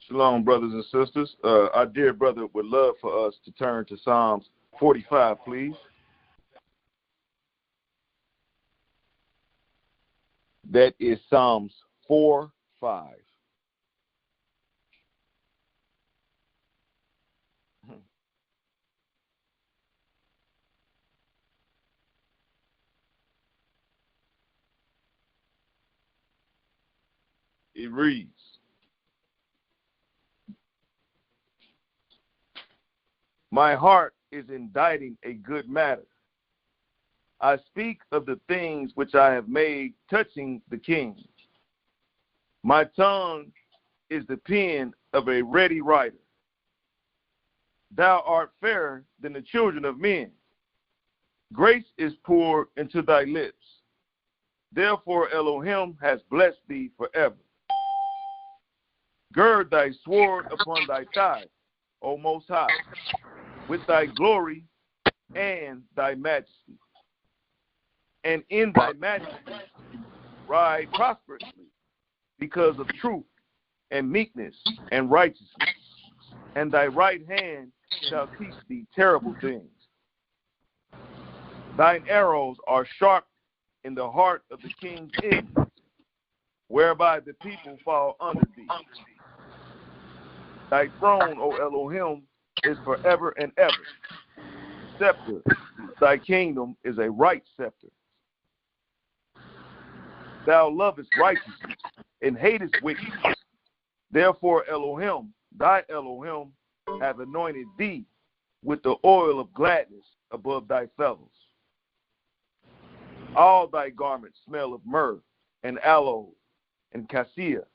Shalom, brothers and sisters. Our dear brother would love for us to turn to Psalms 45, please. That is Psalms 4:5. It reads, "My heart is inditing a good matter. I speak of the things which I have made touching the king. My tongue is the pen of a ready writer. Thou art fairer than the children of men. Grace is poured into thy lips. Therefore Elohim has blessed thee forever. Gird thy sword upon thy thigh, O Most High, with thy glory and thy majesty. And in thy majesty ride prosperously, because of truth and meekness and righteousness. And thy right hand shall teach thee terrible things. Thine arrows are sharp in the heart of the king's enemies, whereby the people fall under thee. Thy throne, O Elohim, is forever and ever. Scepter, thy kingdom is a right scepter. Thou lovest righteousness and hatest wickedness. Therefore Elohim, thy Elohim, have anointed thee with the oil of gladness above thy fellows. All thy garments smell of myrrh and aloe and cassia,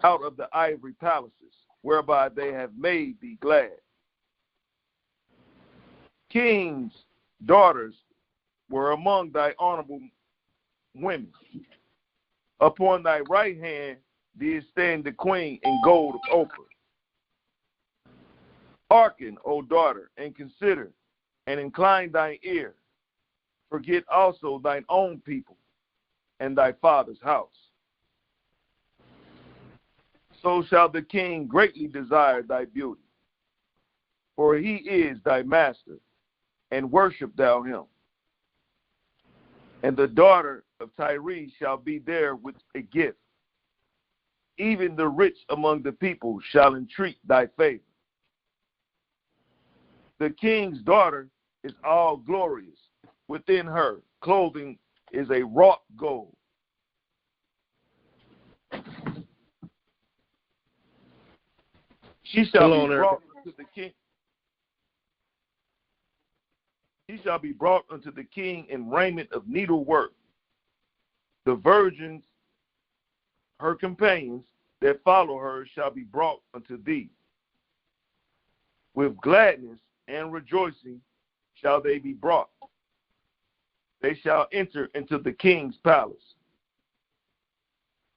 out of the ivory palaces, whereby they have made thee glad. Kings' daughters were among thy honorable women. Upon thy right hand did stand the queen in gold of Ophir. Hearken, O daughter, and consider, and incline thine ear. Forget also thine own people and thy father's house. So shall the king greatly desire thy beauty, for he is thy master, and worship thou him. And the daughter of Tyre shall be there with a gift. Even the rich among the people shall entreat thy favor. The king's daughter is all glorious. Within her clothing is a wrought gold. She shall be brought unto the king. He shall be brought unto the king in raiment of needlework. The virgins, her companions, that follow her shall be brought unto thee. With gladness and rejoicing shall they be brought. They shall enter into the king's palace.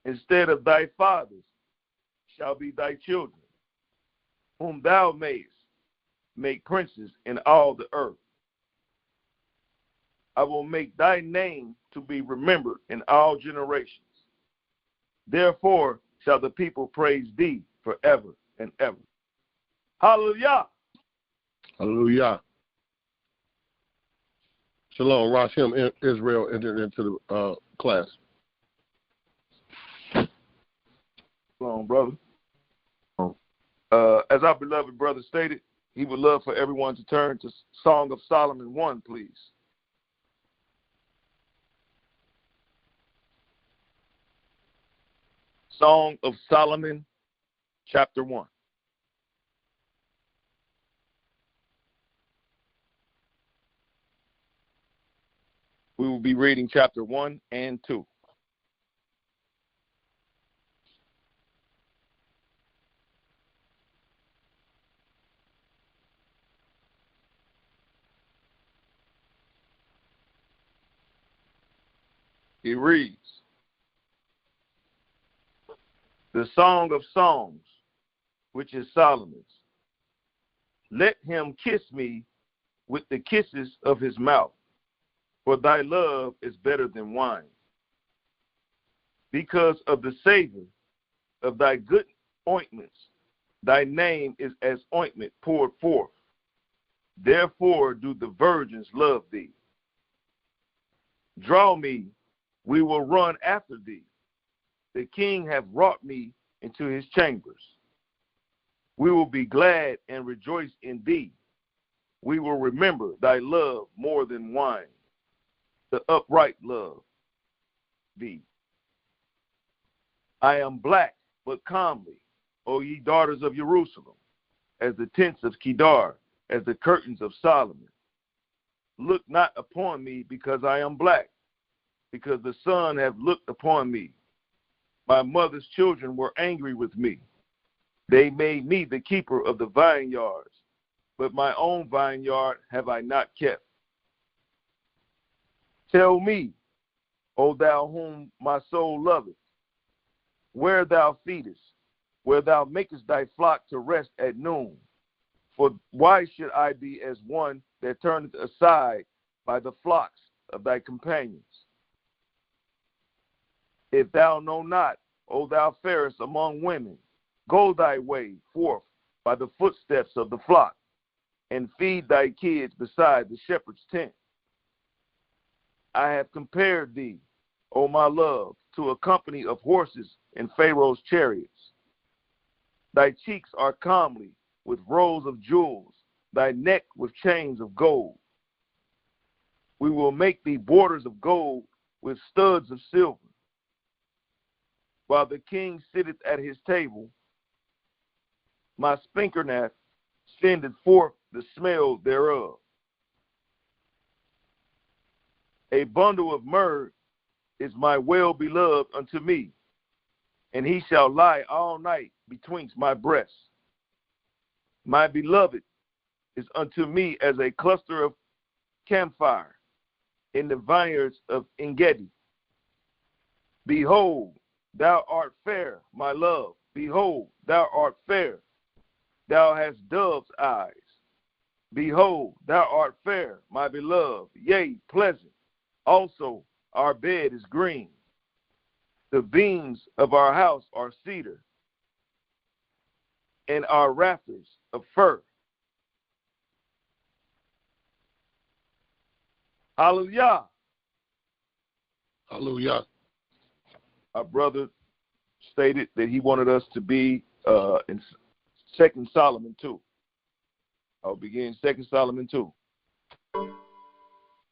Instead of thy fathers shall be thy children, whom thou mayest make princes in all the earth. I will make thy name to be remembered in all generations. Therefore shall the people praise thee forever and ever. Hallelujah. Hallelujah. Shalom. Rashim Israel entered into the class. Shalom, brother. As our beloved brother stated, he would love for everyone to turn to Song of Solomon 1, please. Song of Solomon, chapter 1. We will be reading chapter 1 and 2. It reads, the Song of Songs, which is Solomon's. Let him kiss me with the kisses of his mouth, for thy love is better than wine. Because of the savor of thy ointments. Thy name is as ointment poured forth. Therefore do the virgins love thee. Draw me, we will run after thee. The king hath wrought me into his chambers. We will be glad and rejoice in thee. We will remember thy love more than wine. The upright love thee. I am black, but comely, O ye daughters of Jerusalem, as the tents of Kedar, as the curtains of Solomon. Look not upon me because I am black, because the sun hath looked upon me. My mother's children were angry with me. They made me the keeper of the vineyards, but my own vineyard have I not kept. Tell me, O thou whom my soul loveth, where thou feedest, where thou makest thy flock to rest at noon. For why should I be as one that turneth aside by the flocks of thy companions? If thou know not, O thou fairest among women, go thy way forth by the footsteps of the flock, and feed thy kids beside the shepherd's tent. I have compared thee, O my love, to a company of horses in Pharaoh's chariots. Thy cheeks are comely with rows of jewels, thy neck with chains of gold. We will make thee borders of gold with studs of silver. While the king sitteth at his table, my spikenard sendeth forth the smell thereof. A bundle of myrrh is my well-beloved unto me, and he shall lie all night betwixt my breasts. My beloved is unto me as a cluster of camphire in the vineyards of Engedi. Behold, thou art fair, my love. Behold, thou art fair. Thou hast dove's eyes. Behold, thou art fair, my beloved, yea, pleasant. Also, our bed is green. The beams of our house are cedar, and our rafters of fir. Hallelujah. Hallelujah. Our brother stated that he wanted us to be in 2 Solomon 2. I'll begin 2 Solomon 2.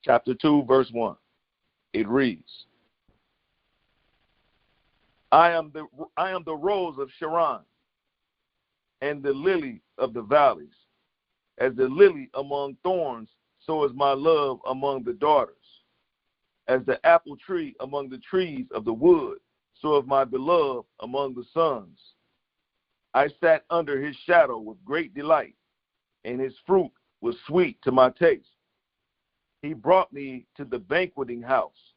Chapter 2, verse 1. It reads, I am the rose of Sharon, and the lily of the valleys. As the lily among thorns, so is my love among the daughters. As the apple tree among the trees of the wood, so is my beloved among the sons. I sat under his shadow with great delight, and his fruit was sweet to my taste. He brought me to the banqueting house,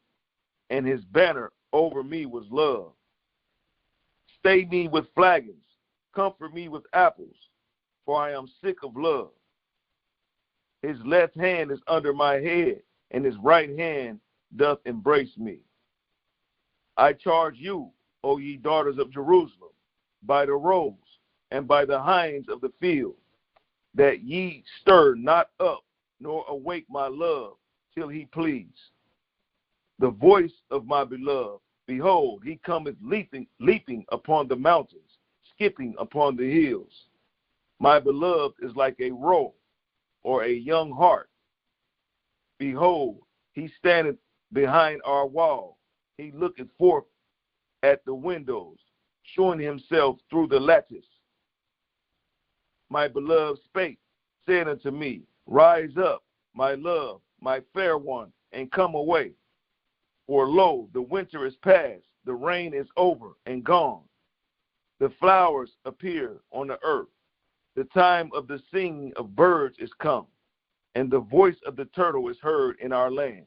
and his banner over me was love. Stay me with flagons, comfort me with apples, for I am sick of love. His left hand is under my head, and his right hand doth embrace me. I charge you, O ye daughters of Jerusalem, by the roes and by the hinds of the field, that ye stir not up, nor awake my love, till he please. The voice of my beloved, behold, he cometh leaping upon the mountains, skipping upon the hills. My beloved is like a roe, or a young hart. Behold, he standeth behind our wall. He looketh forth at the windows, showing himself through the lattice. My beloved spake, said unto me, Rise up, my love, my fair one, and come away. For lo, the winter is past, the rain is over and gone. The flowers appear on the earth. The time of the singing of birds is come, and the voice of the turtle is heard in our land.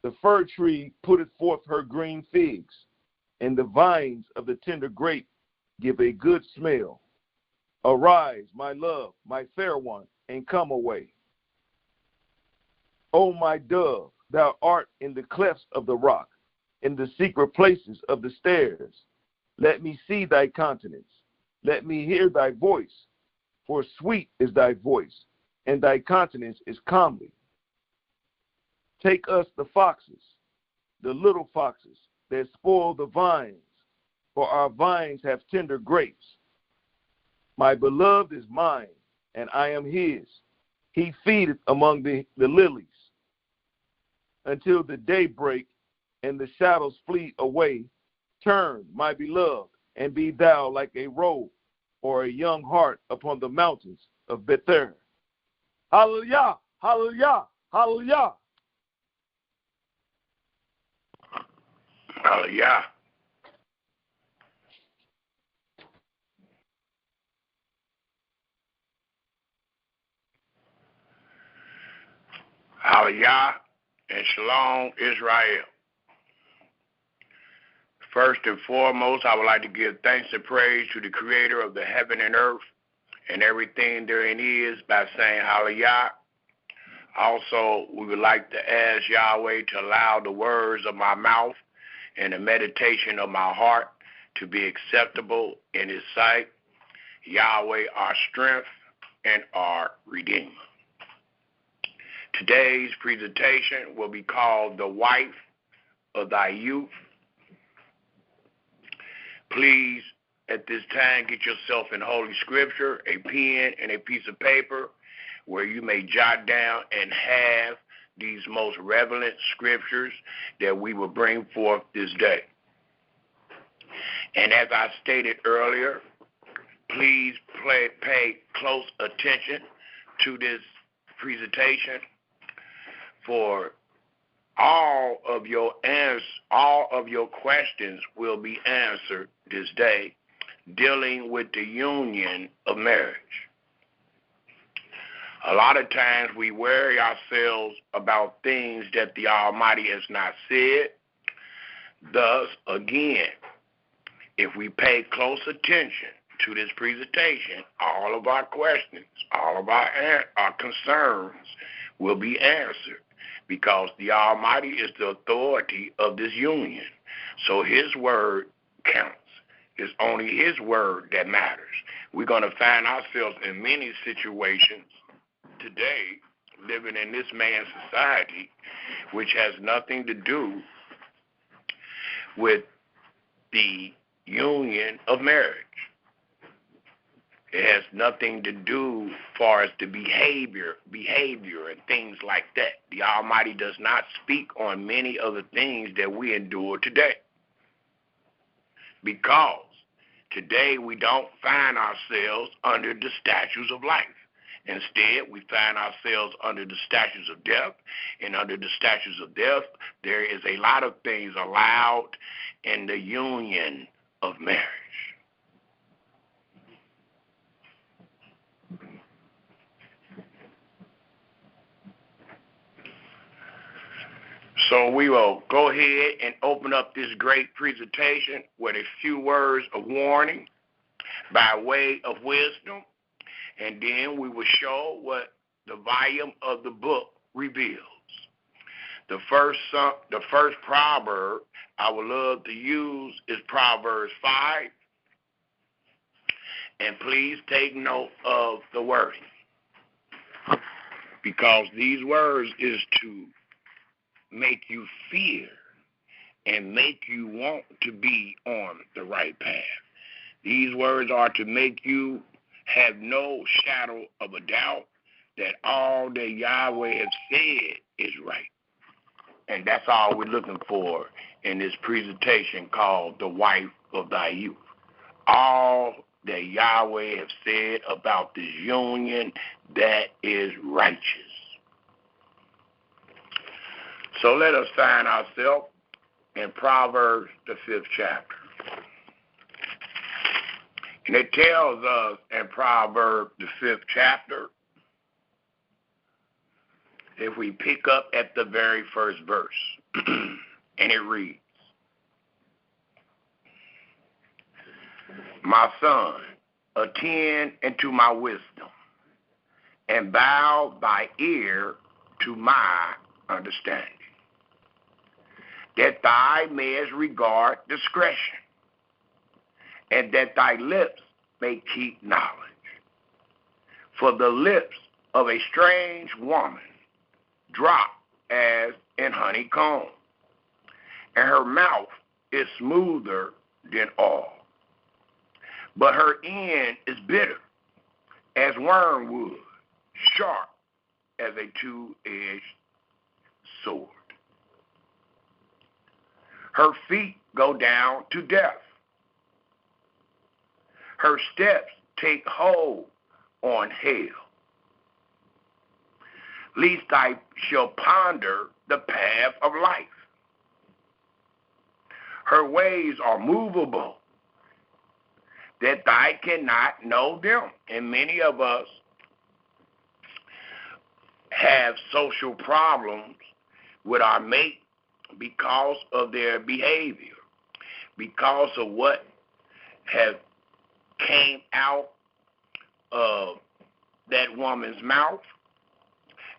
The fir tree putteth forth her green figs, and the vines of the tender grape give a good smell. Arise, my love, my fair one, and come away. O my dove, thou art in the clefts of the rock, in the secret places of the stairs. Let me see thy countenance. Let me hear thy voice. For sweet is thy voice, and thy countenance is comely. Take us the foxes, the little foxes that spoil the vines, for our vines have tender grapes. My beloved is mine, and I am his. He feedeth among the lilies. Until the day break and the shadows flee away, turn, my beloved, and be thou like a roe or a young hart upon the mountains of Bether. Hallelujah, hallelujah, hallelujah. Hallelujah. Hallelujah and Shalom, Israel. First and foremost, I would like to give thanks and praise to the Creator of the heaven and earth and everything therein is by saying Hallelujah. Also, we would like to ask Yahweh to allow the words of my mouth and the meditation of my heart to be acceptable in His sight. Yahweh, our strength and our Redeemer. Today's presentation will be called The Wife of Thy Youth. Please, at this time, get yourself in Holy Scripture, a pen and a piece of paper where you may jot down and have these most relevant scriptures that we will bring forth this day. And as I stated earlier, please pay close attention to this presentation, for all of your questions will be answered this day, dealing with the union of marriage. A lot of times we worry ourselves about things that the Almighty has not said. Thus, again, if we pay close attention to this presentation, all of our questions, all of our concerns will be answered, because the Almighty is the authority of this union. So His word counts. It's only His word that matters. We're going to find ourselves in many situations today living in this man's society, which has nothing to do with the union of marriage. It has nothing to do as far as the behavior and things like that. The Almighty does not speak on many of the things that we endure today, because today we don't find ourselves under the statutes of life. Instead, we find ourselves under the statutes of death, and under the statutes of death, there is a lot of things allowed in the union of marriage. So we will go ahead and open up this great presentation with a few words of warning by way of wisdom, and then we will show what the volume of the book reveals. The first proverb I would love to use is Proverbs 5, and please take note of the wording, because these words is to make you fear and make you want to be on the right path. These words are to make you have no shadow of a doubt that all that Yahweh has said is right. And that's all we're looking for in this presentation called The Wife of Thy Youth. All that Yahweh has said about this union that is righteous. So let us find ourselves in Proverbs, the 5th chapter. And it tells us in Proverbs, the 5th chapter, if we pick up at the very first verse, and it reads, My son, attend unto my wisdom, and bow thy ear to my understanding, that thou mayest regard discretion, and that thy lips may keep knowledge. For the lips of a strange woman drop as in honeycomb, and her mouth is smoother than oil. But her end is bitter as wormwood, sharp as a two-edged sword. Her feet go down to death. Her steps take hold on hell. Lest I shall ponder the path of life. Her ways are movable, that thou cannot know them. And many of us have social problems with our mate because of their behavior, because of what has came out of that woman's mouth.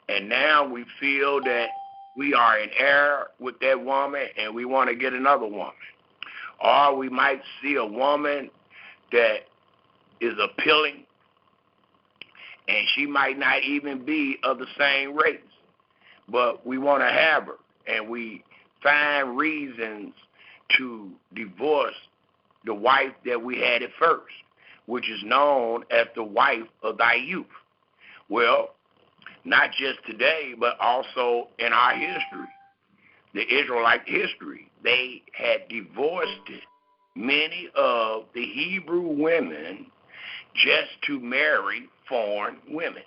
And now we feel that we are in error with that woman and we want to get another woman. Or we might see a woman that is appealing and she might not even be of the same race, but we want to have her, and we find reasons to divorce the wife that we had at first, which is known as the wife of thy youth. Well, not just today, but also in our history, the Israelite history, they had divorced many of the Hebrew women just to marry foreign women.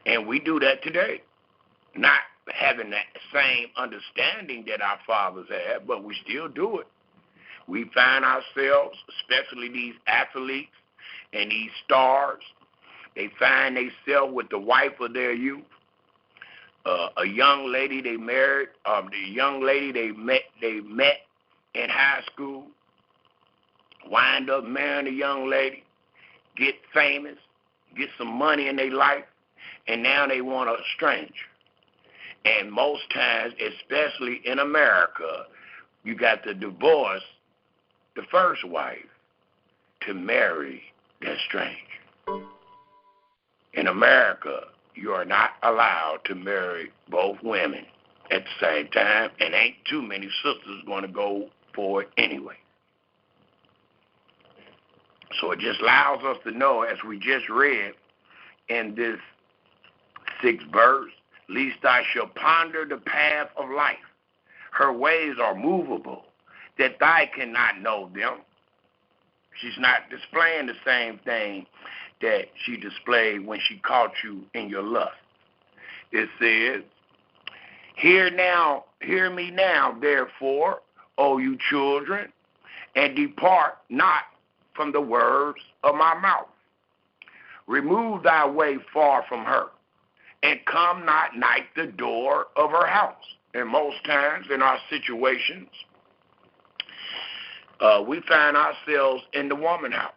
And we do that today, not having that same understanding that our fathers had, but we still do it. We find ourselves, especially these athletes and these stars, they find themselves with the wife of their youth, a young lady they married, the young lady they met in high school, wind up marrying a young lady, get famous, get some money in their life, and now they want a stranger. And most times, especially in America, you got to divorce the first wife to marry that stranger. In America, you are not allowed to marry both women at the same time, and ain't too many sisters going to go for it anyway. So it just allows us to know, as we just read in this 6th verse, lest I shall ponder the path of life. Her ways are movable, that thou cannot know them. She's not displaying the same thing that she displayed when she caught you in your lust. It says, hear me now, therefore, O you children, and depart not from the words of my mouth. Remove thy way far from her, and come not nigh the door of her house. And most times in our situations, we find ourselves in the woman's house.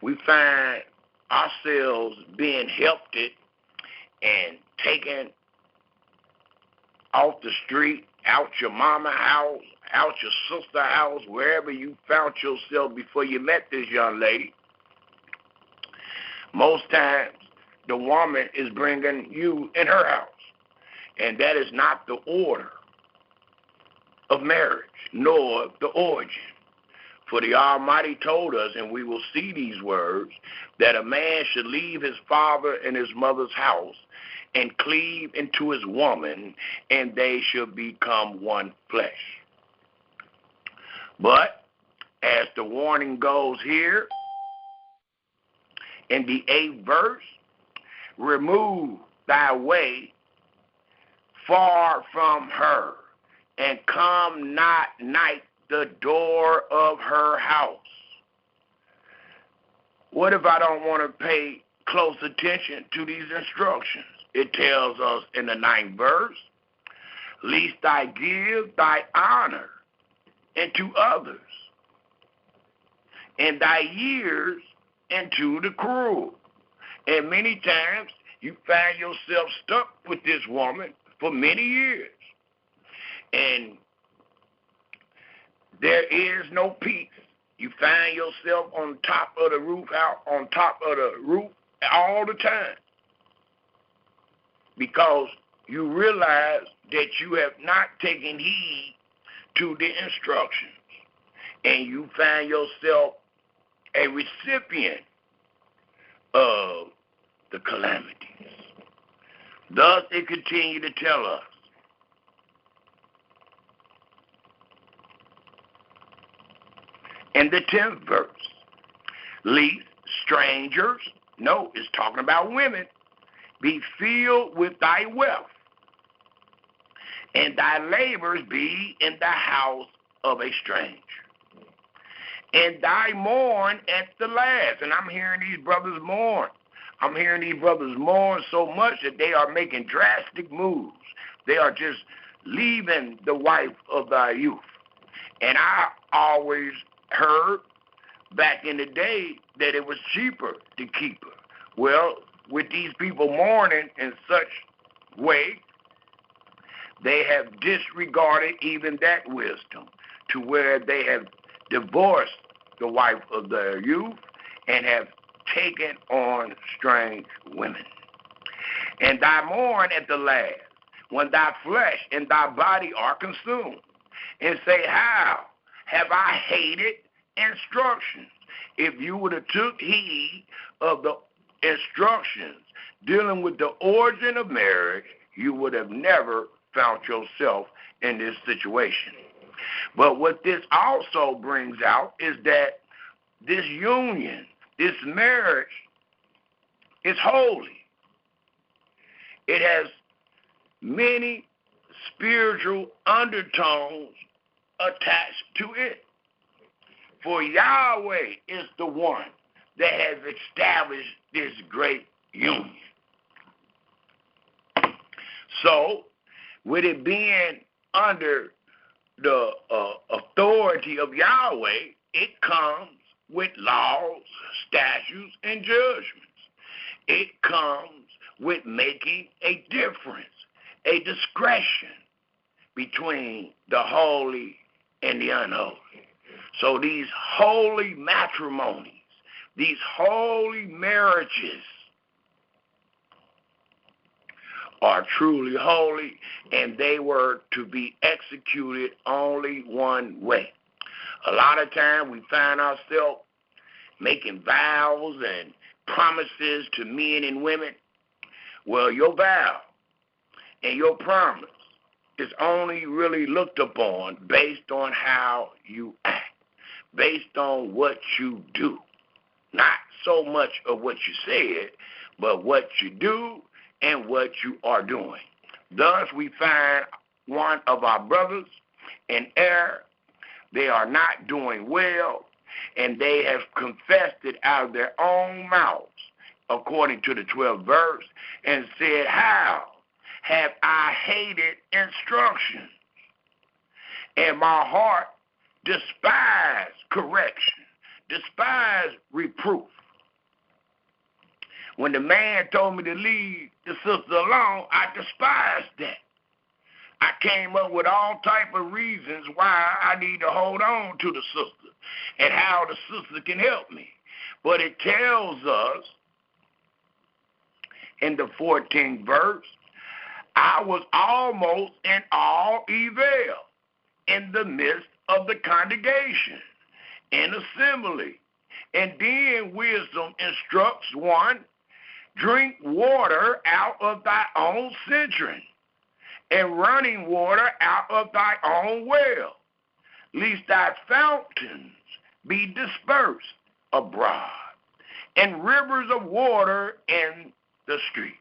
We find ourselves being helped and taken off the street, out your mama's house, out your sister's house, wherever you found yourself before you met this young lady. Most times, the woman is bringing you in her house. And that is not the order of marriage, nor the origin. For the Almighty told us, and we will see these words, that a man should leave his father and his mother's house and cleave into his woman, and they should become one flesh. But, as the warning goes here, in the 8th verse, remove thy way far from her, and come not nigh the door of her house. What if I don't want to pay close attention to these instructions? It tells us in the 9th verse, lest I give thy honor unto others, and thy years into the cruel. And many times you find yourself stuck with this woman for many years. And there is no peace. You find yourself on top of the roof all the time because you realize that you have not taken heed to the instructions, and you find yourself a recipient of the calamities. Thus, it continued to tell us, in the 10th verse, lest strangers, no, it's talking about women, be filled with thy wealth, and thy labors be in the house of a stranger. And thy mourn at the last. And I'm hearing these brothers mourn. I'm hearing these brothers mourn so much that they are making drastic moves. They are just leaving the wife of thy youth. And I always heard back in the day that it was cheaper to keep her. Well, with these people mourning in such way, they have disregarded even that wisdom to where they have divorced the wife of their youth and have taken on strange women. And thy mourn at the last, when thy flesh and thy body are consumed, and say, how have I hated instructions? If you would have took heed of the instructions dealing with the origin of marriage, you would have never found yourself in this situation. But what this also brings out is that this union, this marriage, is holy. It has many spiritual undertones attached to it. For Yahweh is the one that has established this great union. So, with it being under the authority of Yahweh, it comes with laws, statutes, and judgments. It comes with making a difference, a discretion between the holy and the unholy. So these holy matrimonies, these holy marriages are truly holy, and they were to be executed only one way. A lot of times we find ourselves making vows and promises to men and women. Well, your vow and your promise is only really looked upon based on how you act, based on what you do. Not so much of what you said, but what you do and what you are doing. Thus, we find one of our brothers in error. They are not doing well, and they have confessed it out of their own mouths, according to the 12th verse, and said, how have I hated instruction, and my heart despised correction, despised reproof. When the man told me to leave the sister alone, I despised that. I came up with all type of reasons why I need to hold on to the sister and how the sister can help me. But it tells us in the 14th verse, I was almost in all evil in the midst of the congregation, in assembly. And then wisdom instructs one, drink water out of thy own cistern, and running water out of thy own well, lest thy fountains be dispersed abroad, and rivers of water in the streets.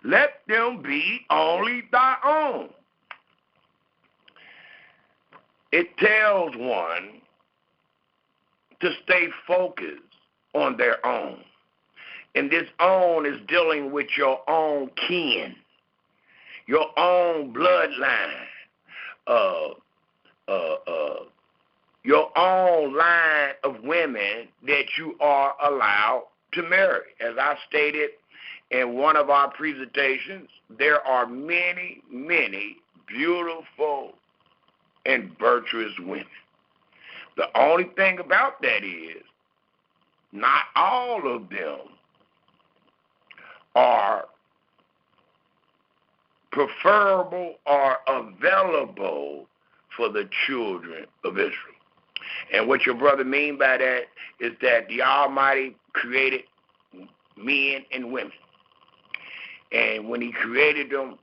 Let them be only thy own. It tells one to stay focused on their own. And this own is dealing with your own kin, your own bloodline, your own line of women that you are allowed to marry. As I stated in one of our presentations, there are many, many beautiful and virtuous women. The only thing about that is not all of them are preferable or available for the children of Israel. And what your brother mean by that is that the Almighty created men and women. And when he created them,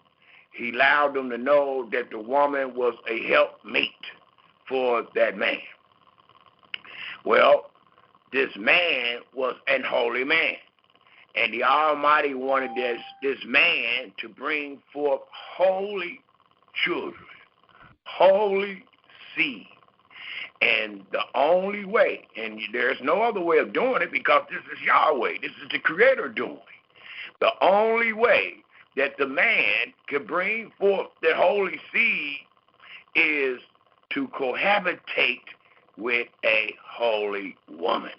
he allowed them to know that the woman was a helpmate for that man. Well, this man was an holy man. And the Almighty wanted this man to bring forth holy children, holy seed. And the only way, and there's no other way of doing it because this is Yahweh, this is the Creator doing. The only way that the man can bring forth the holy seed is to cohabitate with a holy woman.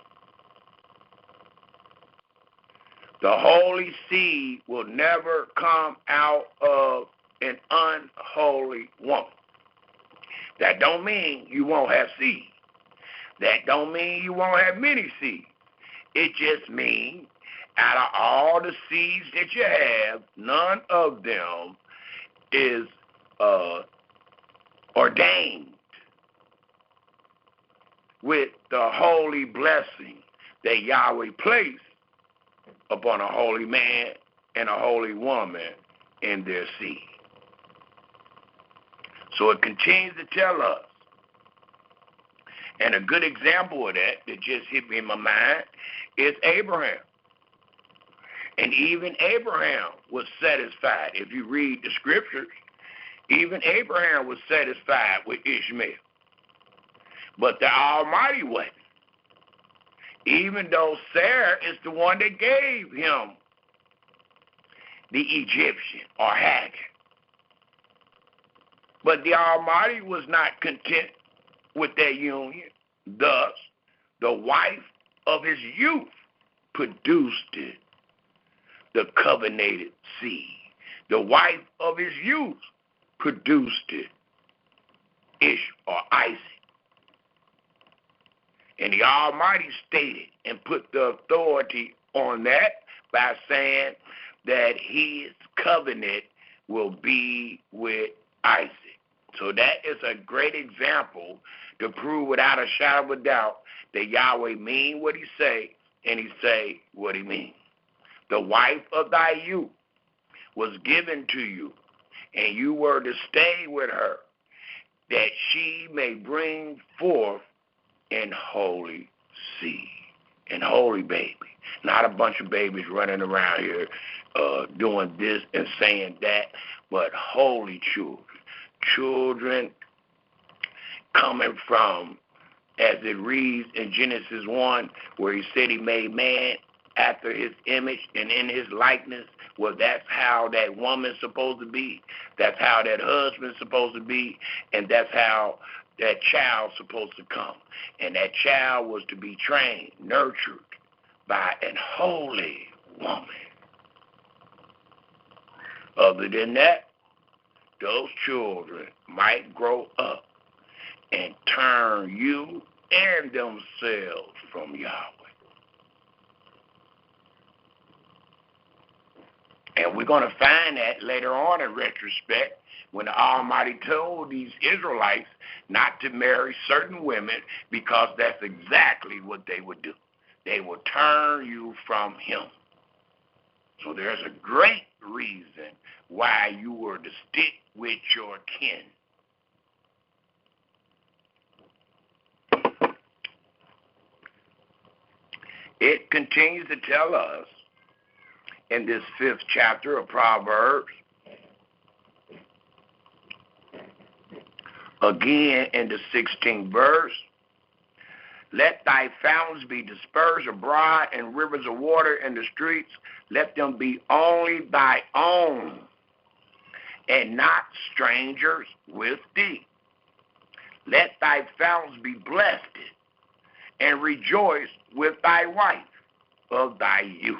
The holy seed will never come out of an unholy woman. That don't mean you won't have seed. That don't mean you won't have many seeds. It just means out of all the seeds that you have, none of them is ordained with the holy blessing that Yahweh placed upon a holy man and a holy woman in their seed. So it continues to tell us, and a good example of that just hit me in my mind is Abraham. And even Abraham was satisfied. If you read the scriptures, even Abraham was satisfied with Ishmael. But the Almighty wasn't. Even though Sarah is the one that gave him the Egyptian or Hagar. But the Almighty was not content with that union. Thus, the wife of his youth produced it, the covenanted seed. The wife of his youth produced it, Ish or Isaac. And the Almighty stated and put the authority on that by saying that his covenant will be with Isaac. So that is a great example to prove without a shadow of a doubt that Yahweh mean what he say and he say what he mean. The wife of thy youth was given to you, and you were to stay with her, that she may bring forth an holy seed, an holy baby. Not a bunch of babies running around here doing this and saying that, but holy children. Children coming from, as it reads in Genesis 1, where he said he made man after his image and in his likeness. Well, that's how that woman's supposed to be. That's how that husband's supposed to be. And that's how that child's supposed to come. And that child was to be trained, nurtured by an holy woman. Other than that, those children might grow up and turn you and themselves from Yahweh. And we're going to find that later on in retrospect when the Almighty told these Israelites not to marry certain women because that's exactly what they would do. They will turn you from him. So there's a great reason why you were to stick with your kin. It continues to tell us in this 5th chapter of Proverbs, again in the 16th verse, let thy fountains be dispersed abroad and rivers of water in the streets. Let them be only thy own and not strangers with thee. Let thy fountains be blessed and rejoice with thy wife of thy youth.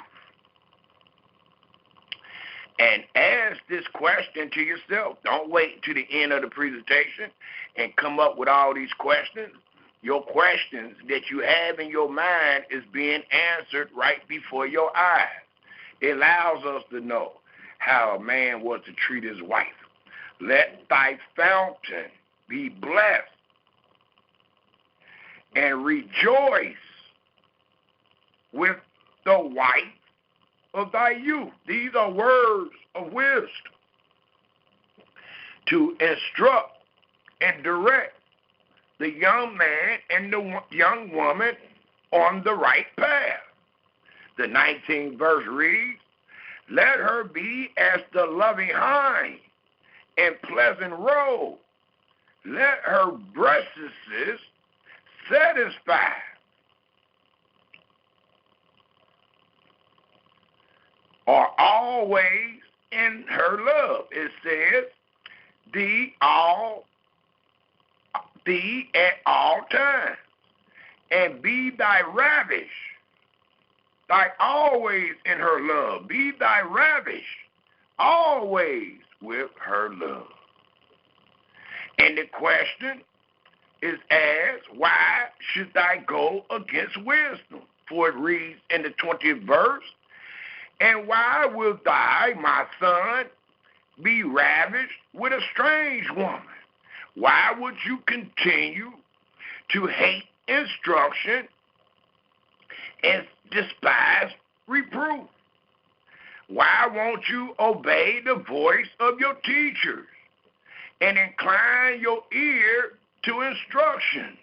And ask this question to yourself. Don't wait to the end of the presentation and come up with all these questions. your questions that you have in your mind is being answered right before your eyes. It allows us to know how a man was to treat his wife. Let thy fountain be blessed, and rejoice with the wife of thy youth. These are words of wisdom to instruct and direct the young man and the young woman on the right path. The 19th verse reads, let her be as the loving hind and pleasant roe. Let her breasts satisfy. Are always in her love. It says, thee at all times, and be thy ravish, thy always in her love. Be thy ravish, always with her love. And the question is asked, why should I go against wisdom? For it reads in the 20th verse, and why will thou, my son, be ravished with a strange woman? Why would you continue to hate instruction and despise reproof? Why won't you obey the voice of your teachers and incline your ear to instruction?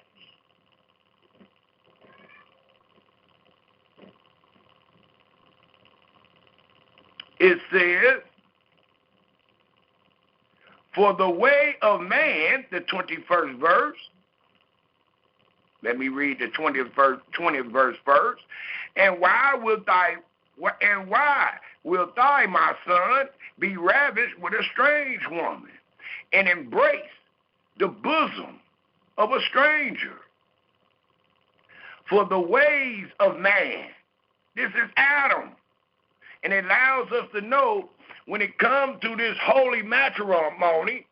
It says, for the way of man, the 21st verse, let me read the 20th verse first. And why will thy, my son, be ravished with a strange woman and embrace the bosom of a stranger? For the ways of man, this is Adam. And it allows us to know when it comes to this holy matrimony,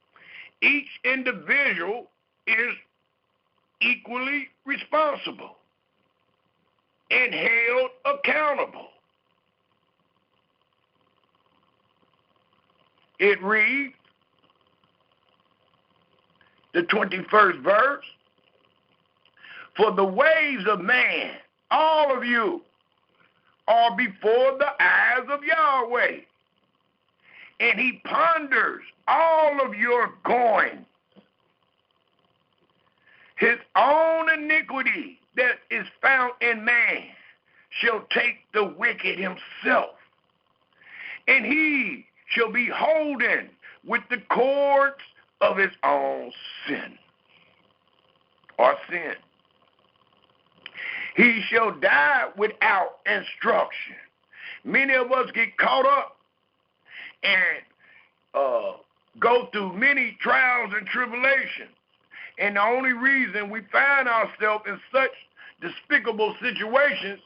each individual is equally responsible and held accountable. It reads, the 21st verse, for the ways of man, all of you, are before the eyes of Yahweh, and he ponders all of your goings. His own iniquity that is found in man shall take the wicked himself, and he shall be holden with the cords of his own sin, or sin. He shall die without instruction. Many of us get caught up and go through many trials and tribulations. And the only reason we find ourselves in such despicable situations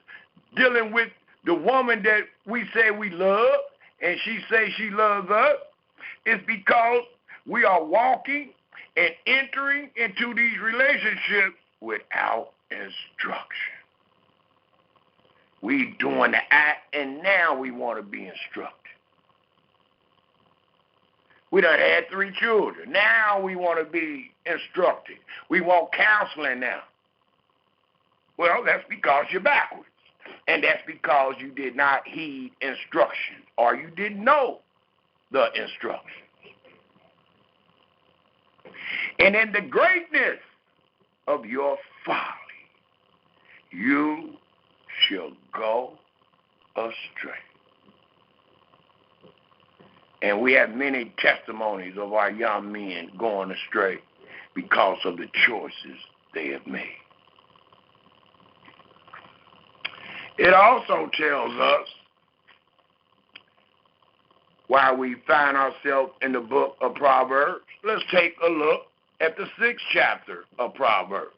dealing with the woman that we say we love and she says she loves us is because we are walking and entering into these relationships without instruction. We doing the act, and now we want to be instructed. We done had 3 children. Now we want to be instructed. We want counseling now. Well, that's because you're backwards. And that's because you did not heed instruction, or you didn't know the instruction. And in the greatness of your folly, you shall go astray. And we have many testimonies of our young men going astray because of the choices they have made. It also tells us why we find ourselves in the book of Proverbs. Let's take a look at the 6th chapter of Proverbs.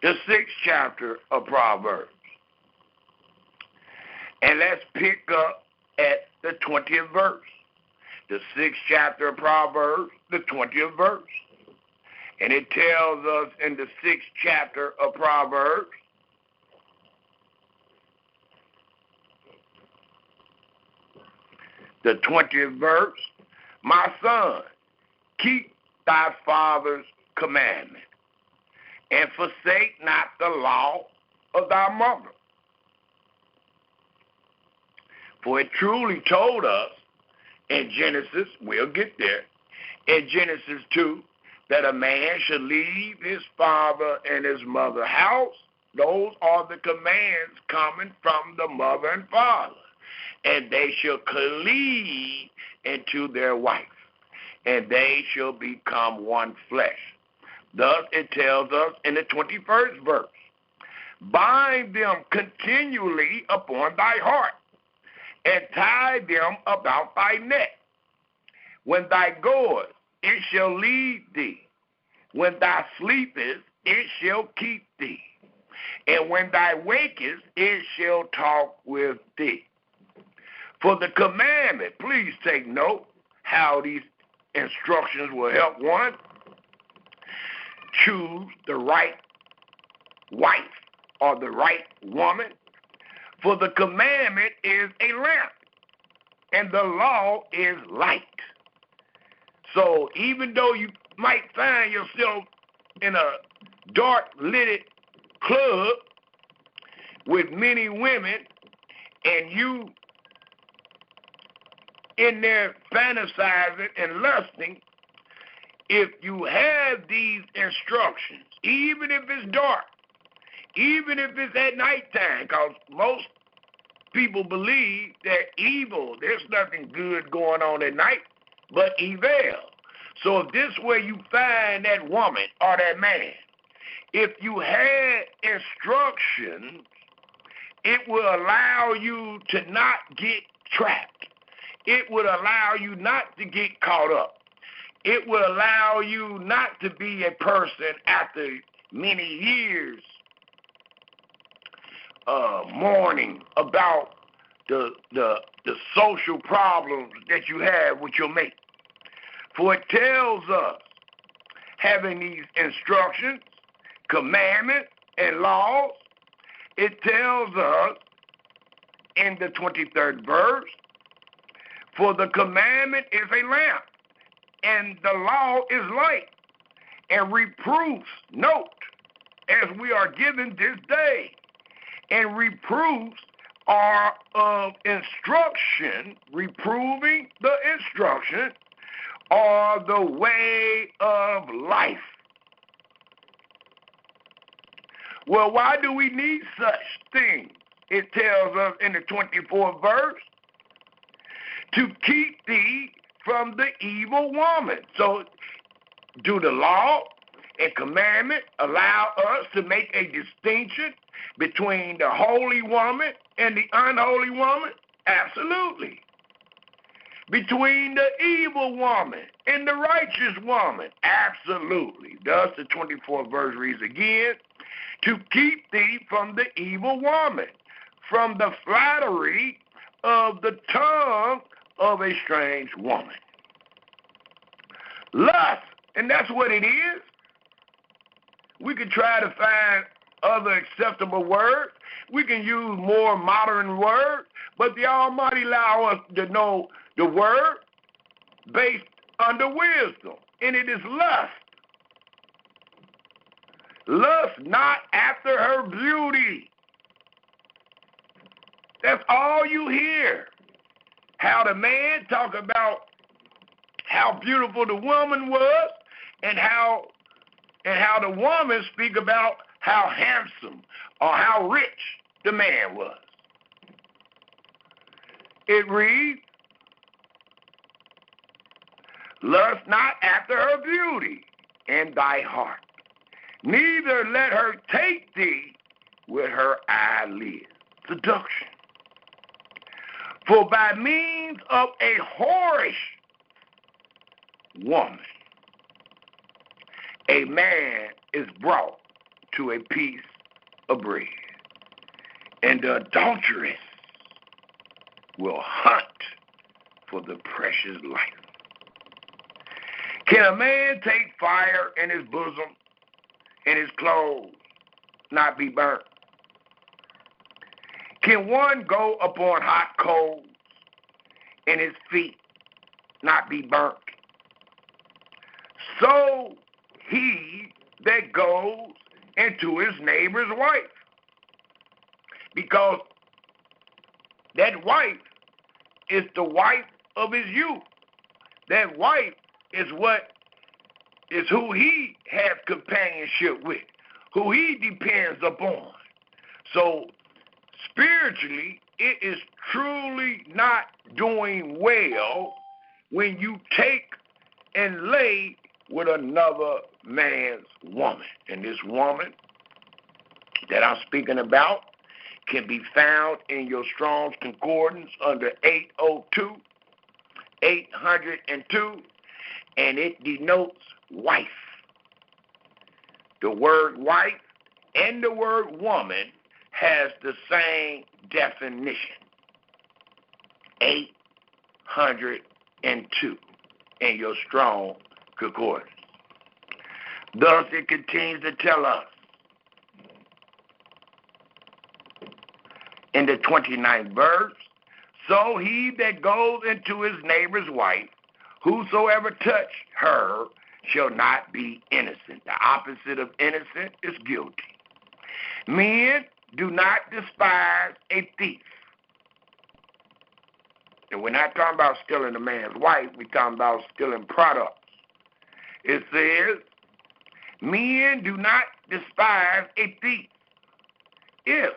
The 6th chapter of Proverbs. And let's pick up at the 20th verse. The 6th chapter of Proverbs, the 20th verse. And it tells us in the 6th chapter of Proverbs, the 20th verse, my son, keep thy father's commandment, and forsake not the law of thy mother. For it truly told us in Genesis, we'll get there, in Genesis 2, that a man should leave his father and his mother house. Those are the commands coming from the mother and father. And they shall cleave into their wife, and they shall become one flesh. Thus it tells us in the 21st verse, bind them continually upon thy heart, and tie them about thy neck. When thou goest, it shall lead thee. When thou sleepest, it shall keep thee. And when thou wakest, it shall talk with thee. For the commandment, please take note how these instructions will help one choose the right wife or the right woman. For the commandment is a lamp, and the law is light. So even though you might find yourself in a dark-lit club with many women, and you in there fantasizing and lusting, if you have these instructions, even if it's dark, even if it's at nighttime, because most people believe that evil, there's nothing good going on at night but evil. So if this way you find that woman or that man, if you had instructions, it will allow you to not get trapped. It would allow you not to get caught up. It will allow you not to be a person after many years mourning about the social problems that you have with your mate. For it tells us, having these instructions, commandments, and laws, it tells us in the 23rd verse, for the commandment is a lamp, and the law is light, and reproofs, note, as we are given this day, and reproofs are of instruction, reproving the instruction, are the way of life. Well, why do we need such things? It tells us in the 24th verse, to keep thee from the evil woman. So, do the law and commandment allow us to make a distinction between the holy woman and the unholy woman? Absolutely. Between the evil woman and the righteous woman? Absolutely. Thus, the 24th verse reads again, to keep thee from the evil woman, from the flattery of the tongue of a strange woman. Lust, and that's what it is. We could try to find other acceptable words. We can use more modern words, but the Almighty allow us to know the word based under wisdom, and it is lust. Lust not after her beauty. That's all you hear. How the man talk about how beautiful the woman was, and how the woman speak about how handsome or how rich the man was. It reads, lust not after her beauty in thy heart, neither let her take thee with her eyelids. Seduction. For by means of a whorish woman, a man is brought to a piece of bread, and the adulteress will hunt for the precious life. Can a man take fire in his bosom and his clothes not be burnt? Can one go upon hot coals and his feet not be burnt? So he that goes into his neighbor's wife, because that wife is the wife of his youth. That wife is who he has companionship with, who he depends upon. So spiritually, it is truly not doing well when you take and lay with another man's woman. And this woman that I'm speaking about can be found in your Strong's Concordance under 802, and it denotes wife. The word wife and the word woman has the same definition. 802 in your Strong Concordance. Thus it continues to tell us in the 29th verse, so he that goes into his neighbor's wife, whosoever touch her shall not be innocent. The opposite of innocent is guilty. Men, do not despise a thief. And we're not talking about stealing a man's wife, we're talking about stealing products. It says, men, do not despise a thief if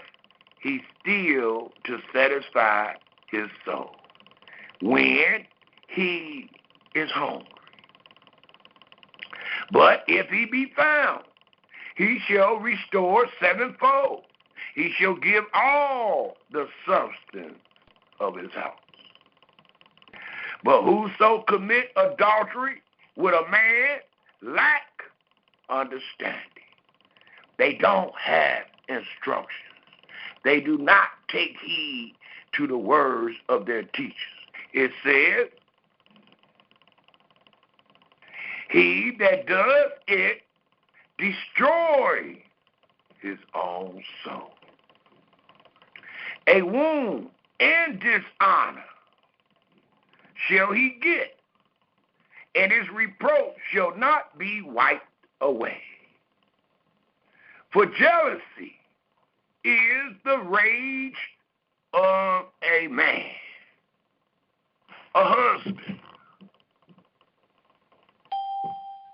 he steal to satisfy his soul when he is hungry. But if he be found, he shall restore sevenfold. He shall give all the substance of his house. But whoso commit adultery with a man lack understanding. They don't have instructions. They do not take heed to the words of their teachers. It says, he that does it destroy his own soul. A wound and dishonor shall he get, and his reproach shall not be wiped away. For jealousy is the rage of a man, a husband.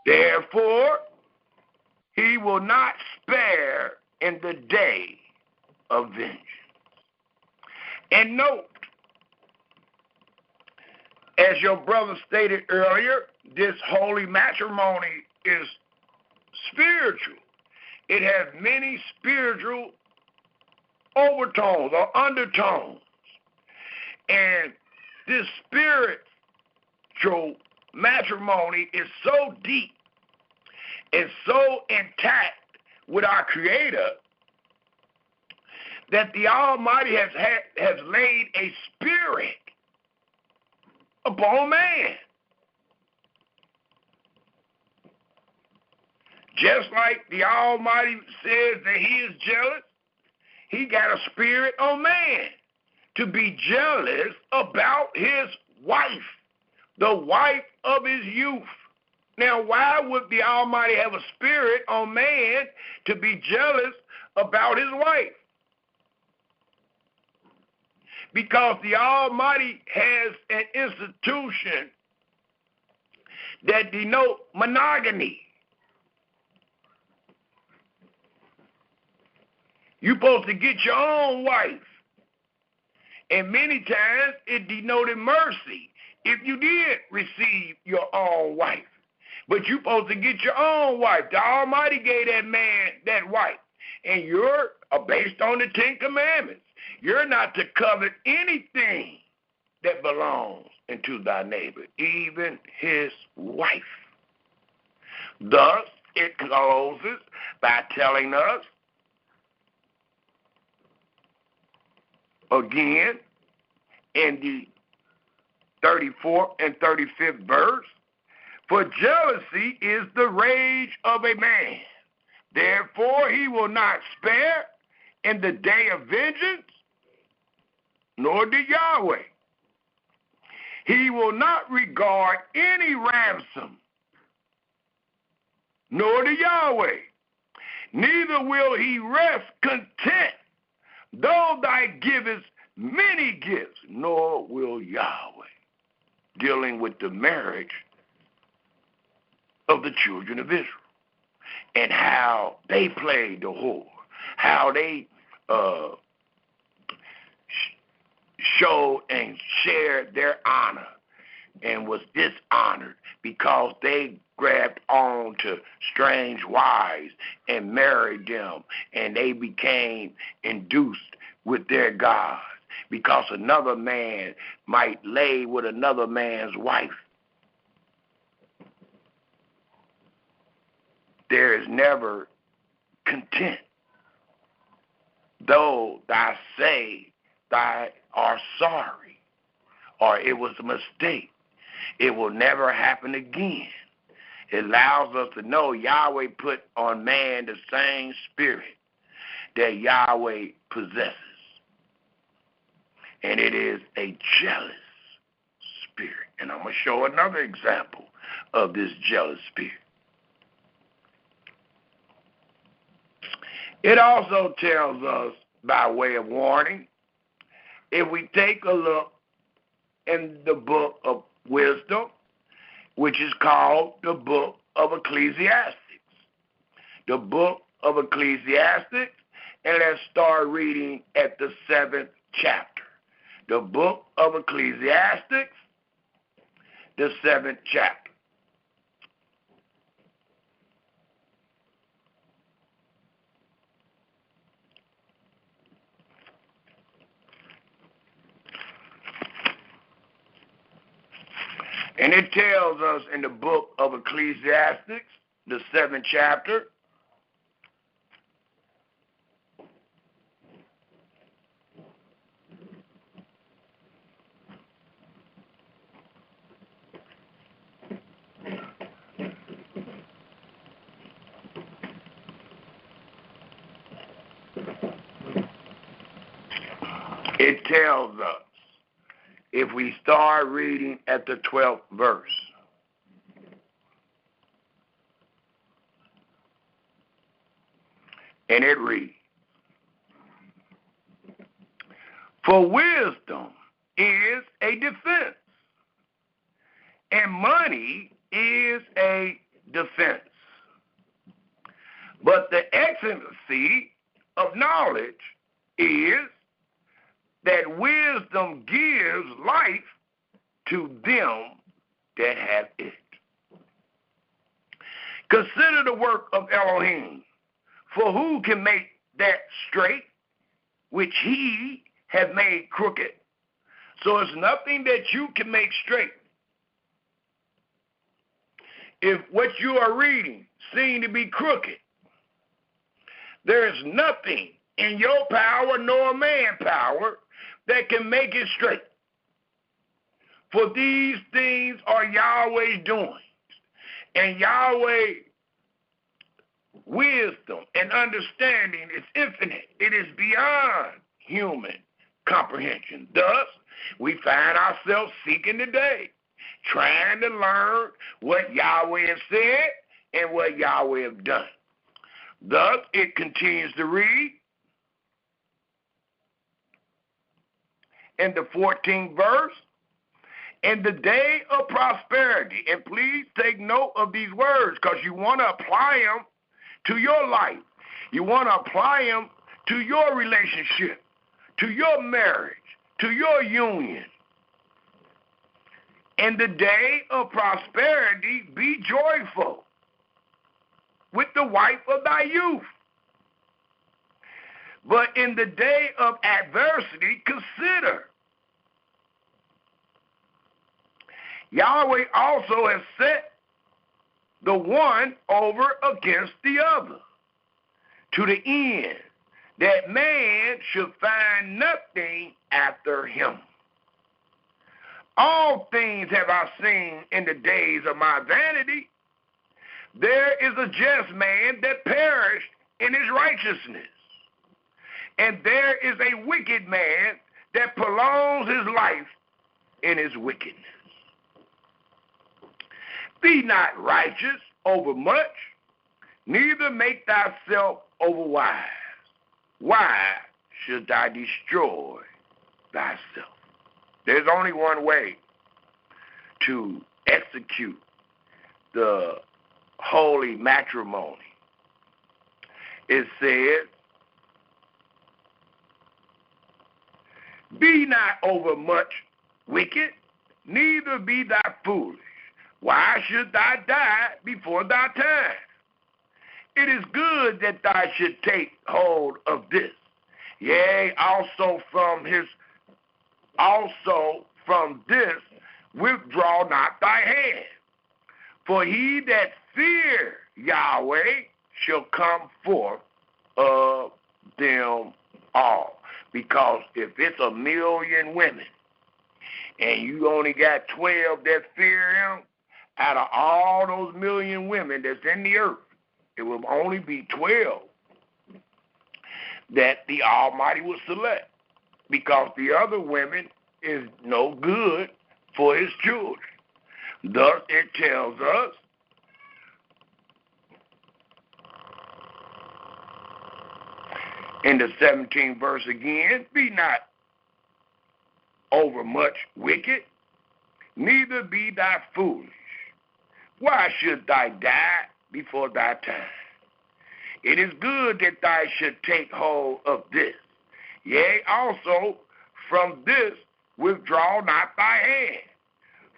Therefore, he will not spare in the day of vengeance. And note, as your brother stated earlier, this holy matrimony is spiritual. It has many spiritual overtones or undertones. And this spiritual matrimony is so deep and so intact with our Creator that the Almighty has laid a spirit upon man. Just like the Almighty says that he is jealous, he got a spirit on man to be jealous about his wife, the wife of his youth. Now, why would the Almighty have a spirit on man to be jealous about his wife? Because the Almighty has an institution that denotes monogamy. You're supposed to get your own wife. And many times it denoted mercy if you did receive your own wife. But you're supposed to get your own wife. The Almighty gave that man that wife. And you're based on the Ten Commandments. You're not to covet anything that belongs unto thy neighbor, even his wife. Thus, it closes by telling us, again, in the 34th and 35th verse, For jealousy is the rage of a man. Therefore he will not spare in the day of vengeance, nor did Yahweh. He will not regard any ransom, nor did Yahweh. Neither will he rest content, though thou givest many gifts, nor will Yahweh. Dealing with the marriage of the children of Israel and how they played the whore, how they showed and shared their honor and was dishonored because they grabbed on to strange wives and married them, and they became induced with their gods because another man might lay with another man's wife. There is never content, though thou say thou art sorry, or it was a mistake. It will never happen again. It allows us to know Yahweh put on man the same spirit that Yahweh possesses. And it is a jealous spirit. And I'm going to show another example of this jealous spirit. It also tells us, by way of warning, if we take a look in the book of Wisdom, which is called the book of Ecclesiastes. The book of Ecclesiastes, and let's start reading at the 7th chapter. The book of Ecclesiastes, the 7th chapter. And it tells us in the book of Ecclesiastes, the 7th chapter, it tells us, if we start reading at the 12th verse, and it reads, for wisdom is a defense, and money is a defense. But the excellency of knowledge is that wisdom gives life to them that have it. Consider the work of Elohim, for who can make that straight which he has made crooked? So it's nothing that you can make straight. If what you are reading seems to be crooked, there is nothing in your power nor man's power that can make it straight. For these things are Yahweh's doing. And Yahweh's wisdom and understanding is infinite. It is beyond human comprehension. Thus, we find ourselves seeking today, trying to learn what Yahweh has said and what Yahweh has done. Thus, it continues to read, in the 14th verse, in the day of prosperity, and please take note of these words because you want to apply them to your life. You want to apply them to your relationship, to your marriage, to your union. In the day of prosperity, be joyful with the wife of thy youth. But in the day of adversity, consider. Yahweh also has set the one over against the other, to the end that man should find nothing after him. All things have I seen in the days of my vanity. There is a just man that perished in his righteousness, and there is a wicked man that prolongs his life in his wickedness. Be not righteous over much, neither make thyself overwise. Why should thou destroy thyself? There's only one way to execute the holy matrimony. It says, be not overmuch wicked, neither be thou foolish. Why should thou die before thy time? It is good that thou should take hold of this. Yea, also from this withdraw not thy hand. For he that fear Yahweh shall come forth of them all. Because if it's 1 million women and you only got 12 that fear him, out of all those 1 million women that's in the earth, it will only be 12 that the Almighty will select, because the other women is no good for his children. Thus it tells us in the 17th verse again, be not overmuch wicked, neither be thou foolish. Why should thou die before thy time? It is good that thou should take hold of this. Yea, also from this withdraw not thy hand.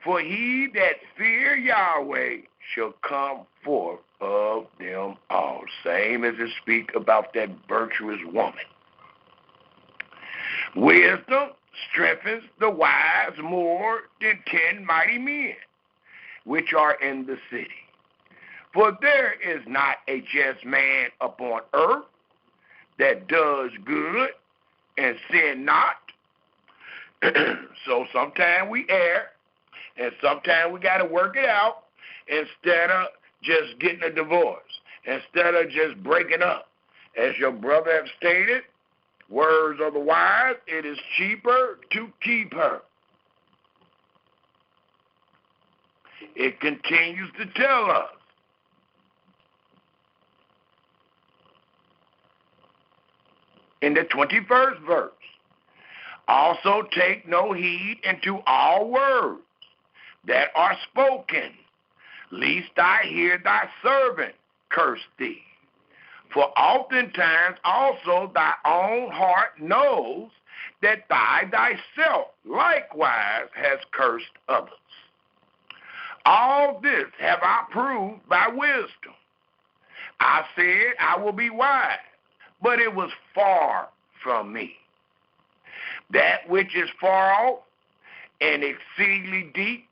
For he that fear Yahweh shall come forth of them all. Same as it speak about that virtuous woman. Wisdom strengthens the wise more than 10 mighty men, which are in the city. For there is not a just man upon earth that does good and sin not. So sometimes we err, and sometimes we got to work it out instead of just getting a divorce, instead of just breaking up. As your brother have stated, words of the wise, it is cheaper to keep her. It continues to tell us, in the 21st verse, also take no heed unto all words that are spoken, lest I hear thy servant curse thee. For oftentimes also thy own heart knows that thou thyself likewise hast cursed others. All this have I proved by wisdom. I said I will be wise, but it was far from me. That which is far off and exceedingly deep,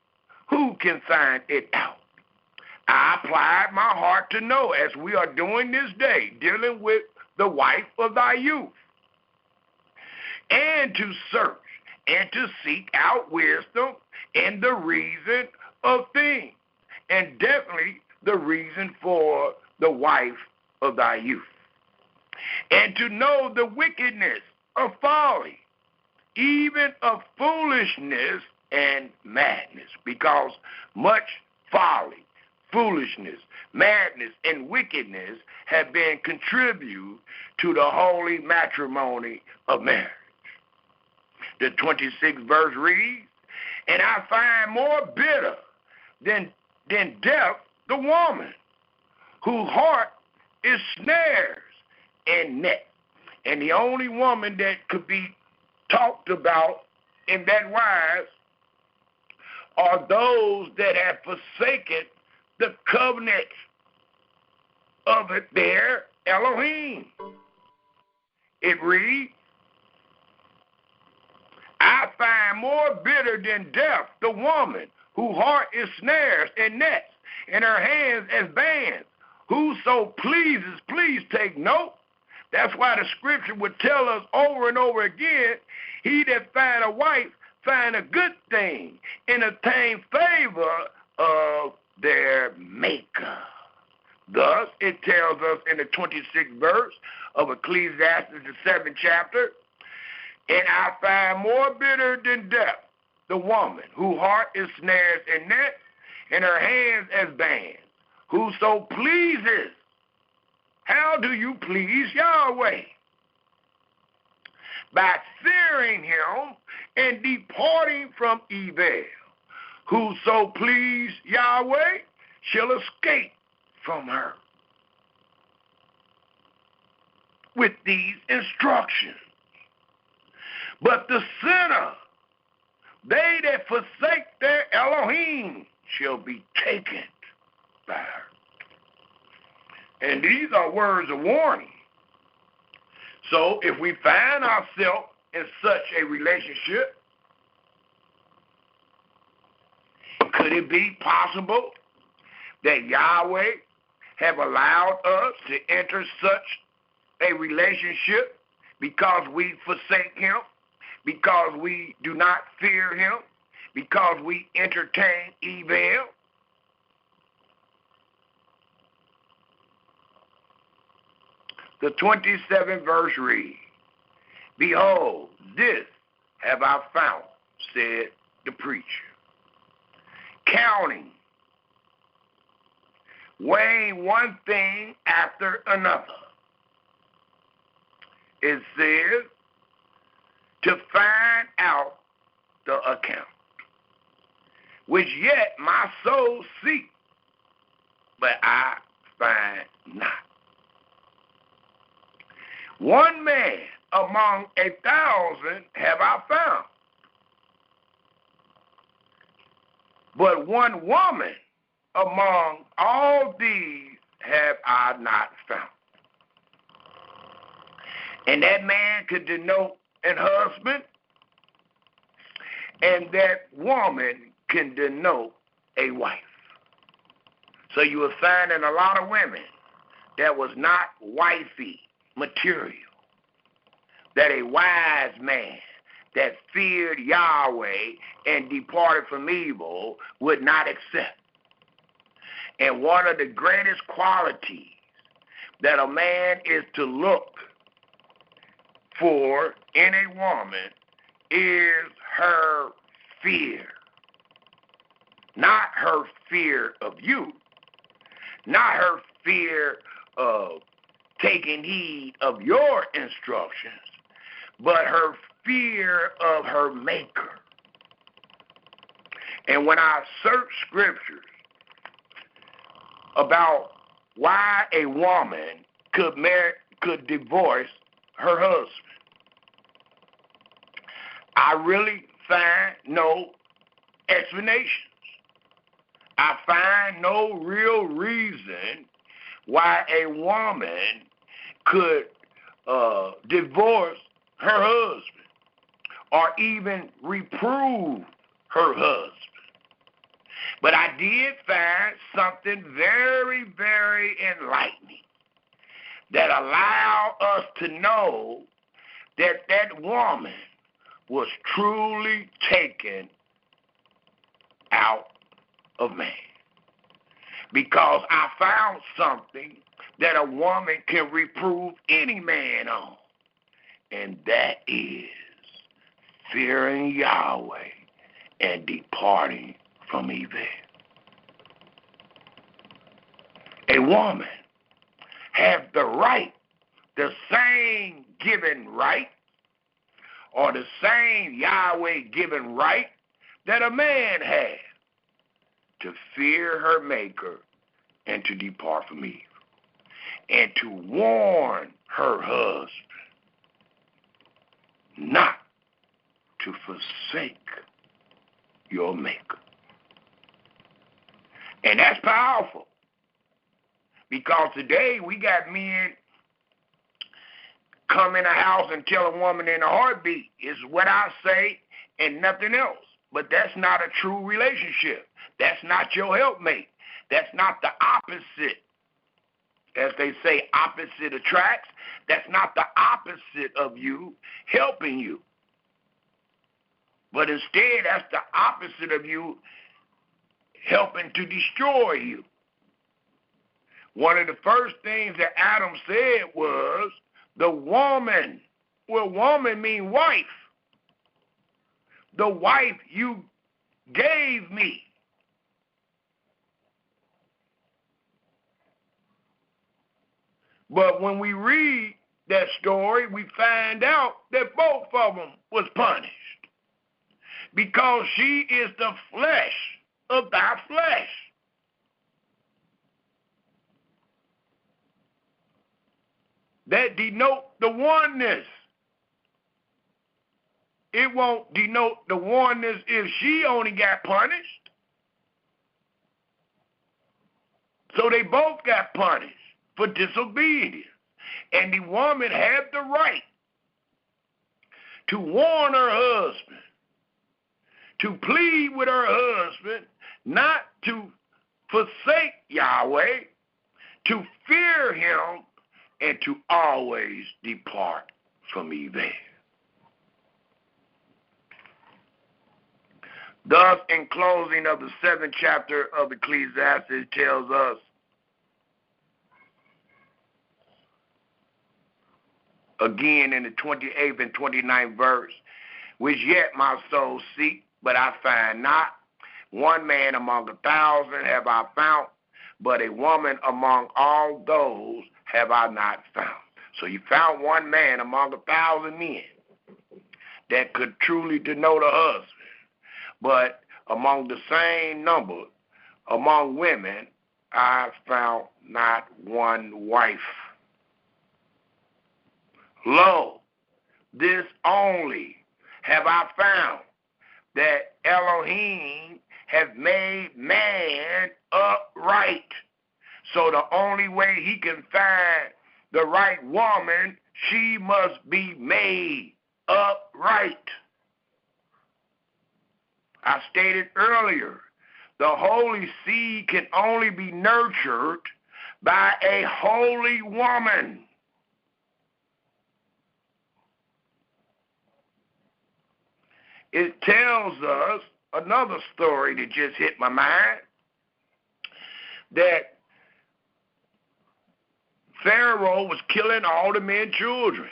who can find it out? I applied my heart to know, as we are doing this day, dealing with the wife of thy youth, and to search and to seek out wisdom and the reason of things, and definitely the reason for the wife of thy youth, and to know the wickedness of folly, even of foolishness and madness, because much folly, foolishness, madness, and wickedness have been contributed to the holy matrimony of marriage. The 26th verse reads, and I find more bitter than death the woman, whose heart is snares and nets. And the only woman that could be talked about in that wise are those that have forsaken the covenant of it there, Elohim. It reads, I find more bitter than death the woman, whose heart is snares and nets, and her hands as bands. Whoso pleases, please take note. That's why the scripture would tell us over and over again, he that find a wife find a good thing and attain favor of their Maker. Thus, it tells us in the 26th verse of Ecclesiastes, the 7th chapter, and I find more bitter than death the woman whose heart is snares and nets, and her hands as bands, whoso pleases. How do you please Yahweh? By fearing him and departing from evil. Whoso please Yahweh shall escape from her. With these instructions. But the sinner, they that forsake their Elohim, shall be taken by her. And these are words of warning. So if we find ourselves in such a relationship, could it be possible that Yahweh have allowed us to enter such a relationship because we forsake him, because we do not fear him, because we entertain evil? The 27th verse reads, Behold, this have I found, said the preacher. Counting, weighing one thing after another. It says, to find out the account, which yet my soul seeks, but I find not. One man among 1,000 have I found, but one woman among all these have I not found. And that man could denote an husband, and that woman can denote a wife. So you will find in a lot of women that was not wifey material, that a wise man that feared Yahweh and departed from evil would not accept. And one of the greatest qualities that a man is to look for in a woman is her fear. Not her fear of you, not her fear of taking heed of your instructions, but her fear of her Maker. And when I search scriptures about why a woman could divorce her husband, I really find no explanations. I find no real reason why a woman could divorce her husband or even reprove her husband. But I did find something very, very enlightening that allowed us to know that that woman was truly taken out of man. Because I found something that a woman can reprove any man on, and that is fearing Yahweh and departing from evil. A woman has the right, the same given right, or the same Yahweh given right that a man has to fear her Maker and to depart from evil, and to warn her husband not to forsake your Maker. And that's powerful, because today we got men come in a house and tell a woman in a heartbeat, it's what I say and nothing else. But that's not a true relationship. That's not your helpmate. That's not the opposite. As they say, opposite attracts. That's not the opposite of you helping you. But instead, that's the opposite of you helping to destroy you. One of the first things that Adam said was, the woman. Well, woman means wife. The wife you gave me. But when we read that story, we find out that both of them was punished. Because she is the flesh of thy flesh. That denote the oneness. It won't denote the oneness if she only got punished. So they both got punished for disobedience. And the woman had the right to warn her husband, to plead with her husband not to forsake Yahweh, to fear him, and to always depart from evil. Thus, in closing of the 7th chapter of Ecclesiastes tells us, again in the 28th and 29th verse, which yet my soul seek, but I find not. One man among 1,000 have I found, but a woman among all those have I not found. So you found one man among 1,000 men that could truly denote a husband. But among the same number, among women, I found not one wife. Lo, this only have I found, that Elohim have made man upright. So the only way he can find the right woman, she must be made upright. I stated earlier, the holy seed can only be nurtured by a holy woman. It tells us another story that just hit my mind, that Pharaoh was killing all the men children.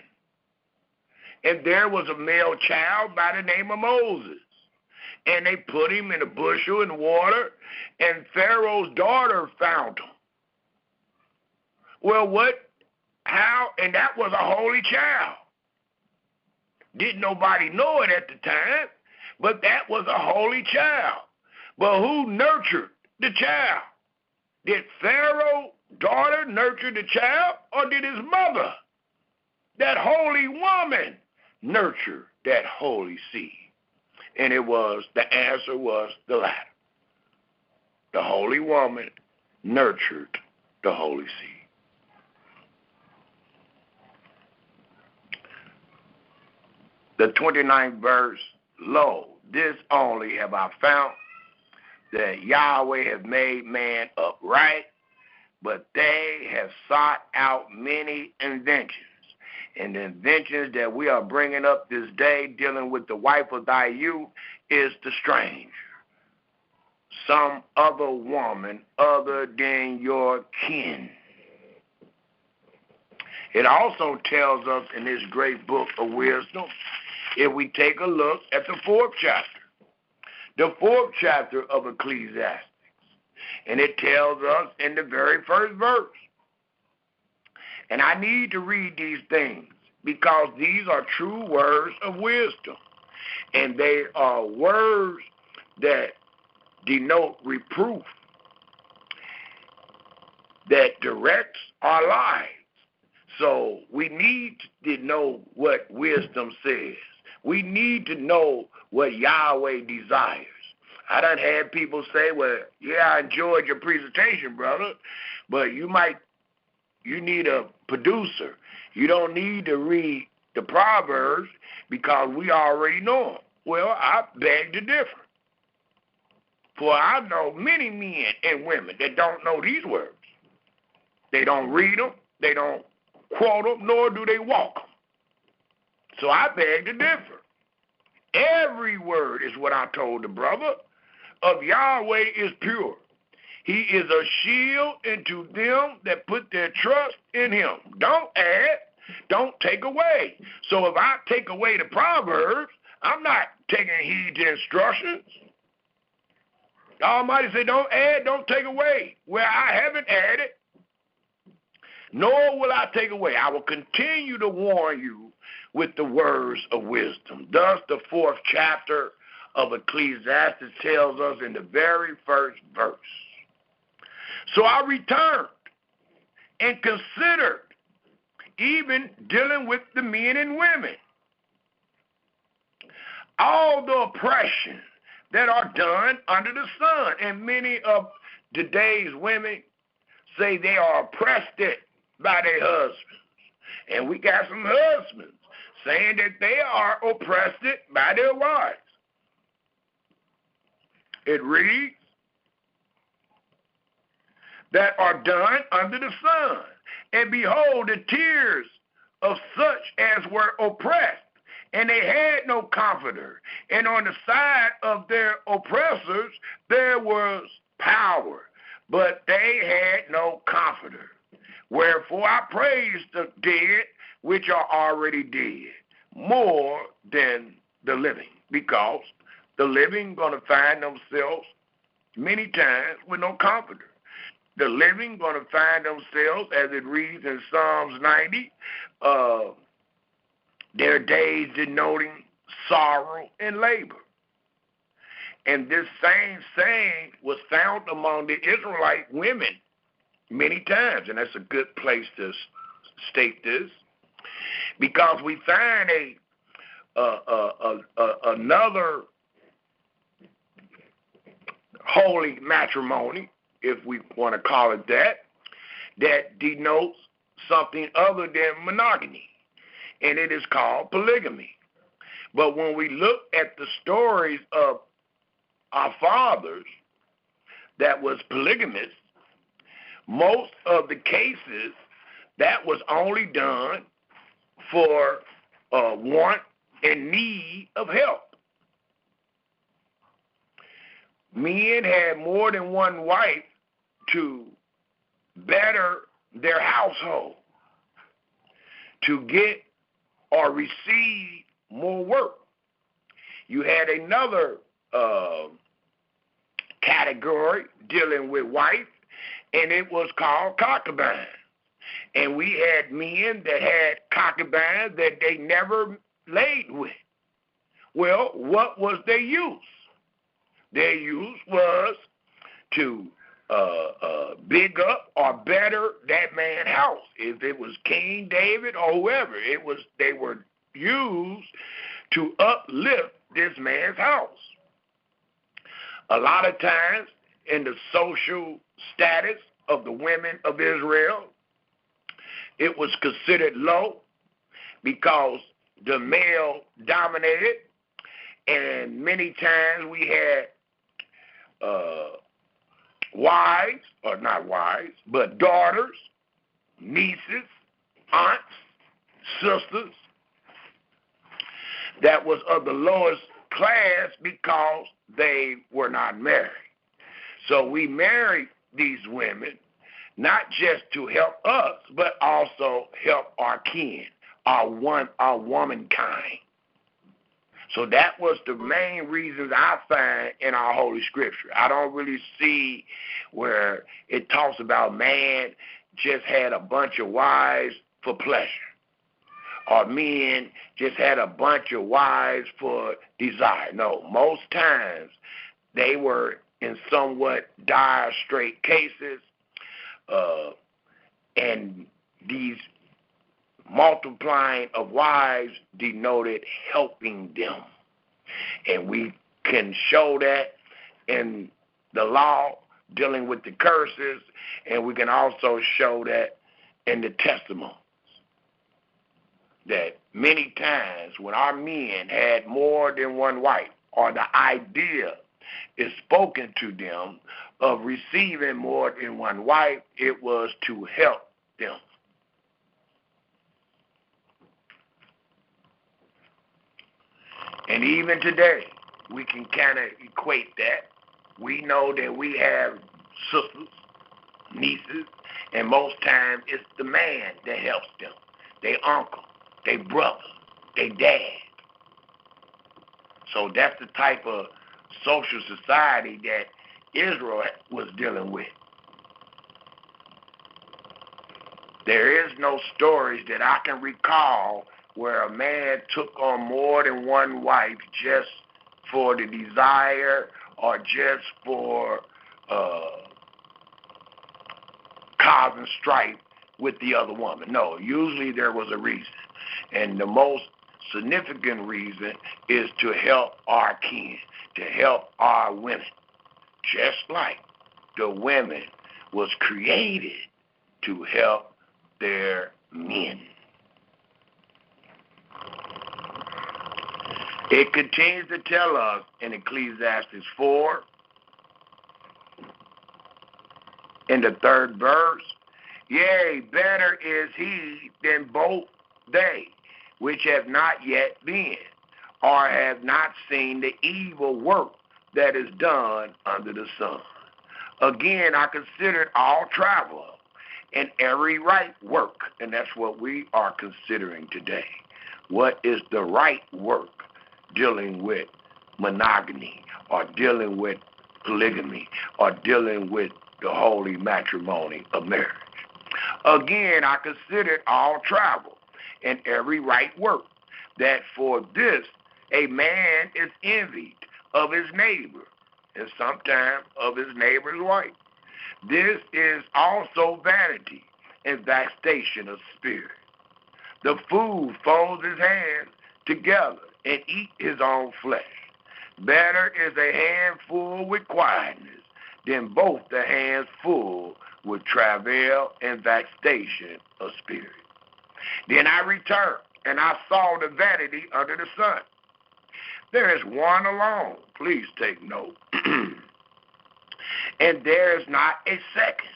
And there was a male child by the name of Moses. And they put him in a bushel in water, and Pharaoh's daughter found him. Well, how? And that was a holy child. Didn't nobody know it at the time, but that was a holy child. But who nurtured the child? Did Pharaoh's daughter nurture the child, or did his mother, that holy woman, nurture that holy seed? And the answer was the latter. The holy woman nurtured the holy seed. The 29th verse, lo, this only have I found, that Yahweh have made man upright, but they have sought out many inventions. And the inventions that we are bringing up this day, dealing with the wife of thy youth, is the stranger. Some other woman other than your kin. It also tells us in this great book of wisdom, if we take a look at the 4th chapter, the 4th chapter of Ecclesiastes, and it tells us in the very first verse. And I need to read these things because these are true words of wisdom. And they are words that denote reproof, that directs our lives. So we need to know what wisdom says. We need to know what Yahweh desires. I done had people say, well, yeah, I enjoyed your presentation, brother, but you need a producer. You don't need to read the Proverbs because we already know them. Well, I beg to differ. For I know many men and women that don't know these words. They don't read them, they don't quote them, nor do they walk them. So I beg to differ. Every word is what I told the brother of Yahweh is pure. He is a shield unto them that put their trust in him. Don't add, don't take away. So if I take away the Proverbs, I'm not taking heed to instructions. The Almighty said, don't add, don't take away. Where I haven't added, nor will I take away. I will continue to warn you with the words of wisdom. Thus, the 4th chapter of Ecclesiastes tells us in the very first verse. So I returned and considered even dealing with the men and women, all the oppression that are done under the sun. And many of today's women say they are oppressed by their husbands. And we got some husbands saying that they are oppressed by their wives. It reads, that are done under the sun. And behold, the tears of such as were oppressed, and they had no comforter. And on the side of their oppressors there was power, but they had no comforter. Wherefore I praise the dead which are already dead more than the living, because the living going to find themselves many times with no comforter. The living going to find themselves, as it reads in Psalms 90, their days denoting sorrow and labor. And this same saying was found among the Israelite women many times, and that's a good place to state this, because we find another holy matrimony, if we want to call it that, that denotes something other than monogamy, and it is called polygamy. But when we look at the stories of our fathers that was polygamous, most of the cases that was only done for want and need of help. Men had more than one wife to better their household, to get or receive more work. You had another category dealing with wife, and it was called concubines. And we had men that had concubines that they never laid with. Well, what was their use? Their use was to big up or better that man's house. If it was King David or whoever, they were used to uplift this man's house. A lot of times in the social status of the women of Israel, it was considered low because the male dominated, and many times we had wives, or not wives, but daughters, nieces, aunts, sisters, that was of the lowest class because they were not married. So we married these women not just to help us, but also help our kin, our womankind. So that was the main reasons I find in our Holy Scripture. I don't really see where it talks about man just had a bunch of wives for pleasure, or men just had a bunch of wives for desire. No, most times they were in somewhat dire straight cases, and these multiplying of wives denoted helping them. And we can show that in the law dealing with the curses, and we can also show that in the testimonies. That many times when our men had more than one wife, or the idea is spoken to them of receiving more than one wife, it was to help them. And even today, we can kind of equate that. We know that we have sisters, nieces, and most times it's the man that helps them. They uncle, they brother, they dad. So that's the type of social society that Israel was dealing with. There is no stories that I can recall where a man took on more than one wife just for the desire or just for causing strife with the other woman. No, usually there was a reason. And the most significant reason is to help our kin, to help our women. Just like the women was created to help their men. It continues to tell us in Ecclesiastes 4, in the 3rd verse, yea, better is he than both they, which have not yet been, or have not seen the evil work that is done under the sun. Again, I considered all travel and every right work, and that's what we are considering today. What is the right work dealing with monogamy, or dealing with polygamy, or dealing with the holy matrimony of marriage? Again, I considered all travel and every right work, that for this a man is envied of his neighbor, and sometimes of his neighbor's wife. This is also vanity and vexation of spirit. The fool folds his hands together and eat his own flesh. Better is a handful with quietness than both the hands full with travail and vexation of spirit. Then I returned, and I saw the vanity under the sun. There is one alone, please take note, and there is not a second.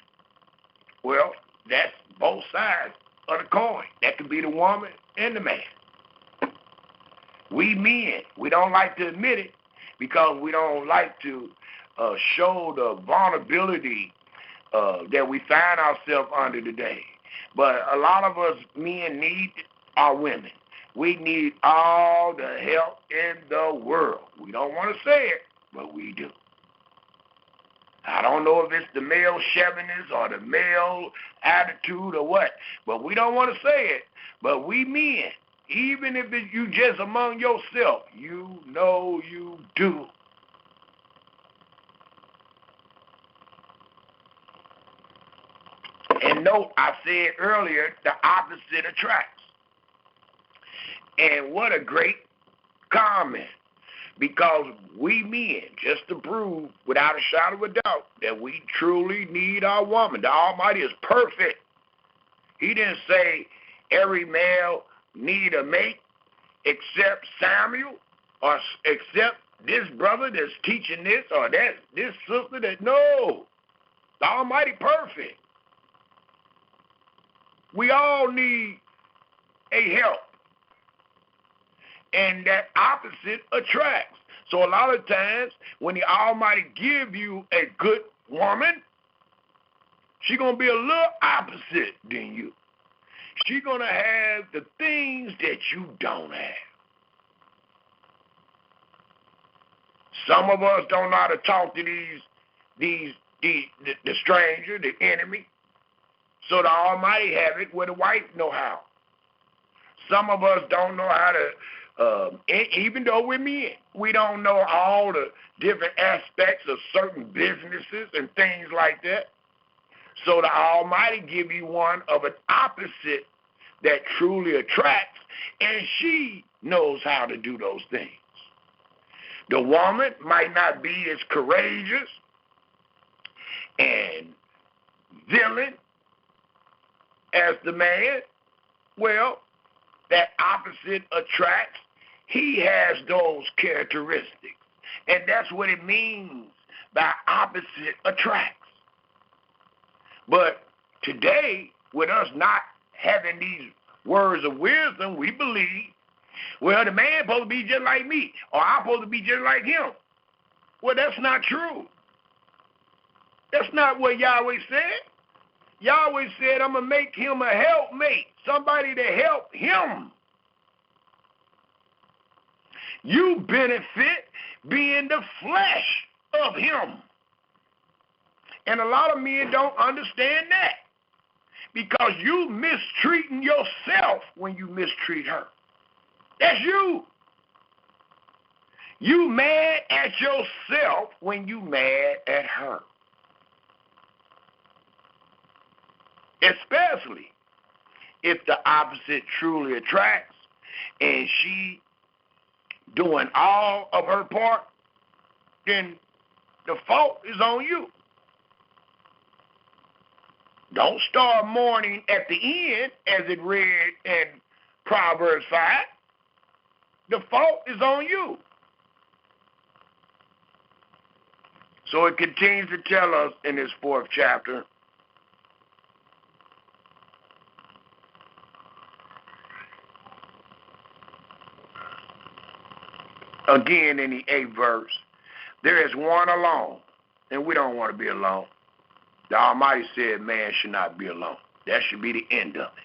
Well, that's both sides of the coin. That could be the woman and the man. We men, we don't like to admit it because we don't like to show the vulnerability that we find ourselves under today. But a lot of us men need our women. We need all the help in the world. We don't want to say it, but we do. I don't know if it's the male chauvinist or the male attitude or what, but we don't want to say it. But we men, even if it's you just among yourself, you know you do. And note, I said earlier, the opposite attracts. And what a great comment. Because we men, just to prove without a shadow of a doubt that we truly need our woman. The Almighty is perfect. He didn't say every male need a mate except Samuel or except this brother that's teaching this or that this sister that. No. The Almighty perfect. We all need a help. And that opposite attracts. So a lot of times when the Almighty give you a good woman, she's going to be a little opposite than you. She's going to have the things that you don't have. Some of us don't know how to talk to the stranger, the enemy. So the Almighty have it where the wife know how. Some of us don't know how to, even though we're men, we don't know all the different aspects of certain businesses and things like that. So the Almighty give you one of an opposite that truly attracts, and she knows how to do those things. The woman might not be as courageous and villain as the man. Well, that opposite attracts. He has those characteristics. And that's what it means by opposite attracts. But today, with us not having these words of wisdom, we believe Well, the man supposed to be just like me, or I'm supposed to be just like him. Well, that's not true. That's not what Yahweh said. Yahweh said, I'm going to make him a helpmate, somebody to help him. You benefit being the flesh of him. And a lot of men don't understand that because you mistreating yourself when you mistreat her. That's you. You mad at yourself when you mad at her. Especially if the opposite truly attracts and she doing all of her part, then the fault is on you. Don't start mourning at the end as it read in Proverbs 5. The fault is on you. So it continues to tell us in this 4th chapter, again in the 8th verse, there is one alone, and we don't want to be alone. The Almighty said man should not be alone. That should be the end of it.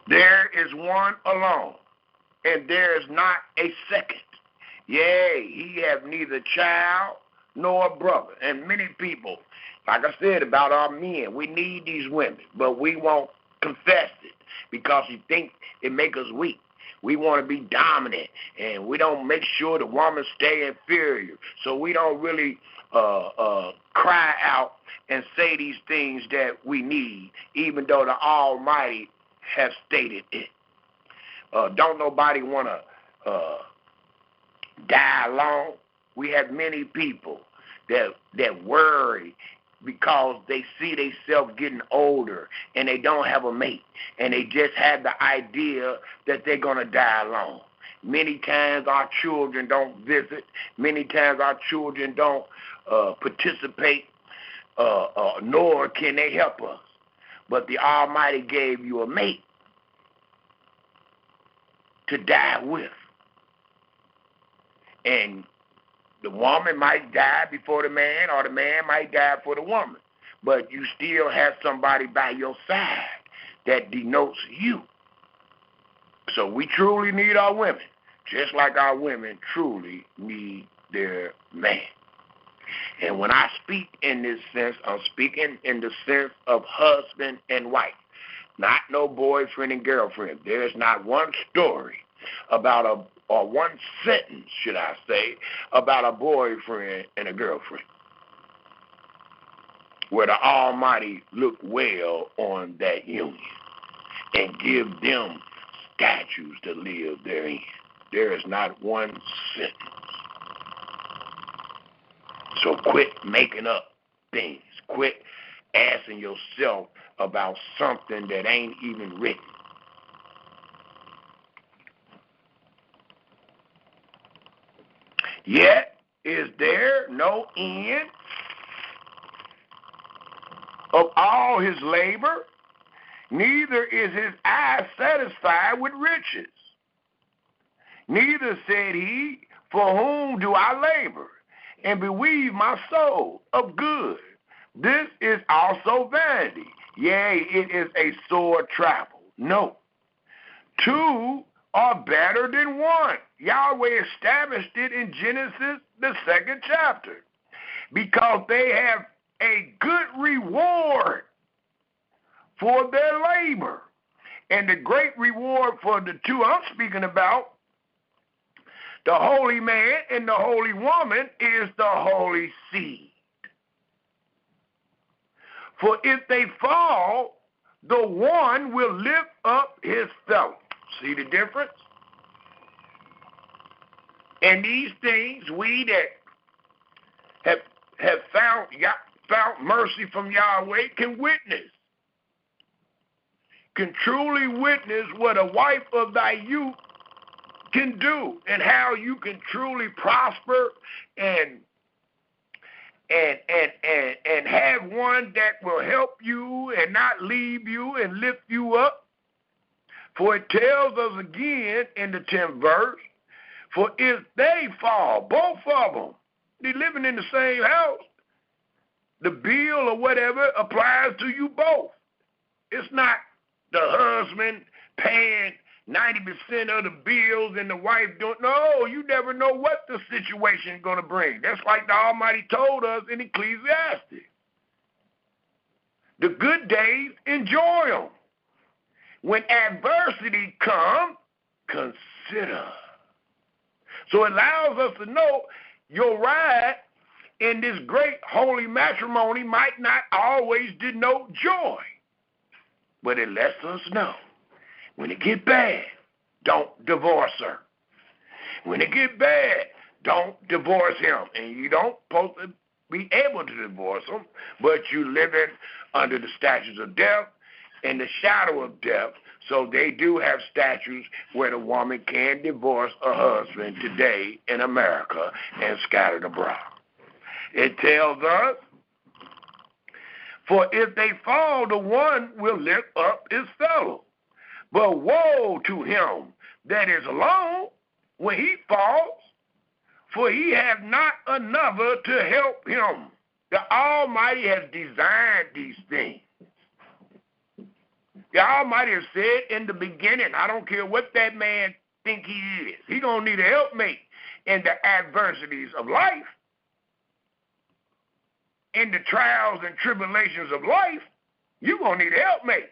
There is one alone, and there is not a second. Yea, he have neither child nor brother. And many people, like I said about our men, we need these women, but we won't confess it because we think it make us weak. We want to be dominant, and we don't make sure the woman stay inferior. So we don't really cry out and say these things that we need, even though the Almighty has stated it. Don't nobody want to die alone. We have many people that worry because they see themselves getting older and they don't have a mate, and they just have the idea that they're going to die alone. Many times our children don't visit. Many times our children don't participate, nor can they help us. But the Almighty gave you a mate to die with. And the woman might die before the man, or the man might die for the woman. But you still have somebody by your side that denotes you. So we truly need our women, just like our women truly need their man. And when I speak in this sense, I'm speaking in the sense of husband and wife, not no boyfriend and girlfriend. There's not one story about or one sentence, should I say, about a boyfriend and a girlfriend where the Almighty look well on that union and give them statutes to live therein. There is not one sentence. So quit making up things. Quit asking yourself about something that ain't even written. Yet is there no end of all his labor, neither is his eye satisfied with riches. Neither said he, for whom do I labor, and beweave my soul of good? This is also vanity. Yea, it is a sore travel. No. Two are better than one. Yahweh established it in Genesis, the 2nd chapter, because they have a good reward for their labor. And the great reward for the two I'm speaking about, the holy man and the holy woman, is the holy seed. For if they fall, the one will lift up his fellow. See the difference? And these things we that have found mercy from Yahweh can witness. Can truly witness what a wife of thy youth can do, and how you can truly prosper and have one that will help you and not leave you and lift you up. For it tells us again in the 10th verse, for if they fall, both of them, they living in the same house, the bill or whatever applies to you both. It's not the husband paying 90% of the bills and the wife don't. No, you never know what the situation is going to bring. That's like the Almighty told us in Ecclesiastes. The good days, enjoy them. When adversity comes, consider. So it allows us to know your ride in this great holy matrimony might not always denote joy. But it lets us know when it get bad, don't divorce her. When it get bad, don't divorce him. And you don't supposed to be able to divorce him, but you living under the statutes of death and the shadow of death. So they do have statutes where the woman can divorce a husband today in America and scattered abroad. It tells us, for if they fall, the one will lift up his fellow. But woe to him that is alone when he falls, for he hath not another to help him. The Almighty has designed these things. The Almighty has said in the beginning, I don't care what that man think he is. He going to need a helpmate in the adversities of life. In the trials and tribulations of life, you're going to need a helpmate.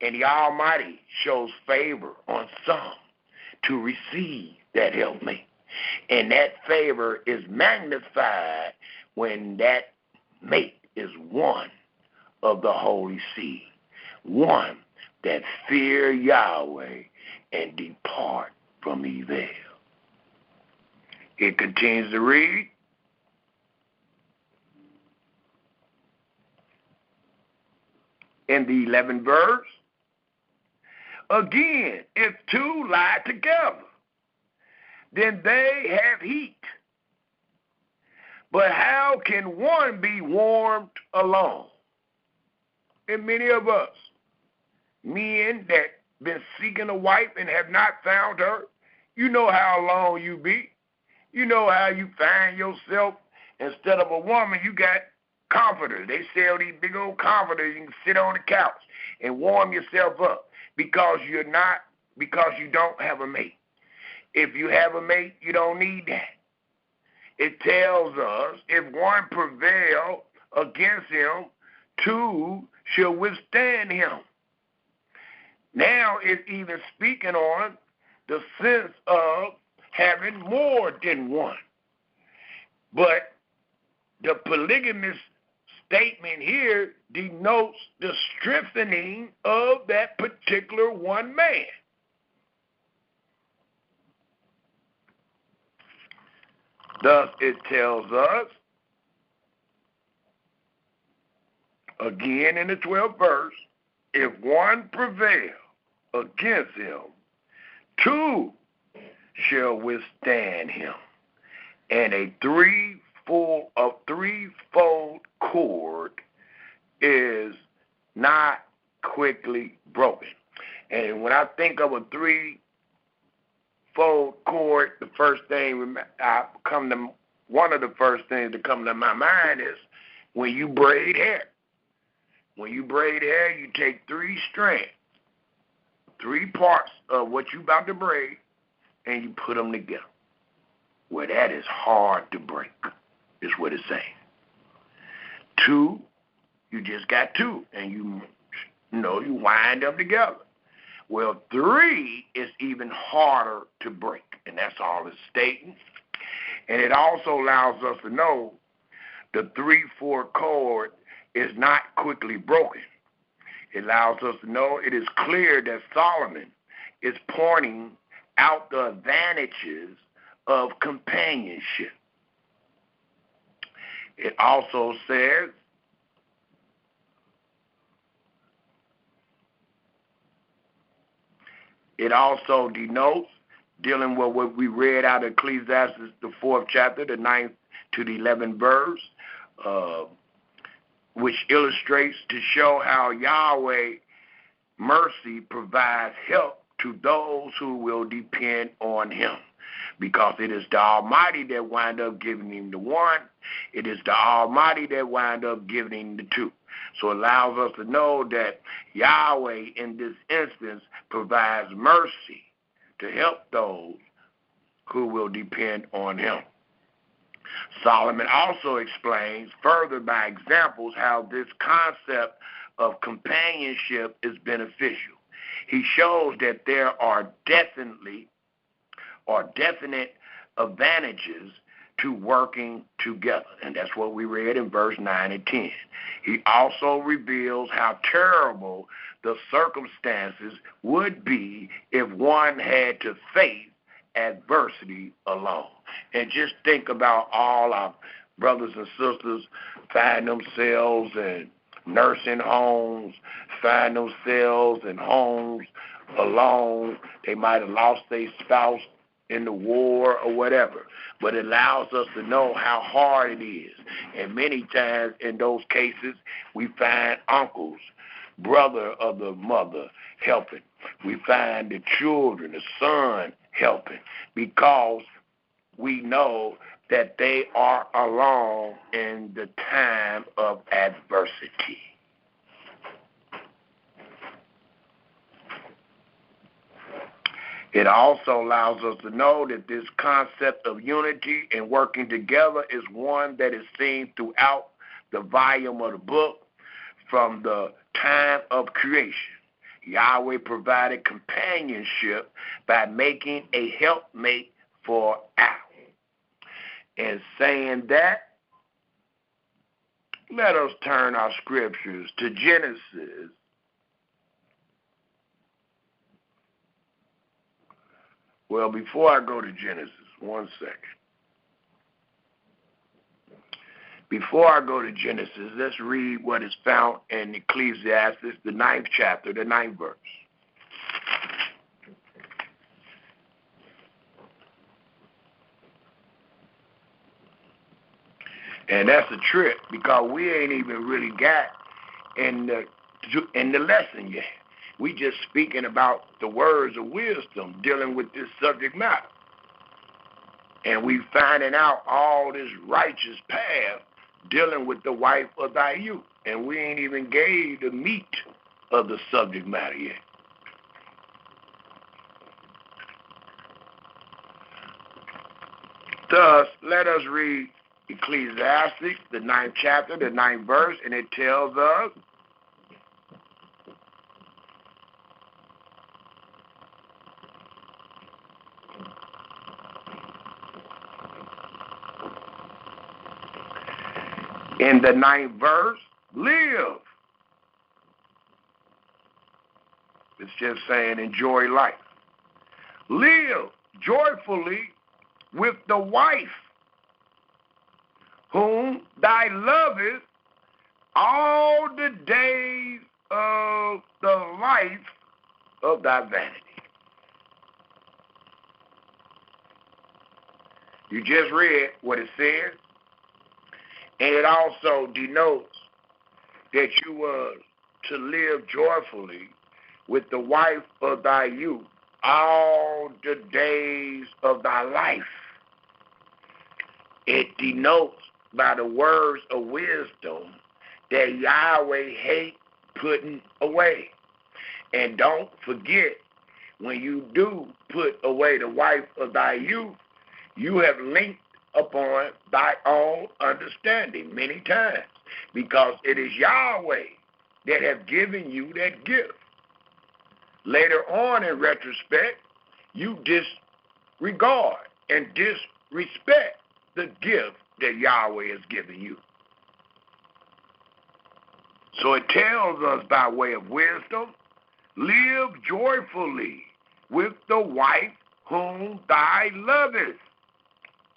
And the Almighty shows favor on some to receive that helpmate. And that favor is magnified when that mate is one of the holy seed, one that fear Yahweh and depart from evil. It continues to read, in the 11th verse, again, if two lie together, then they have heat. But how can one be warmed alone? And many of us, men that been seeking a wife and have not found her, you know how alone you be. You know how you find yourself, instead of a woman, you got comforters. They sell these big old comforters. You can sit on the couch and warm yourself up because you don't have a mate. If you have a mate, you don't need that. It tells us if one prevail against him, two shall withstand him. Now it's even speaking on the sense of having more than one. But the polygamous statement here denotes the strengthening of that particular one man. Thus it tells us, again in the 12th verse, if one prevail against him, two shall withstand him, and a threefold cord is not quickly broken. And when I think of a threefold cord, the first thing one of the first things that come to my mind is when you braid hair. When you braid hair, you take three strands, three parts of what you about to braid, and you put them together. Well, that is hard to break, is what it's saying. Two, you just got two, and you wind them together. Well, three is even harder to break, and that's all it's stating. And it also allows us to know the 3/4 cord is not quickly broken. It allows us to know it is clear that Solomon is pointing out the advantages of companionship. It also says, it also denotes, dealing with what we read out of Ecclesiastes, the 4th chapter, the 9th to the 11th verse, which illustrates to show how Yahweh mercy provides help to those who will depend on him, because it is the Almighty that wind up giving him the one. It is the Almighty that wind up giving him the two. So it allows us to know that Yahweh in this instance provides mercy to help those who will depend on him. Solomon also explains further by examples how this concept of companionship is beneficial. He shows that there are definite advantages to working together. And that's what we read in verse 9 and 10. He also reveals how terrible the circumstances would be if one had to face adversity alone. And just think about all our brothers and sisters find themselves in nursing homes, find themselves in homes alone. They might have lost their spouse in the war or whatever. But it allows us to know how hard it is. And many times in those cases, we find uncles, brother of the mother helping. We find the children, the son helping, because we know that they are alone in the time of adversity. It also allows us to know that this concept of unity and working together is one that is seen throughout the volume of the book from the time of creation. Yahweh provided companionship by making a helpmate for Adam. And saying that, let us turn our scriptures to Genesis. Well, before I go to Genesis, one second. Before I go to Genesis, let's read what is found in Ecclesiastes, the 9th chapter, the 9th verse. And that's a trip, because we ain't even really got in the lesson yet. We just speaking about the words of wisdom dealing with this subject matter. And we finding out all this righteous path dealing with the wife of thy youth. And we ain't even gave the meat of the subject matter yet. Thus, let us read Ecclesiastes, the 9th chapter, the 9th verse, and it tells us, in the 9th verse, live. It's just saying enjoy life. Live joyfully with the wife whom thy lovest all the days of the life of thy vanity. You just read what it says, and it also denotes that you were to live joyfully with the wife of thy youth all the days of thy life. It denotes by the words of wisdom that Yahweh hates putting away. And don't forget, when you do put away the wife of thy youth, you have linked upon thy own understanding many times, because it is Yahweh that has given you that gift. Later on, in retrospect, you disregard and disrespect the gift that Yahweh has given you. So it tells us by way of wisdom, live joyfully with the wife whom thou lovest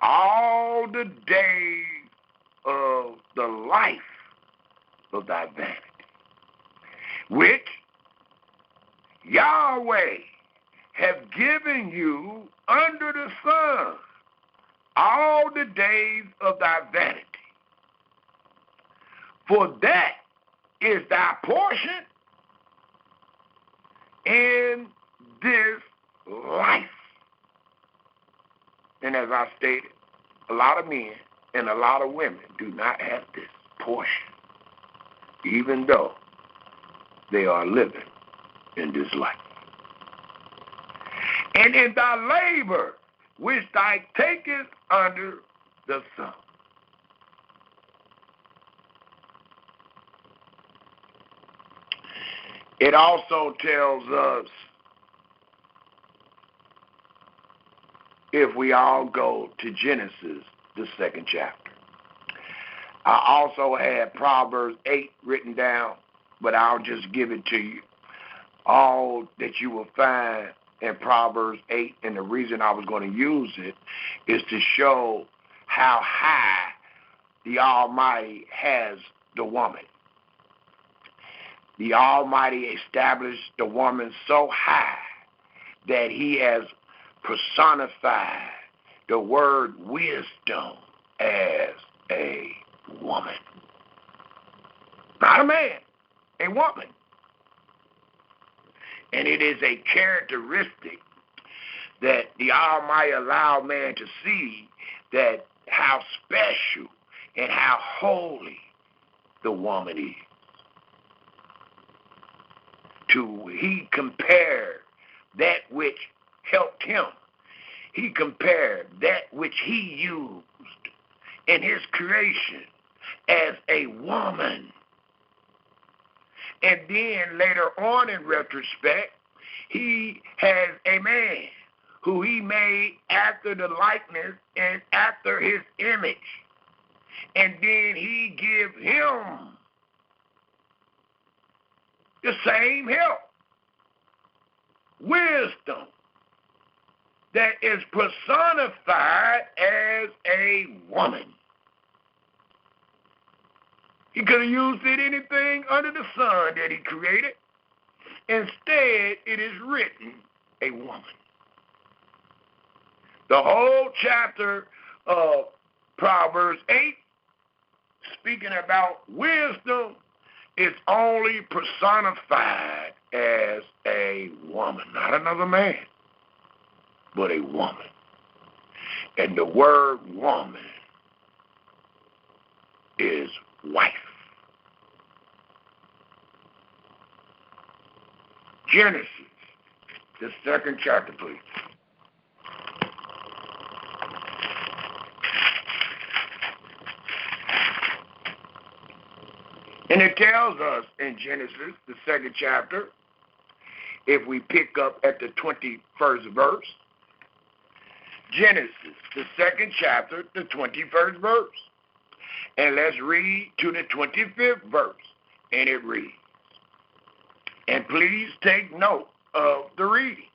all the days of the life of thy vanity, which Yahweh have given you under the sun all the days of thy vanity. For that is thy portion I stated, a lot of men and a lot of women do not have this portion, even though they are living in this life. And in thy labor, which thou takest under the sun. It also tells us, if we all go to Genesis, the 2nd chapter. I also had Proverbs 8 written down, but I'll just give it to you. All that you will find in Proverbs 8, and the reason I was going to use it is to show how high the Almighty has the woman. The Almighty established the woman so high that he has personified the word wisdom as a woman. Not a man, a woman. And it is a characteristic that the Almighty allowed man to see, that how special and how holy the woman is. He compared that which helped him. He compared that which he used in his creation as a woman. And then later on in retrospect, he has a man who he made after the likeness and after his image. And then he give him the same help, wisdom, that is personified as a woman. He could have used it anything under the sun that he created. Instead, it is written, a woman. The whole chapter of Proverbs 8, speaking about wisdom, is only personified as a woman, not another man, but a woman. And the word woman is wife. Genesis, the 2nd chapter, please. And it tells us in Genesis, the 2nd chapter, if we pick up at the 21st verse, Genesis, the 2nd chapter, the 21st verse. And let's read to the 25th verse. And it reads, and please take note of the reading.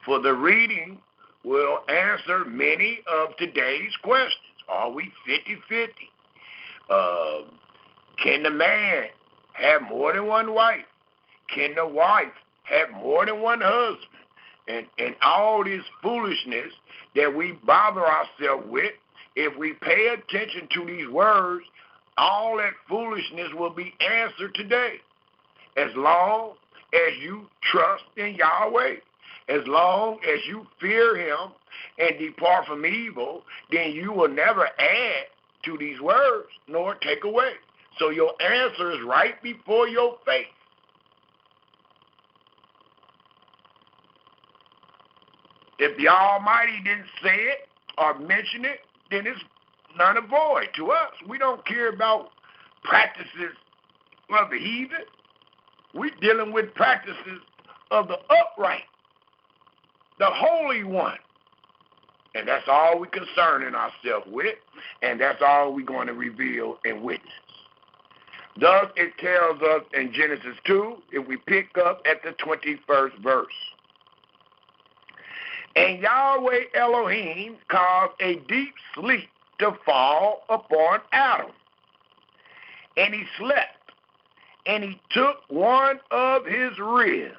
For the reading will answer many of today's questions. Are we 50-50? Can the man have more than one wife? Can the wife have more than one husband? And all this foolishness that we bother ourselves with, if we pay attention to these words, all that foolishness will be answered today. As long as you trust in Yahweh, as long as you fear him and depart from evil, then you will never add to these words nor take away. So your answer is right before your face. If the Almighty didn't say it or mention it, then it's none of void to us. We don't care about practices of the heathen. We're dealing with practices of the upright, the Holy One. And that's all we're concerning ourselves with, and that's all we're going to reveal and witness. Thus, it tells us in Genesis 2, if we pick up at the 21st verse. And Yahweh Elohim caused a deep sleep to fall upon Adam. And he slept, and he took one of his ribs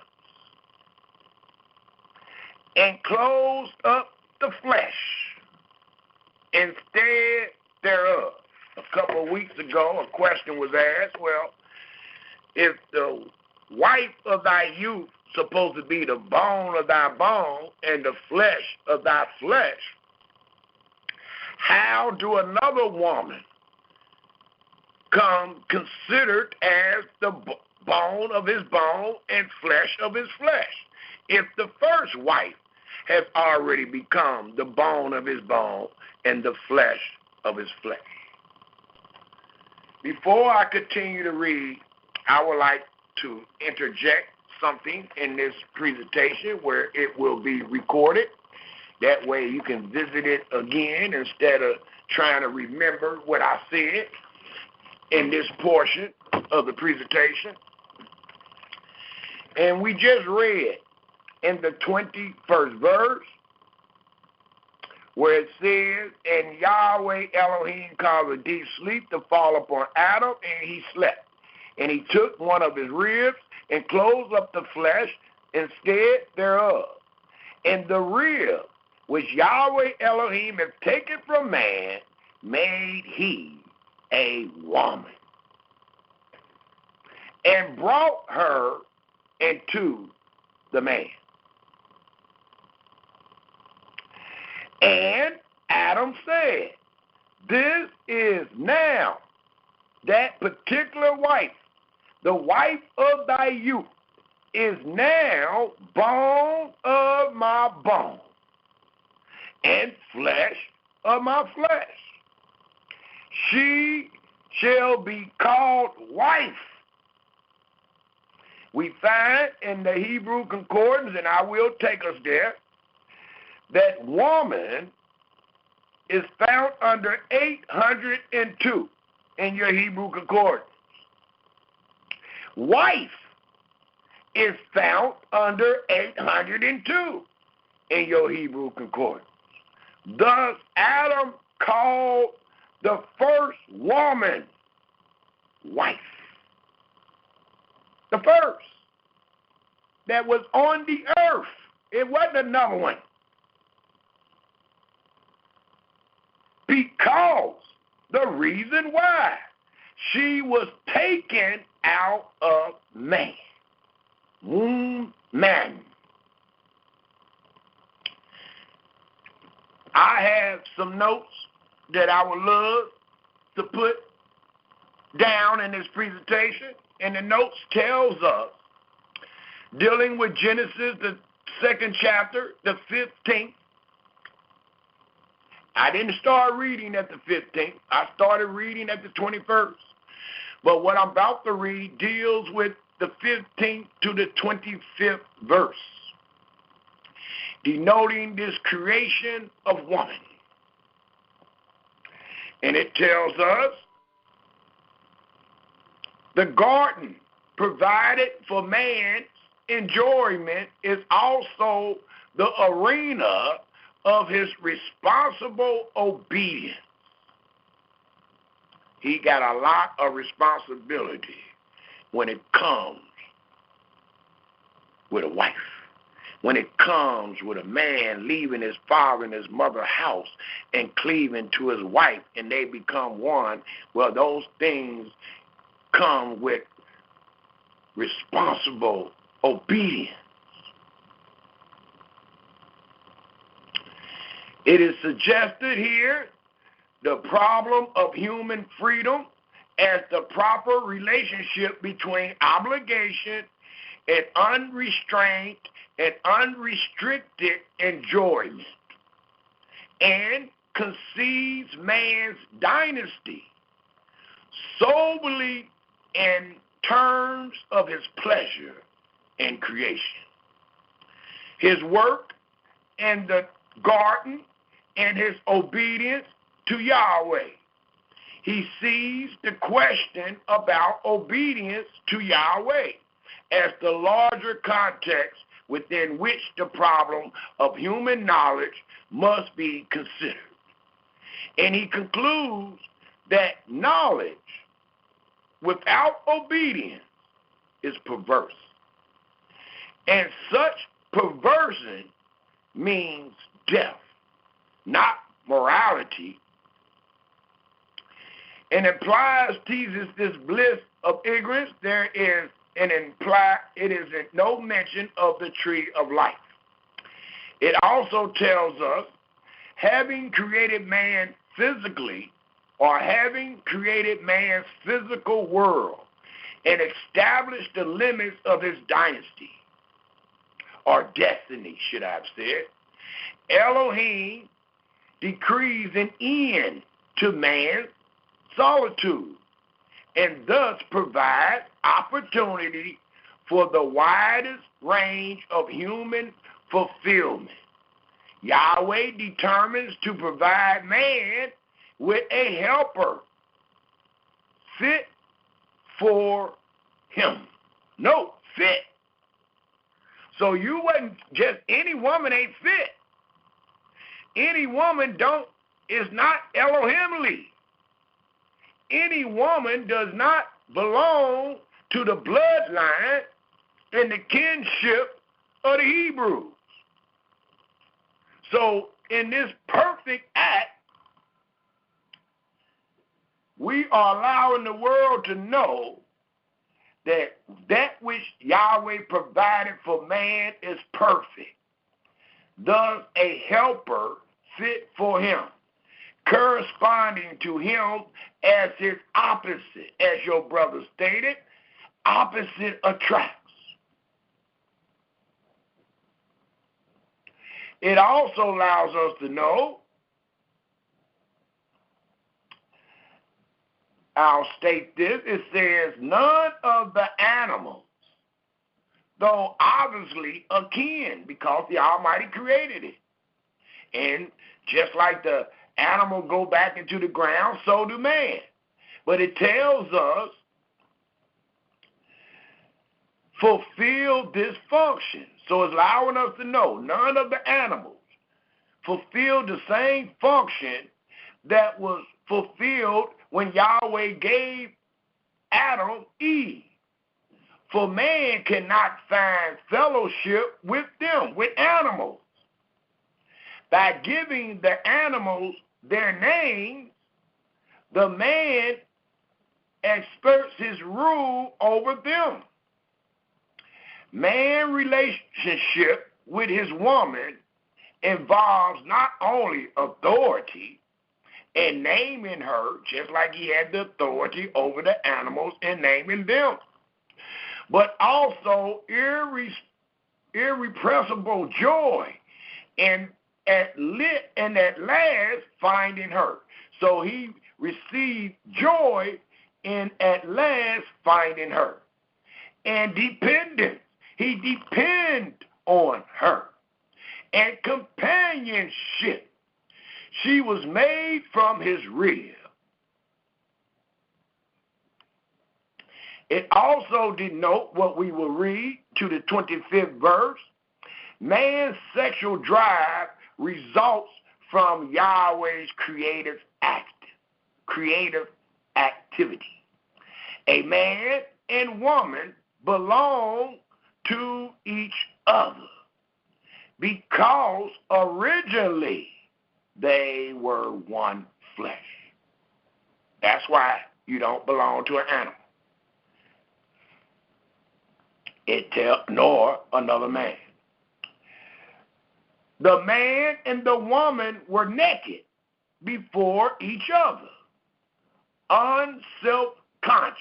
and closed up the flesh instead thereof. A couple of weeks ago, a question was asked, well, if the wife of thy youth supposed to be the bone of thy bone and the flesh of thy flesh, how do another woman come considered as the bone of his bone and flesh of his flesh, if the first wife has already become the bone of his bone and the flesh of his flesh? Before I continue to read, I would like to interject something in this presentation where it will be recorded. That way you can visit it again instead of trying to remember what I said in this portion of the presentation. And we just read in the 21st verse where it says, and Yahweh Elohim caused a deep sleep to fall upon Adam, and he slept. And he took one of his ribs and closed up the flesh instead thereof. And the rib which Yahweh Elohim had taken from man, made he a woman, and brought her into the man. And Adam said, this is now that particular wife, the wife of thy youth, is now bone of my bone and flesh of my flesh. She shall be called wife. We find in the Hebrew Concordance, and I will take us there, that woman is found under 802 in your Hebrew Concordance. Wife is found under 802 in your Hebrew Concordance. Thus, Adam called the first woman wife. The first that was on the earth. It wasn't another one. Because the reason why she was taken out of man. Man. I have some notes that I would love to put down in this presentation, and the notes tells us, dealing with Genesis, the 2nd chapter, the 15th. I didn't start reading at the 15th. I started reading at the 21st. But what I'm about to read deals with the 15th to the 25th verse, denoting this creation of woman. And it tells us, the garden provided for man's enjoyment is also the arena of his responsible obedience. He got a lot of responsibility when it comes with a wife. When it comes with a man leaving his father and his mother's house and cleaving to his wife, and they become one, well, those things come with responsible obedience. It is suggested here the problem of human freedom as the proper relationship between obligation and unrestrained and unrestricted enjoyment, and conceives man's dynasty solely in terms of his pleasure and creation. His work in the garden and his obedience to Yahweh. He sees the question about obedience to Yahweh as the larger context within which the problem of human knowledge must be considered. And he concludes that knowledge without obedience is perverse. And such perversion means death, not morality, and implies, teases this bliss of ignorance. There is and it is no mention of the tree of life. It also tells us, having created man physically, or having created man's physical world and established the limits of his dynasty, or destiny, should I have said, Elohim decrees an end to man's solitude and thus provides opportunity for the widest range of human fulfillment. Yahweh determines to provide man with a helper fit for him. No, fit. So you wasn't just, any woman ain't fit. Any woman is not Elohimly. Any woman does not belong to the bloodline and the kinship of the Hebrews. So in this perfect act, we are allowing the world to know that which Yahweh provided for man is perfect. Thus, a helper fit for him, corresponding to him as his opposite. As your brother stated, opposite attracts. It also allows us to know, I'll state this, it says, none of the animals, though obviously akin, because the Almighty created it. And just like the animal go back into the ground, so do man. But it tells us, fulfill this function. So it's allowing us to know none of the animals fulfilled the same function that was fulfilled when Yahweh gave Adam Eve. For man cannot find fellowship with them, with animals. By giving the animals their names, the man exerts his rule over them. Man relationship with his woman involves not only authority in naming her, just like he had the authority over the animals in naming them, but also irrepressible joy in at last finding her. So he received joy in at last finding her. And dependence. He depends on her. And companionship. She was made from his rib. It also denotes what we will read to the 25th verse. Man's sexual drive results from Yahweh's creative activity. A man and woman belong to each other because originally they were one flesh. That's why you don't belong to an animal. Nor another man. The man and the woman were naked before each other, unself-conscious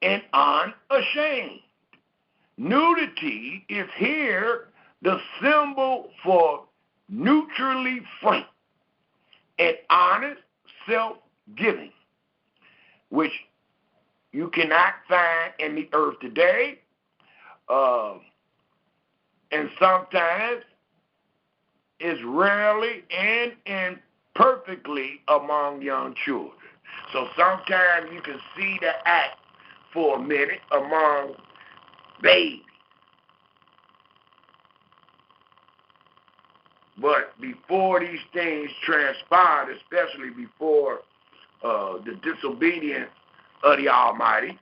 and unashamed. Nudity is here the symbol for neutrally frank and honest self-giving, which you cannot find in the earth today, and sometimes is rarely and imperfectly among young children. So sometimes you can see the act for a minute among babies. But before these things transpired, especially before the disobedience of the Almighty,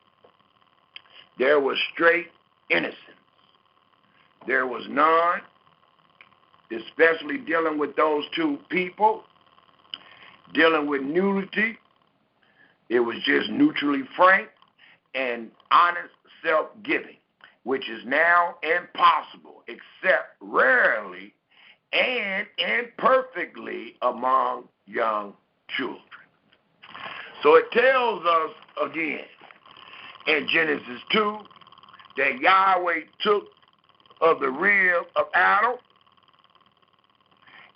there was straight innocence. There was none, especially dealing with those two people, dealing with nudity. It was just neutrally frank and honest self-giving, which is now impossible except rarely and imperfectly among young children. So it tells us again in Genesis 2 that Yahweh took of the rib of Adam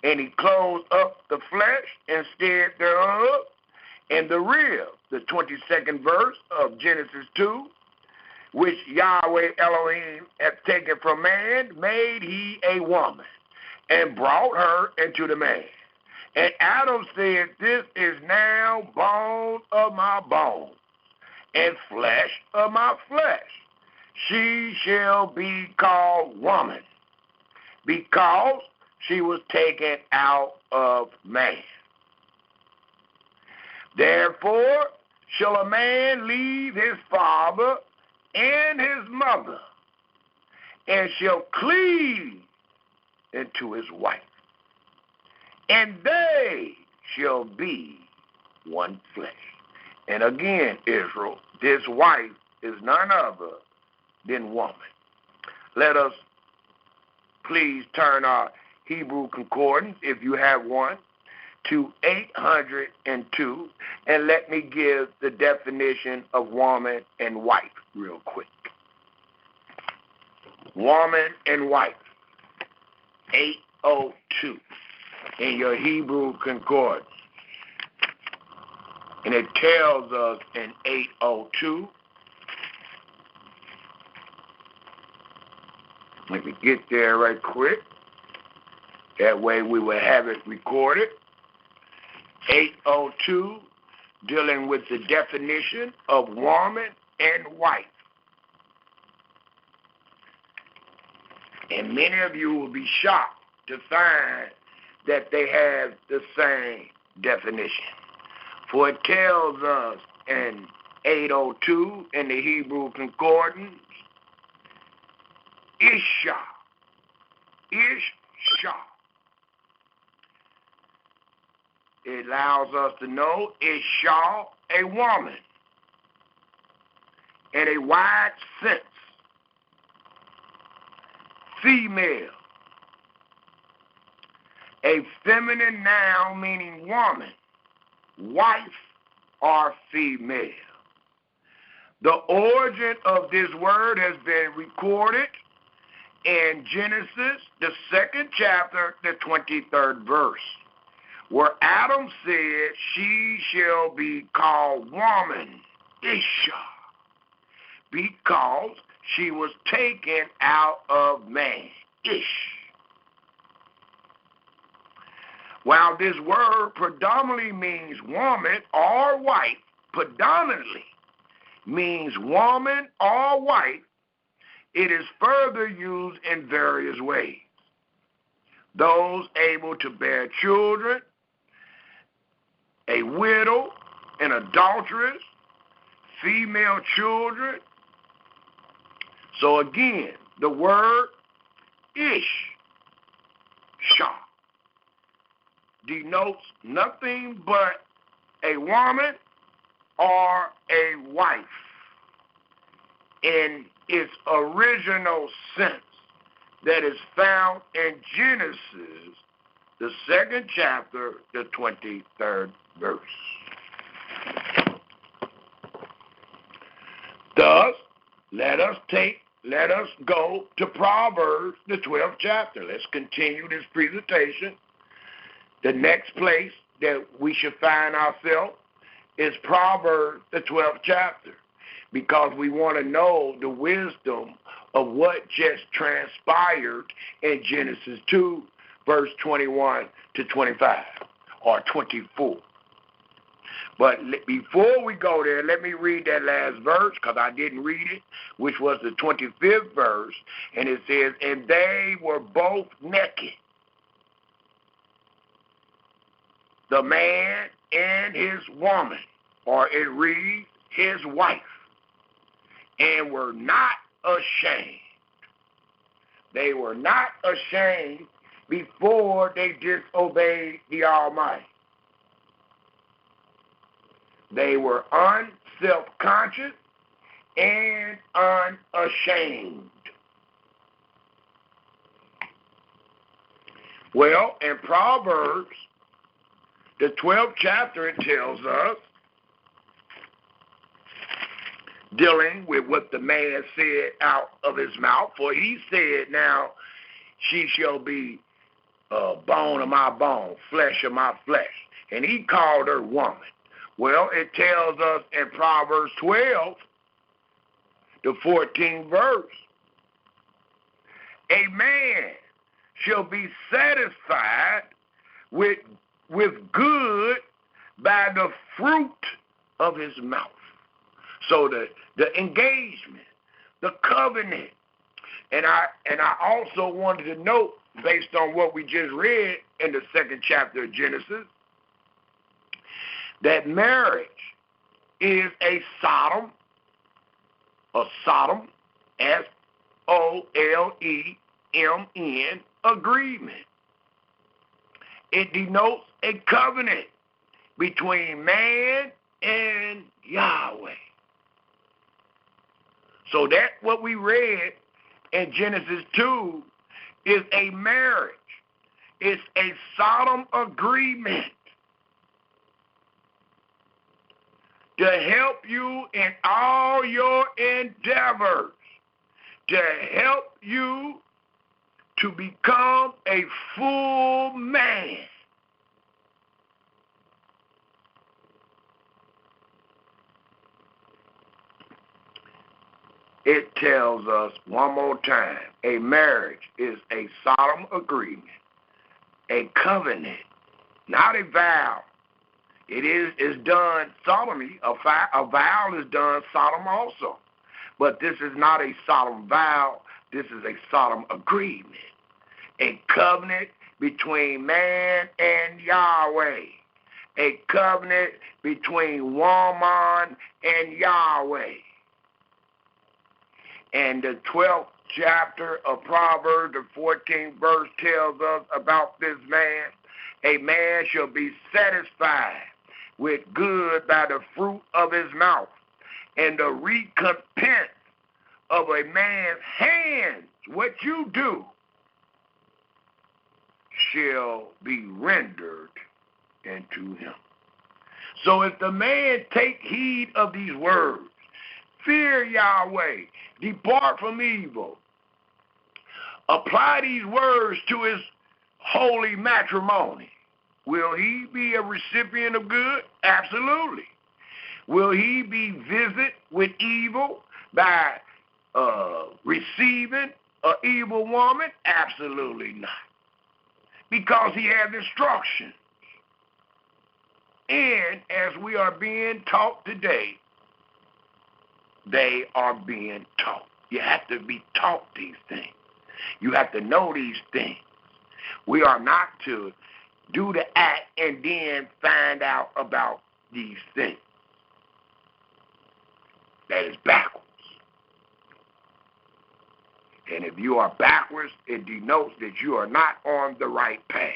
and he closed up the flesh instead thereof, and the rib, the 22nd verse of Genesis 2, which Yahweh Elohim hath taken from man, made he a woman, and brought her into the man. And Adam said, this is now bone of my bones, and flesh of my flesh. She shall be called woman, because she was taken out of man. Therefore shall a man leave his father and his mother, and shall cleave into his wife, and they shall be one flesh. And again, Israel, this wife is none other than woman. Let us please turn our Hebrew Concordance, if you have one, to 802, and let me give the definition of woman and wife real quick. Woman and wife, 802 in your Hebrew Concordance. And it tells us in 802, let me get there right quick. That way we will have it recorded. 802, dealing with the definition of woman and wife. And many of you will be shocked to find that they have the same definition. For it tells us in 802 in the Hebrew Concordance, Isha. It allows us to know Isha, a woman, in a wide sense. Female, a feminine noun meaning woman, wife, or female. The origin of this word has been recorded in Genesis, the 2nd chapter, the 23rd verse, where Adam said, she shall be called woman, Isha, because she was taken out of man, Ish. While this word predominantly means woman or wife, predominantly means woman or wife, it is further used in various ways. Those able to bear children, a widow, an adulteress, female children. So again, the word Ish, Shah, denotes nothing but a woman or a wife in its original sense that is found in Genesis, the 2nd chapter, the 23rd verse. Thus, let us go to Proverbs, the 12th chapter. Let's continue this presentation. The next place that we should find ourselves is Proverbs, the 12th chapter, because we want to know the wisdom of what just transpired in Genesis 2, verse 21 to 25, or 24. But before we go there, let me read that last verse, because I didn't read it, which was the 25th verse, and it says, and they were both naked, the man and his woman, or it reads, his wife, and were not ashamed. They were not ashamed before they disobeyed the Almighty. They were unself-conscious and unashamed. Well, in Proverbs, the 12th chapter, it tells us, dealing with what the man said out of his mouth, for he said, now she shall be bone of my bone, flesh of my flesh. And he called her woman. Well, it tells us in Proverbs 12, the 14th verse, a man shall be satisfied with good by the fruit of his mouth. So the engagement, the covenant. And I also wanted to note, based on what we just read in the 2nd chapter of Genesis, that marriage is a Sodom, SOLEMN, agreement. It denotes a covenant between man and Yahweh. So that what we read in Genesis 2 is a marriage. It's a Sodom agreement to help you in all your endeavors, to help you to become a full man. It tells us one more time, a marriage is a solemn agreement, a covenant, not a vow. It is done solemnly. A vow is done solemn also. But this is not a solemn vow. This is a solemn agreement, a covenant between man and Yahweh, a covenant between woman and Yahweh. And the 12th chapter of Proverbs, the 14th verse, tells us about this man. A man shall be satisfied with good by the fruit of his mouth, and the recompense of a man's hands, what you do, shall be rendered unto him. So if the man take heed of these words, fear Yahweh, depart from evil, apply these words to his holy matrimony, will he be a recipient of good? Absolutely. Will he be visited with evil by receiving an evil woman? Absolutely not. Because he has instructions. And as we are being taught today, they are being taught. You have to be taught these things. You have to know these things. We are not to do the act and then find out about these things. That is backwards. And if you are backwards, it denotes that you are not on the right path.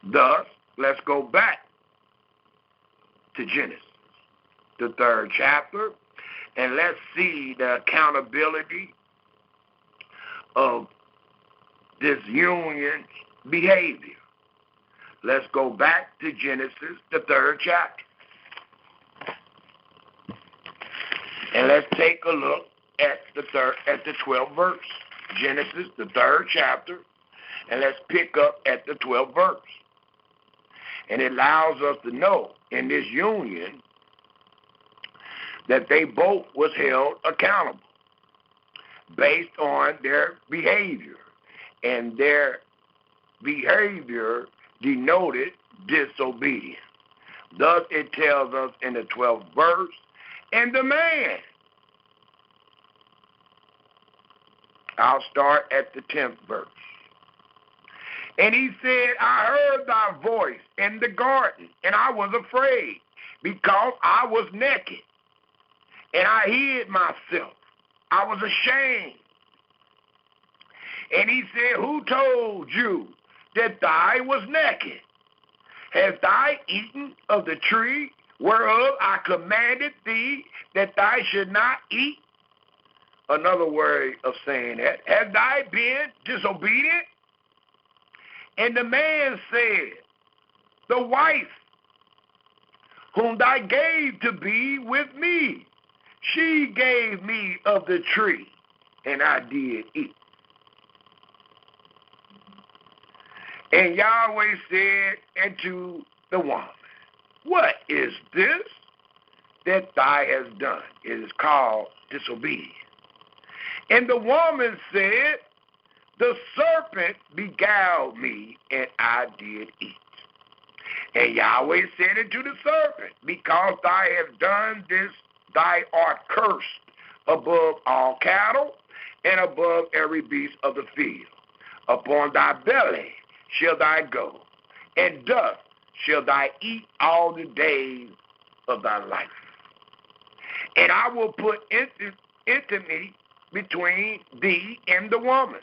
Thus, let's go back to Genesis, the 3rd chapter, and let's see the accountability of this union's behavior. Let's go back to Genesis, the 3rd chapter. And let's take a look at the 12th verse. Genesis, the 3rd chapter, and let's pick up at the 12th verse. And it allows us to know in this union that they both was held accountable based on their behavior. And their behavior denoted disobedience. Thus it tells us in the 12th verse, and the man, I'll start at the 10th verse. And he said, I heard thy voice in the garden, and I was afraid, because I was naked, and I hid myself. I was ashamed. And he said, who told you that thou was naked? Hast thou eaten of the tree whereof I commanded thee that thou should not eat. Another way of saying that, have thou been disobedient? And the man said, the wife whom thou gave to be with me, she gave me of the tree, and I did eat. And Yahweh said unto the woman, what is this that thou hast done? It is called disobedience. And the woman said, the serpent beguiled me, and I did eat. And Yahweh said unto the serpent, because thou hast done this, thou art cursed above all cattle and above every beast of the field. Upon thy belly shall thou go, and dust shall thou eat all the days of thy life. And I will put enmity between thee and the woman,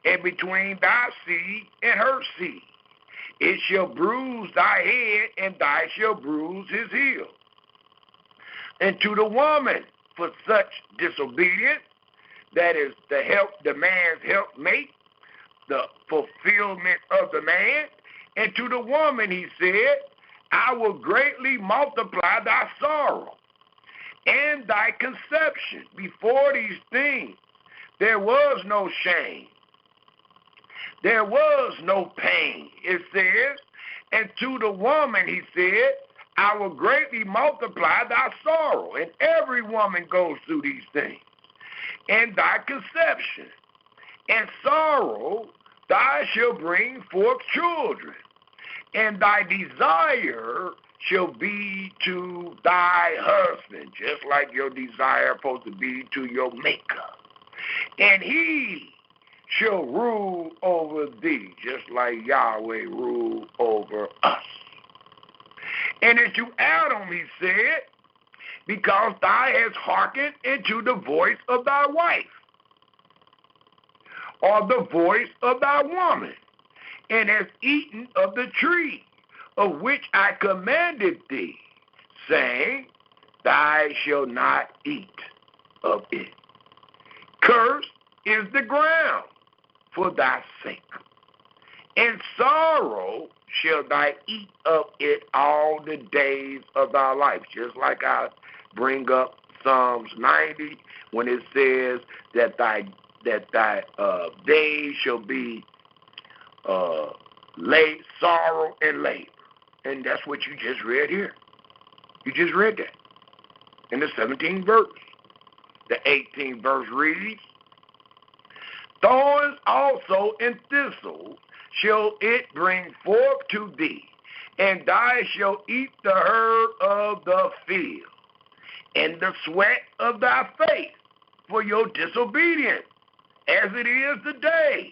and between thy seed and her seed. It shall bruise thy head, and thou shalt bruise his heel. And to the woman, for such disobedience, that is the man's helpmate, the fulfillment of the man. And to the woman he said, I will greatly multiply thy sorrow and thy conception. Before these things there was no shame, there was no pain. It says, and to the woman he said, I will greatly multiply thy sorrow. And every woman goes through these things. And thy conception and sorrow, thou shalt bring forth children. And thy desire shall be to thy husband, just like your desire supposed to be to your maker. And he shall rule over thee, just like Yahweh ruled over us. And unto Adam he said, because thou hast hearkened unto the voice of thy wife, or the voice of thy woman, and hast eaten of the tree of which I commanded thee, saying, thou shalt not eat of it. Cursed is the ground for thy sake, and sorrow shall thou eat of it all the days of thy life. Just like I bring up Psalms 90 when it says that thy days shall be sorrow and labor. And that's what you just read here. You just read that in the 17th verse. The 18th verse reads, thorns also and thistles shall it bring forth to thee, and thou shalt eat the herb of the field, and the sweat of thy face for your disobedience, as it is today,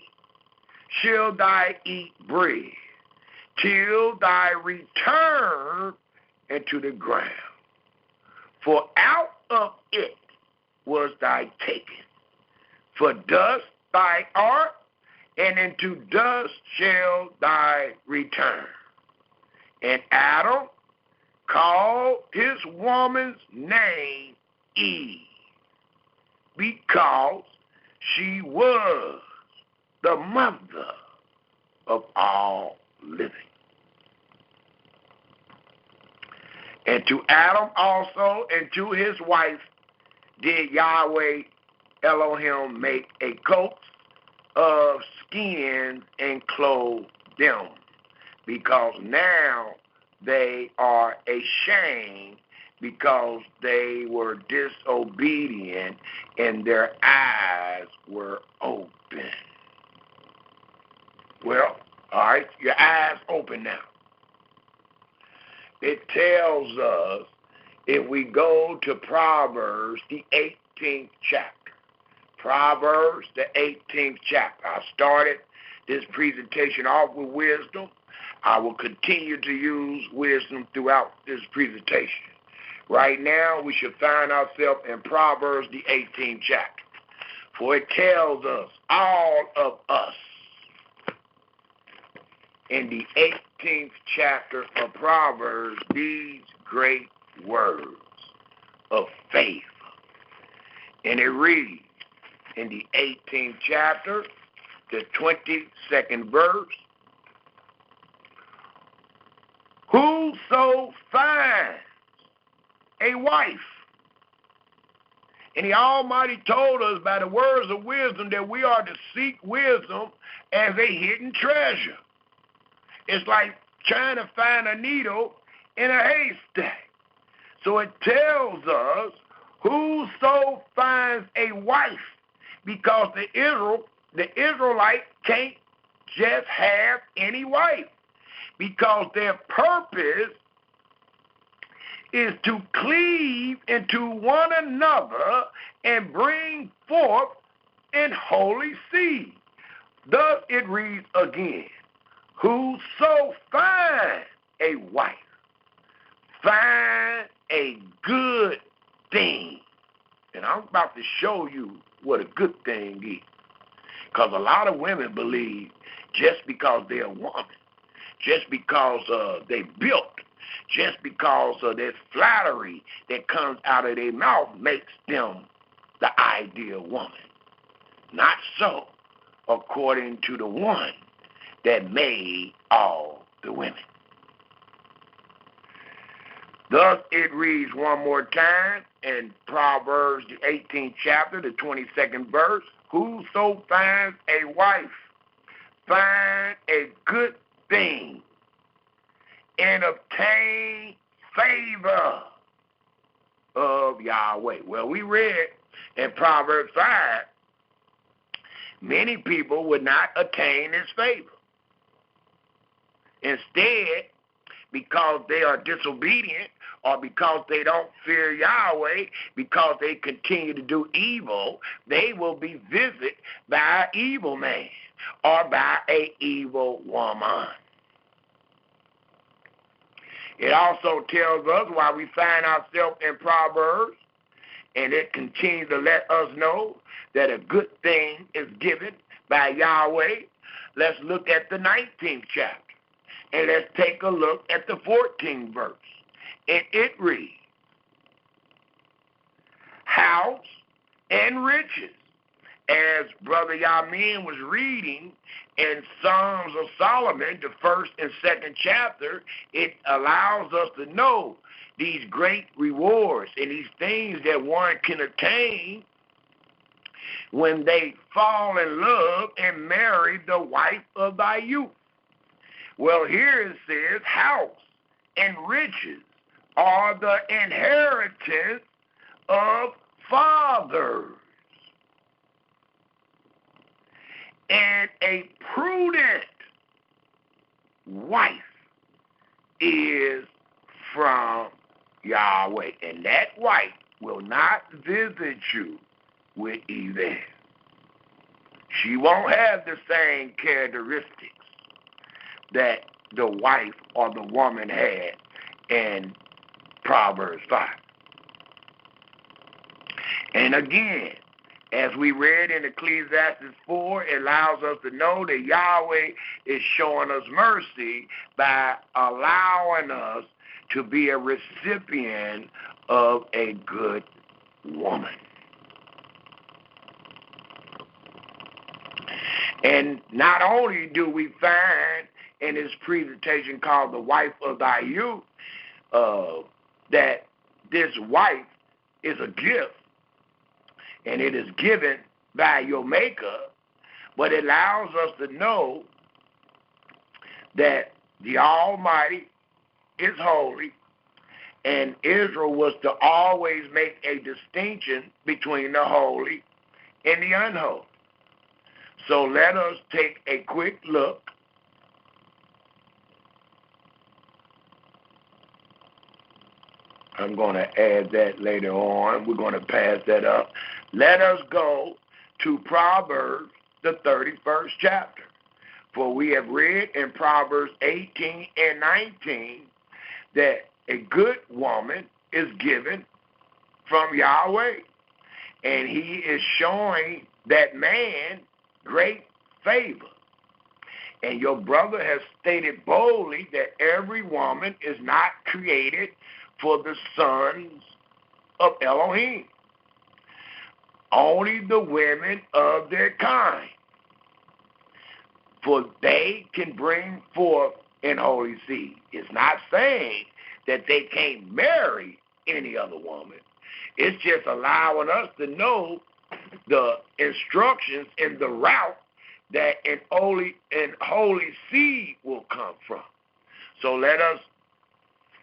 shall thou eat bread, till thy return into the ground. For out of it was thy taken. For dust thy art, and into dust shall thy return. And Adam called his woman's name Eve, because she was the mother of all living. And to Adam also and to his wife did Yahweh Elohim make a coat of skin and clothe them, because now they are ashamed, because they were disobedient and their eyes were open. Well, all right, your eyes open now. It tells us, if we go to Proverbs, the 18th chapter. Proverbs, the 18th chapter. I started this presentation off with wisdom. I will continue to use wisdom throughout this presentation. Right now, we should find ourselves in Proverbs, the 18th chapter. For it tells us, all of us, in the 18th chapter of Proverbs these great words of faith. And it reads in the 18th chapter, the 22nd verse, whoso finds a wife. And the Almighty told us by the words of wisdom that we are to seek wisdom as a hidden treasure. It's like trying to find a needle in a haystack. So it tells us, whoso finds a wife, because the Israelite can't just have any wife, because their purpose is to cleave into one another and bring forth an holy seed. Thus it reads again, whoso find a wife, find a good thing. And I'm about to show you what a good thing is. Because a lot of women believe just because they're a woman, just because they built, just because there's flattery that comes out of their mouth makes them the ideal woman. Not so, according to the one that made all the women. Thus it reads one more time in Proverbs, the 18th chapter, the 22nd verse, whoso finds a wife, find a good thing, and obtain favor of Yahweh. Well, we read in Proverbs 5, many people would not attain his favor. Instead, because they are disobedient, or because they don't fear Yahweh, because they continue to do evil, they will be visited by an evil man or by an evil woman. It also tells us why we find ourselves in Proverbs, and it continues to let us know that a good thing is given by Yahweh. Let's look at the 19th chapter, and let's take a look at the 14th verse. And it reads, house and riches. As Brother Yamin was reading in Songs of Solomon, the 1st and 2nd chapter, it allows us to know these great rewards and these things that one can attain when they fall in love and marry the wife of thy youth. Well, here it says, house and riches are the inheritance of fathers, and a prudent wife is from Yahweh, and that wife will not visit you with evil. She won't have the same characteristics that the wife or the woman had in Proverbs 5. And again, as we read in Ecclesiastes 4, it allows us to know that Yahweh is showing us mercy by allowing us to be a recipient of a good woman. And not only do we find in this presentation called The Wife of Thy Youth, that this wife is a gift, and it is given by your Maker, but it allows us to know that the Almighty is holy, and Israel was to always make a distinction between the holy and the unholy. So let us take a quick look I'm going to add that later on. We're going to pass that up. Let us go to Proverbs, the 31st chapter. For we have read in Proverbs 18 and 19 that a good woman is given from Yahweh. And he is showing that man great favor. And your brother has stated boldly that every woman is not created for the sons of Elohim. Only the women of their kind. For they can bring forth an holy seed. It's not saying that they can't marry any other woman. It's just allowing us to know the instructions and the route that an holy seed will come from. So let us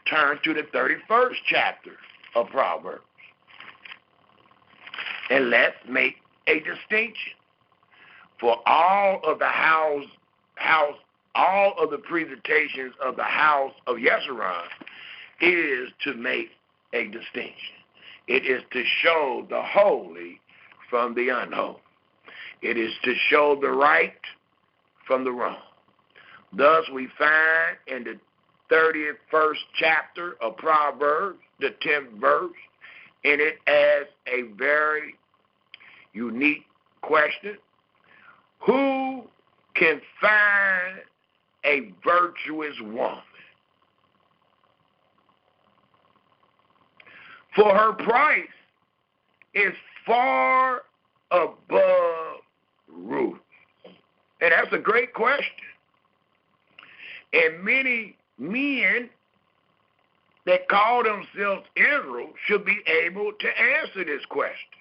turn to the 31st chapter of Proverbs. And let's make a distinction. For all of the all of the presentations of the house of Yeshurun is to make a distinction. It is to show the holy from the unholy. It is to show the right from the wrong. Thus we find in the 31st chapter of Proverbs, the 10th verse, and it as a very unique question. Who can find a virtuous woman? For her price is far above rubies. And that's a great question. And many men that call themselves Israel should be able to answer this question.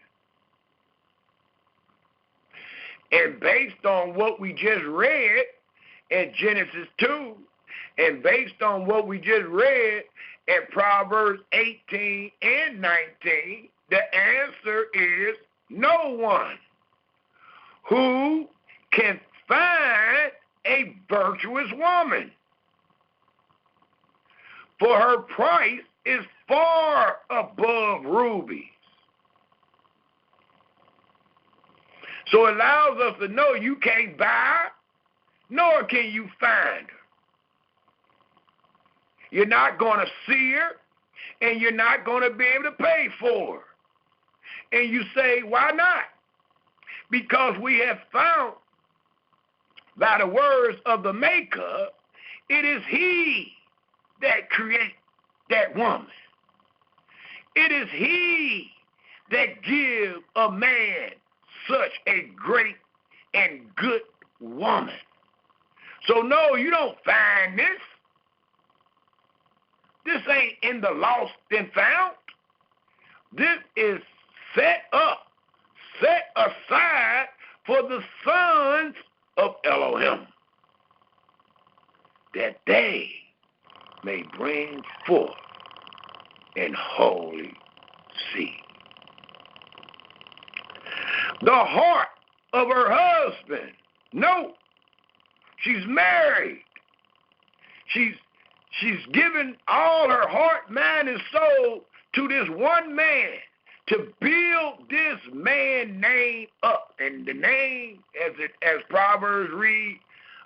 And based on what we just read in Genesis 2, and based on what we just read in Proverbs 18 and 19, the answer is no one. Who can find a virtuous woman? For her price is far above rubies. So it allows us to know you can't buy, nor can you find her. You're not going to see her, and you're not going to be able to pay for her. And you say, why not? Because we have found, by the words of the Maker, it is He that creates that woman. It is He that gives a man such a great and good woman. So no, you don't find this. This ain't in the lost and found. This is set aside for the sons of Elohim, that they may bring forth an holy seed. The heart of her husband. No, she's married. She's given all her heart, mind, and soul to this one man to build this man's name up. And the name, as Proverbs read,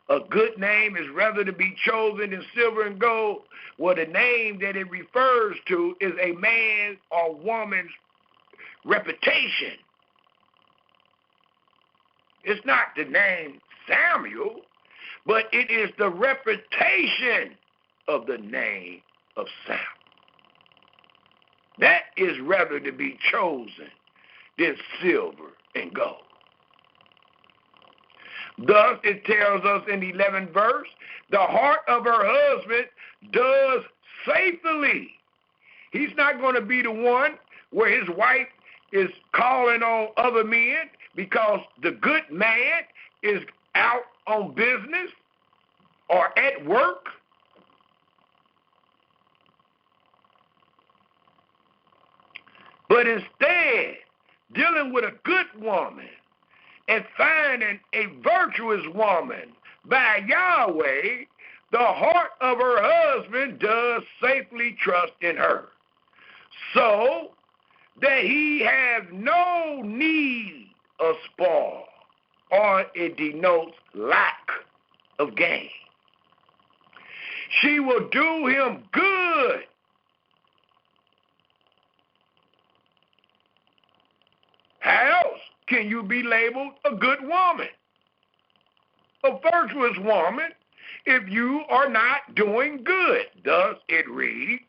a good name is rather to be chosen than silver and gold. Well, the name that it refers to is a man's or woman's reputation. It's not the name Samuel, but it is the reputation of the name of Samuel. That is rather to be chosen than silver and gold. Thus, it tells us in the 11th verse, the heart of her husband does faithfully. He's not going to be the one where his wife is calling on other men because the good man is out on business or at work. But instead, dealing with a good woman and finding a virtuous woman by Yahweh, the heart of her husband does safely trust in her, so that he has no need of spoil, or it denotes lack of gain. She will do him good. How else can you be labeled a good woman? a virtuous woman if you are not doing good. Thus it reads,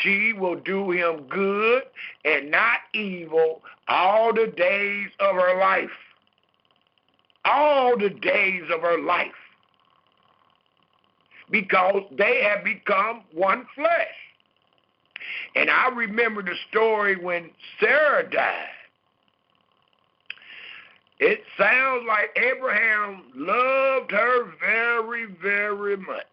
she will do him good and not evil all the days of her life. All the days of her life. Because they have become one flesh. And I remember the story when Sarah died. It sounds like Abraham loved her very, very much.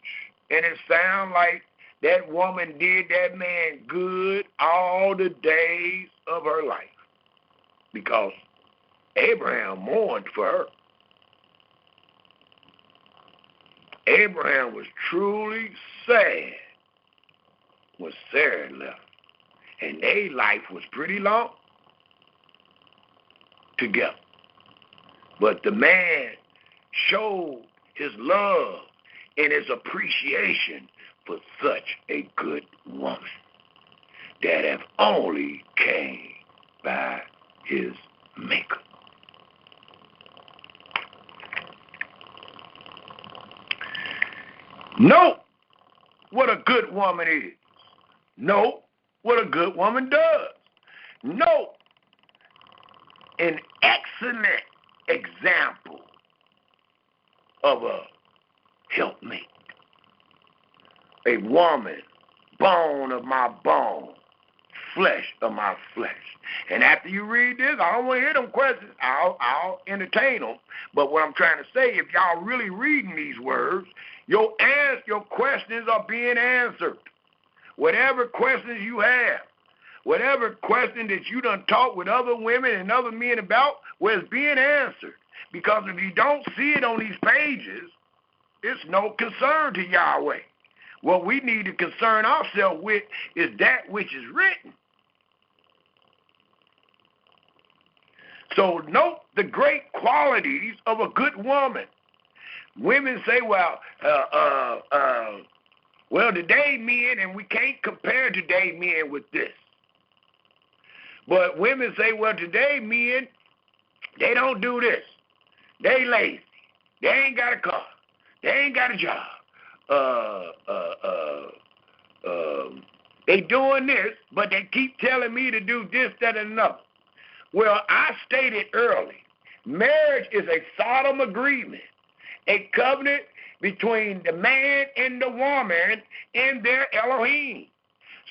And it sounds like that woman did that man good all the days of her life. Because Abraham mourned for her. Abraham was truly sad when Sarah left. And their life was pretty long together. But the man showed his love and his appreciation for such a good woman that have only came by his maker. Note what a good woman is. Note what a good woman does. Note an excellent example of a helpmate. A woman, bone of my bone, flesh of my flesh. And after you read this, I don't want to hear them questions. I'll entertain them. But what I'm trying to say, if y'all really reading these words, your questions are being answered. Whatever questions you have, whatever question that you done talked with other women and other men about, well, it's being answered. Because if you don't see it on these pages, it's no concern to Yahweh. What we need to concern ourselves with is that which is written. So note the great qualities of a good woman. Women say, well, today men, and we can't compare today men with this. But women say, well, today men, they don't do this. They lazy. They ain't got a car. They ain't got a job. They doing this, but they keep telling me to do this, that, and another. Well, I stated early, marriage is a solemn agreement, a covenant between the man and the woman and their Elohim.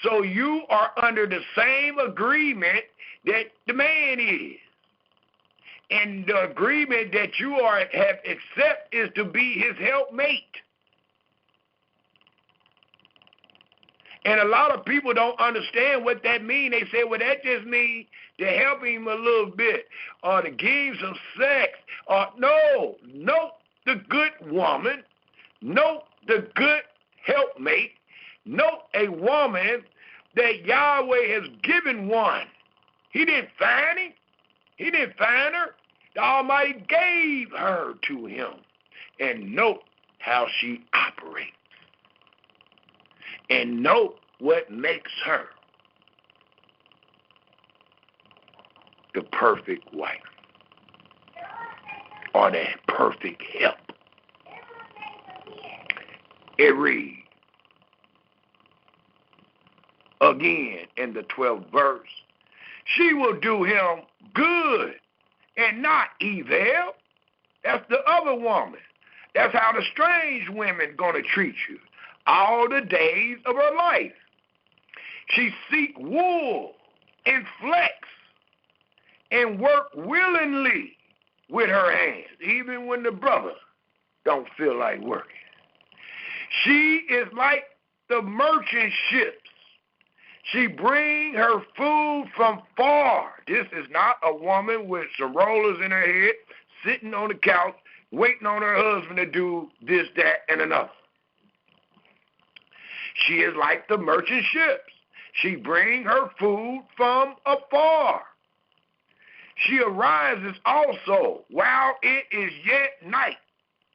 So you are under the same agreement that the man is. And the agreement that you have accepted is to be his helpmate. And a lot of people don't understand what that means. They say, well, that just means to help him a little bit or to give him some sex. No, note the good woman. Note the good helpmate. Note a woman that Yahweh has given one. He didn't find him. He didn't find her. The Almighty gave her to him. And note how she operates. And note what makes her the perfect wife or the perfect help. It reads again in the 12th verse, she will do him good and not evil. That's the other woman. That's how the strange women gonna treat you all the days of her life. She seek wool and flex and work willingly with her hands, even when the brother don't feel like working. She is like the merchant ships. She bring her food from far. This is not a woman with some rollers in her head, sitting on the couch, waiting on her husband to do this, that, and another. She is like the merchant ships. She bring her food from afar. She arises also while it is yet night.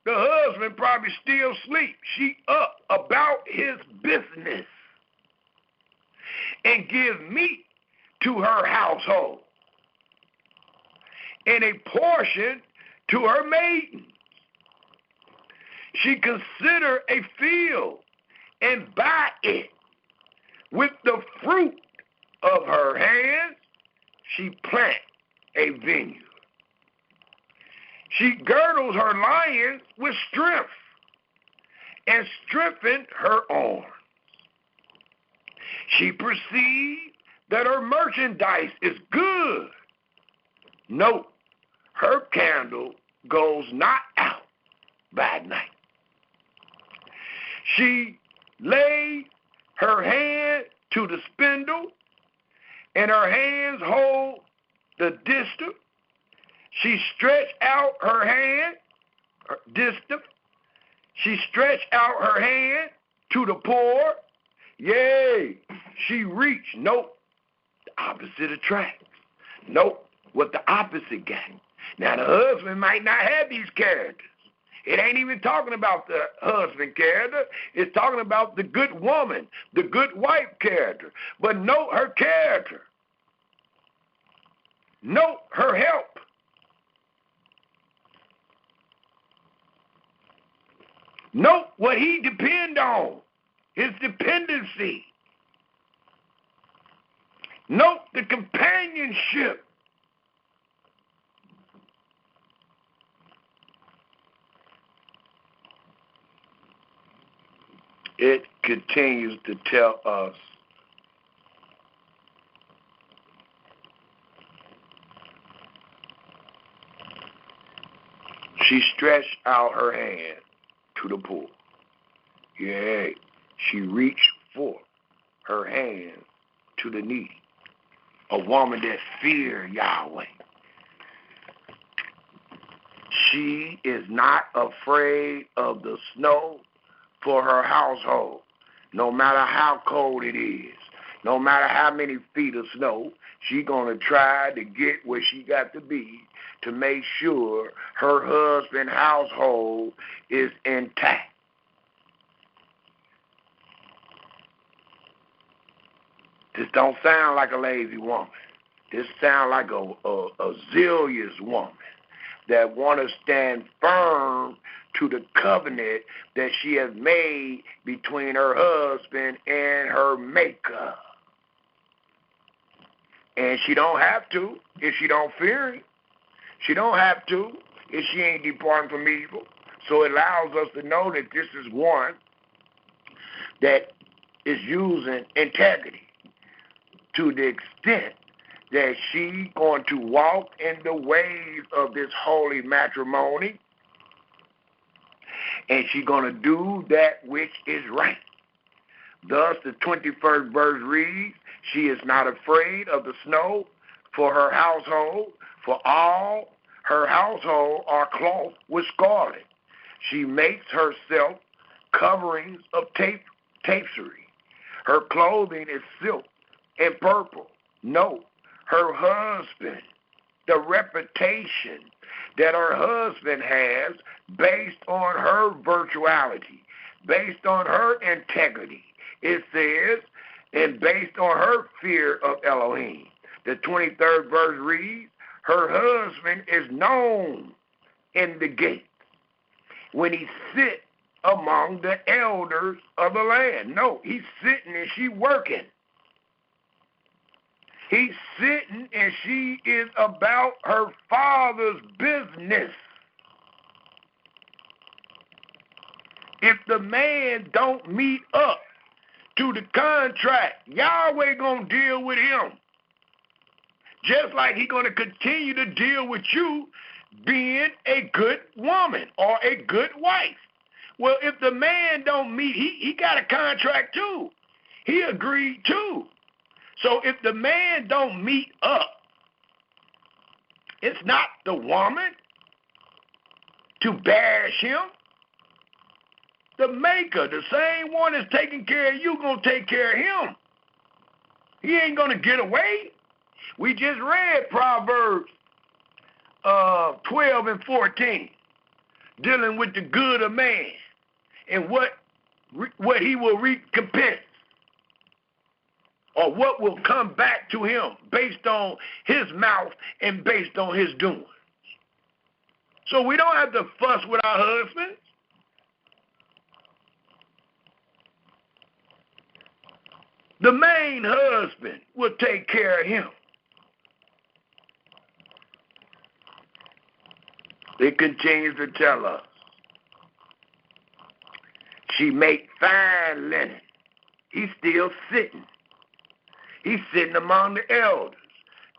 The husband probably still asleep. She up about his business and give meat to her household and a portion to her maidens. She consider a field and buy it. With the fruit of her hands, she plant a vineyard. She girdles her lions with strength and strengthened her arms. She perceived that her merchandise is good. Note, her candle goes not out by night. She laid her hand to the spindle, and her hands hold the distaff. She stretched out her hand, distaff. She stretched out her hand to the poor. Yea, she reached. Nope, the opposite attracts. Nope, what the opposite got. Now, the husband might not have these characters. It ain't even talking about the husband character. It's talking about the good woman, the good wife character. But note her character. Note her help. Note what he depend on, his dependency. Note the companionship. It continues to tell us she stretched out her hand to the poor. Yea, she reached forth her hand to the needy. A woman that feared Yahweh. She is not afraid of the snow for her household, no matter how cold it is, no matter how many feet of snow, she's going to try to get where she got to be to make sure her husband's household is intact. This don't sound like a lazy woman. This sounds like a zealous woman that want to stand firm to the covenant that she has made between her husband and her maker. And she don't have to if she don't fear him. She don't have to if she ain't departing from evil. So it allows us to know that this is one that is using integrity to the extent that she going to walk in the ways of this holy matrimony, and she going to do that which is right. Thus, the 21st verse reads, she is not afraid of the snow for her household, for all her household are clothed with scarlet. She makes herself coverings of tapestry. Her clothing is silk and purple. Note, her husband, the reputation that her husband has based on her virtuality, based on her integrity. It says, and based on her fear of Elohim. The 23rd verse reads, her husband is known in the gates when he sits among the elders of the land. No, he's sitting and she working. He's sitting and she is about her father's business. If the man don't meet up to the contract, Yahweh gonna deal with him. Just like he gonna continue to deal with you being a good woman or a good wife. Well, if the man don't meet, he got a contract too. He agreed too. So if the man don't meet up, it's not the woman to bash him. The maker, the same one that's taking care of you, going to take care of him. He ain't going to get away. We just read Proverbs 12 and 14, dealing with the good of man and what he will recompense, or what will come back to him based on his mouth and based on his doing. So we don't have to fuss with our husbands. The main husband will take care of him. It continues to tell us, she make fine linen. He's still sitting. He's sitting among the elders,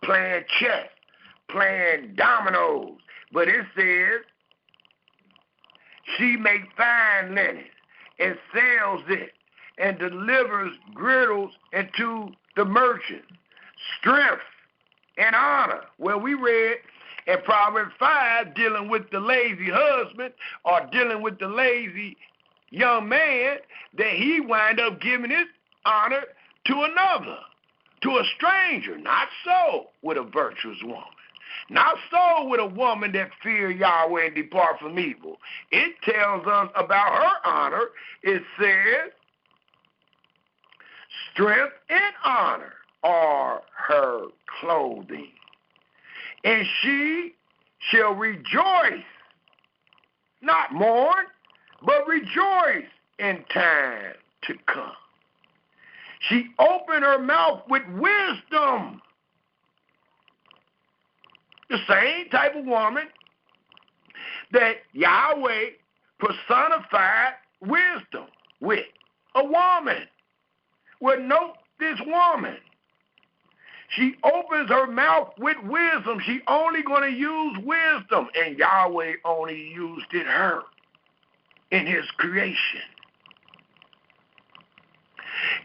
playing chess, playing dominoes. But it says, she make fine linen and sells it and delivers girdles into the merchants. Strength and honor. Well, we read in Proverbs 5, dealing with the lazy husband or dealing with the lazy young man, that he wind up giving his honor to another, to a stranger. Not so with a virtuous woman. Not so with a woman that fear Yahweh and depart from evil. It tells us about her honor. It says, strength and honor are her clothing, and she shall rejoice, not mourn, but rejoice in time to come. She opened her mouth with wisdom. The same type of woman that Yahweh personified wisdom with. A woman. Well, note this woman. She opens her mouth with wisdom. She only going to use wisdom. And Yahweh only used it her in his creation.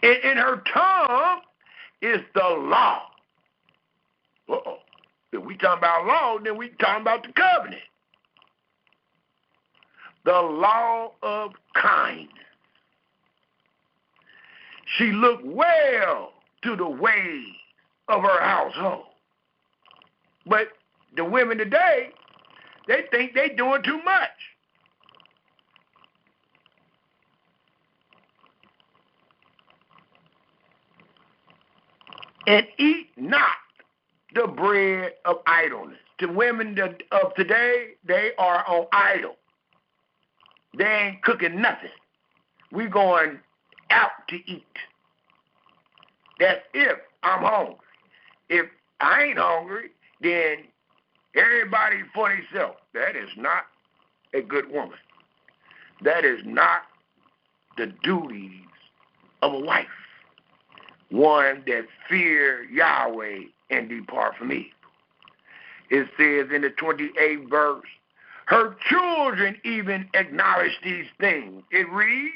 In her tongue is the law. Uh-oh. If we talking about law, then we talking about the covenant. The law of kindness. She looked well to the ways of her household. But the women today, they think they doing too much. And eat not the bread of idleness. The women of today, they are on idle. They ain't cooking nothing. We going out to eat. That's if I'm hungry. If I ain't hungry, then everybody for themselves. That is not a good woman. That is not the duties of a wife. One that fear Yahweh and depart from evil. It says in the 28th verse, her children even acknowledge these things. It reads,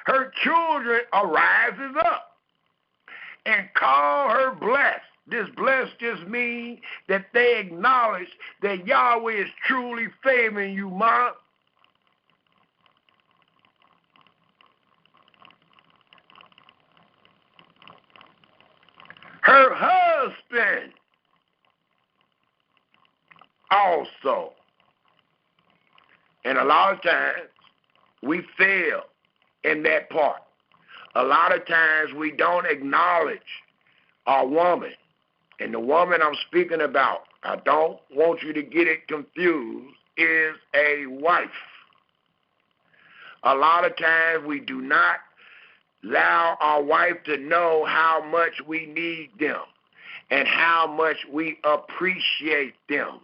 her children arises up and call her blessed. This blessed just means that they acknowledge that Yahweh is truly favoring you, Ma. Her husband also. And a lot of times we fail in that part. A lot of times we don't acknowledge our woman. And the woman I'm speaking about, I don't want you to get it confused, is a wife. A lot of times we do not allow our wife to know how much we need them and how much we appreciate them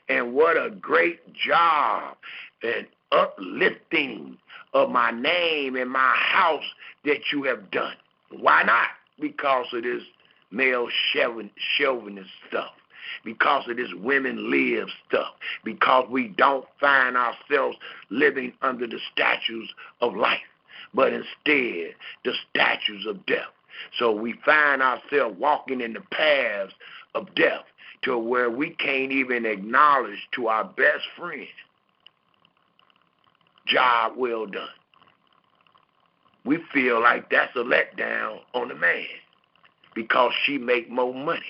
and what a great job and uplifting of my name and my house that you have done. Why not? Because of this male chauvinist stuff. Because of this women live stuff. Because we don't find ourselves living under the statutes of life, but instead the statutes of death. So we find ourselves walking in the paths of death to where we can't even acknowledge to our best friend, job well done. We feel like that's a letdown on the man because she make more money,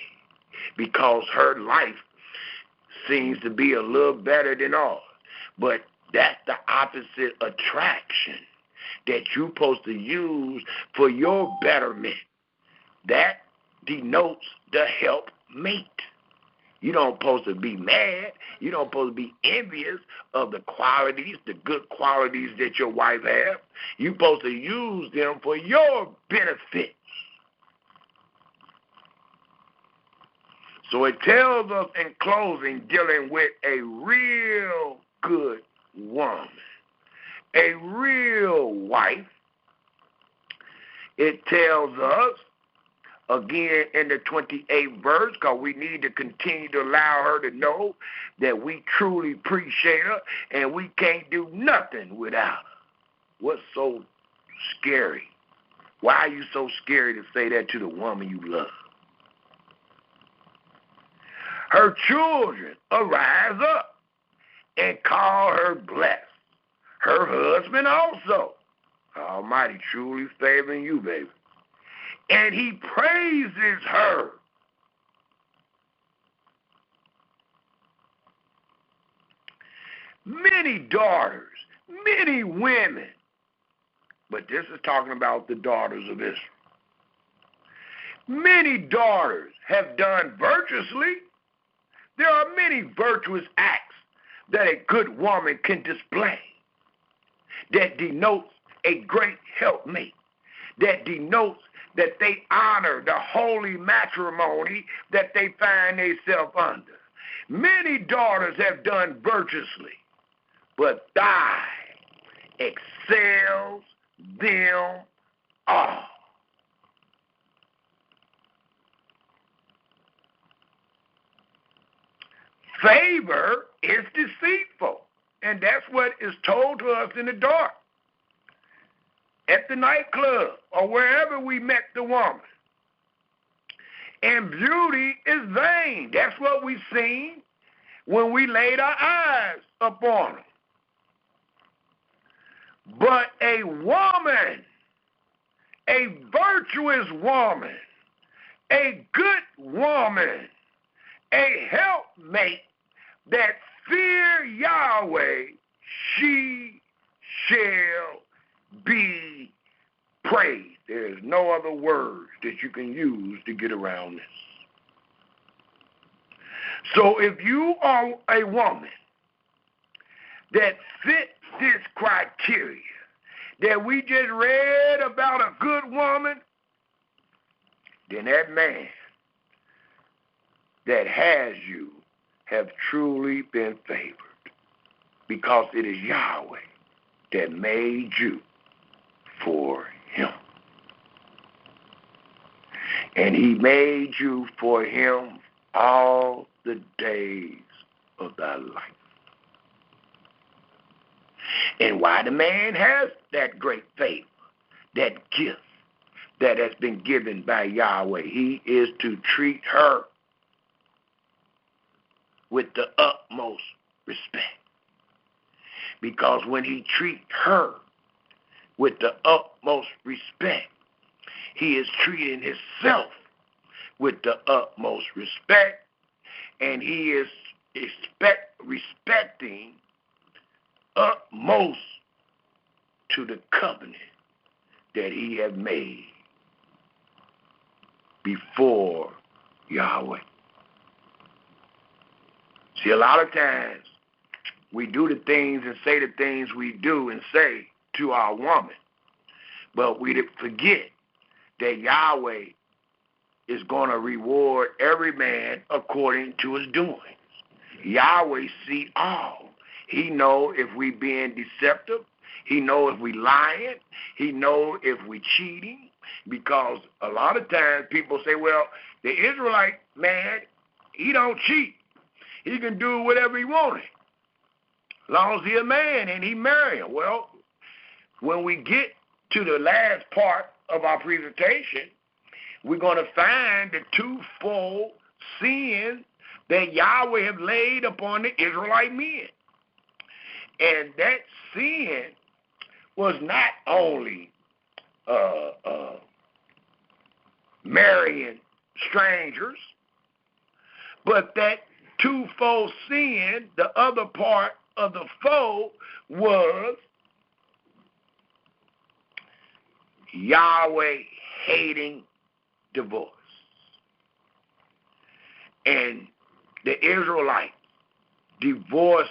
because her life seems to be a little better than ours. But that's the opposite attraction that you're supposed to use for your betterment. That denotes the helpmate. You don't supposed to be mad. You don't supposed to be envious of the qualities, the good qualities that your wife has. You're supposed to use them for your benefit. So it tells us in closing, dealing with a real good woman, a real wife. It tells us, again in the 28th verse, because we need to continue to allow her to know that we truly appreciate her and we can't do nothing without her. What's so scary? Why are you so scary to say that to the woman you love? Her children arise up and call her blessed. Her husband also. Almighty truly favoring you, baby. And he praises her. Many daughters, many women. But this is talking about the daughters of Israel. Many daughters have done virtuously. There are many virtuous acts that a good woman can display that denotes a great helpmate, that denotes that they honor the holy matrimony that they find themselves under. Many daughters have done virtuously, but thy excels them all. Favor is deceitful, and that's what is told to us in the dark, at the nightclub, or wherever we met the woman. And beauty is vain. That's what we seen when we laid our eyes upon her. But a woman, a virtuous woman, a good woman, a helpmate that fear Yahweh, she shall be praised. There is no other words that you can use to get around this. So if you are a woman that fits this criteria that we just read about a good woman, then that man that has you have truly been favored, because it is Yahweh that made you for him. And he made you for him all the days of thy life. And why the man has that great favor, that gift that has been given by Yahweh, he is to treat her with the utmost respect. Because when he treats her with the utmost respect, he is treating himself with the utmost respect, and he is respecting utmost to the covenant that he had made before Yahweh. See, a lot of times we do the things and say the things we do and say to our woman, but we forget that Yahweh is going to reward every man according to his doings. Yahweh see all. He know if we being deceptive. He know if we lying. He know if we cheating. Because a lot of times people say, well, the Israelite man, he don't cheat. He can do whatever he wanted, as long as he a man and he marrying. Well, when we get to the last part of our presentation, we're going to find the twofold sin that Yahweh have laid upon the Israelite men. And that sin was not only marrying strangers, but that twofold sin, the other part of the fold, was Yahweh hating divorce. And the Israelites divorced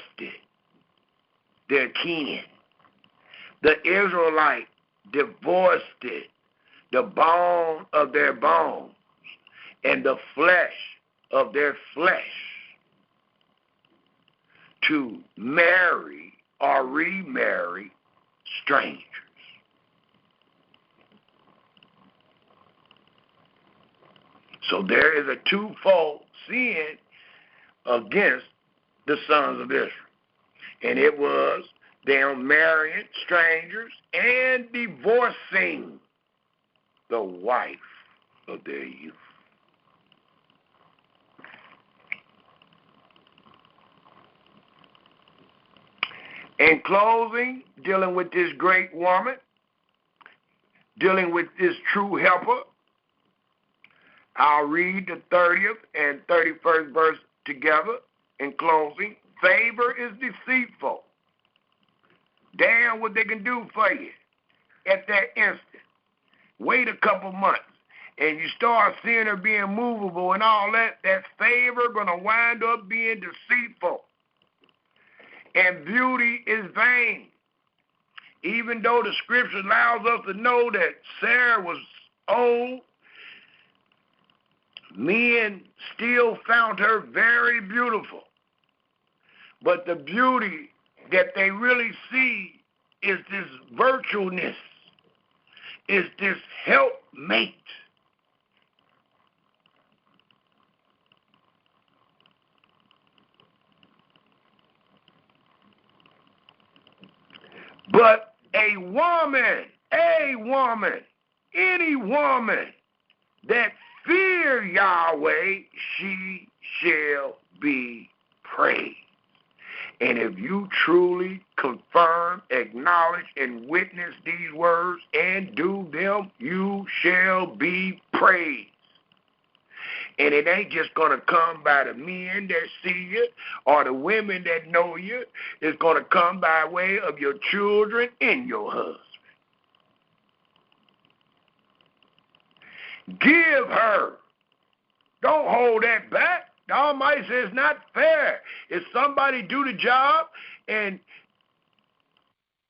their kin. The Israelite divorced the bone of their bones and the flesh of their flesh to marry or remarry strangers. So there is a twofold sin against the sons of Israel. And it was them marrying strangers and divorcing the wife of their youth. In closing, dealing with this great woman, dealing with this true helper, I'll read the 30th and 31st verse together in closing. Favor is deceitful. Damn what they can do for you at that instant. Wait a couple months, and you start seeing her being movable and all that. That favor going to wind up being deceitful. And beauty is vain. Even though the scripture allows us to know that Sarah was old, men still found her very beautiful. But the beauty that they really see is this virtualness, is this helpmate. But a woman, any woman that fear Yahweh, she shall be praised. And if you truly confirm, acknowledge, and witness these words and do them, you shall be praised. And it ain't just going to come by the men that see you or the women that know you. It's going to come by way of your children and your husband. Give her. Don't hold that back. The Almighty says it's not fair. If somebody do the job and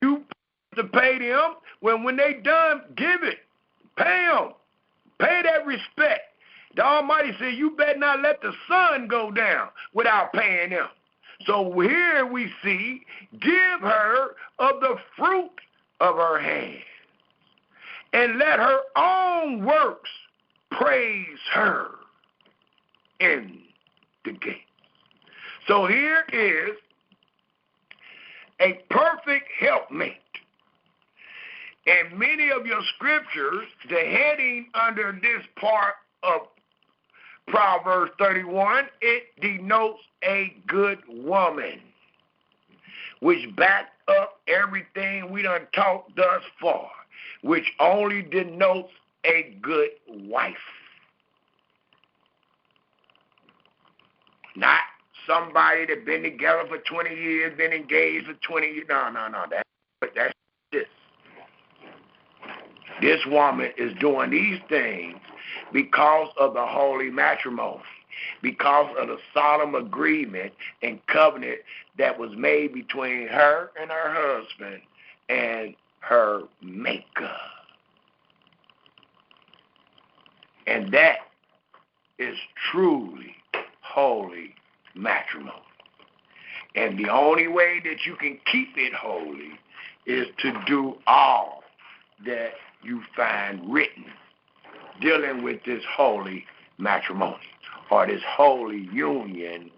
you to pay them, when they done, give it. Pay them. Pay that respect. The Almighty said you better not let the sun go down without paying them. So here we see, give her of the fruit of her hands, and let her own works praise her in the gate. So here is a perfect helpmate. In many of your scriptures, the heading under this part of Proverbs 31, it denotes a good woman, which backed up everything we done taught thus far, which only denotes a good wife. Not somebody that been together for 20 years, been engaged for 20 years. No. That's this. This woman is doing these things because of the holy matrimony, because of the solemn agreement and covenant that was made between her and her husband and her maker. And that is truly holy matrimony. And the only way that you can keep it holy is to do all that you find written dealing with this holy matrimony or this holy union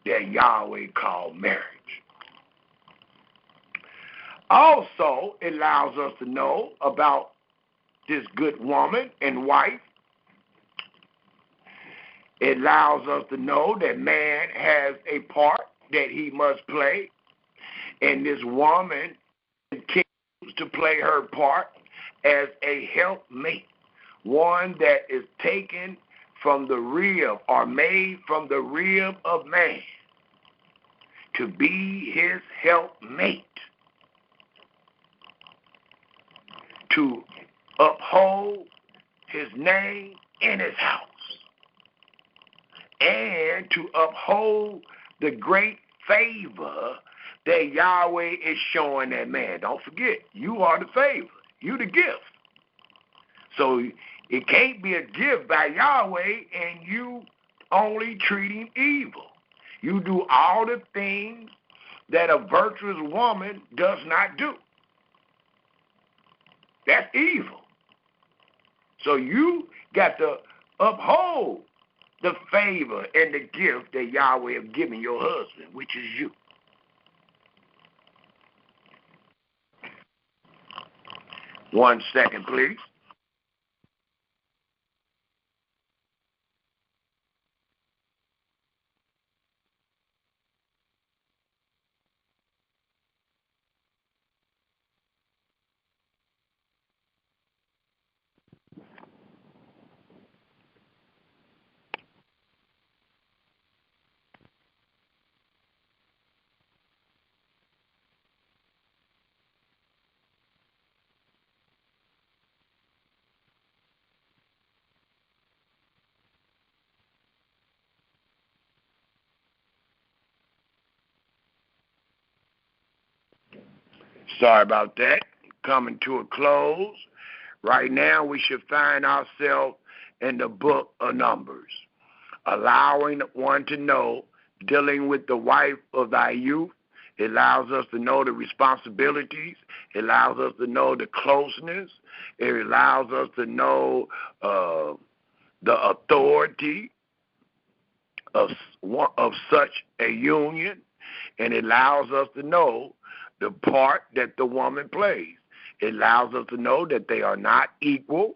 that Yahweh called marriage. Also, it allows us to know about this good woman and wife. It allows us to know that man has a part that he must play, and this woman continues to play her part as a helpmate, one that is taken from the rib or made from the rib of man to be his helpmate, to uphold his name in his house, and to uphold the great favor that Yahweh is showing that man. Don't forget, you are the favor. You the gift. So it can't be a gift by Yahweh and you only treating evil. You do all the things that a virtuous woman does not do. That's evil. So you got to uphold the favor and the gift that Yahweh have given your husband, which is you. One second, please. Sorry about that. Coming to a close. Right now, we should find ourselves in the book of Numbers, allowing one to know, dealing with the wife of thy youth. It allows us to know the responsibilities. It allows us to know the closeness. It allows us to know the authority of such a union. And it allows us to know the part that the woman plays. It allows us to know that they are not equal.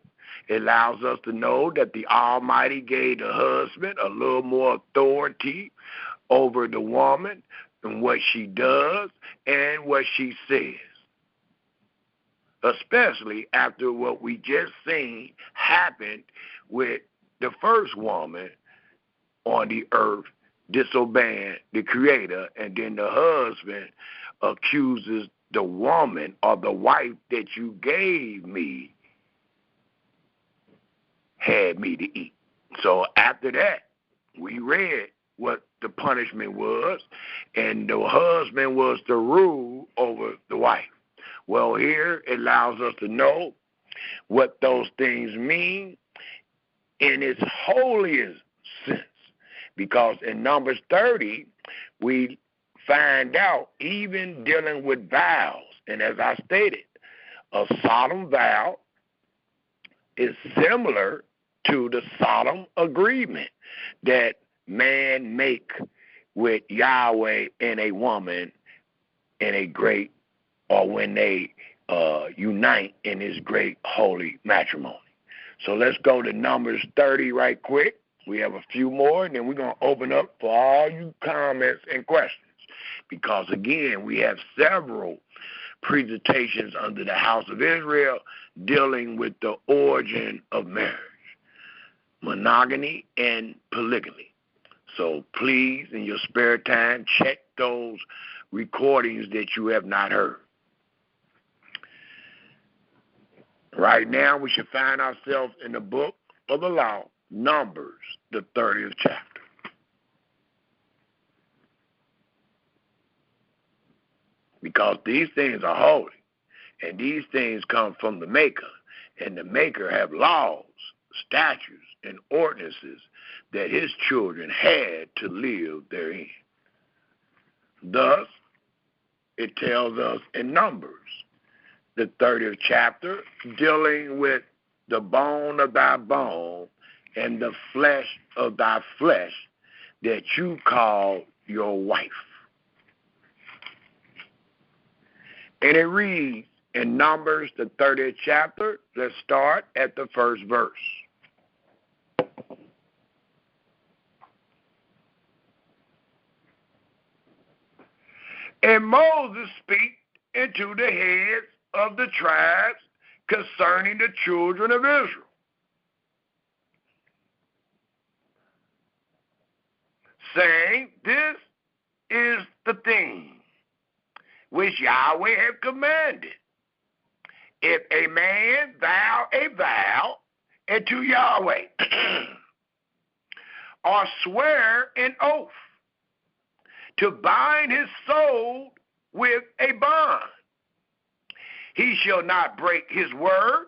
It allows us to know that the Almighty gave the husband a little more authority over the woman and what she does and what she says. Especially after what we just seen happened with the first woman on the earth disobeying the Creator, and then the husband accuses the woman or the wife that you gave me had me to eat. So after that, we read what the punishment was, and the husband was to rule over the wife. Well, here it allows us to know what those things mean in its holiest sense, because in Numbers 30, we find out even dealing with vows. And as I stated, a solemn vow is similar to the solemn agreement that man make with Yahweh and a woman in a great, or when they unite in this great holy matrimony. So let's go to Numbers 30 right quick. We have a few more, and then we're going to open up for all you comments and questions. Because, again, we have several presentations under the House of Israel dealing with the origin of marriage, monogamy and polygamy. So please, in your spare time, check those recordings that you have not heard. Right now, we should find ourselves in the book of the law, Numbers, the 30th chapter. Because these things are holy, and these things come from the Maker, and the Maker have laws, statutes, and ordinances that his children had to live therein. Thus, it tells us in Numbers, the 30th chapter, dealing with the bone of thy bone and the flesh of thy flesh that you call your wife. And it reads in Numbers, the 30th chapter, let's start at the first verse. And Moses spake into the heads of the tribes concerning the children of Israel, saying, this is the thing which Yahweh hath commanded. If a man vow a vow unto Yahweh, or swear an oath to bind his soul with a bond, he shall not break his word.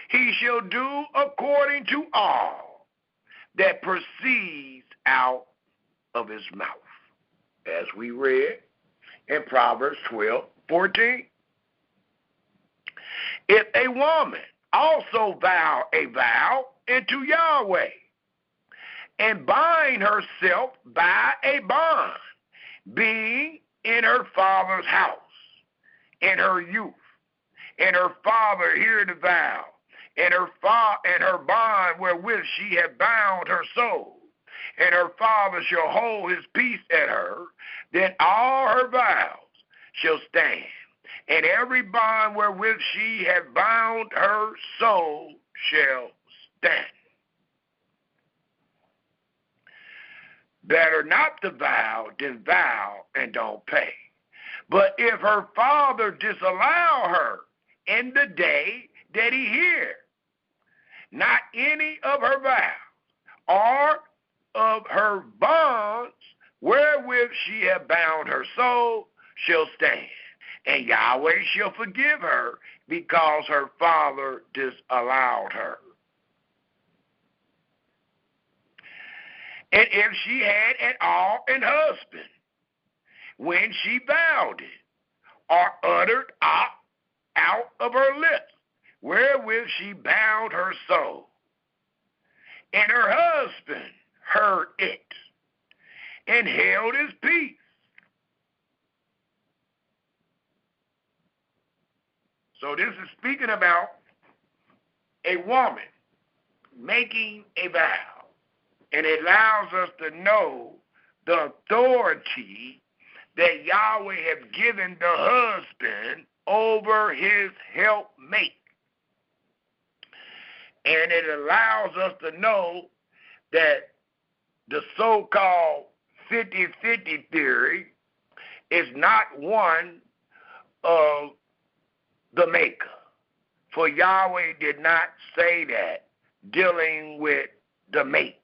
He shall do according to all that proceeds out of his mouth, as we read in Proverbs 12:14. If a woman also vow a vow unto Yahweh, and bind herself by a bond, being in her father's house, in her youth, and her father hear the vow, and her bond wherewith she had bound her soul, and her father shall hold his peace at her, then all her vows shall stand, and every bond wherewith she had bound her soul shall stand. Better not to vow than vow and don't pay. But if her father disallow her in the day that he hear not any of her vows or of her bonds wherewith she had bound her soul shall stand, and Yahweh shall forgive her because her father disallowed her. And if she had at all an husband, when she vowed it, or uttered out of her lips, wherewith she bound her soul, and her husband heard it, and held his peace, so this is speaking about a woman making a vow. And it allows us to know the authority that Yahweh has given the husband over his helpmate. And it allows us to know that the so-called 50-50 theory is not one of the maker. For Yahweh did not say that dealing with the mate.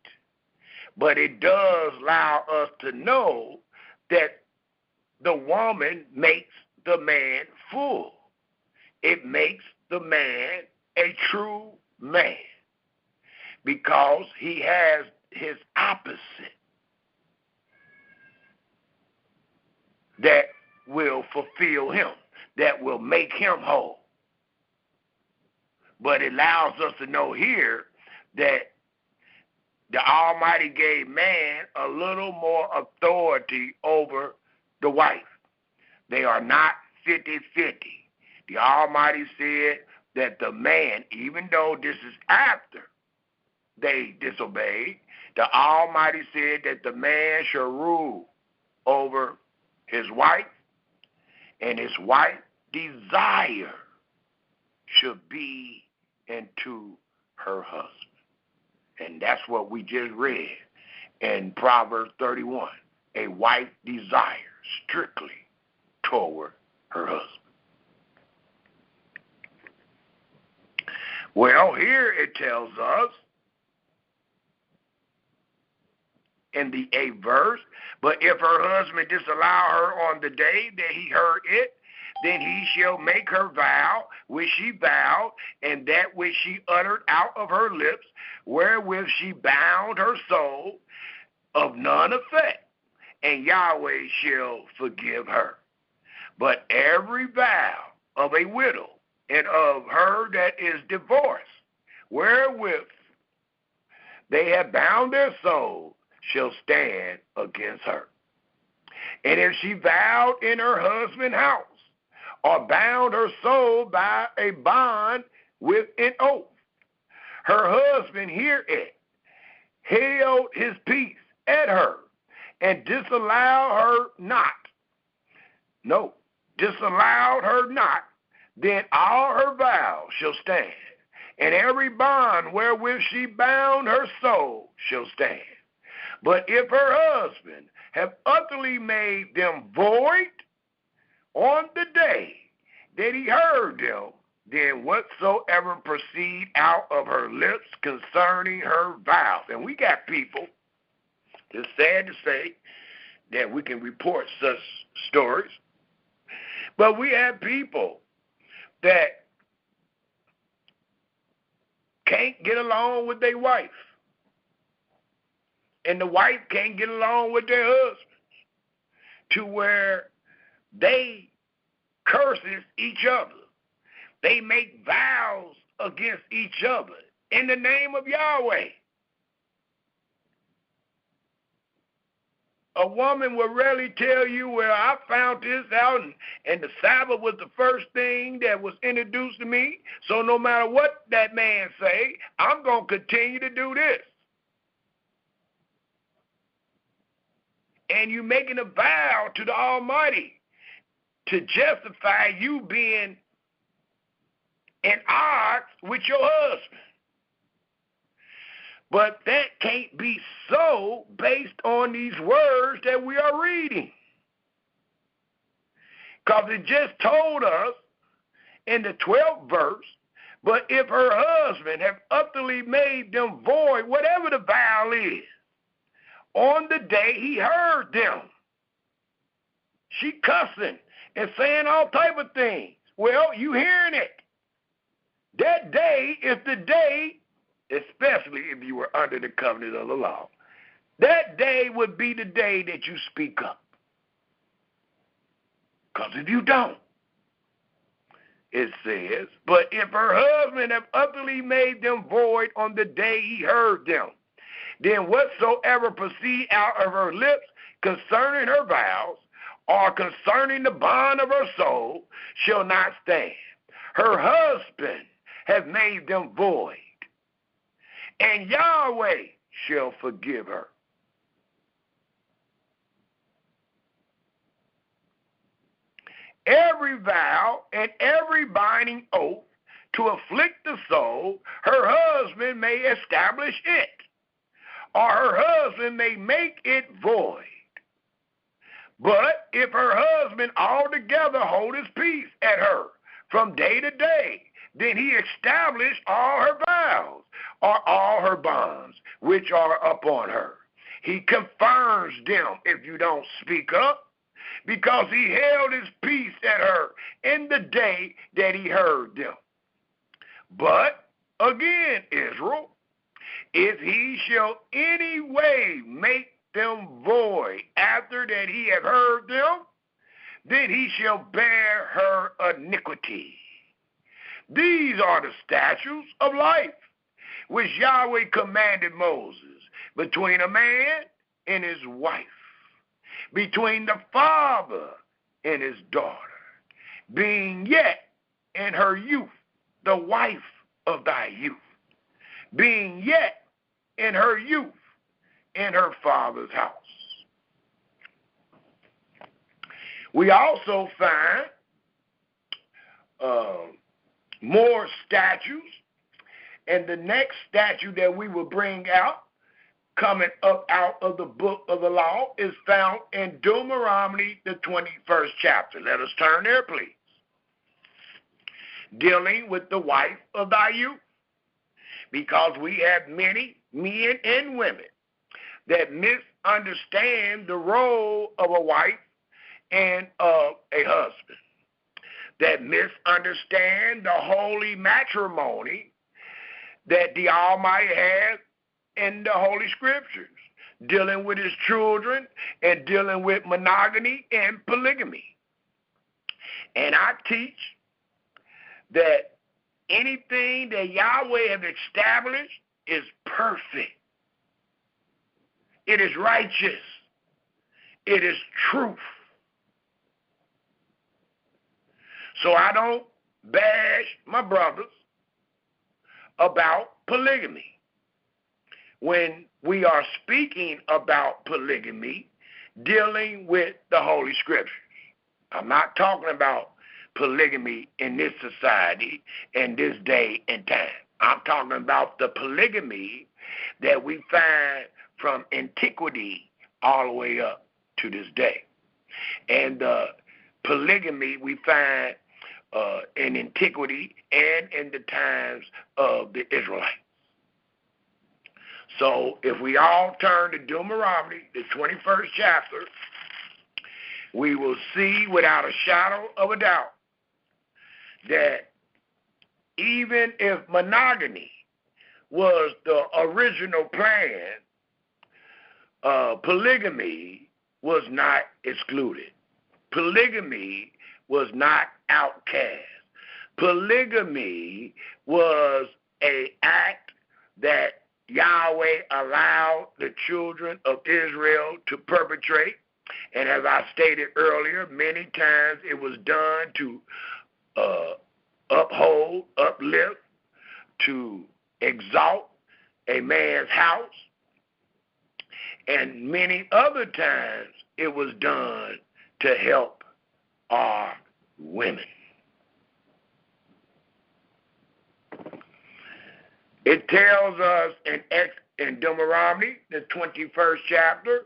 But it does allow us to know that the woman makes the man full. It makes the man a true man because he has his opposite that will fulfill him, that will make him whole. But it allows us to know here that the Almighty gave man a little more authority over the wife. They are not 50-50. The Almighty said that the man, even though this is after they disobeyed, the Almighty said that the man shall rule over his wife, and his wife's desire should be into her husband. And that's what we just read in Proverbs 31. A wife desires strictly toward her husband. Well, here it tells us in the 8th verse, but if her husband disallow her on the day that he heard it, then he shall make her vow which she vowed, and that which she uttered out of her lips, wherewith she bound her soul, of none effect, and Yahweh shall forgive her. But every vow of a widow and of her that is divorced, wherewith they have bound their soul, shall stand against her. And if she vowed in her husband's house, or bound her soul by a bond with an oath, her husband hear it, held his peace at her, and disallowed her not. No, disallowed her not, then all her vows shall stand, and every bond wherewith she bound her soul shall stand. But if her husband have utterly made them void on the day that he heard them, then whatsoever proceed out of her lips concerning her vows. And we got people, it's sad to say that we can report such stories, but we have people that can't get along with their wife. and the wife can't get along with their husbands to where they curses each other. They make vows against each other in the name of Yahweh. A woman will rarely tell you, well, I found this out, and the Sabbath was the first thing that was introduced to me, so no matter what that man say, I'm going to continue to do this. And you making a vow to the Almighty to justify you being in odds with your husband. But that can't be so based on these words that we are reading. Because it just told us in the 12th verse, but if her husband have utterly made them void, whatever the vow is, on the day he heard them. She cussing and saying all type of things. Well, you hearing it. That day is the day, especially if you were under the covenant of the law, that day would be the day that you speak up. Because if you don't, it says, but if her husband have utterly made them void on the day he heard them, then whatsoever proceed out of her lips concerning her vows or concerning the bond of her soul shall not stand. Her husband have made them void, and Yahweh shall forgive her. Every vow and every binding oath to afflict the soul, her husband may establish it, or her husband may make it void. But if her husband altogether hold his peace at her from day to day, then he established all her vows or all her bonds which are upon her. He confirms them if you don't speak up, because he held his peace at her in the day that he heard them. But again, Israel, if he shall any way make them void after that he have heard them, then he shall bear her iniquity. These are the statutes of life, which Yahweh commanded Moses, between a man and his wife, between the father and his daughter, being yet in her youth, the wife of thy youth, being yet in her youth, in her father's house. We also find more statutes, and the next statute that we will bring out, coming up out of the book of the law, is found in Deuteronomy, the 21st chapter. Let us turn there, please. Dealing with the wife of thy youth, because we have many men and women that misunderstand the role of a wife and of a husband, that misunderstand the holy matrimony that the Almighty has in the Holy Scriptures, dealing with his children and dealing with monogamy and polygamy. And I teach that anything that Yahweh has established is perfect. It is righteous. It is truth. So I don't bash my brothers about polygamy. When we are speaking about polygamy, dealing with the Holy Scriptures. I'm not talking about polygamy in this society and this day and time. I'm talking about the polygamy that we find from antiquity all the way up to this day. And the polygamy we find in antiquity and in the times of the Israelites. So if we all turn to Deuteronomy, the 21st chapter, we will see without a shadow of a doubt that even if monogamy was the original plan, polygamy was not excluded. Polygamy was not outcast. Polygamy was an act that Yahweh allowed the children of Israel to perpetrate. And as I stated earlier, many times it was done to uphold, uplift, to exalt a man's house. And many other times it was done to help our women. It tells us in Deuteronomy, the 21st chapter,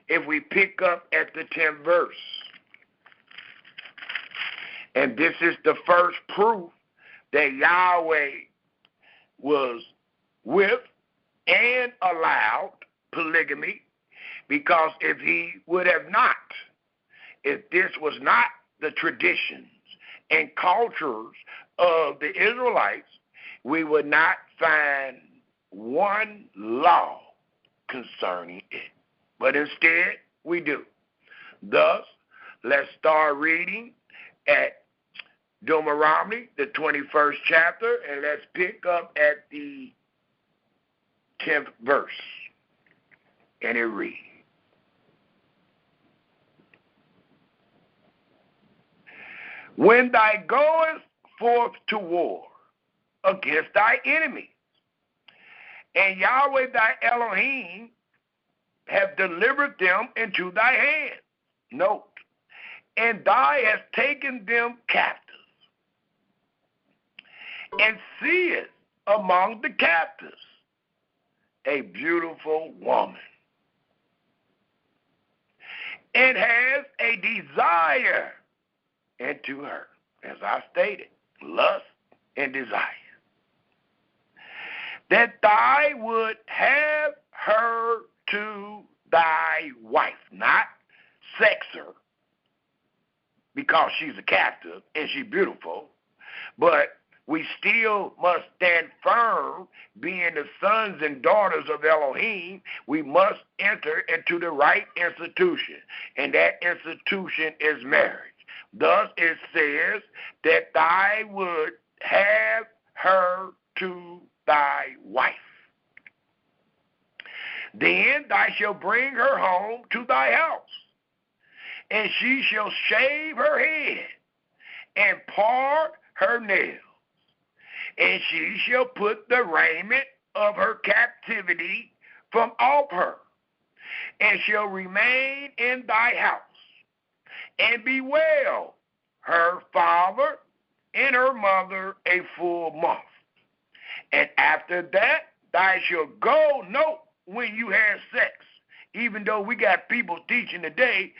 if we pick up at the 10th verse. And this is the first proof that Yahweh was with and allowed polygamy, because if he would have not, if this was not the traditions and cultures of the Israelites, we would not find one law concerning it. But instead, we do. Thus, let's start reading at Deuteronomy, the 21st chapter, and let's pick up at the 10th verse. And it reads, when thou goest forth to war against thy enemies, and Yahweh thy Elohim have delivered them into thy hand. Note, and thou hast taken them captives, and seest among the captives a beautiful woman, and has a desire into her, as I stated, lust and desire, that thou would have her to thy wife, not sex her, because she's a captive and she's beautiful, but we still must stand firm, being the sons and daughters of Elohim. We must enter into the right institution, and that institution is marriage. Thus it says that thou would have her to thy wife. Then thou shalt bring her home to thy house, and she shall shave her head and part her nails, and she shall put the raiment of her captivity from off her, and shall remain in thy house, and bewail her father and her mother a full month. And after that, thou shalt go. Note, when you have sex, even though we got people teaching today,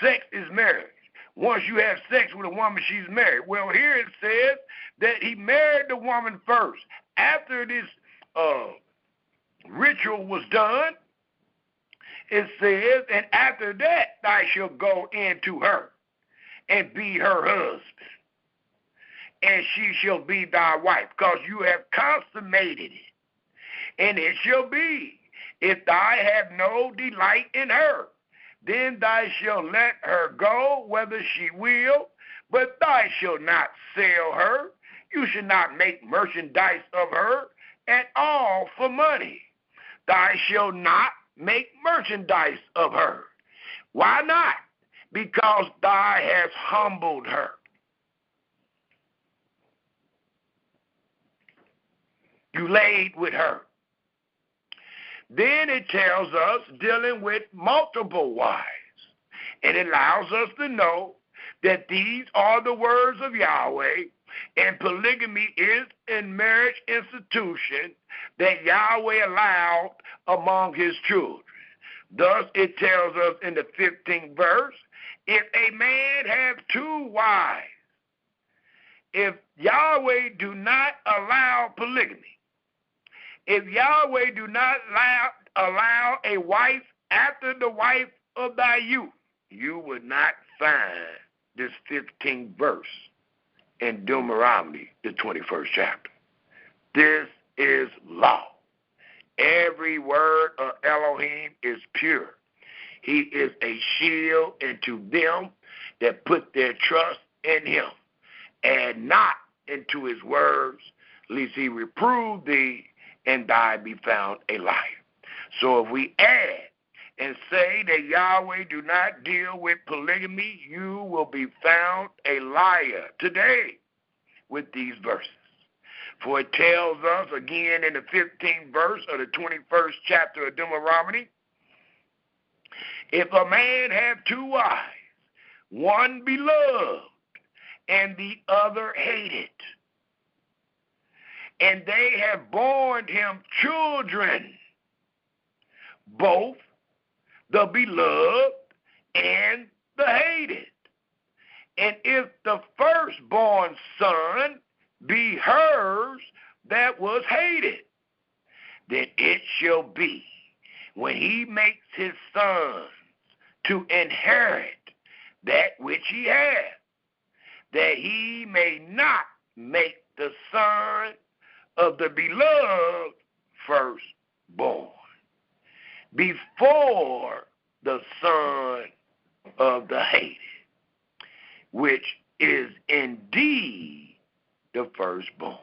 sex is marriage. Once you have sex with a woman, she's married. Well, here it says that he married the woman first. After this ritual was done, it says, and after that, thou shalt go into her and be her husband, and she shall be thy wife, because you have consummated it. And it shall be, if thou have no delight in her, then thou shalt let her go, whether she will, but thou shalt not sell her. You should not make merchandise of her at all for money. Thou shalt not make merchandise of her. Why not? Because thou hast humbled her. You laid with her. Then it tells us dealing with multiple wives. And it allows us to know that these are the words of Yahweh, and polygamy is a marriage institution that Yahweh allowed among his children. Thus it tells us in the 15th verse, if a man have two wives, if Yahweh do not allow polygamy, if Yahweh do not allow a wife after the wife of thy youth, you would not find this 15th verse in Deuteronomy, the 21st chapter. This is law, Every word of Elohim is pure. He is a shield unto them that put their trust in him. Add not into his words, lest he reprove thee, and thy be found a liar. So if we add and say that Yahweh do not deal with polygamy, you will be found a liar today with these verses. For it tells us again in the 15th verse of the 21st chapter of Deuteronomy, if a man have two wives, one beloved and the other hated, and they have borne him children, both the beloved and the hated, and if the firstborn son be hers that was hated, then it shall be when he makes his sons to inherit that which he hath, that he may not make the son of the beloved firstborn before the son of the hated, which is indeed the firstborn.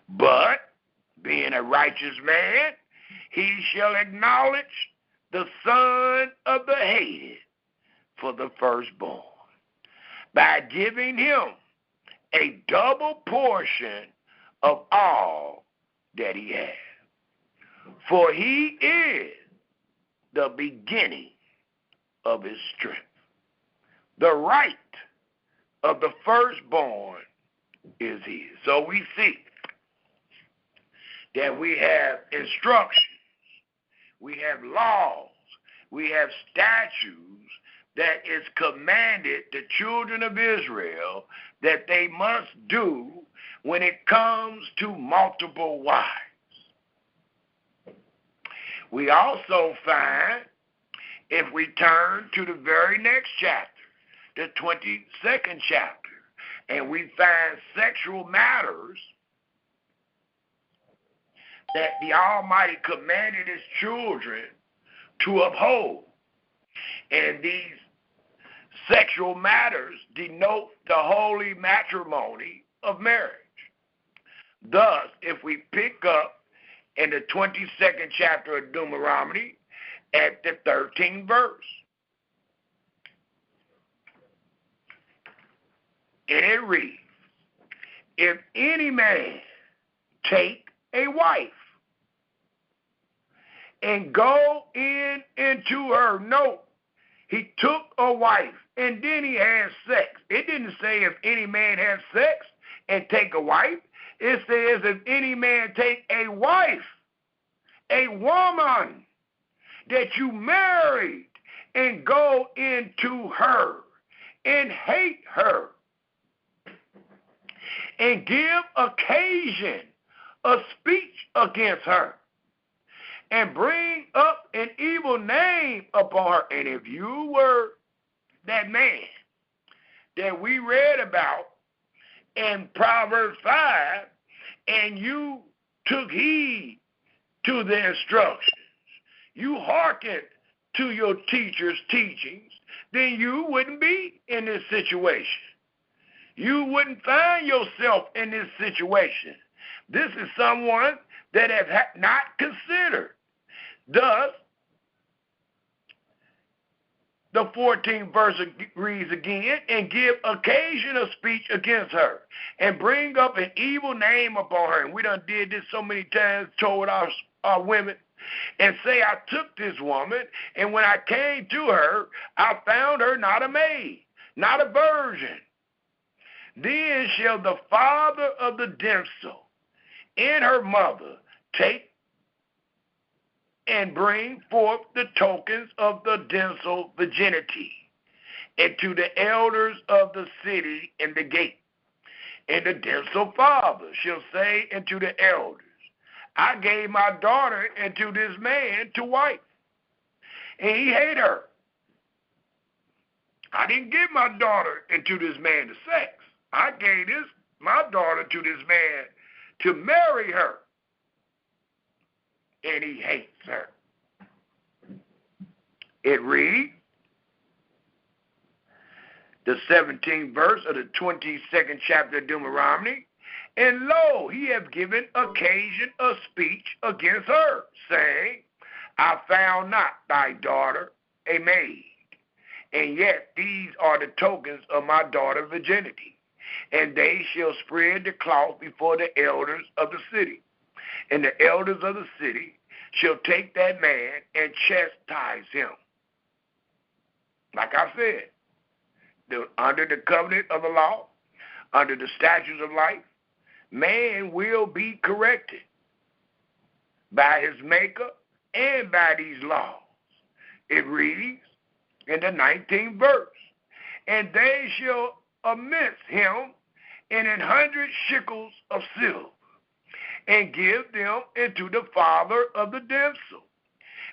But being a righteous man, he shall acknowledge the son of the hated for the firstborn, by giving him a double portion of all that he has. For he is the beginning of his strength. The right of the firstborn is his. So we see that we have instructions, we have laws, we have statutes that is commanded the children of Israel that they must do when it comes to multiple wives. We also find, if we turn to the very next chapter, the 22nd chapter, and we find sexual matters that the Almighty commanded his children to uphold. And these sexual matters denote the holy matrimony of marriage. Thus, if we pick up in the 22nd chapter of Deuteronomy at the 13th verse, and it reads, if any man take a wife and go into her, note, he took a wife and then he had sex. It didn't say if any man has sex and take a wife. It says if any man take a wife, a woman that you married, and go into her and hate her and give occasion a speech against her and bring up an evil name upon her. And if you were that man that we read about in Proverbs 5, and you took heed to the instructions, you hearkened to your teacher's teachings, then you wouldn't be in this situation. You wouldn't find yourself in this situation. This is someone that have not considered. Thus, the 14th verse reads again, and give occasion of speech against her, and bring up an evil name upon her. And we done did this so many times, told our women, and say, I took this woman, and when I came to her, I found her not a maid, not a virgin. Then shall the father of the damsel and her mother take and bring forth the tokens of the damsel virginity, and to the elders of the city in the gate. And the damsel father shall say unto the elders, I gave my daughter into this man to wife, and he hate her. I didn't give my daughter into this man to sex. I gave my daughter to this man to marry her. and he hates her. It reads, the 17th verse of the 22nd chapter of Deuteronomy, and lo, he hath given occasion of speech against her, saying, I found not thy daughter a maid, and yet these are the tokens of my daughter's virginity. And they shall spread the cloth before the elders of the city. And the elders of the city shall take that man and chastise him. Like I said, under the covenant of the law, under the statutes of life, man will be corrected by his maker and by these laws. It reads in the 19th verse, and they shall amends him in 100 shekels of silver, and give them into the father of the damsel,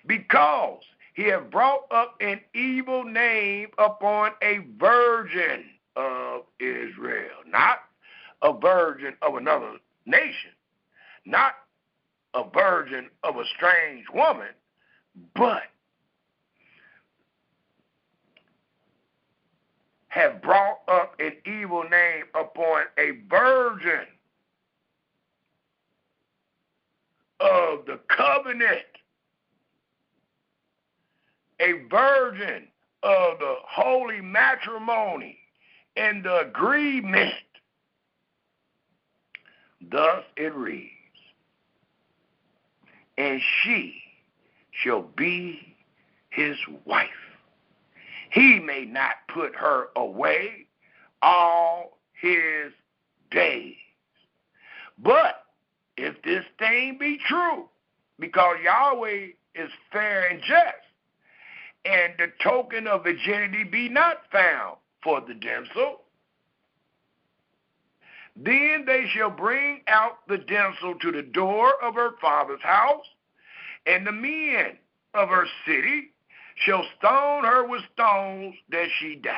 because he hath brought up an evil name upon a virgin of Israel. Not a virgin of another nation, not a virgin of a strange woman, but have brought up an evil name upon a virgin of the covenant, a virgin of the holy matrimony and the agreement. Thus it reads, and she shall be his wife. He may not put her away all his days. But if this thing be true, because Yahweh is fair and just, and the token of virginity be not found for the damsel, then they shall bring out the damsel to the door of her father's house, and the men of her city shall stone her with stones that she die,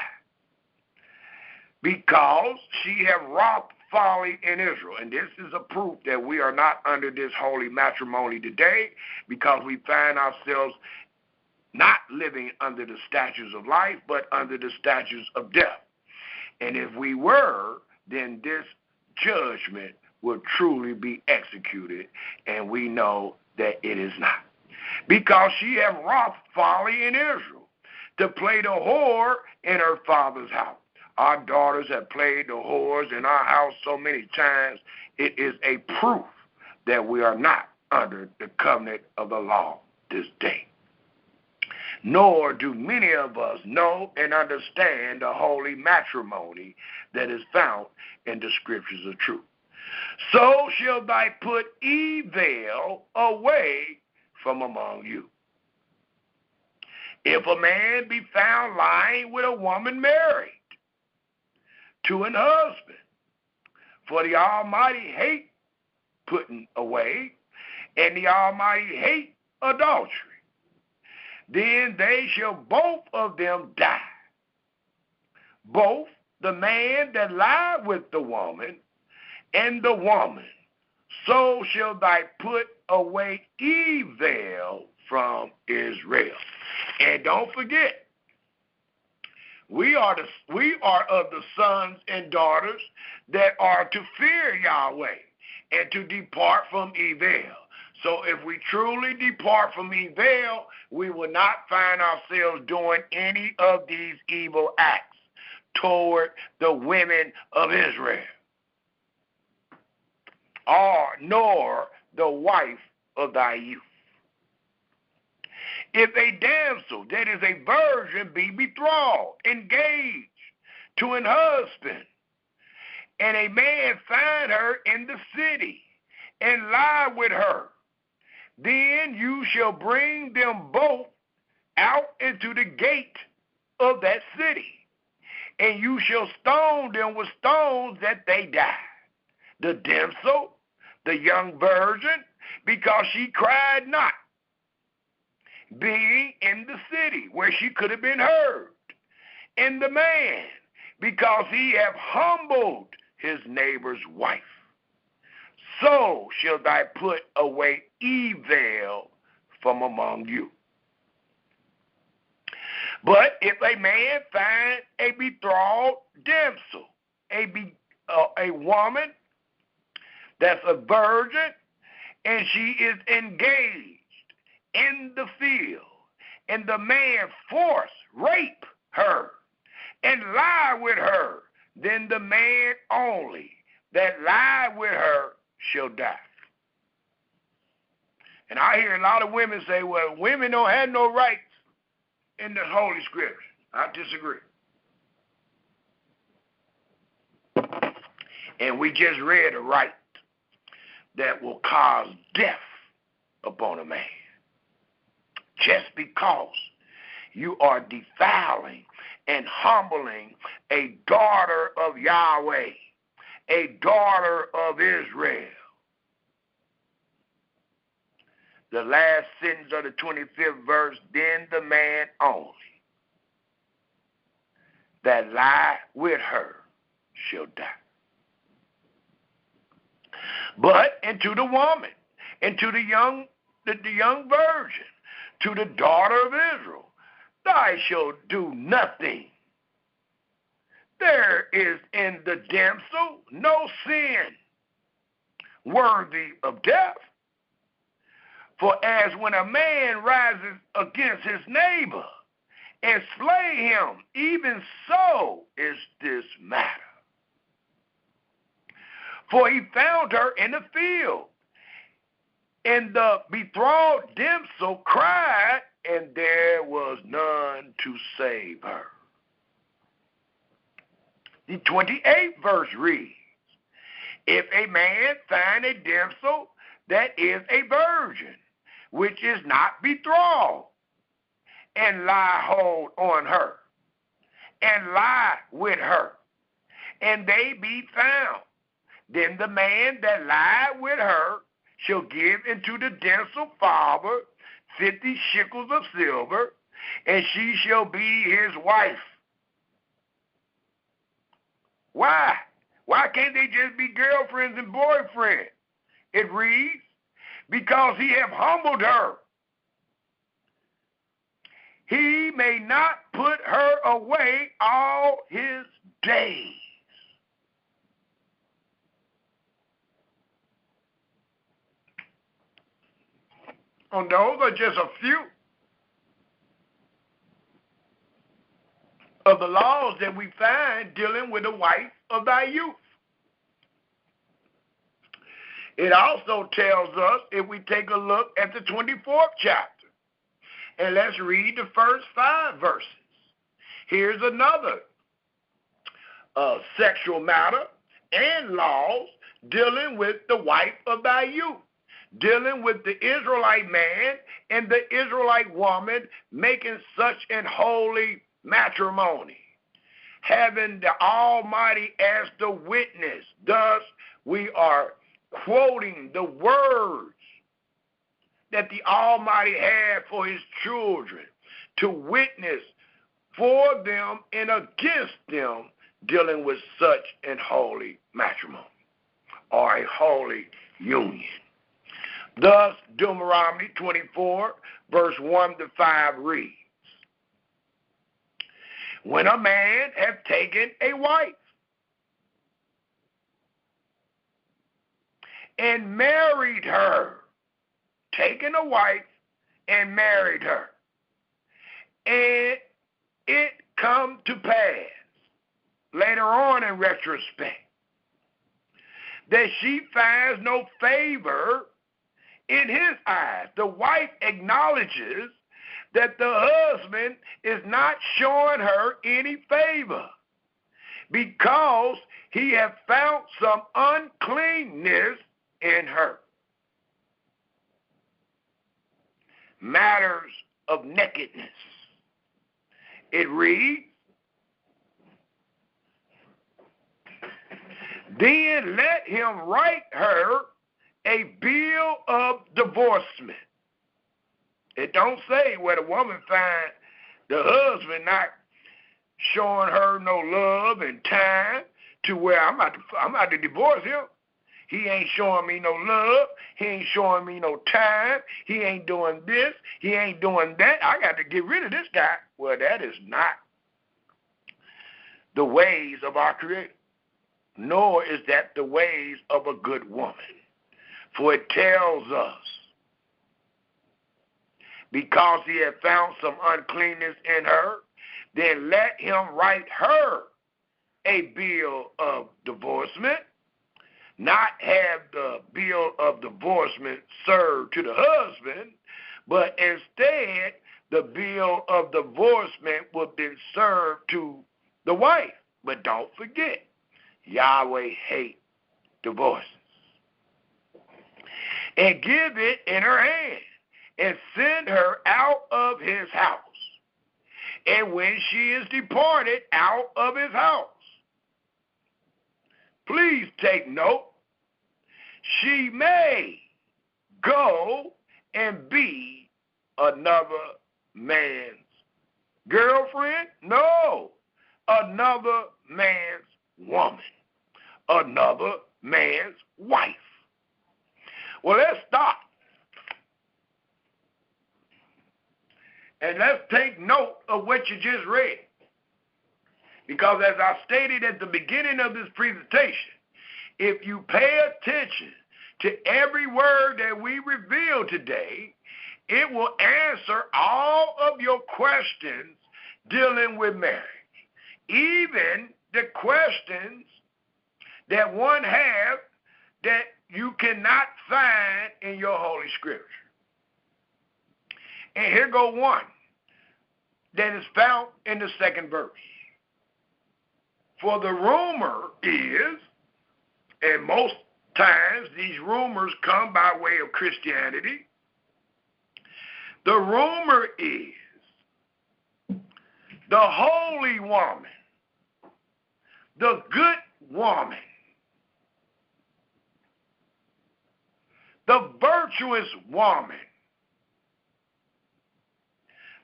because she have wrought folly in Israel. And this is a proof that we are not under this holy matrimony today, because we find ourselves not living under the statutes of life, but under the statutes of death. And if we were, then this judgment will truly be executed, and we know that it is not. Because she have wrought folly in Israel, to play the whore in her father's house. Our daughters have played the whores in our house so many times, it is a proof that we are not under the covenant of the law this day. Nor do many of us know and understand the holy matrimony that is found in the scriptures of truth. So shall thy put evil away from among you. If a man be found lying with a woman married to an husband, for the Almighty hate putting away, and the Almighty hate adultery, then they shall both of them die. Both the man that lied with the woman and the woman. So shall thy put away evil from Israel. And don't forget, we are of the sons and daughters that are to fear Yahweh and to depart from evil. So if we truly depart from evil, we will not find ourselves doing any of these evil acts toward the women of Israel, nor the wife of thy youth. If a damsel that is a virgin be betrothed, engaged to an husband, and a man find her in the city and lie with her, then you shall bring them both out into the gate of that city, and you shall stone them with stones that they die. The damsel, the young virgin, because she cried not, being in the city where she could have been heard. And the man, because he have humbled his neighbor's wife. so shall thou put away evil from among you. But if a man find a betrothed damsel, a woman that's a virgin, and she is engaged in the field, and the man rape her, and lie with her, then the man only that lie with her shall die. And I hear a lot of women say, well, women don't have no rights in the Holy Scripture. I disagree. And we just read a right that will cause death upon a man. Just because you are defiling and humbling a daughter of Yahweh, a daughter of Israel. The last sentence of the 25th verse, then the man only that lie with her shall die. But into the woman, into the young virgin, to the daughter of Israel, thou shalt do nothing. There is in the damsel no sin worthy of death. For as when a man rises against his neighbor and slay him, even so is this matter. For he found her in the field, and the betrothed damsel cried, and there was none to save her. The 28th verse reads, if a man find a damsel that is a virgin, which is not betrothed, and lie hold on her, and lie with her, and they be found, then the man that lied with her shall give into the damsel father 50 shekels of silver, and she shall be his wife. Why? Why can't they just be girlfriends and boyfriends? It reads, because he have humbled her. He may not put her away all his days. And those are just a few of the laws that we find dealing with the wife of thy youth. It also tells us, if we take a look at the 24th chapter, and let's read the first 5 verses. Here's another sexual matter and laws dealing with the wife of thy youth, dealing with the Israelite man and the Israelite woman making such an holy matrimony, having the Almighty as the witness. Thus, we are quoting the words that the Almighty had for his children to witness for them and against them dealing with such an holy matrimony or a holy union. Thus, Deuteronomy 24, verse 1 to 5 reads, when a man hath taken a wife and married her, taken a wife and married her, and it come to pass later on in retrospect that she finds no favor in his eyes. The wife acknowledges that the husband is not showing her any favor because he have found some uncleanness in her. Matters of nakedness. It reads, then let him write her a bill of divorcement. It don't say where the woman find the husband not showing her no love and time to where I'm about to divorce him. He ain't showing me no love. He ain't showing me no time. He ain't doing this. He ain't doing that. I got to get rid of this guy. Well, that is not the ways of our Creator, nor is that the ways of a good woman. For it tells us, because he had found some uncleanness in her, then let him write her a bill of divorcement, not have the bill of divorcement served to the husband, but instead the bill of divorcement will be served to the wife. But don't forget, Yahweh hates divorces. And give it in her hand, and send her out of his house. And when she is departed out of his house, please take note, she may go and be another man's girlfriend? No, another man's woman, another man's wife. Well, let's stop. And let's take note of what you just read. Because as I stated at the beginning of this presentation, if you pay attention to every word that we reveal today, it will answer all of your questions dealing with marriage. Even the questions that one has that you cannot find in your Holy Scripture. And here go one that is found in the second verse. For the rumor is, and most times these rumors come by way of Christianity, the rumor is the holy woman, the good woman, the virtuous woman,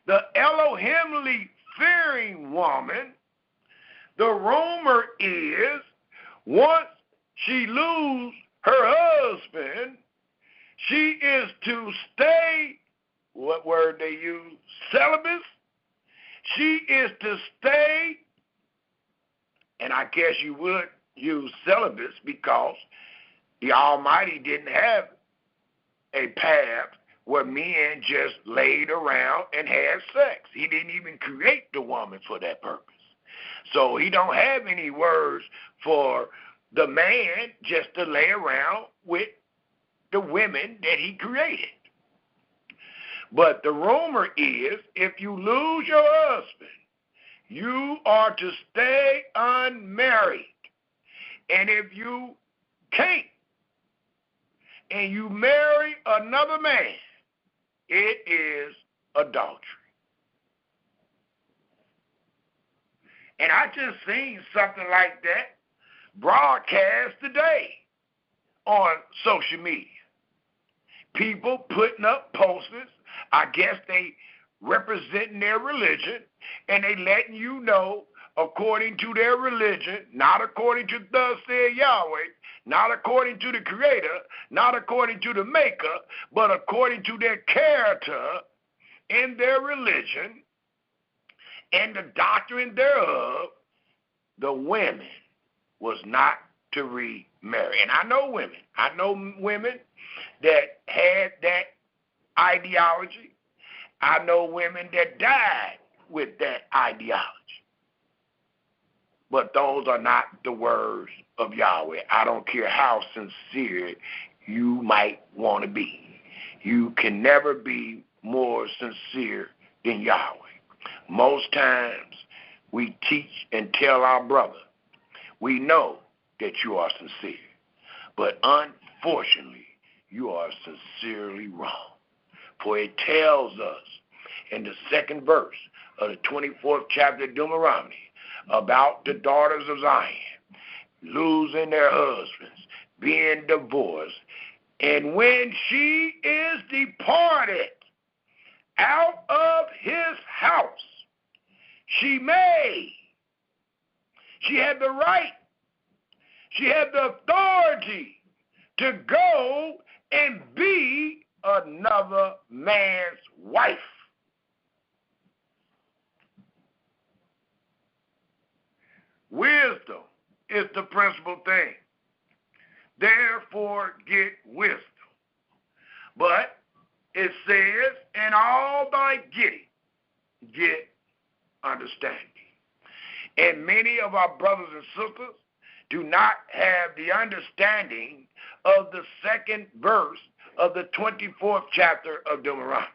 the Elohimly fearing woman, the rumor is once she lose her husband, she is to stay, what word they use, celibate. She is to stay, and I guess you would use celibate because the Almighty didn't have a path where men just laid around and had sex. He didn't even create the woman for that purpose. So he don't have any words for the man just to lay around with the women that he created. But the rumor is, if you lose your husband, you are to stay unmarried. And if you can't, and you marry another man, it is adultery. And I just seen something like that broadcast today on social media. People putting up posters. I guess they representing their religion, and they letting you know according to their religion, not according to thus said Yahweh, not according to the Creator, not according to the Maker, but according to their character in their religion and the doctrine thereof, the women was not to remarry. And I know women that had that ideology. I know women that died with that ideology. But those are not the words of Yahweh. I don't care how sincere you might want to be. You can never be more sincere than Yahweh. Most times we teach and tell our brother, we know that you are sincere. But unfortunately, you are sincerely wrong. For it tells us in the second verse of the 24th chapter of Deuteronomy about the daughters of Zion losing their husbands, being divorced, and when she is departed out of his house, she had the right, she had the authority to go and be another man's wife. Wisdom is the principal thing. Therefore, get wisdom. But it says, in all thy getting, get understanding. And many of our brothers and sisters do not have the understanding of the second verse of the 24th chapter of Deuteronomy.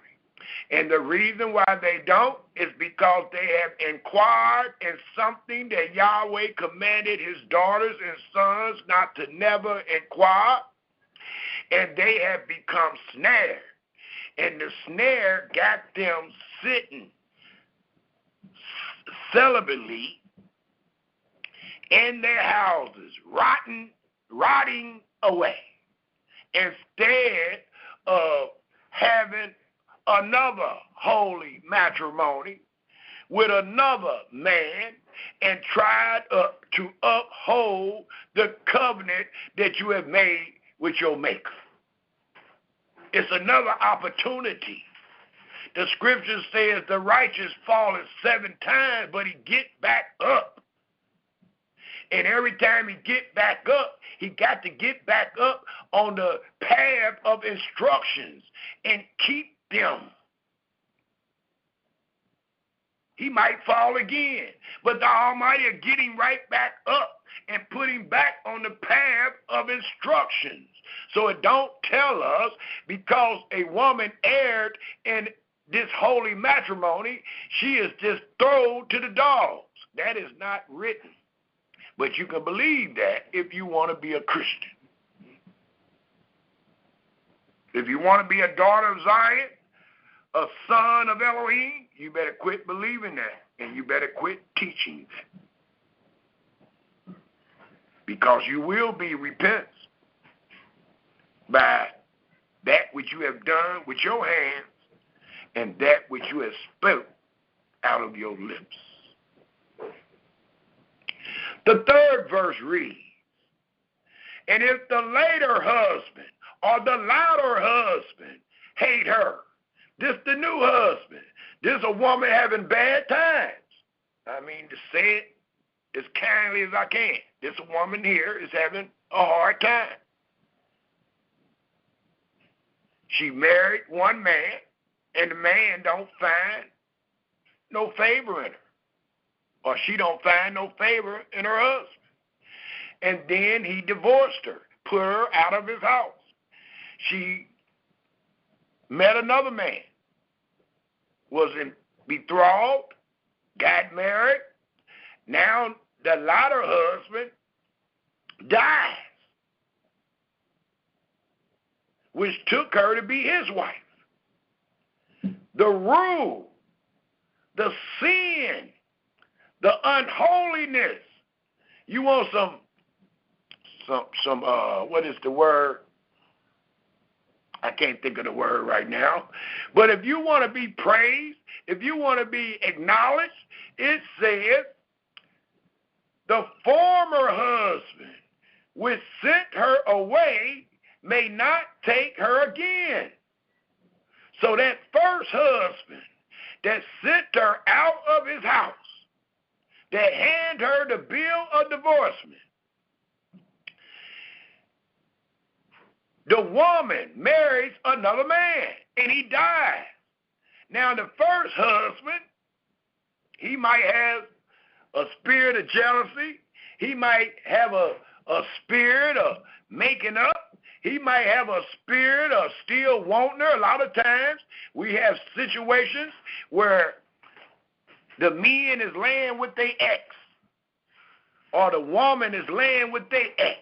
And the reason why they don't is because they have inquired in something that Yahweh commanded his daughters and sons not to never inquire, and they have become snared. And the snare got them sitting celibately in their houses, rotting away, instead of having another holy matrimony with another man and tried to uphold the covenant that you have made with your maker. It's another opportunity. The scripture says the righteous falleth 7 times, but he get back up. And every time he get back up, he got to get back up on the path of instructions and keep them. He might fall again, but the Almighty are getting right back up and putting back on the path of instructions. So it don't tell us because a woman erred in this holy matrimony, she is just thrown to the dogs. That is not written. But you can believe that if you want to be a Christian. If you want to be a daughter of Zion, a son of Elohim, you better quit believing that, and you better quit teaching that. Because you will be repentance by that which you have done with your hands and that which you have spoke out of your lips. The third verse reads, and if the later husband or the louder husband hate her, this the new husband, this a woman having bad times. I mean, to say it as kindly as I can, this woman here is having a hard time. She married one man, and the man don't find no favor in her. Or she don't find no favor in her husband. And then he divorced her, put her out of his house. She met another man, was betrothed, got married. Now the latter husband dies, which took her to be his wife. The rule, the sin, the unholiness. You want some what is the word? I can't think of the word right now. But if you want to be praised, if you want to be acknowledged, it says, the former husband which sent her away may not take her again. So that first husband that sent her out of his house, that hand her the bill of divorcement, the woman marries another man and he dies. Now the first husband, he might have a spirit of jealousy. He might have a spirit of making up. He might have a spirit of still wanting her. A lot of times we have situations where the man is laying with their ex, or the woman is laying with their ex.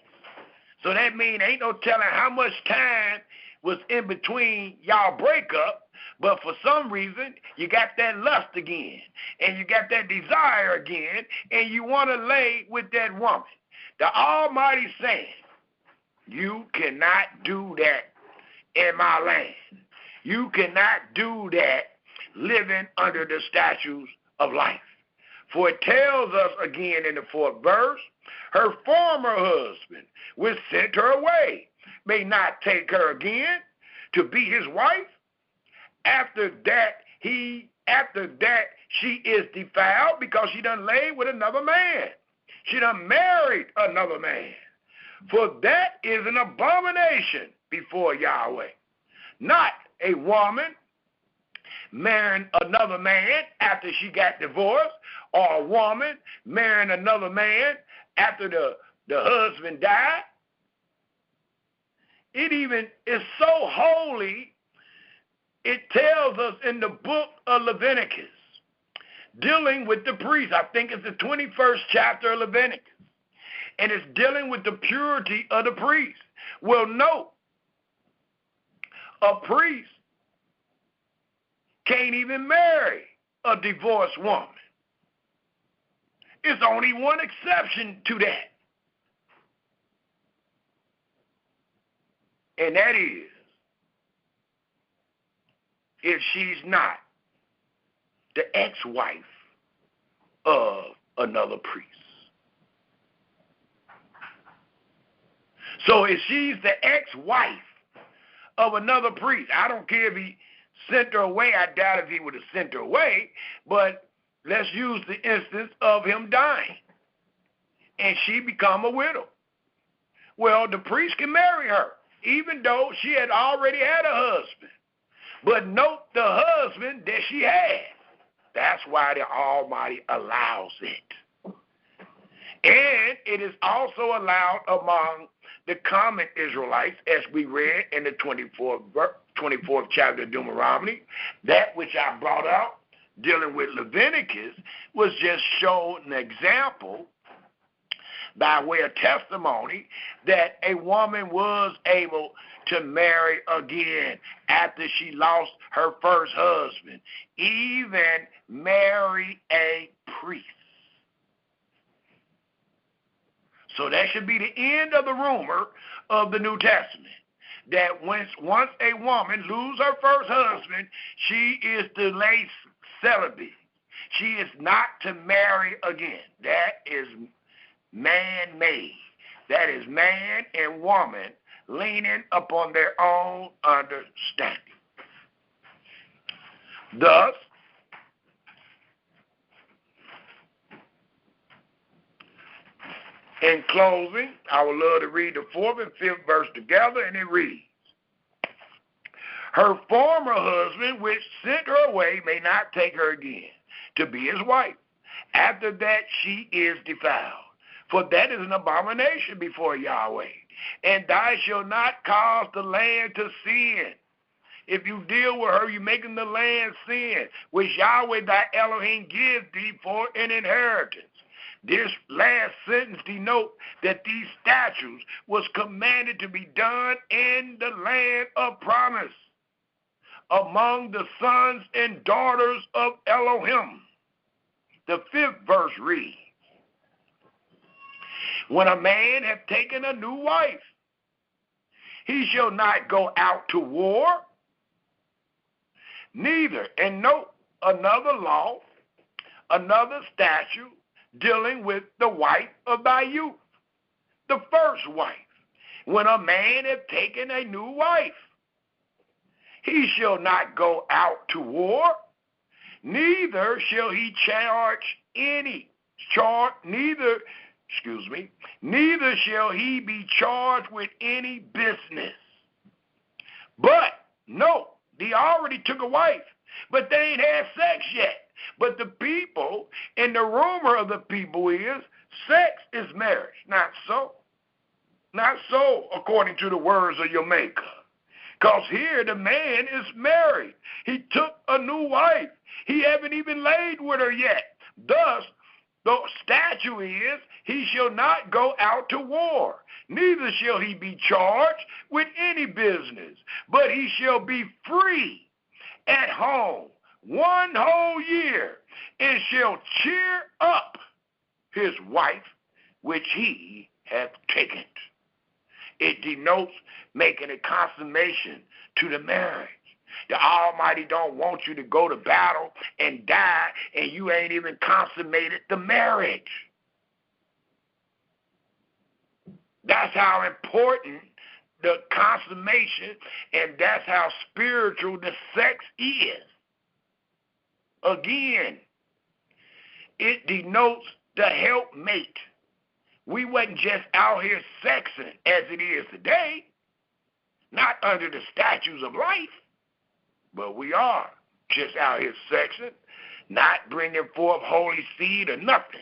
So that means ain't no telling how much time was in between y'all breakup, but for some reason you got that lust again, and you got that desire again, and you want to lay with that woman. The Almighty saying, you cannot do that in my land. You cannot do that living under the statutes of life. For it tells us again in the 4th verse, her former husband which sent her away may not take her again to be his wife. After that, she is defiled because she done laid with another man. She done married another man. For that is an abomination before Yahweh. Not a woman marrying another man after she got divorced, or a woman marrying another man after the husband died. It even is so holy, it tells us in the book of Leviticus, dealing with the priest. I think it's the 21st chapter of Leviticus. And it's dealing with the purity of the priest. Well, note, a priest can't even marry a divorced woman. It's only one exception to that. And that is if she's not the ex-wife of another priest. So if she's the ex-wife of another priest, I don't care if he sent her away. I doubt if he would have sent her away, but let's use the instance of him dying and she become a widow. Well, the priest can marry her, even though she had already had a husband. But note the husband that she had. That's why the Almighty allows it. And it is also allowed among the common Israelites, as we read in the 24th chapter of Deuteronomy. That which I brought out dealing with Leviticus was just showing an example by way of testimony that a woman was able to marry again after she lost her first husband, even marry a priest. So that should be the end of the rumor of the New Testament, that once a woman loses her first husband, she is to lay celibate. She is not to marry again. That is man-made. That is man and woman leaning upon their own understanding. Thus, in closing, I would love to read the 4th and 5th verse together, and it reads, her former husband, which sent her away, may not take her again to be his wife. After that, she is defiled. For that is an abomination before Yahweh. And thou shalt not cause the land to sin. If you deal with her, you're making the land sin, which Yahweh thy Elohim gives thee for an inheritance. This last sentence denotes that these statutes was commanded to be done in the land of promise, among the sons and daughters of Elohim. The 5th verse reads, when a man hath taken a new wife, he shall not go out to war, neither, and note another law, another statute dealing with the wife of thy youth, the first wife. When a man hath taken a new wife, he shall not go out to war, neither shall he neither shall he be charged with any business. But, no, he already took a wife, but they ain't had sex yet. But the people, and the rumor of the people is, sex is marriage. Not so. Not so, according to the words of your Maker. Because here the man is married. He took a new wife. He haven't even laid with her yet. Thus, the statute is, he shall not go out to war, neither shall he be charged with any business, but he shall be free at home 1 whole year, and shall cheer up his wife which he hath taken. It denotes making a consummation to the marriage. The Almighty don't want you to go to battle and die, and you ain't even consummated the marriage. That's how important the consummation, and that's how spiritual the sex is. Again, it denotes the helpmate. We wasn't just out here sexing as it is today, not under the statutes of life, but we are just out here sexing, not bringing forth holy seed or nothing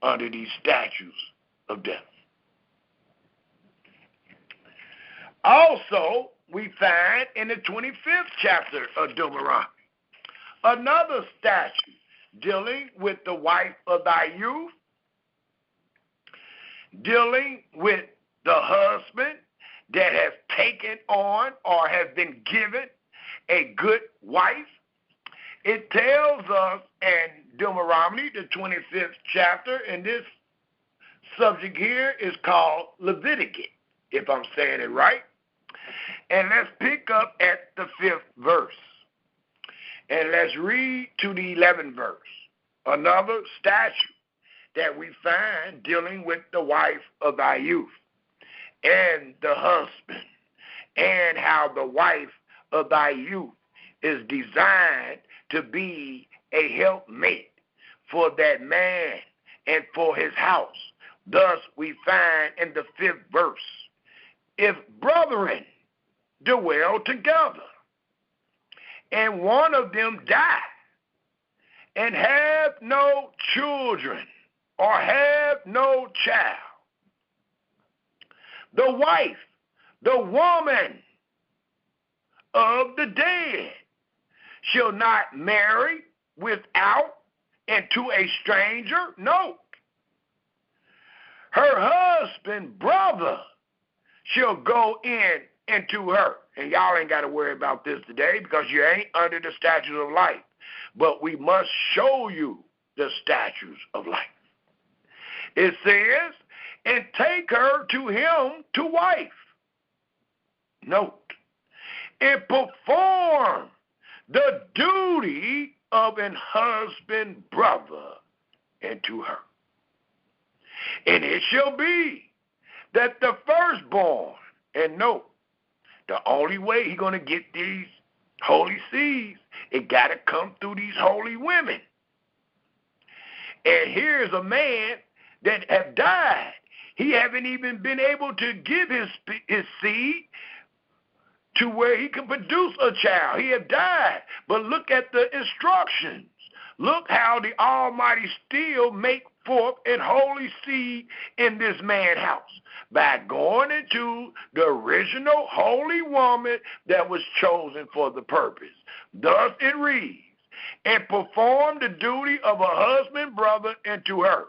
under these statutes of death. Also, we find in the 25th chapter of Deuteronomy another statute dealing with the wife of thy youth, dealing with the husband that has taken on or has been given a good wife. It tells us in Deuteronomy, the 25th chapter, and this subject here is called Leviticus, if I'm saying it right. And let's pick up at the 5th verse. And let's read to the 11th verse. Another statute that we find dealing with the wife of thy youth and the husband, and how the wife of thy youth is designed to be a helpmate for that man and for his house. Thus we find in the 5th verse, if brethren dwell together, and one of them die, and have no children, or have no child, the wife, the woman of the dead, shall not marry without and to a stranger. No. Her husband, brother, shall go in into her. And y'all ain't got to worry about this today because you ain't under the statutes of life. But we must show you the statutes of life. It says, and take her to him to wife. Note, and perform the duty of an husband, brother, unto her. And it shall be that the firstborn, and note, the only way he's going to get these holy seeds, it got to come through these holy women. And here's a man that have died. He haven't even been able to give his seed to where he can produce a child. He had died. But look at the instructions. Look how the Almighty still make forth an holy seed in this man's house by going into the original holy woman that was chosen for the purpose. Thus it reads, and perform the duty of a husband, brother, unto her.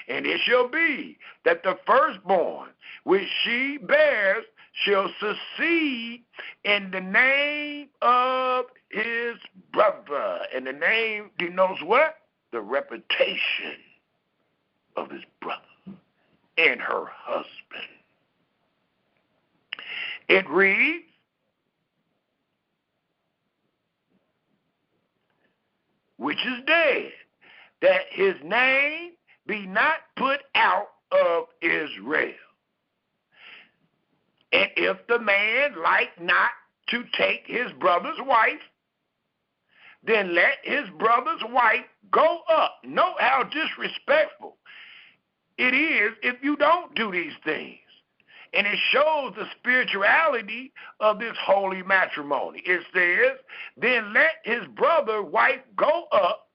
And it shall be that the firstborn which she bears shall succeed in the name of his brother. And the name denotes what? The reputation of his brother and her husband. It reads, which is dead, that his name be not put out of Israel. And if the man like not to take his brother's wife, then let his brother's wife go up. Note how disrespectful it is if you don't do these things. And it shows the spirituality of this holy matrimony. It says, then let his brother's wife go up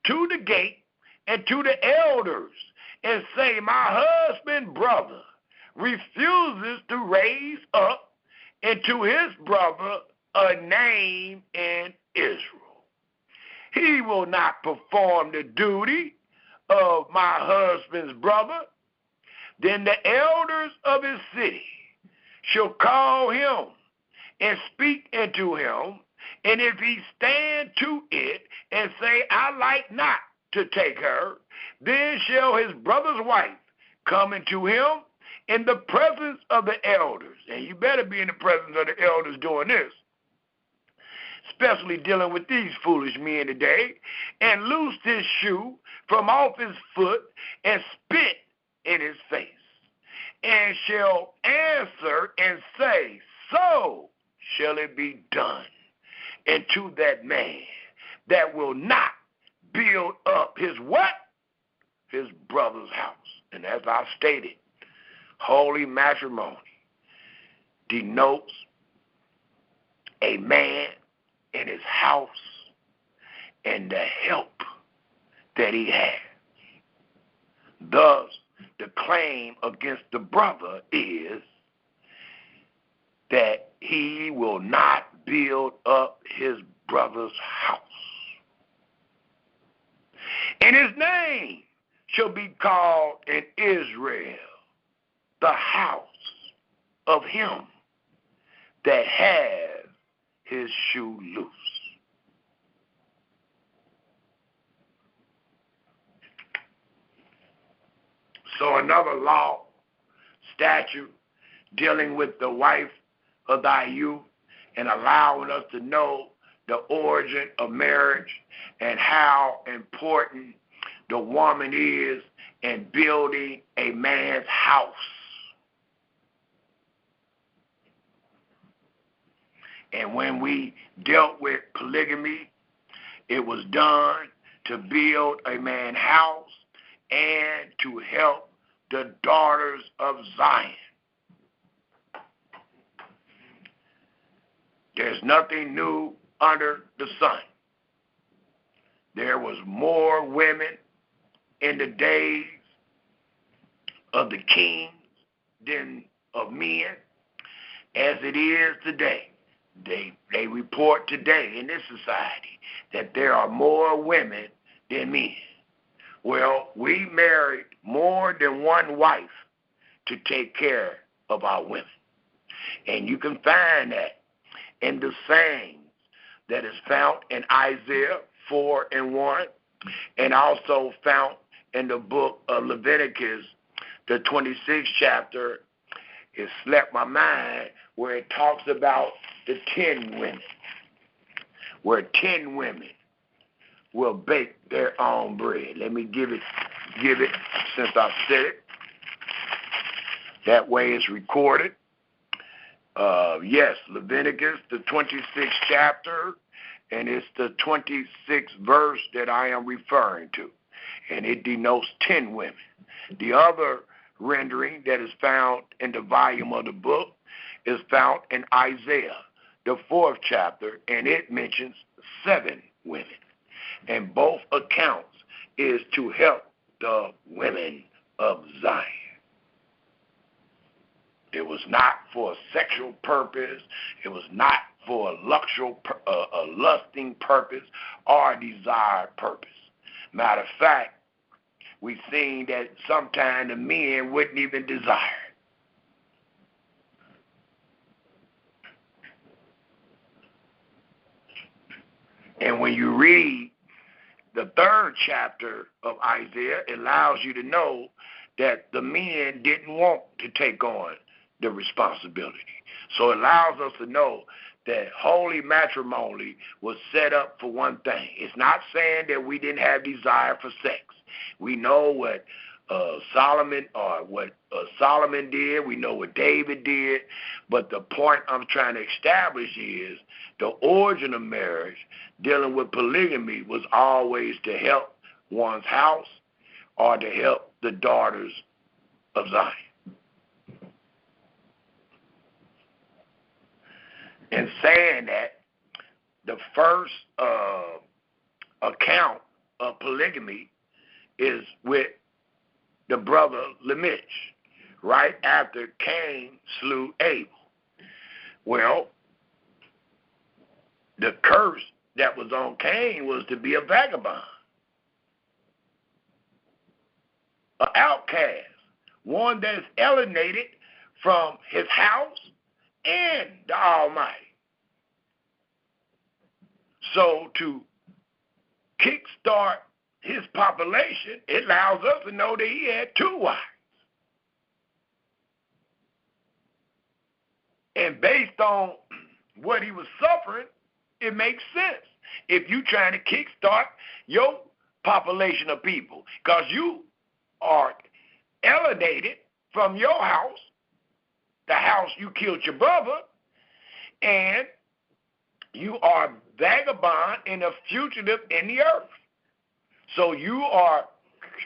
to the gate and to the elders and say, my husband brother refuses to raise up into his brother a name in Israel. He will not perform the duty of my husband's brother. Then the elders of his city shall call him and speak unto him, and if he stand to it and say, I like not to take her, then shall his brother's wife come into him in the presence of the elders. And you better be in the presence of the elders doing this, especially dealing with these foolish men today, and loosed his shoe from off his foot and spit in his face. and shall answer and say, so shall it be done. And to that man that will not build up his what? His brother's house. And as I stated, holy matrimony denotes a man in his house and the help that he has. Thus, the claim against the brother is that he will not build up his brother's house. And his name shall be called in Israel the house of him that has his shoe loose. So another law, statute, dealing with the wife of thy youth and allowing us to know the origin of marriage and how important the woman is in building a man's house. And when we dealt with polygamy, it was done to build a man's house and to help the daughters of Zion. There's nothing new under the sun. There was more women in the days of the kings than of men as it is today. They report today in this society that there are more women than men. Well, we married more than one wife to take care of our women. And you can find that in the sayings that is found in Isaiah 4:1 and also found in the book of Leviticus, the 26th chapter. It slept my mind where it talks about the 10 women, where 10 women will bake their own bread. Let me give it since I said it. That way it's recorded. Yes, Leviticus, the 26th chapter, and it's the 26th verse that I am referring to. And it denotes 10 women. The other rendering that is found in the volume of the book is found in Isaiah, the 4th chapter, and it mentions 7 women. And both accounts is to help the women of Zion. It was not for a sexual purpose. It was not for a lusting purpose or a desired purpose. Matter of fact, we've seen that sometimes the men wouldn't even desire it. And when you read the 3rd chapter of Isaiah, it allows you to know that the men didn't want to take on the responsibility. So it allows us to know that holy matrimony was set up for one thing. It's not saying that we didn't have desire for sex. We know what Solomon did. We know what David did. But the point I'm trying to establish is the origin of marriage, dealing with polygamy, was always to help one's house or to help the daughters of Zion. In saying that, the first account of polygamy is with the brother Lamech, right after Cain slew Abel. Well, the curse that was on Cain was to be a vagabond, an outcast, one that is alienated from his house and the Almighty. So to kickstart his population, it allows us to know that he had 2 wives. And based on what he was suffering, it makes sense if you're trying to kickstart your population of people, because you are alienated from your house, the house you killed your brother, and you are vagabond and a fugitive in the earth. So you are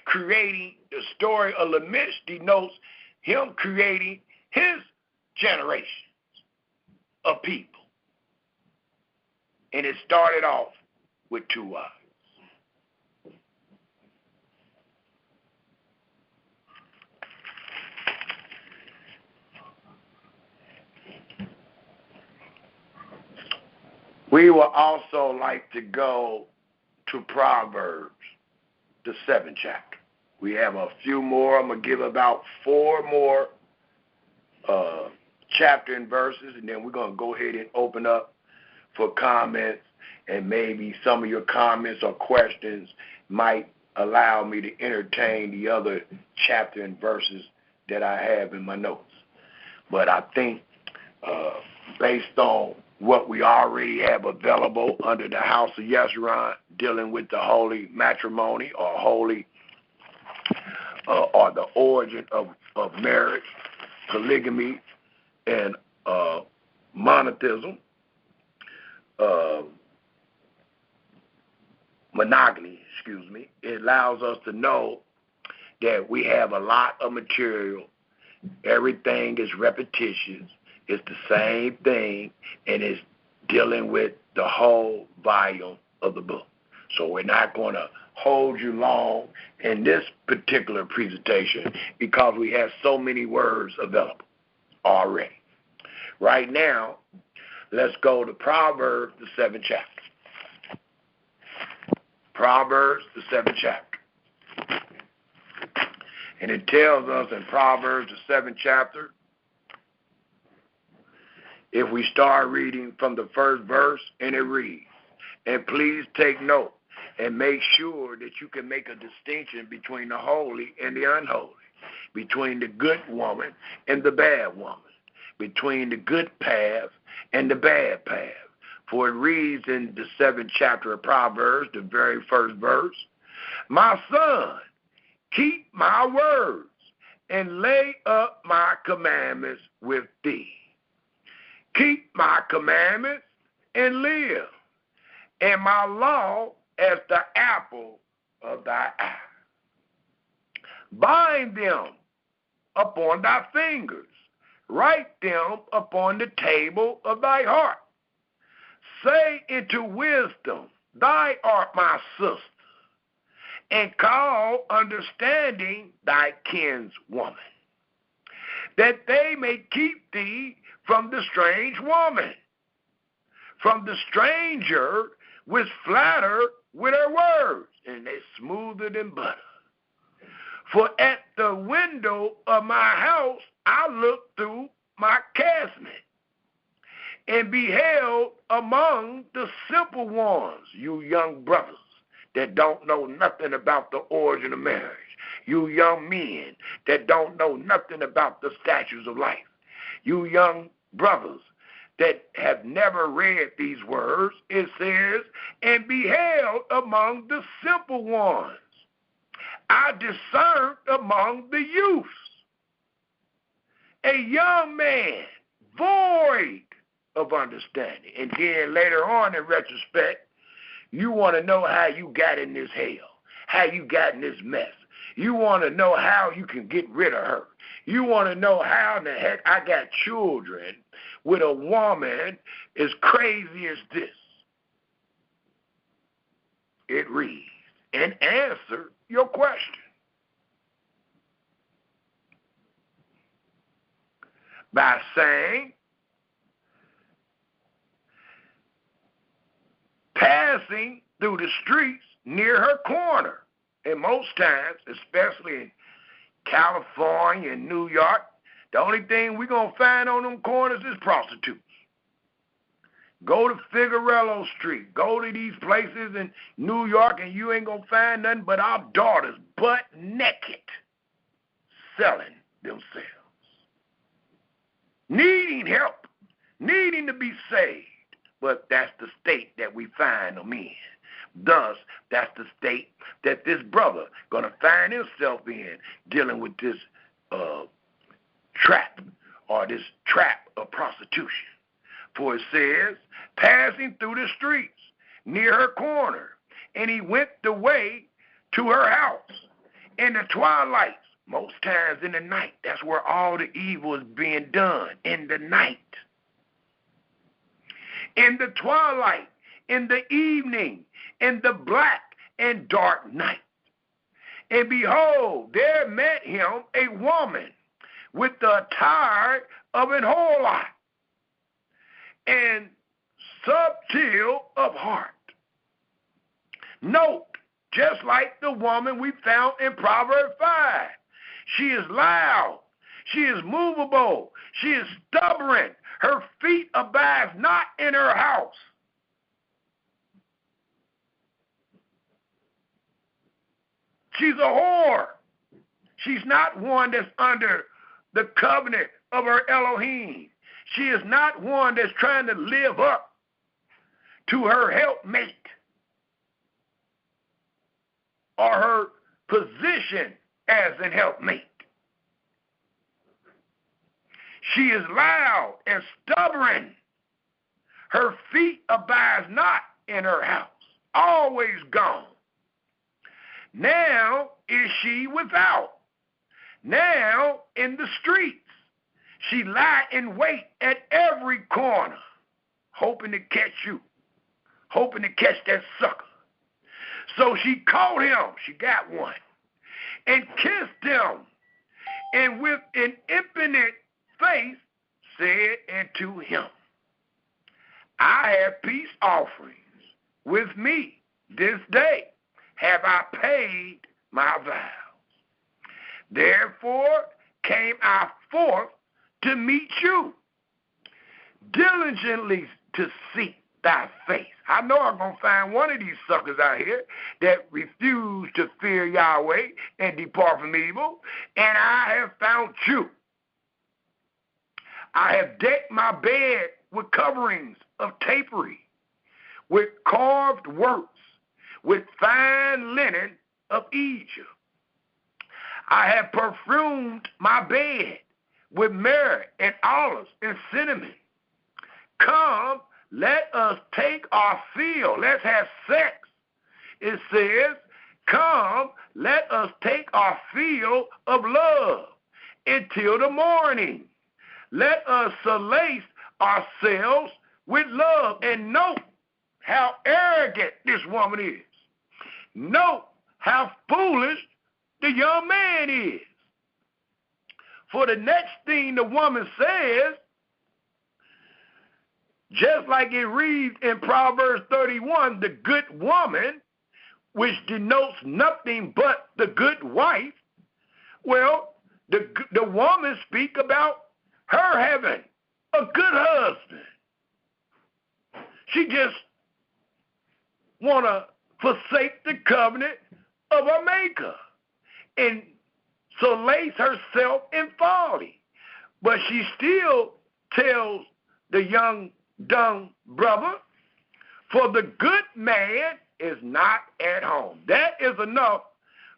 creating the story of Lamech denotes him creating his generations of people. And it started off with 2 wives. We would also like to go to Proverbs, the 7th chapter. We have a few more. I'm going to give about 4 more chapter and verses, and then we're going to go ahead and open up for comments, and maybe some of your comments or questions might allow me to entertain the other chapter and verses that I have in my notes. But I think based on what we already have available under the House of Yeshurun, dealing with the holy matrimony or holy or the origin of marriage, polygamy, and monotheism, monogamy, it allows us to know that we have a lot of material. Everything is repetitious. It's the same thing, and it's dealing with the whole volume of the book. So we're not going to hold you long in this particular presentation because we have so many words available already. Right now, let's go to Proverbs, the 7th chapter. Proverbs, the 7th chapter. And it tells us in Proverbs, the 7th chapter, if we start reading from the first verse, and it reads, and please take note and make sure that you can make a distinction between the holy and the unholy, between the good woman and the bad woman, between the good path and the bad path. For it reads in the 7th chapter of Proverbs, the very first verse, my son, keep my words and lay up my commandments with thee. Keep my commandments and live, and my law as the apple of thy eye. Bind them upon thy fingers, write them upon the table of thy heart. Say into wisdom, thy art my sister, and call understanding thy kinswoman, that they may keep thee from the strange woman, from the stranger which flatter with her words, and they smoother than butter. For at the window of my house I looked through my casement, and beheld among the simple ones, you young brothers that don't know nothing about the origin of marriage, you young men that don't know nothing about the statutes of life, you young brothers that have never read these words, it says, and beheld among the simple ones. I discerned among the youths a young man void of understanding. And then later on in retrospect, you want to know how you got in this hell, how you got in this mess. You want to know how you can get rid of her. You want to know how in the heck I got children with a woman as crazy as this. It reads, and answer your question. By saying, passing through the streets near her corner. And most times, especially in California and New York, the only thing we're going to find on them corners is prostitutes. Go to Figueroa Street. Go to these places in New York, and you ain't going to find nothing but our daughters butt naked selling themselves. Needing help, needing to be saved. But that's the state that we find them in. Thus, that's the state that this brother going to find himself in, dealing with this trap, or this trap of prostitution. For it says, passing through the streets near her corner, and he went the way to her house in the twilight. Most times in the night, that's where all the evil is being done, in the night. In the twilight, in the evening, in the black and dark night. And behold, there met him a woman with the attire of an whorelet and subtle of heart. Note, just like the woman we found in Proverbs 5. She is loud. She is movable. She is stubborn. Her feet abide not in her house. She's a whore. She's not one that's under the covenant of her Elohim. She is not one that's trying to live up to her helpmate or her position as an helpmate. She is loud and stubborn. Her feet abides not in her house, always gone. Now is she without. Now in the streets. She lie in wait at every corner, hoping to catch you, hoping to catch that sucker. So she caught him, she got one, and kissed him, and with an impotent face said unto him, I have peace offerings with me this day, have I paid my vows. Therefore came I forth to meet you, diligently to seek thy face. I know I'm going to find one of these suckers out here that refuse to fear Yahweh and depart from evil, and I have found you. I have decked my bed with coverings of tapestry, with carved works, with fine linen of Egypt. I have perfumed my bed with myrrh and olives and cinnamon. Come, let us take our fill. Let's have sex. It says, come, let us take our fill of love until the morning. Let us solace ourselves with love. And note how arrogant this woman is. Note how foolish the young man is. For the next thing the woman says, just like it reads in Proverbs 31, the good woman, which denotes nothing but the good wife, well, the woman speak about her having a good husband. She just want to forsake the covenant of her maker and solace herself in folly. But she still tells the young dumb brother, for the good man is not at home. That is enough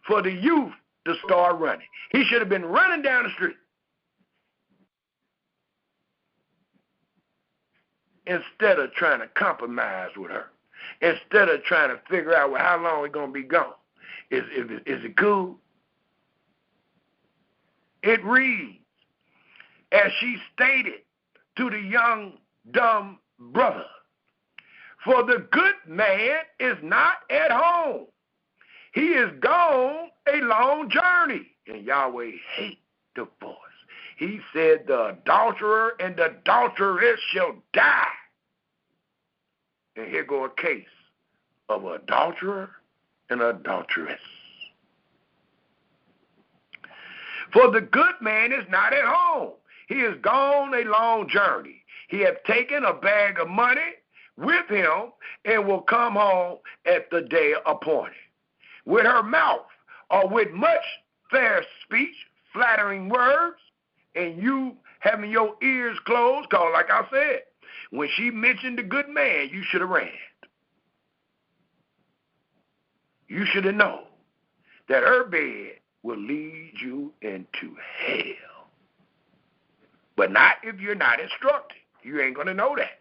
for the youth to start running. He should have been running down the street instead of trying to compromise with her, instead of trying to figure out, well, how long we're going to be gone. Is it cool? It reads, as she stated to the young dumb brother, for the good man is not at home. He is gone a long journey. And Yahweh hate divorce. He said the adulterer and the adulteress shall die. And here go a case of an adulterer and an adulteress. For the good man is not at home. He is gone a long journey. He hath taken a bag of money with him and will come home at the day appointed. With her mouth or with much fair speech, flattering words, and you having your ears closed, because like I said, when she mentioned the good man, you should have ran. You should have known that her bed will lead you into hell. But not if you're not instructed. You ain't going to know that.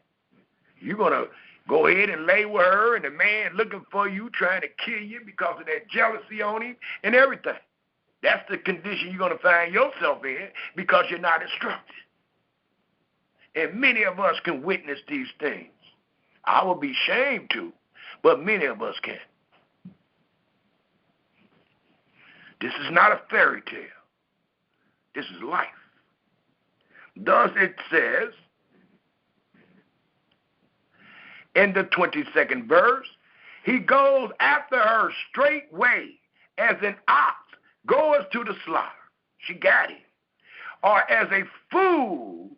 You're going to go ahead and lay with her, and the man looking for you, trying to kill you because of that jealousy on him and everything. That's the condition you're going to find yourself in because you're not instructed. And many of us can witness these things. I would be ashamed to, but many of us can. This is not a fairy tale. This is life. Thus it says in the 22nd verse, he goes after her straightway as an ox goeth to the slaughter. She got him. Or as a fool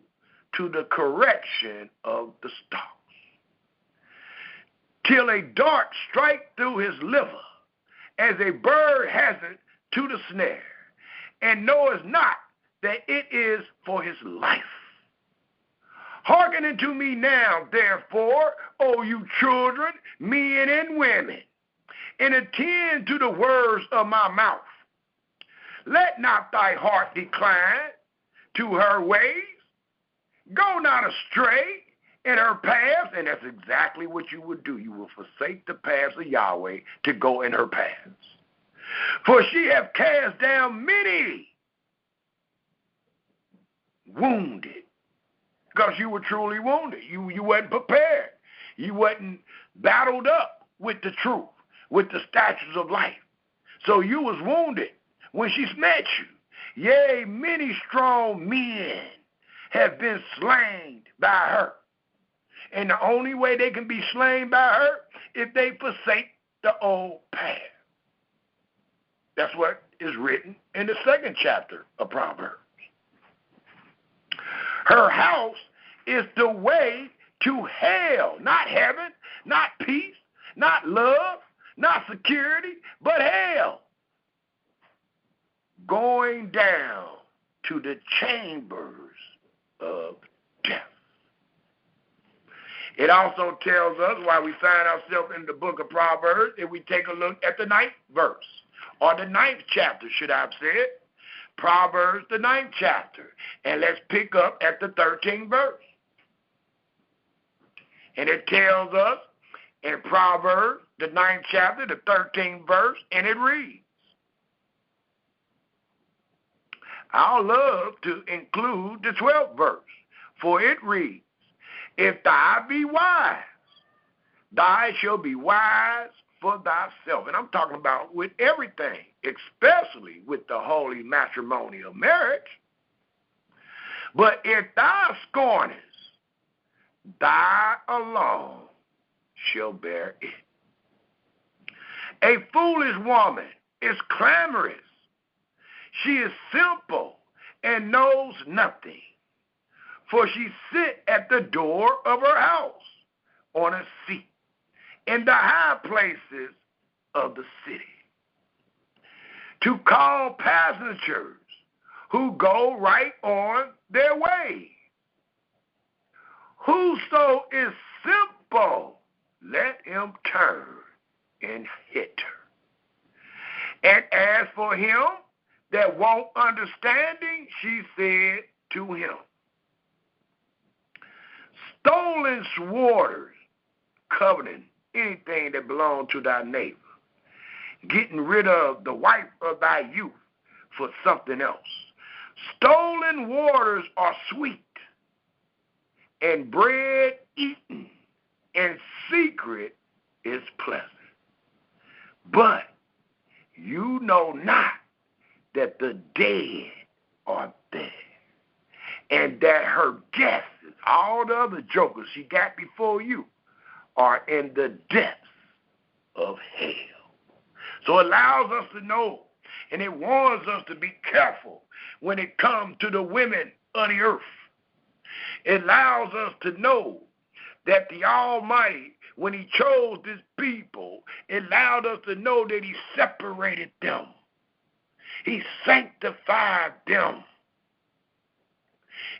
to the correction of the stalks. Till a dart strike through his liver, as a bird has it to the snare, and knoweth not that it is for his life. Hearken unto me now, therefore, O you children, men and women, and attend to the words of my mouth. Let not thy heart decline to her ways. Go not astray in her paths, and that's exactly what you would do. You will forsake the paths of Yahweh to go in her paths. For she hath cast down many wounded, because you were truly wounded. You wasn't prepared. You wasn't battled up with the truth, with the statutes of life. So you was wounded when she met you. Yea, many strong men have been slain by her. And the only way they can be slain by her if they forsake the old path. That's what is written in the 2nd chapter of Proverbs. Her house is the way to hell, not heaven, not peace, not love, not security, but hell. Going down to the chambers of death. It also tells us, while we find ourselves in the book of Proverbs, if we take a look at the 9th verse, or the 9th chapter, should I have said, Proverbs, the 9th chapter, and let's pick up at the 13th verse. And it tells us in Proverbs, the 9th chapter, the 13th verse, and it reads, I'll love to include the 12th verse, for it reads, if thou be wise, thou shalt be wise for thyself. And I'm talking about with everything, especially with the holy matrimony of marriage. But if thou scornest, thou alone shall bear it. A foolish woman is clamorous. She is simple and knows nothing. For she sit at the door of her house on a seat in the high places of the city, to call passengers who go right on their way. Whoso is simple, let him turn and hit her. And as for him that want understanding, she said to him, stolen sworders, coveting anything that belonged to thy neighbor, getting rid of the wife of thy youth for something else. Stolen waters are sweet, and bread eaten in secret is pleasant. But you know not that the dead are there, and that her guests, all the other jokers she got before you, are in the depths of hell. So it allows us to know, and it warns us to be careful when it comes to the women of the earth. It allows us to know that the Almighty, when he chose this people, it allowed us to know that he separated them. He sanctified them.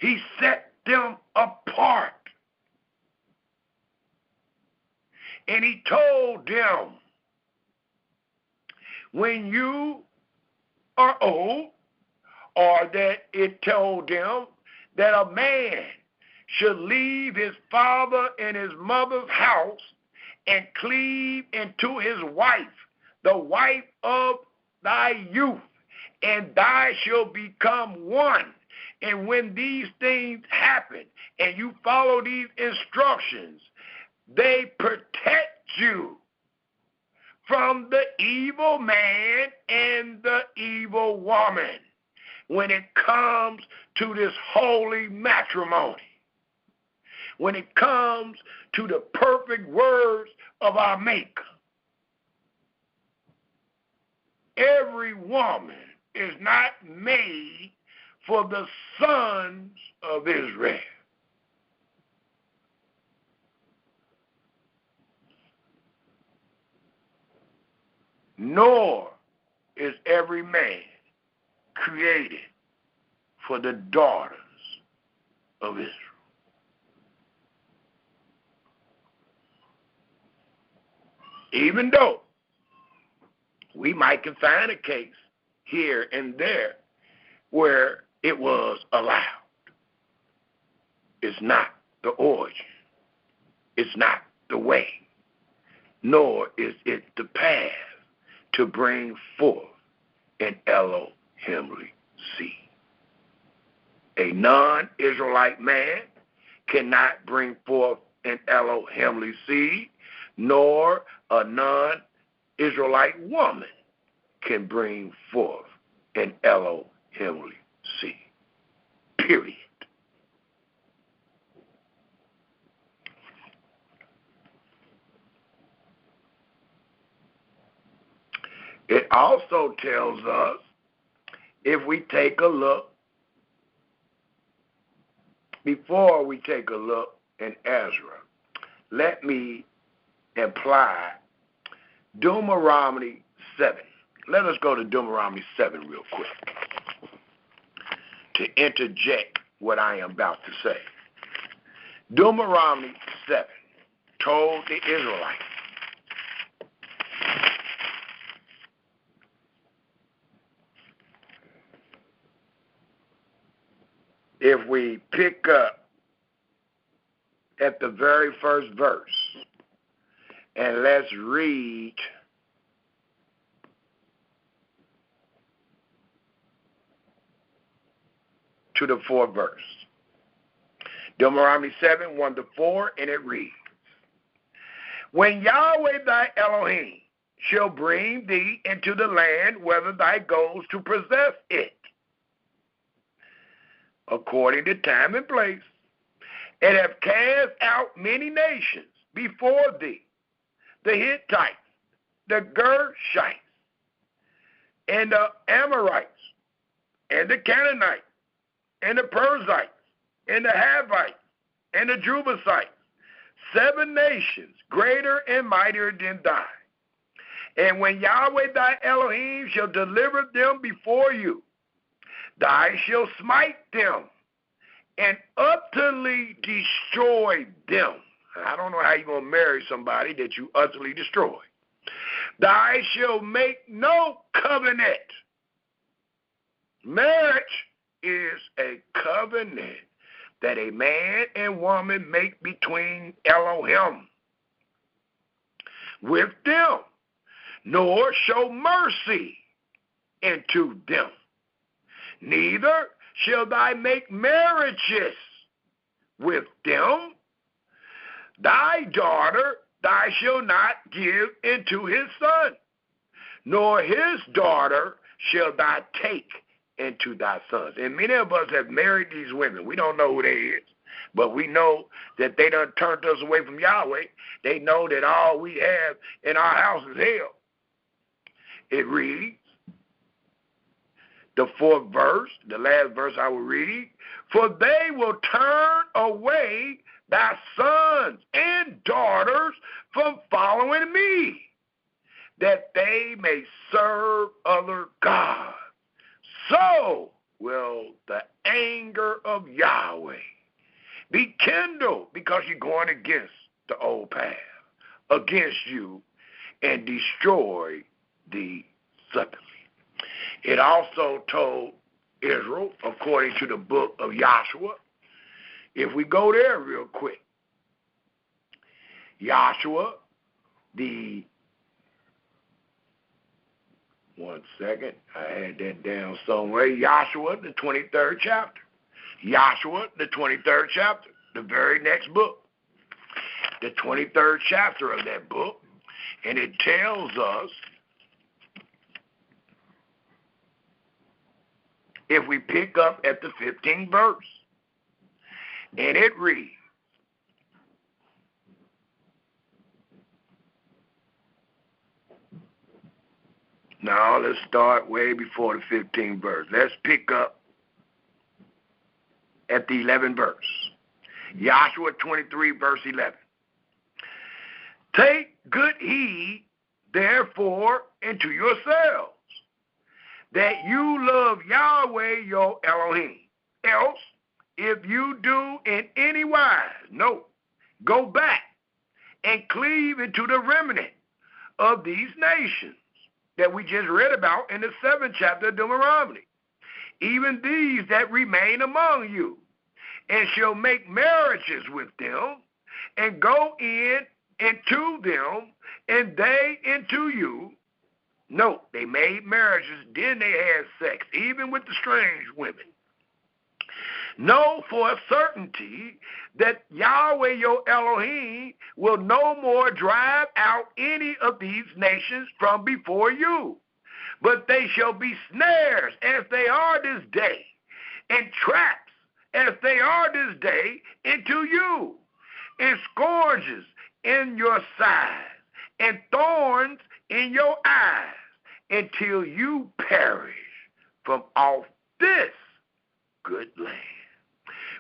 He set them apart. And he told them, when you are old, or that it told them that a man should leave his father and his mother's house and cleave into his wife, the wife of thy youth, and thou shalt become one. And when these things happen and you follow these instructions, they protect you from the evil man and the evil woman when it comes to this holy matrimony, when it comes to the perfect words of our Maker. Every woman is not made for the sons of Israel. Nor is every man created for the daughters of Israel. Even though we might can find a case here and there where it was allowed, it's not the origin, it's not the way, nor is it the path to bring forth an Elohimly seed. A non-Israelite man cannot bring forth an Elohimly seed, nor a non-Israelite woman can bring forth an Elohimly seed. Period. It also tells us, if we take a look, before we take a look in Ezra, let me imply Deuteronomy 7. Let us go to Deuteronomy 7 real quick to interject what I am about to say. Deuteronomy 7 told the Israelites, if we pick up at the very first verse, and let's read to the 4th verse. Deuteronomy 7, 1-4, and it reads, when Yahweh thy Elohim shall bring thee into the land whither thou goest to possess it, according to time and place, and have cast out many nations before thee, the Hittites, the Gershites, and the Amorites, and the Canaanites, and the Perizzites, and the Havites, and the Jebusites, 7 nations greater and mightier than thine. And when Yahweh thy Elohim shall deliver them before you, thou shalt smite them and utterly destroy them. I don't know how you're going to marry somebody that you utterly destroy. Thou shalt make no covenant. Marriage is a covenant that a man and woman make between Elohim with them, nor show mercy unto them. Neither shall thou make marriages with them. Thy daughter thou shalt not give into his son, nor his daughter shall thou take into thy sons. And many of us have married these women. We don't know who they is, but we know that they done turned us away from Yahweh. They know that all we have in our house is hell. It reads, the 4th verse, the last verse I will read, for they will turn away thy sons and daughters from following me, that they may serve other gods. So will the anger of Yahweh be kindled, because you're going against the old path, against you, and destroy thee suddenly. It also told Israel, according to the book of Joshua, If we go there real quick, Joshua, one second, I had that down somewhere. Joshua, the 23rd chapter. Joshua, the 23rd chapter, the very next book. The 23rd chapter of that book, and it tells us, if we pick up at the 15th verse, and it reads, now let's start way before the 15th verse. Let's pick up at the 11th verse. Joshua 23, verse 11. Take good heed, therefore, unto yourselves, that you love Yahweh your Elohim. Else, if you do in any wise, go back and cleave into the remnant of these nations that we just read about in the 7th chapter of Deuteronomy, even these that remain among you, and shall make marriages with them, and go in into them, and they into you. No, they made marriages, then they had sex, even with the strange women. Know for a certainty that Yahweh your Elohim will no more drive out any of these nations from before you, but they shall be snares as they are this day, and traps as they are this day into you, and scourges in your sides, and thorns in your eyes, until you perish from off this good land,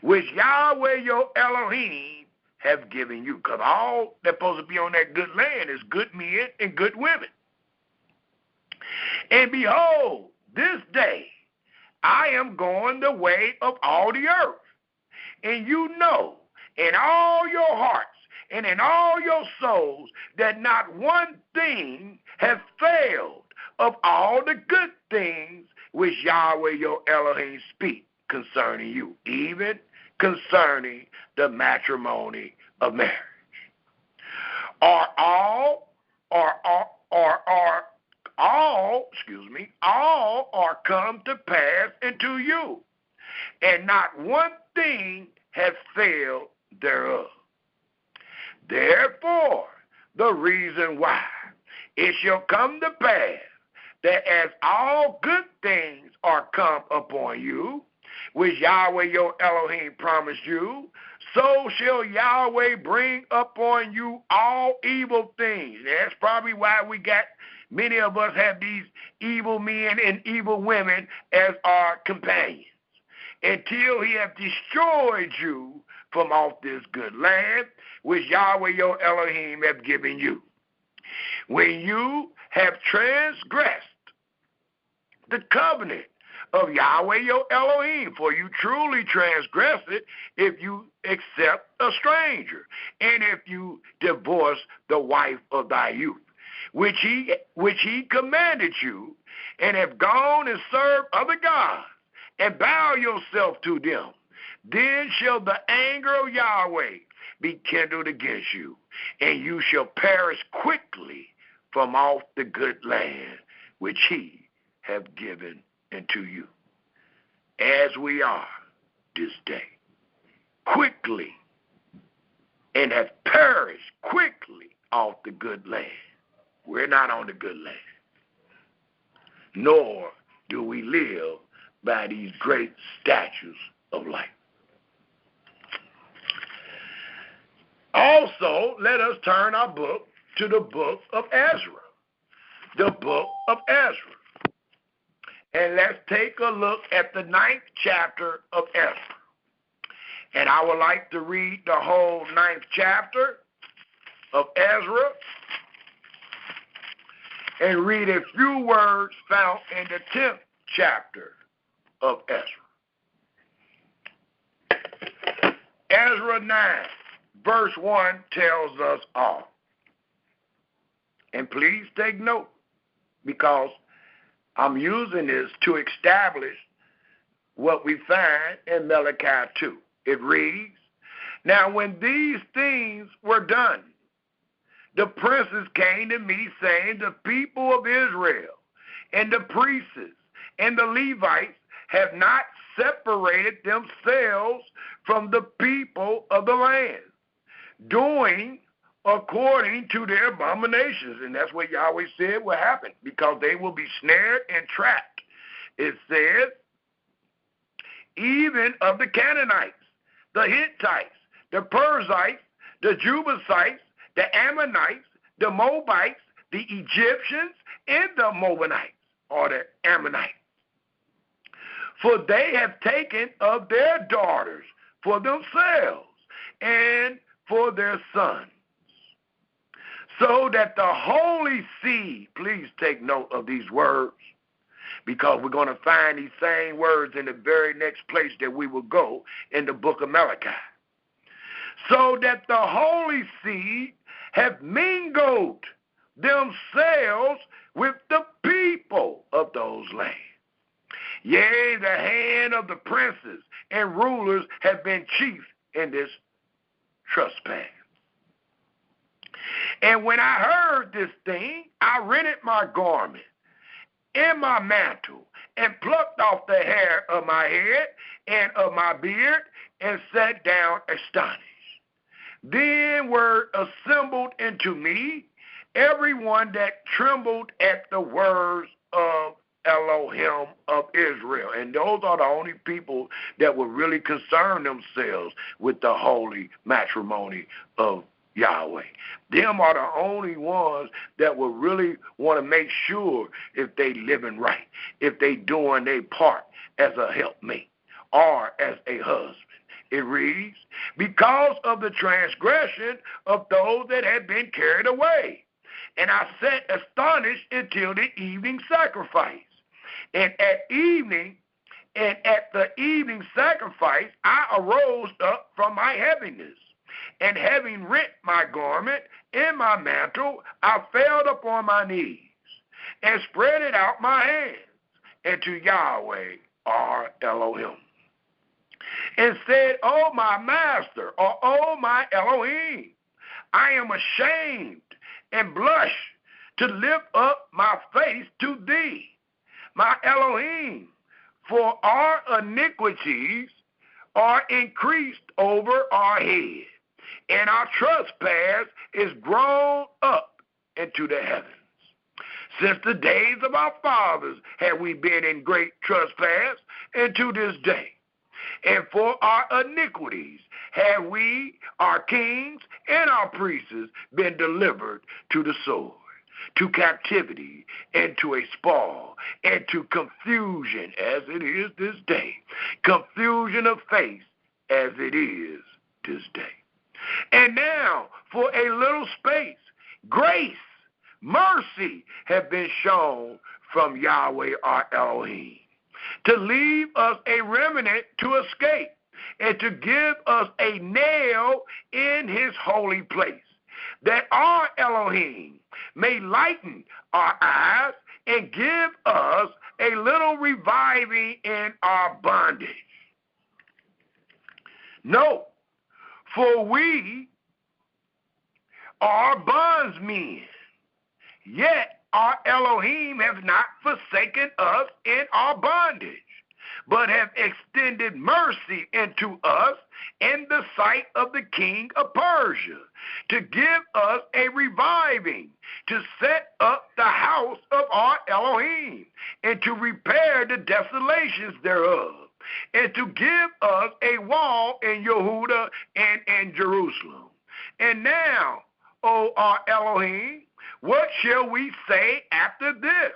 which Yahweh your Elohim have given you. Because all that's supposed to be on that good land is good men and good women. And behold, this day I am going the way of all the earth. And you know in all your hearts and in all your souls that not one thing has failed of all the good things which Yahweh your Elohim speak concerning you, even concerning the matrimony of marriage. All are come to pass into you, and not one thing has failed thereof. Therefore, the reason why it shall come to pass that as all good things are come upon you, which Yahweh your Elohim promised you, so shall Yahweh bring upon you all evil things. That's probably why many of us have these evil men and evil women as our companions, until he hath destroyed you from off this good land, which Yahweh your Elohim hath given you. When you have transgressed the covenant of Yahweh your Elohim, for you truly transgress it if you accept a stranger, and if you divorce the wife of thy youth, which he commanded you, and have gone and served other gods, and bow yourself to them, then shall the anger of Yahweh be kindled against you, and you shall perish quickly from off the good land which he have given unto you, as we are this day, quickly, and have perished quickly off the good land. We're not on the good land, nor do we live by these great statutes of life. Also, let us turn our book to the book of Ezra. The book of Ezra. And let's take a look at the 9th chapter of Ezra. And I would like to read the whole 9th chapter of Ezra and read a few words found in the 10th chapter of Ezra. Ezra 9, verse 1 tells us all. And please take note, because I'm using this to establish what we find in Malachi 2. It reads, Now, when these things were done, the princes came to me, saying, the people of Israel and the priests and the Levites have not separated themselves from the people of the land, doing according to their abominations. And that's what Yahweh said will happen, because they will be snared and trapped. It says, even of the Canaanites, the Hittites, the Perizzites, the Jebusites, the Ammonites, the Moabites, the Egyptians, and the Moabites, or the Ammonites. For they have taken of their daughters for themselves and for their sons, so that the holy seed, please take note of these words, because we're going to find these same words in the very next place that we will go in the book of Malachi. So that the holy seed have mingled themselves with the people of those lands. Yea, the hand of the princes and rulers have been chief in this trespass. And when I heard this thing, I rended my garment and my mantle, and plucked off the hair of my head and of my beard, and sat down astonished. Then were assembled unto me everyone that trembled at the words of Elohim of Israel. And those are the only people that will really concern themselves with the holy matrimony of Yahweh. Them are the only ones that will really want to make sure if they living right, if they doing their part as a helpmate or as a husband. It reads, because of the transgression of those that had been carried away. And I sat astonished until the evening sacrifice. And at the evening sacrifice, I arose up from my heaviness. And having rent my garment and my mantle, I fell upon my knees and spread it out my hands unto Yahweh, our Elohim, and said, O my master, or O my Elohim, I am ashamed and blush to lift up my face to thee, my Elohim, for our iniquities are increased over our head, and our trespass is grown up into the heavens. Since the days of our fathers have we been in great trespass, and to this day. And for our iniquities have we, our kings and our priests, been delivered to the sword, to captivity, and to a spoil, and to confusion, as it is this day, confusion of face, as it is this day. And now, for a little space, grace, mercy have been shown from Yahweh our Elohim, to leave us a remnant to escape, and to give us a nail in his holy place, that our Elohim may lighten our eyes and give us a little reviving in our bondage. Note, for we are bondsmen, yet our Elohim have not forsaken us in our bondage, but have extended mercy unto us in the sight of the king of Persia, to give us a reviving, to set up the house of our Elohim, and to repair the desolations thereof, and to give us a wall in Yehuda and in Jerusalem. And now, O our Elohim, what shall we say after this?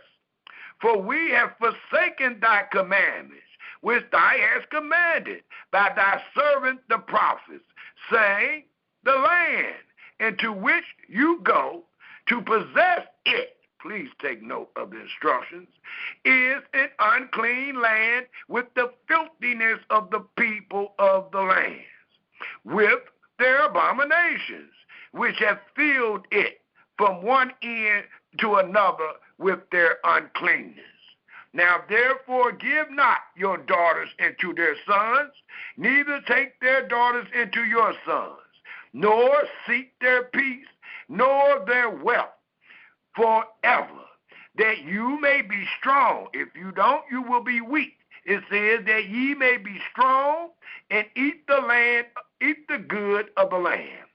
For we have forsaken thy commandments, which thou hast commanded by thy servant the prophets, saying, the land into which you go to possess it, please take note of the instructions, is an unclean land with the filthiness of the people of the lands, with their abominations, which have filled it from one end to another with their uncleanness. Now therefore give not your daughters into their sons, neither take their daughters into your sons, nor seek their peace, nor their wealth forever, that you may be strong. If you don't, you will be weak. It says that ye may be strong and eat the land, eat the good of the land,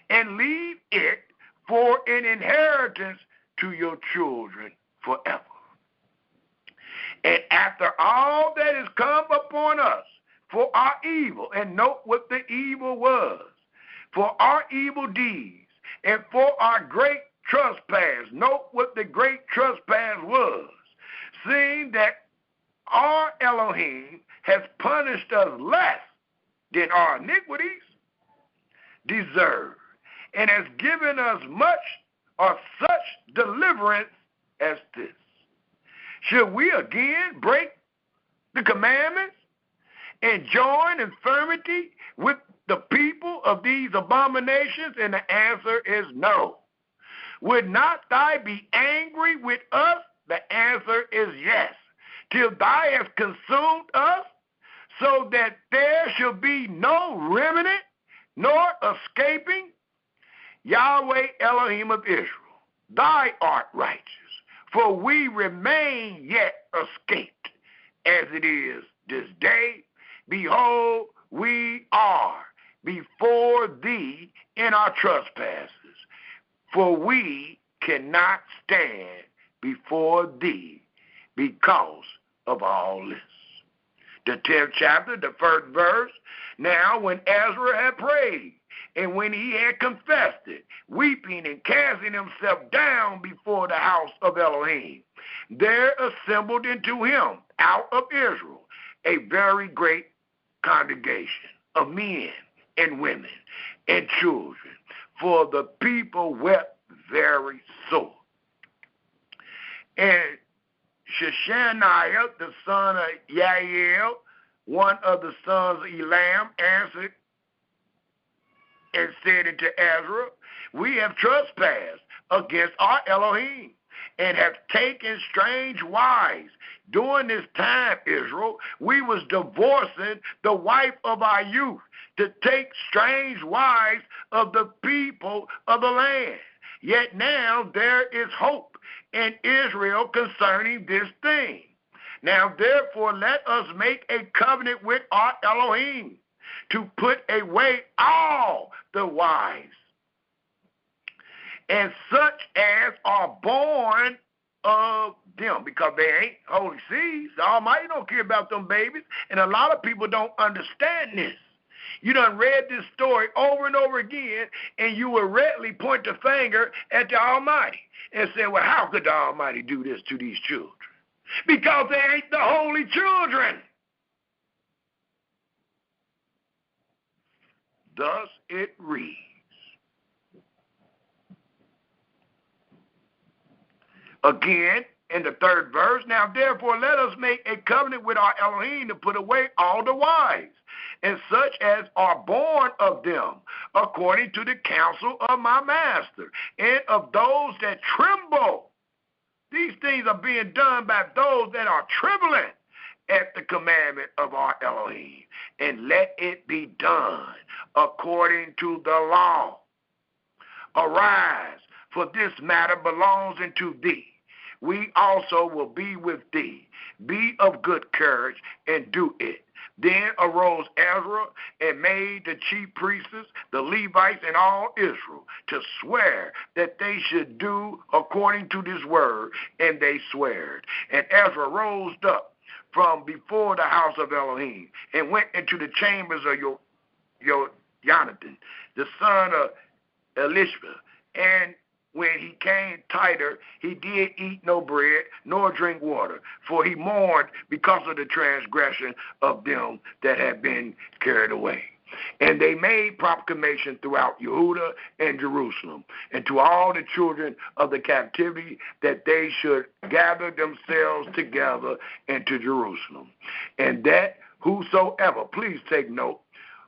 and leave it for an inheritance to your children forever. And after all that has come upon us for our evil, and note what the evil was, for our evil deeds, and for our great trespass, note what the great trespass was, seeing that our Elohim has punished us less than our iniquities deserve, and has given us much or such deliverance as this. Should we again break the commandments and join infirmity with the people of these abominations? And the answer is no. Would not thou be angry with us? The answer is yes. Till thou hast consumed us, so that there shall be no remnant, nor escaping. Yahweh Elohim of Israel, thy art righteous, for we remain yet escaped, as it is this day. Behold, we are before thee in our trespasses, for we cannot stand before thee because of all this. The 10th chapter, the 1st verse. Now when Ezra had prayed, and when he had confessed it, weeping and casting himself down before the house of Elohim, there assembled into him out of Israel a very great congregation of men and women and children, for the people wept very sore. And Sheshaniah, the son of Yael, one of the sons of Elam, answered and said unto Ezra, we have trespassed against our Elohim, and have taken strange wives. During this time, Israel, we was divorcing the wife of our youth to take strange wives of the people of the land. Yet now there is hope in Israel concerning this thing. Now therefore let us make a covenant with our Elohim to put away all the wives, and such as are born of them, because they ain't holy seeds. The Almighty don't care about them babies, and a lot of people don't understand this. You done read this story over and over again, and you will readily point the finger at the Almighty and say, well, how could the Almighty do this to these children? Because they ain't the holy children. Thus it reads, again, in the 3rd verse, now therefore let us make a covenant with our Elohim to put away all the wives, and such as are born of them, according to the counsel of my master, and of those that tremble. These things are being done by those that are trembling at the commandment of our Elohim, and let it be done according to the law. Arise, for this matter belongs unto thee. We also will be with thee. Be of good courage, and do it. Then arose Ezra and made the chief priests, the Levites, and all Israel to swear that they should do according to this word, and they swore. And Ezra rose up from before the house of Elohim, and went into the chambers of Jonathan, the son of Elishma. And when he came tighter, he did eat no bread, nor drink water, for he mourned because of the transgression of them that had been carried away. And they made proclamation throughout Yehuda and Jerusalem, and to all the children of the captivity, that they should gather themselves together into Jerusalem, and that whosoever, please take note,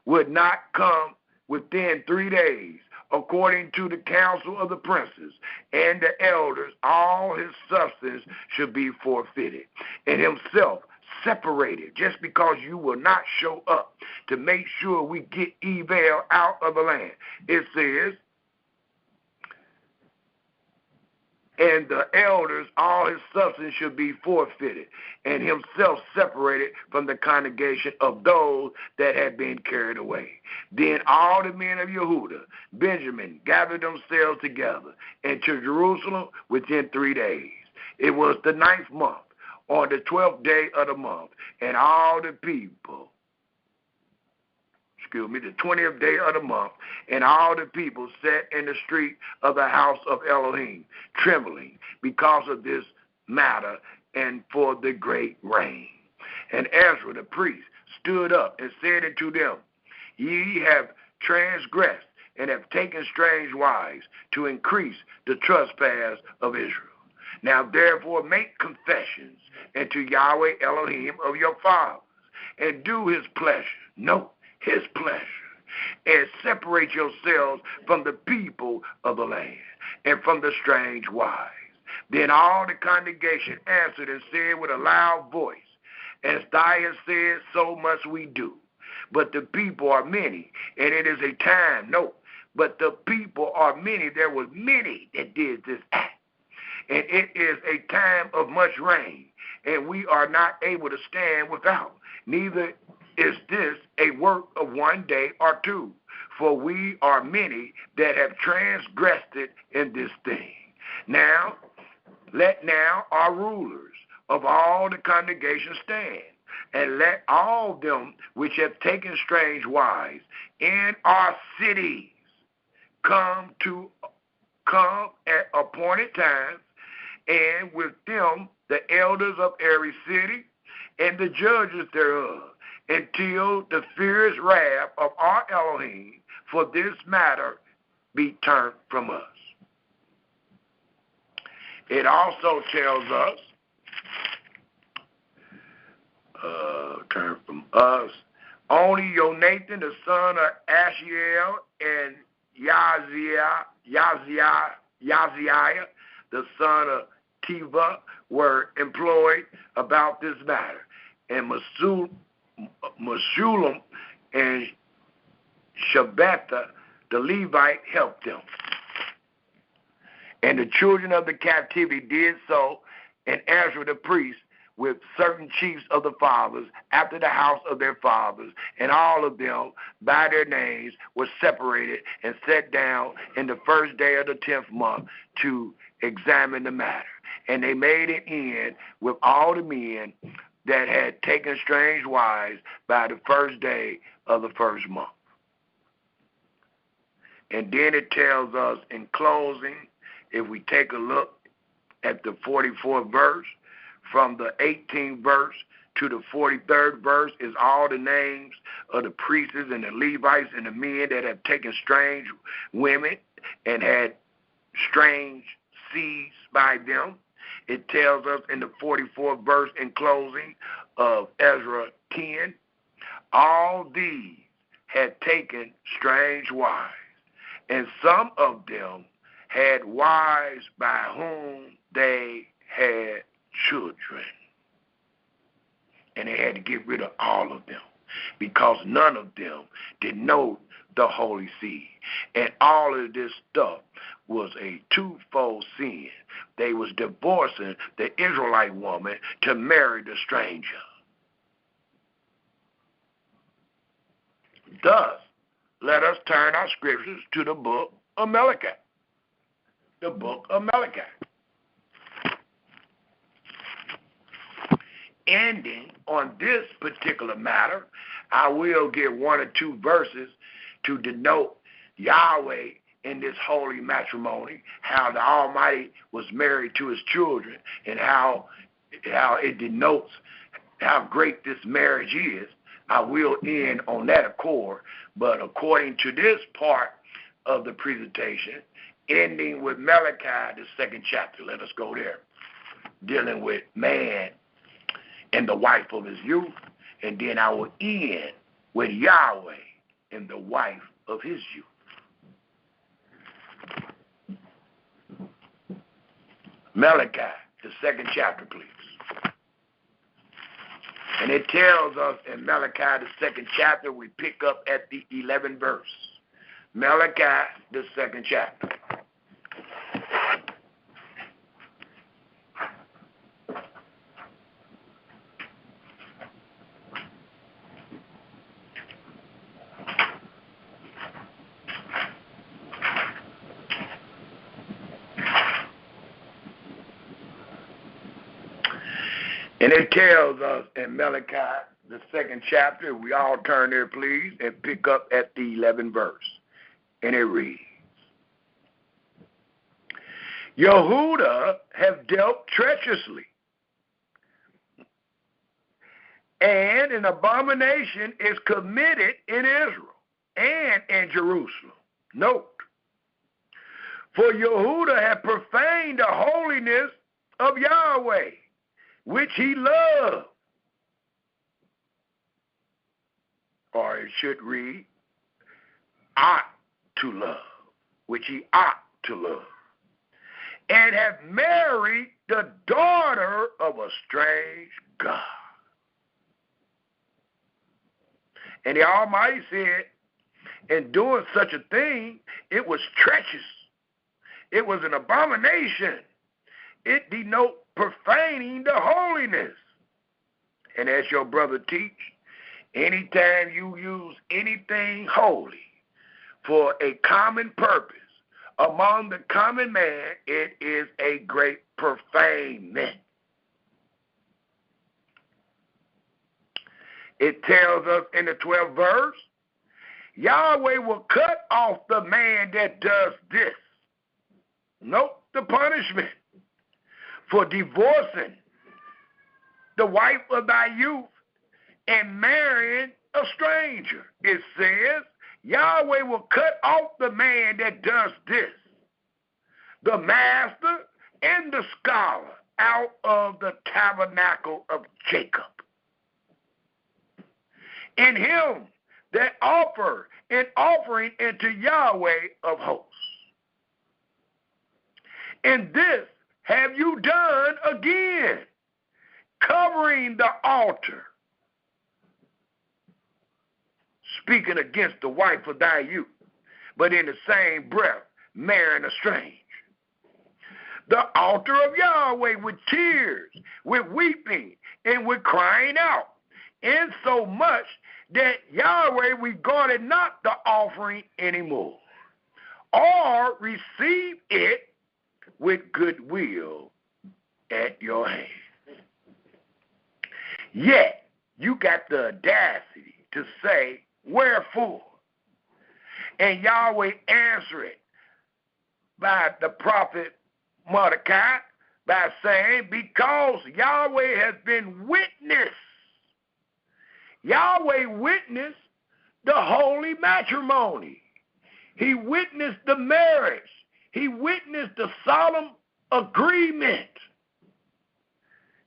would not come within 3 days according to the counsel of the princes and the elders, all his substance should be forfeited, and himself separated, just because you will not show up to make sure we get evil out of the land. It says, and the elders, all his substance should be forfeited, and himself separated from the congregation of those that had been carried away. Then all the men of Yehuda, Benjamin, gathered themselves together into Jerusalem within 3 days. It was the 9th month, on the 12th day of the month, and all the people, the 20th day of the month, and all the people sat in the street of the house of Elohim, trembling because of this matter and for the great rain. And Ezra the priest stood up and said unto them, Ye have transgressed and have taken strange wives to increase the trespass of Israel. Now therefore make confessions unto Yahweh Elohim of your fathers, and do his pleasure. No, his pleasure, and separate yourselves from the people of the land and from the strange wives. Then all the congregation answered and said with a loud voice, As thou hast said, so must we do. But the people are many, and it is a time. No, but the people are many. There were many that did this act. And it is a time of much rain, and we are not able to stand without. Neither is this a work of 1 day or 2, for we are many that have transgressed it in this thing. Now, let now our rulers of all the congregation stand, and let all them which have taken strange wives in our cities come at appointed times, and with them the elders of every city and the judges thereof, until the fierce wrath of our Elohim for this matter be turned from us. It also tells us, turn from us, only Jonathan, the son of Ashiel, and Yaziah, the son of Tiva, were employed about this matter, and Meshulam and Shabbatha, the Levite, helped them. And the children of the captivity did so, and Ezra the priest, with certain chiefs of the fathers, after the house of their fathers, and all of them, by their names, were separated and set down in the first day of the 10th month to examine the matter. And they made an end with all the men that had taken strange wives by the first day of the first month. And then it tells us in closing, if we take a look at the 44th verse, from the 18th verse to the 43rd verse is all the names of the priests and the Levites and the men that have taken strange women and had strange seeds by them. It tells us in the 44th verse in closing of Ezra 10, all these had taken strange wives, and some of them had wives by whom they had children. And they had to get rid of all of them because none of them did know the holy seed. And all of this stuff was a twofold sin. They was divorcing the Israelite woman to marry the stranger. Thus, let us turn our scriptures to the book of Malachi. The book of Malachi. Ending on this particular matter, I will give 1 or 2 verses to denote Yahweh in this holy matrimony, how the Almighty was married to his children, and how it denotes how great this marriage is. I will end on that accord, but according to this part of the presentation, ending with Malachi, the 2nd chapter, let us go there, dealing with man and the wife of his youth, and then I will end with Yahweh and the wife of his youth. Malachi, the 2nd chapter, please. And it tells us in Malachi, the 2nd chapter, we pick up at the 11th verse. Malachi, the 2nd chapter. And it tells us in Malachi, the 2nd chapter, we all turn there, please, and pick up at the 11th verse. And it reads, Yehuda have dealt treacherously, and an abomination is committed in Israel and in Jerusalem. Note, for Yehuda have profaned the holiness of Yahweh, which he loved. Or it should read, ought to love, which he ought to love. And have married the daughter of a strange God. And the Almighty said, in doing such a thing, it was treacherous. It was an abomination. It denotes profaning the holiness. And as your brother teach, anytime you use anything holy for a common purpose among the common man, it is a great profanement. It tells us in the 12th verse, Yahweh will cut off the man that does this. Note the punishment for divorcing the wife of thy youth and marrying a stranger. It says, Yahweh will cut off the man that does this, the master and the scholar, out of the tabernacle of Jacob. And him that offer an offering unto Yahweh of hosts. And this have you done again, covering the altar, speaking against the wife of thy youth, but in the same breath marrying a strange. The altar of Yahweh with tears, with weeping, and with crying out, insomuch that Yahweh regarded not the offering anymore, or received it with goodwill at your hand. Yet you got the audacity to say, wherefore? And Yahweh answered it by the prophet Mordecai by saying, because Yahweh has been witness. Yahweh witnessed the holy matrimony. He witnessed the marriage. He witnessed the solemn agreement.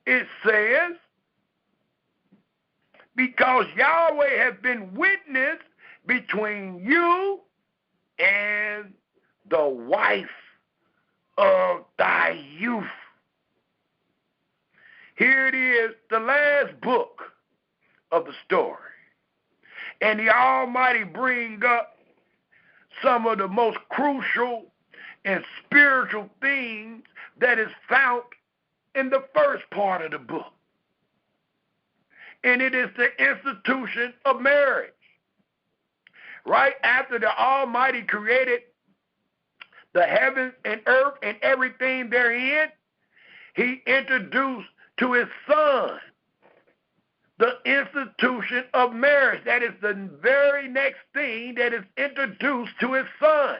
It says, because Yahweh has been witness between you and the wife of thy youth. Here it is, the last book of the story. And the Almighty bring up some of the most crucial and spiritual things that is found in the first part of the book. And it is the institution of marriage. Right after the Almighty created the heavens and earth and everything therein, he introduced to his son the institution of marriage. That is the very next thing that is introduced to his son.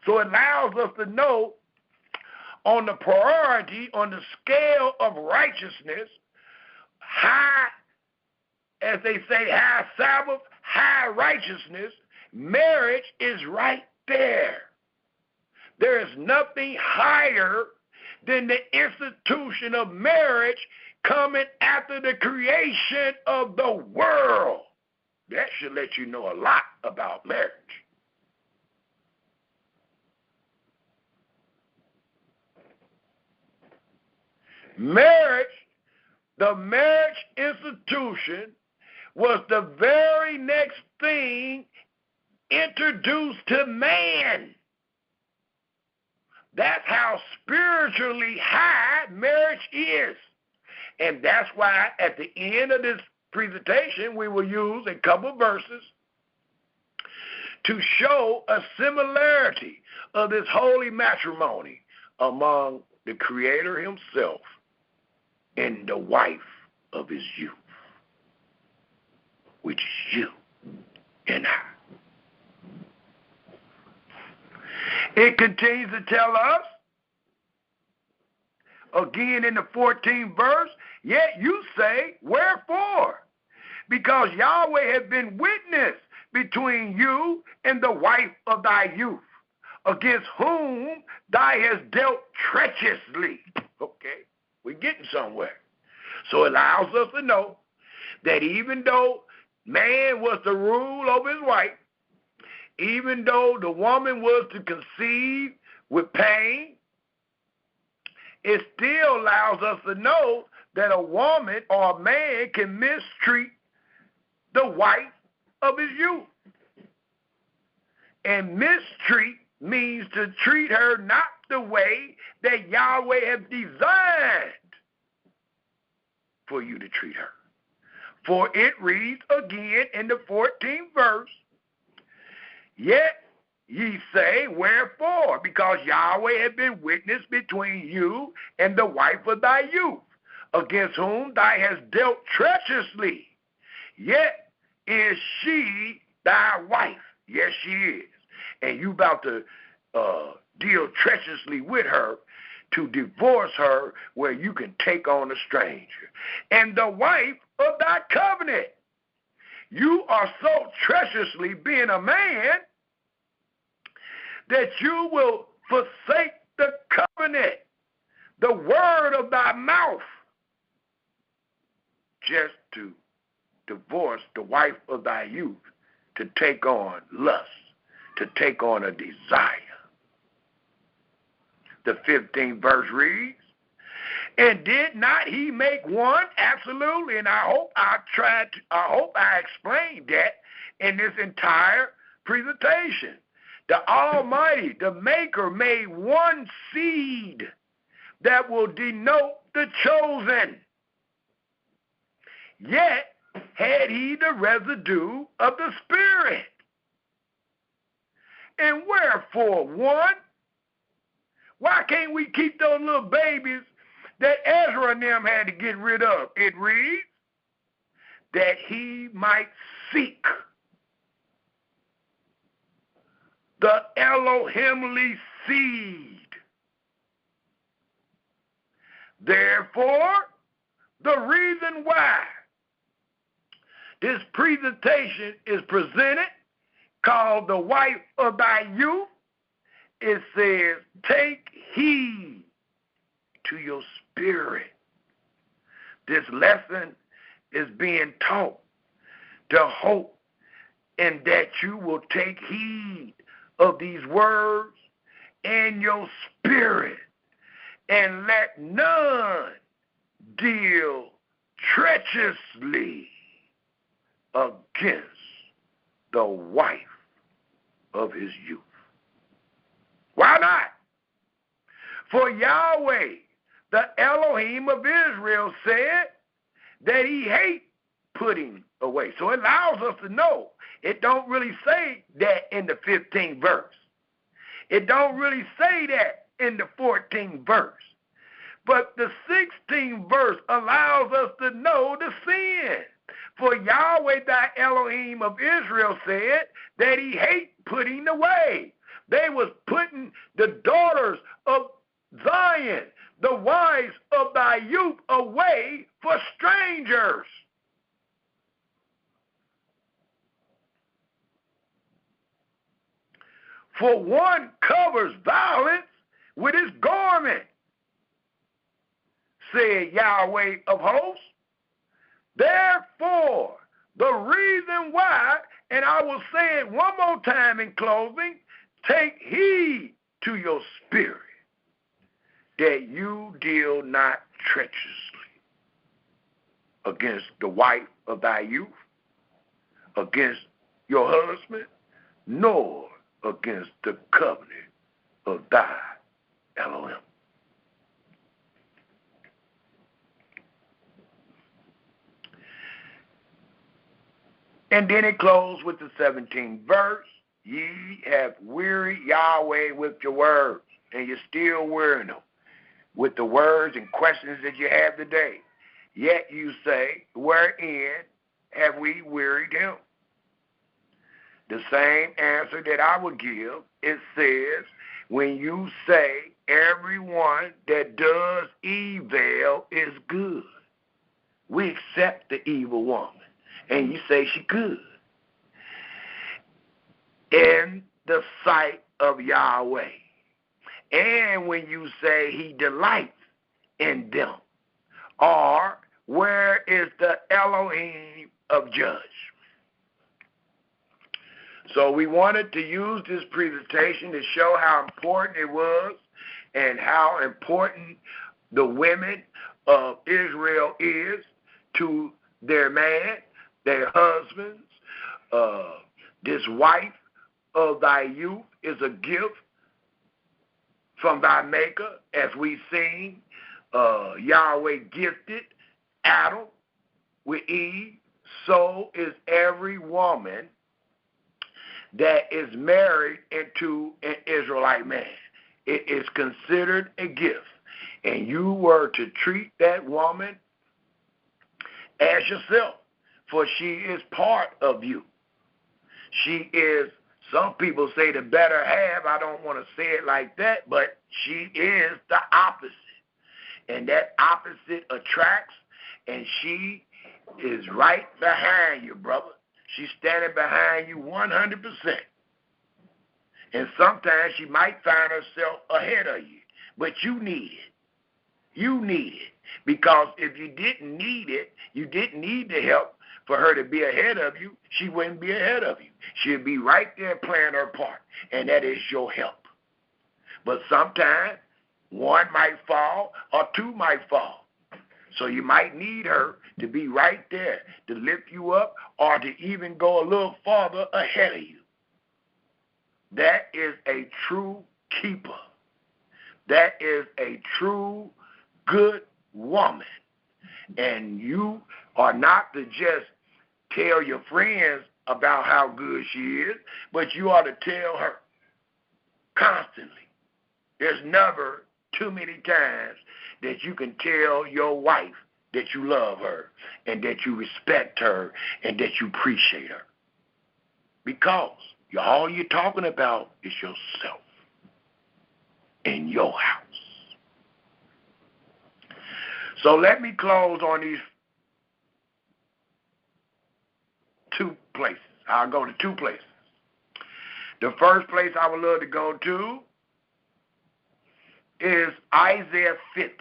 So it allows us to know on the priority, on the scale of righteousness, high, as they say, high Sabbath, high righteousness, marriage is right there. There is nothing higher than the institution of marriage coming after the creation of the world. That should let you know a lot about marriage. Marriage, the marriage institution, was the very next thing introduced to man. That's how spiritually high marriage is. And that's why at the end of this presentation, we will use a couple of verses to show a similarity of this holy matrimony among the Creator himself and the wife of his youth, which is you and I. It continues to tell us, again in the 14th verse, yet you say, wherefore? Because Yahweh has been witness between you and the wife of thy youth, against whom thou hast dealt treacherously. Okay, we're getting somewhere. So it allows us to know that even though man was to rule over his wife, even though the woman was to conceive with pain, it still allows us to know that a woman or a man can mistreat the wife of his youth. And mistreat means to treat her not the way that Yahweh has designed for you to treat her. For it reads again in the 14th verse, yet ye say, wherefore? Because Yahweh has been witness between you and the wife of thy youth, against whom thou hast dealt treacherously. Yet is she thy wife. Yes, she is. And you about to deal treacherously with her to divorce her where you can take on a stranger. And the wife of thy covenant. You are so treacherously being a man that you will forsake the covenant, the word of thy mouth, just to divorce the wife of thy youth, to take on lust, to take on a desire. The 15th verse reads, and did not he make one? Absolutely. And I hope I explained that in this entire presentation. The Almighty, the Maker, made one seed that will denote the chosen. Yet had he the residue of the Spirit. And wherefore one? Why can't we keep those little babies that Ezra and them had to get rid of? It reads, that he might seek the Elohimly seed. Therefore, the reason why this presentation is presented, called the wife of thy youth, it says, take heed to your spirit. This lesson is being taught to hope in that you will take heed of these words in your spirit and let none deal treacherously against the wife of his youth. Why not? For Yahweh, the Elohim of Israel, said that he hates putting away. So it allows us to know. It don't really say that in the 15th verse. It don't really say that in the 14th verse. But the 16th verse allows us to know the sin. For Yahweh, thy Elohim of Israel, said that he hates putting away. They was putting the daughters of Zion, the wives of thy youth, away for strangers. For one covers violence with his garment, said Yahweh of hosts. Therefore, the reason why, and I will say it one more time in closing, take heed to your spirit, that you deal not treacherously against the wife of thy youth, against your husband, nor against the covenant of thy Elohim. And then it closed with the 17th verse. Ye have wearied Yahweh with your words, and you're still wearying them with the words and questions that you have today. Yet you say, wherein have we wearied him? The same answer that I would give, it says, when you say everyone that does evil is good, we accept the evil woman, and you say she good. In the sight of Yahweh. And when you say he delights in them, or where is the Elohim of judge? So we wanted to use this presentation to show how important it was and how important the women of Israel is to their man, their husbands. This wife of thy youth is a gift from thy maker, as we seen Yahweh gifted Adam with Eve. So is every woman that is married into an Israelite man. It is considered a gift. And you were to treat that woman as yourself, for she is part of you. She is, some people say, the better half. I don't want to say it like that, but she is the opposite. And that opposite attracts, and she is right behind you, brother. She's standing behind you 100%. And sometimes she might find herself ahead of you, but you need it. You need it. Because if you didn't need it, you didn't need the help for her to be ahead of you, she wouldn't be ahead of you. She'd be right there playing her part, and that is your help. But sometimes one might fall or two might fall. So you might need her to be right there to lift you up or to even go a little farther ahead of you. That is a true keeper. That is a true good woman. And you are not to just tell your friends about how good she is, but you ought to tell her constantly. There's never too many times that you can tell your wife that you love her and that you respect her and that you appreciate her. Because all you're talking about is yourself in your house. So let me close on these two places. I'll go to two places. The first place I would love to go to is Isaiah 50.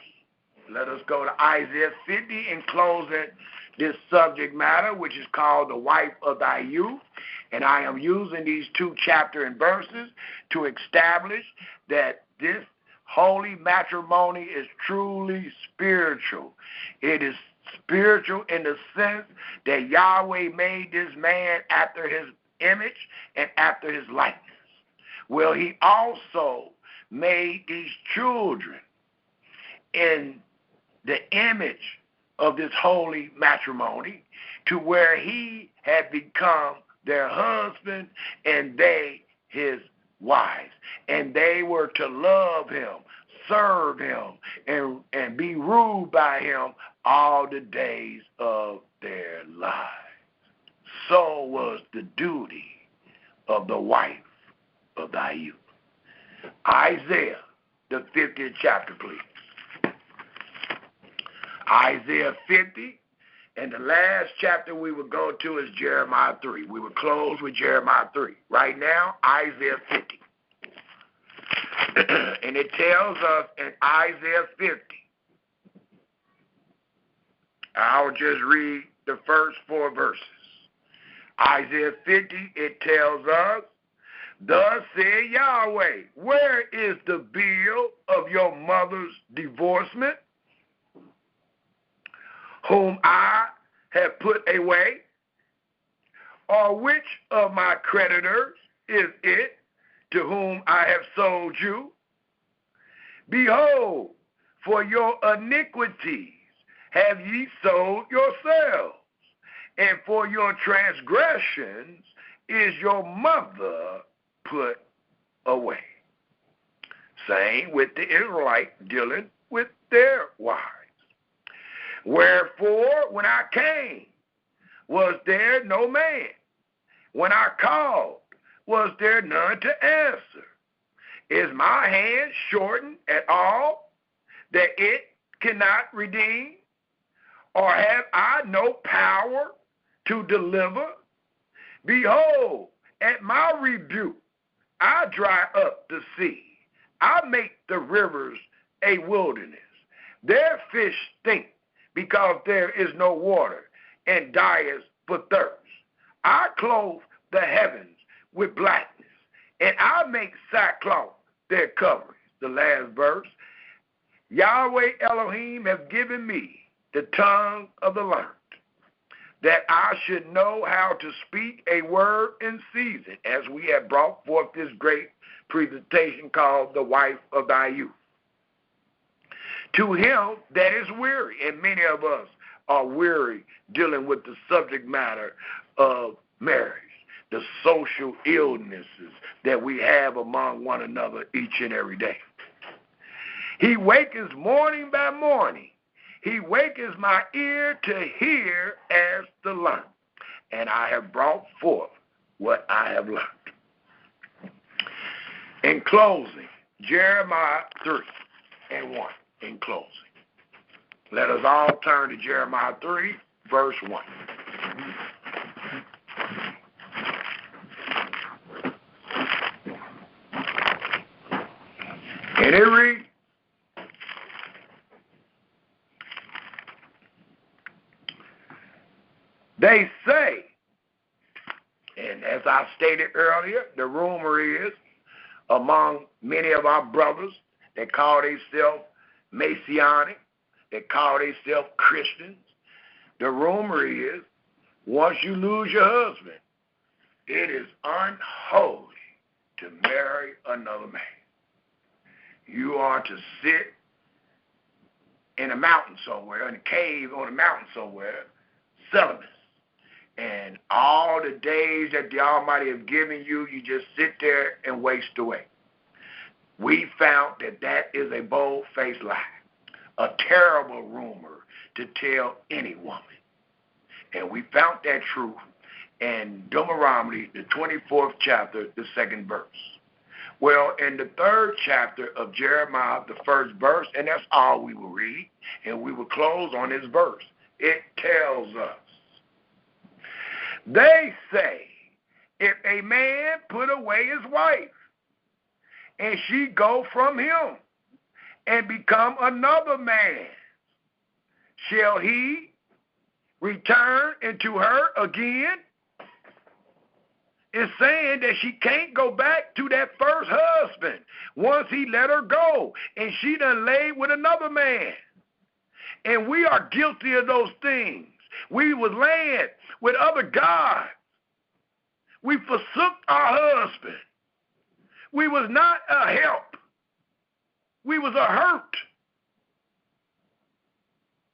Let us go to Isaiah 50 and close this subject matter, which is called the wife of thy youth. And I am using these two chapters and verses to establish that this holy matrimony is truly spiritual. It is spiritual in the sense that Yahweh made this man after his image and after his likeness. Well, he also made these children in the image of this holy matrimony, to where he had become their husband and they his wives. And they were to love him, serve him, and be ruled by him all the days of their lives. So was the duty of the wife of thy youth. Isaiah, the 50th chapter, please. Isaiah 50, and the last chapter we will go to is Jeremiah 3. We will close with Jeremiah 3. Right now, Isaiah 50. And it tells us in Isaiah 50, I'll just read the first 4 verses. Isaiah 50, it tells us, thus said Yahweh, where is the bill of your mother's divorcement? whom I have put away? Or which of my creditors is it to whom I have sold you? Behold, for your iniquities have ye sold yourselves, and for your transgressions is your mother put away. Same with the Israelite dealing with their wives. Wherefore, when I came, was there no man? When I called, was there none to answer? Is my hand shortened at all, that it cannot redeem? Or have I no power to deliver? Behold, at my rebuke, I dry up the sea. I make the rivers a wilderness. Their fish stink because there is no water, and dieth for thirst. I clothe the heavens with blackness, and I make sackcloth their covering. The last verse. Yahweh Elohim has given me the tongue of the learned, that I should know how to speak a word in season, as we have brought forth this great presentation called The Wife of Thy Youth. To him that is weary, and many of us are weary dealing with the subject matter of marriage, the social illnesses that we have among one another each and every day. He wakens morning by morning. He wakens my ear to hear as to learn, and I have brought forth what I have learned. In closing, Jeremiah 3:1. In closing, let us all turn to Jeremiah 3, verse 1. And it reads, they say, and as I stated earlier, the rumor is among many of our brothers that call themselves Messianic, that call themselves Christians, the rumor is once you lose your husband, it is unholy to marry another man. You are to sit in a mountain somewhere, in a cave on a mountain somewhere, celibate. And all the days that the Almighty has given you, you just sit there and waste away. We found that that is a bold-faced lie, a terrible rumor to tell any woman. And we found that truth in Deuteronomy, the 24th chapter, the 2nd verse. Well, in the 3rd chapter of Jeremiah, the 1st verse, and that's all we will read, and we will close on this verse. It tells us, they say, if a man put away his wife, and she go from him, and become another man, shall he return into her again? It's saying that she can't go back to that first husband once he let her go, and she done laid with another man. And we are guilty of those things. We was laying with other gods. We forsook our husband. We was not a help. We was a hurt.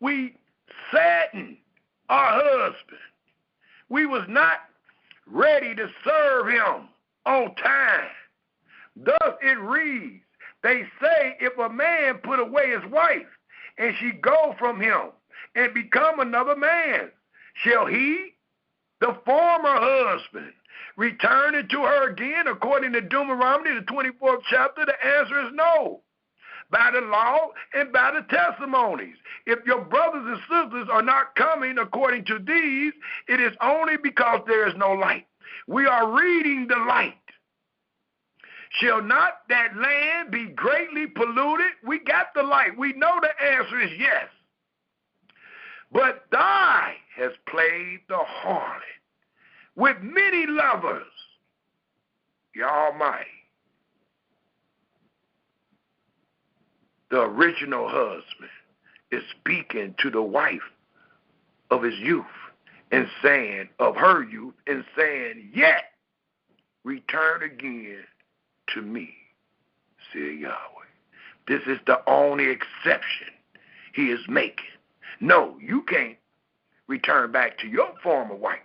We saddened our husband. We was not ready to serve him on time. Thus it reads, they say if a man put away his wife and she go from him and become another man, shall he, the former husband, return into her again? According to Deuteronomy, the 24th chapter, the answer is no. By the law and by the testimonies. If your brothers and sisters are not coming according to these, it is only because there is no light. We are reading the light. Shall not that land be greatly polluted? We got the light. We know the answer is yes. But thy has played the harlot with many lovers. The Almighty, the original husband, is speaking to the wife of his youth, and saying, of her youth, and saying, yet return again to me, said Yahweh. This is the only exception he is making. No, you can't return back to your former wife,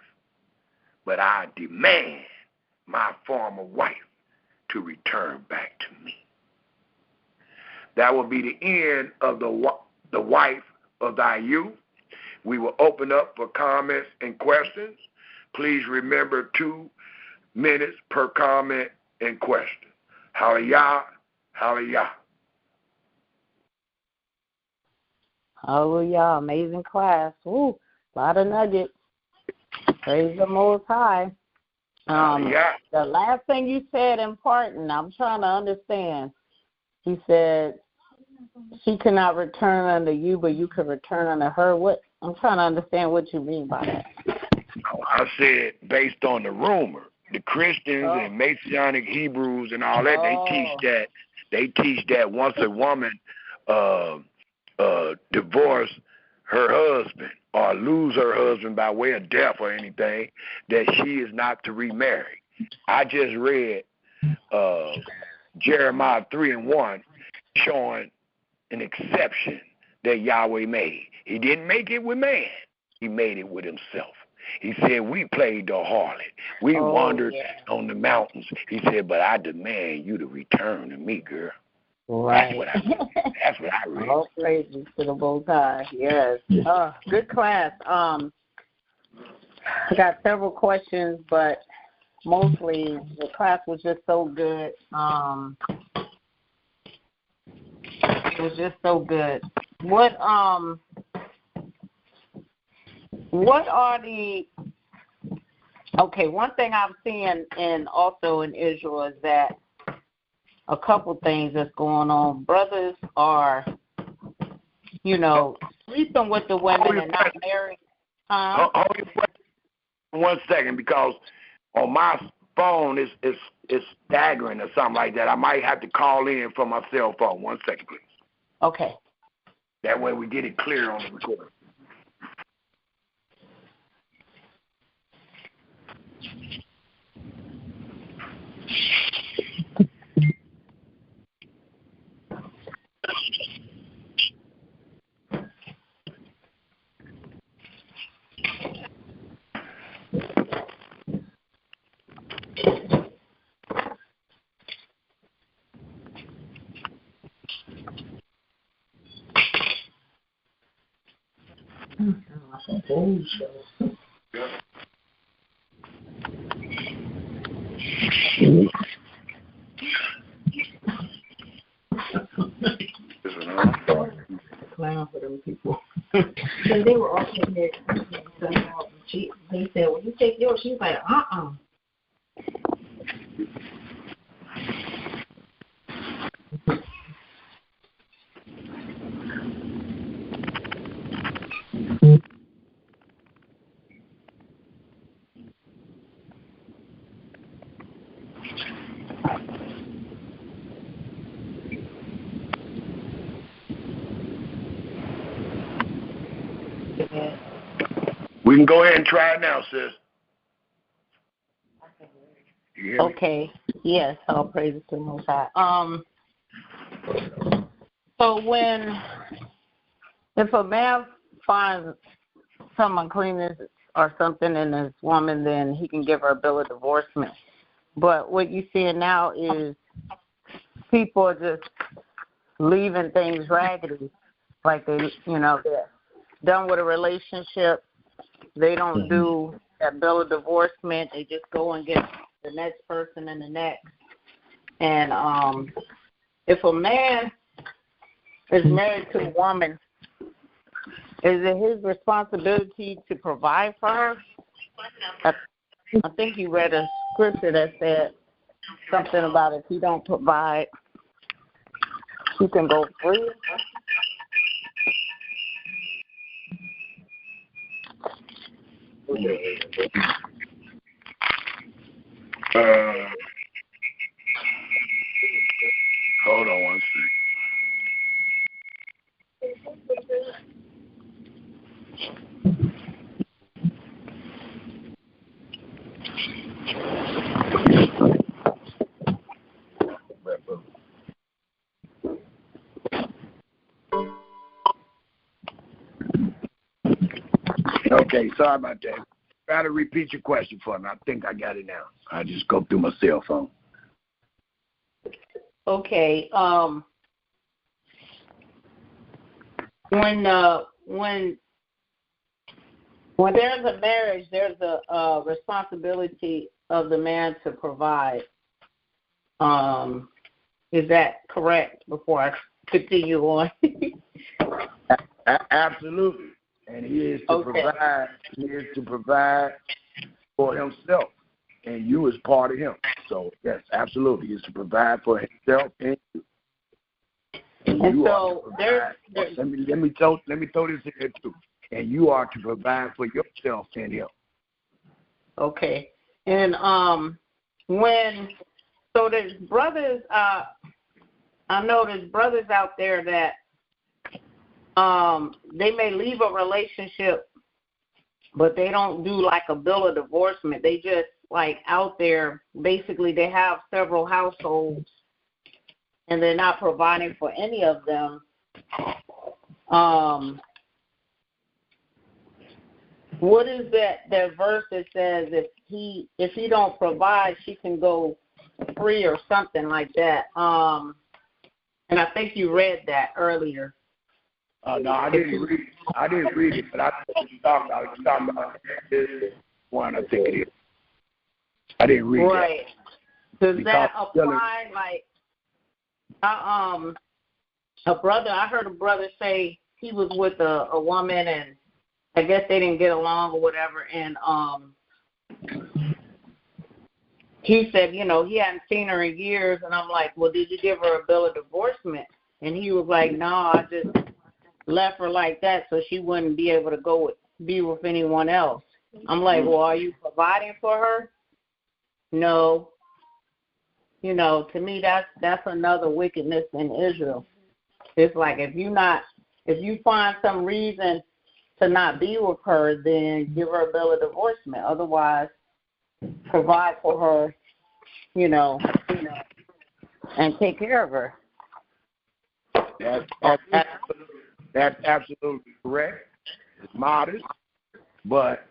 but I demand my former wife to return back to me. That will be the end of the wife of thy youth. We will open up for comments and questions. Please remember 2 minutes per comment and question. Hallelujah, hallelujah. Hallelujah, amazing class. Ooh, a lot of nuggets. Praise the Most High. The last thing you said important, I'm trying to understand. He said, she cannot return unto you, but you can return unto her. What? I'm trying to understand what you mean by that. I said based on the rumor, the Christians and Messianic Hebrews and all that, they teach that once a woman divorce her husband or lose her husband by way of death or anything, that she is not to remarry. I just read Jeremiah 3:1 showing an exception that Yahweh made. He didn't make it with man. He made it with himself. He said, we played the harlot. We wandered on the mountains. He said, but I demand you to return to me, girl. Right. That's what I read. All praises to the Most High. Yes. Good class. I got several questions, but mostly the class was just so good. It was just so good. What are the one thing I'm seeing also in Israel is that a couple things that's going on. Brothers are, sleeping with the women and not married. Hold 1 second, because on my phone it's staggering or something like that. I might have to call in from my cell phone. 1 second, please. Okay. That way we get it clear on the recording. Clown for them people. Because they were all taking their son out. They said, well, you take yours. She was like, We can go ahead and try it now, sis. You hear me? Okay. Yes, all praises to the Most High. So if a man finds some uncleanness or something in his woman, then he can give her a bill of divorcement. But what you're seeing now is people are just leaving things raggedy, like they're done with a relationship. They don't do that bill of divorcement. They just go and get the next person and the next. And if a man is married to a woman, is it his responsibility to provide for her? I think you read a scripture that said something about if he don't provide, he can go free. Hold on 1 second. Okay, sorry about that. Try to repeat your question for me. I think I got it now. I just go through my cell phone. Okay. When there's a marriage, there's a responsibility of the man to provide. Is that correct? Before I continue on. Absolutely, and he is to provide. He is to provide for himself, and you is part of him. So yes, absolutely, he is to provide for himself and you. And you so there's let me throw this in there too. And you are to provide for yourself and him. Okay. And there's brothers, I know there's brothers out there that they may leave a relationship, but they don't do like a bill of divorcement. They just like out there, basically they have several households and they're not providing for any of them. What is that verse that says if he don't provide, she can go free or something like that? And I think you read that earlier. No, I didn't read it, but I was talking about this one. I think it is. I didn't read right. That. Does that apply? Like, I heard a brother say he was with a woman and I guess they didn't get along or whatever, and he said, he hadn't seen her in years, and I'm like, well, did you give her a bill of divorcement? And he was like, no, I just left her like that so she wouldn't be able to be with anyone else. I'm like, well, are you providing for her? No. To me, that's another wickedness in Israel. It's like if you find some reason to not be with her, then give her a bill of divorcement. Otherwise, provide for her, and take care of her. That's absolutely correct. It's modest, but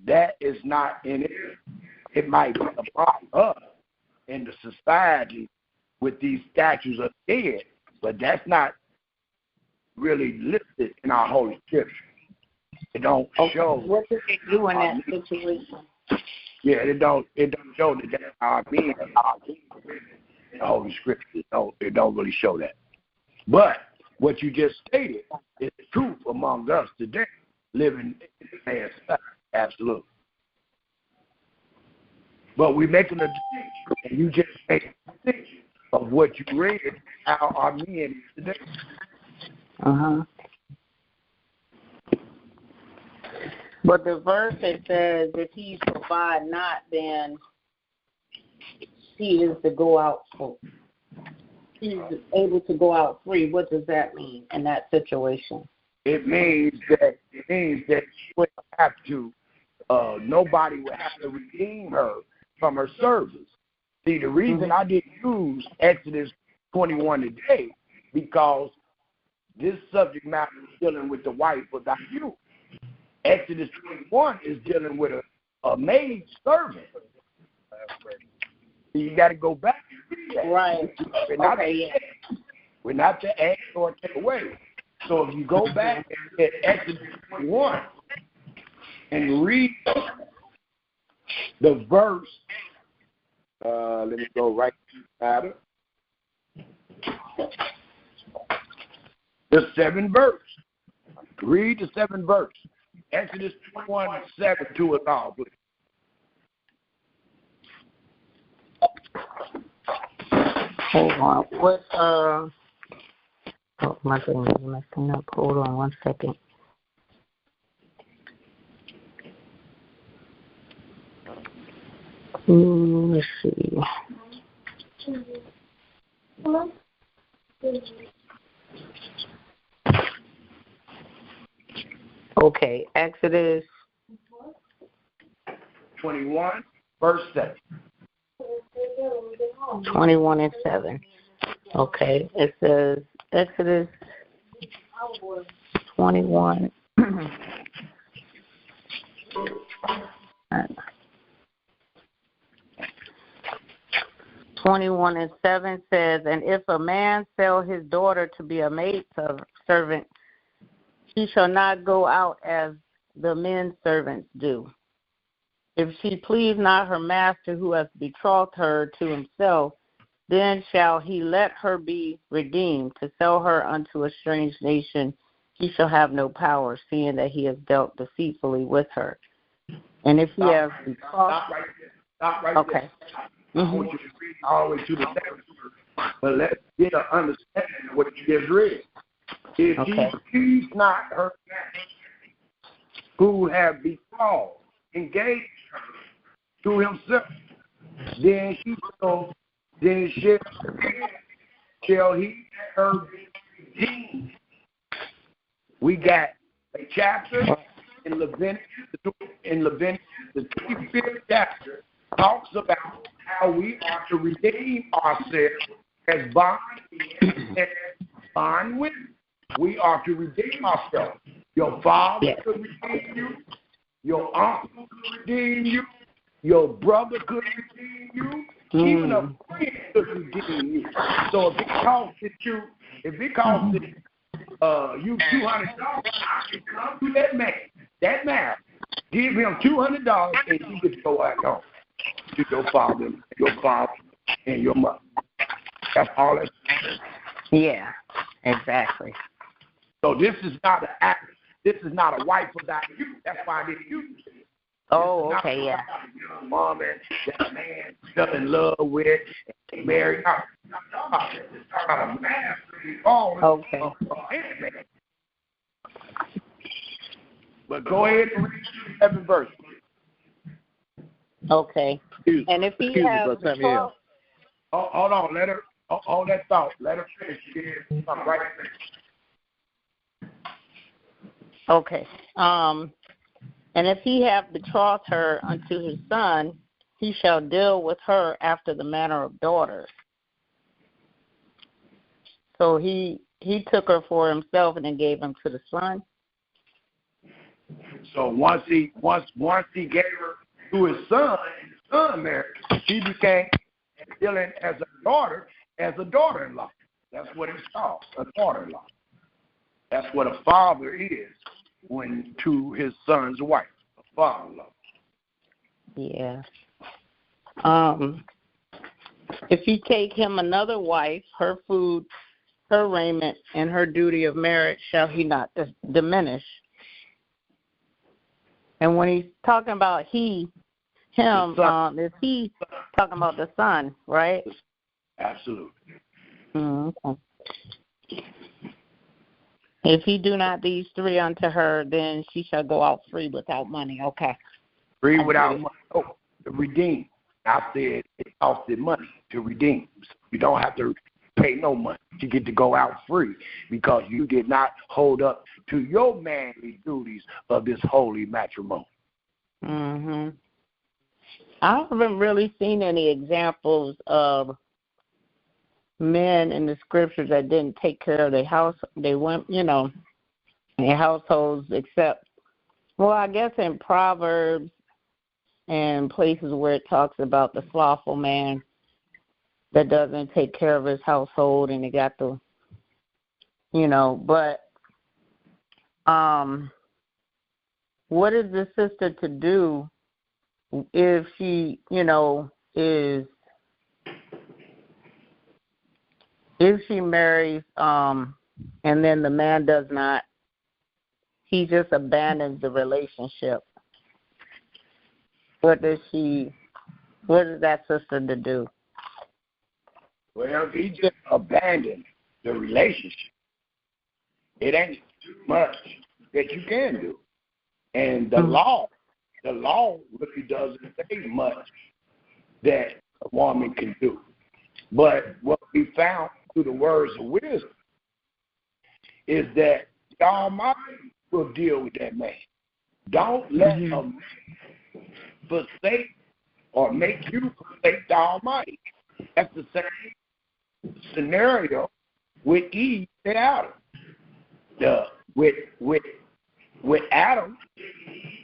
that is not in it. It might be a problem in the society with these statues of dead, but that's not really listed in our Holy Scripture. It don't show. What do they do in that situation? Yeah, it don't show that that's our being in the Holy Scripture. It don't really show that. But what you just stated is the truth among us today, living in the man's society. Absolutely. But we're making a distinction, and you just made a distinction of what you read, how our men is today. But the verse that says, if he provide not, then he is to go out he's able to go out free. What does that mean in that situation? It means that you would have to, nobody would have to redeem her from her service. See, the reason I didn't use Exodus 21 today, because this subject matter is dealing with the wife without you. Exodus 21 is dealing with a maid servant. So you got to go back and read that. Right. We're not to add or take away. So if you go back and get Exodus 21 and read the verse, let me go right to the 7th verse. Read the 7th verse. Exodus 21:7 to us all, please. Hold on. What, oh, my thing is messing up. Hold on 1 second. Let's see. Okay, Exodus 21, verse 7. 21:7. Okay, it says Exodus 21. 21:7 says, and if a man sell his daughter to be a maid servant, she shall not go out as the men servants do. If she please not her master who has betrothed her to himself, then shall he let her be redeemed. To sell her unto a strange nation, he shall have no power, seeing that he has dealt deceitfully with her. And if he has betrothed... Stop right there. Stop right okay. there. I want you to read all the way to the next verse, but let's get an understanding of what you just read. If he please not her master, who have betrothed, engaged her to himself, then shall he let her be redeemed. We got a chapter in Leviticus, the 25th chapter, talks about how we are to redeem ourselves as bondmen and bondwomen. We are to redeem ourselves. Your father could redeem you. Your uncle could redeem you. Your brother could redeem you. Even a friend could redeem you. So if it costs you $200, I can come to that man, give him $200, and he could go out home to your father, and your mother. That's all that's saying. Yeah, exactly. So this is not an act. This is not a wife without you. That's why I didn't use it. Oh, okay, yeah. A woman that a man fell in love with and married. A man. Okay. But go ahead and read the 7th verse. Okay. And if he has hold on, let her hold that thought. Let her finish. Come right there. Okay. And if he have betrothed her unto his son, he shall deal with her after the manner of daughters. So he took her for himself and then gave him to the son. So once he gave her to his son, and his son married, she became dealing as a daughter-in-law. That's what it's called, a daughter-in-law. That's what a father is when to his son's wife, a father-in-law. Yeah. If he take him another wife, her food, her raiment, and her duty of marriage shall he not diminish. And when he's talking about him, is he talking about the son, right? Absolutely. Okay. If he do not these three unto her, then she shall go out free without money. Okay. Free without money. Oh, to redeem. I said it costed money to redeem. So you don't have to pay no money. You get to go out free because you did not hold up to your manly duties of this holy matrimony. Mhm. I haven't really seen any examples of men in the scriptures that didn't take care of their house. They went, their households, except, well, I guess in Proverbs and places where it talks about the slothful man that doesn't take care of his household and he got the, but what is the sister to do if she, if she marries and then the man does not, he just abandons the relationship? What is that sister to do? Well, he just abandoned the relationship. It ain't too much that you can do. And the law really doesn't say much that a woman can do. But what we found through the words of wisdom is that the Almighty will deal with that man. Don't let a man forsake or make you forsake the Almighty. That's the same scenario with Eve and Adam. With Adam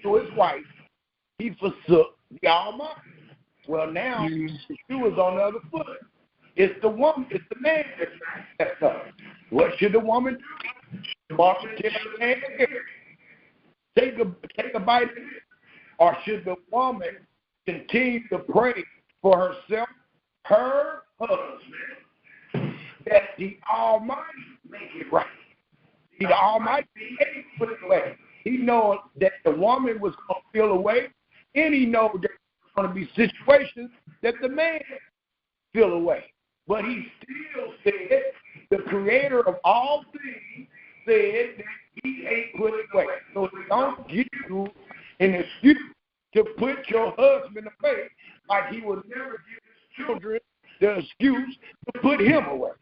to his wife, he forsook the Almighty. Well, now the shoe is on the other foot. It's the woman, it's the man that's messed up. What should the woman do? The woman tell the man, take a bite of it. Or should the woman continue to pray for herself, her husband, that the Almighty make it right? See, the Almighty ain't put it away. He knows that the woman was going to feel away, and he knows that there's going to be situations that the man feel away. But he still said, the creator of all things said that he ain't put it away. So don't give you an excuse to put your husband away like he would never give his children the excuse to put him away.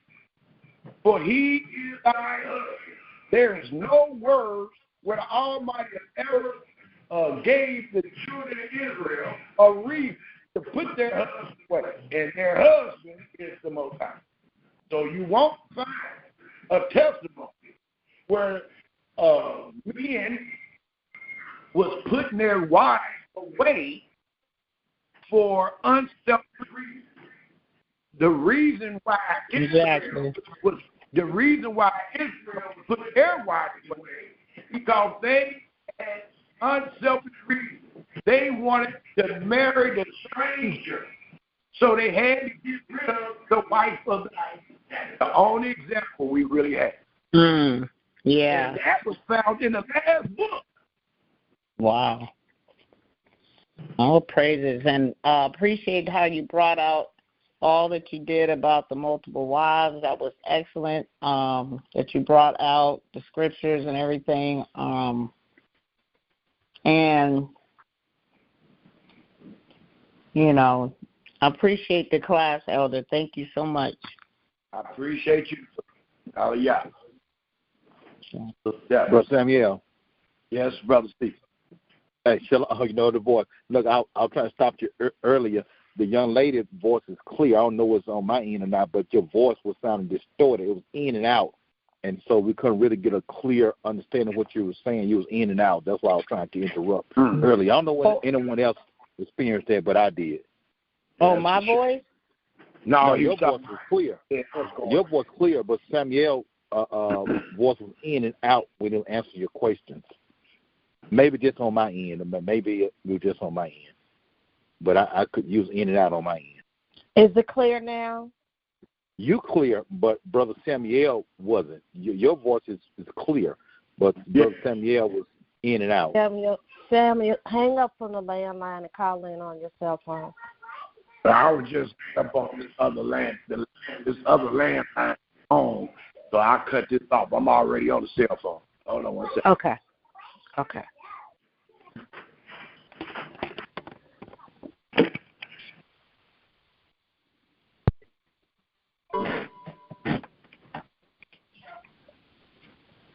For he is thy husband. There is no words where the Almighty ever gave the children of Israel a reason to put their husband away. And their husband is the Most High. So you won't find a testimony where men was putting their wives away for unselfish reasons. The reason why Israel put their wives away because they had unselfish reasons. They wanted to marry the stranger, so they had to get rid of the wife of the night. The only example we really had. Yeah. And that was found in the last book. Wow. All praises. And appreciate how you brought out all that you did about the multiple wives. That was excellent. That you brought out the scriptures and everything. And, you know, I appreciate the class, Elder. Thank you so much. I appreciate you. Yeah. Brother Samuel. Yes, Brother Steve. Hey, you know the voice. Look, I was trying to stop you earlier. The young lady's voice is clear. I don't know what's on my end or not, but your voice was sounding distorted. It was in and out. And so we couldn't really get a clear understanding of what you were saying. You was in and out. That's why I was trying to interrupt earlier. I don't know whether anyone else experienced that, but I did. Oh, my voice? No, your voice was clear. Your voice clear, but Samuel's voice was in and out when he answered your questions. Maybe just on my end, or maybe it was just on my end. But I could use in and out on my end. Is it clear now? You clear, but Brother Samuel wasn't. Your voice is clear, but Brother Samuel was in and out. Samuel, hang up from the landline and call in on your cell phone. I was just up on this other landline home, so I cut this off. I'm already on the cell phone. Hold on one second. Okay.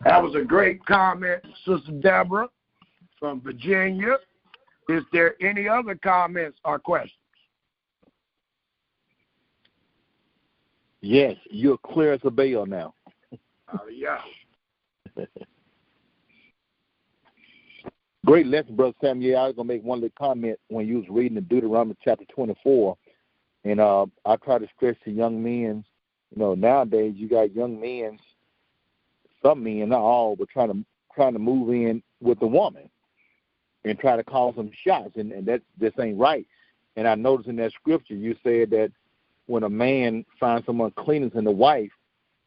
That was a great comment, Sister Deborah from Virginia. Is there any other comments or questions? Yes, you're clear as a bell now. Yeah. Great lesson, Brother Samuel. I was going to make one little comment when you was reading the Deuteronomy chapter 24. And I try to stress to young men, nowadays you got young men, some men, not all, but trying to move in with the woman and try to cause some shots, and that just ain't right. And I noticed in that scripture you said that when a man finds some uncleanness in the wife,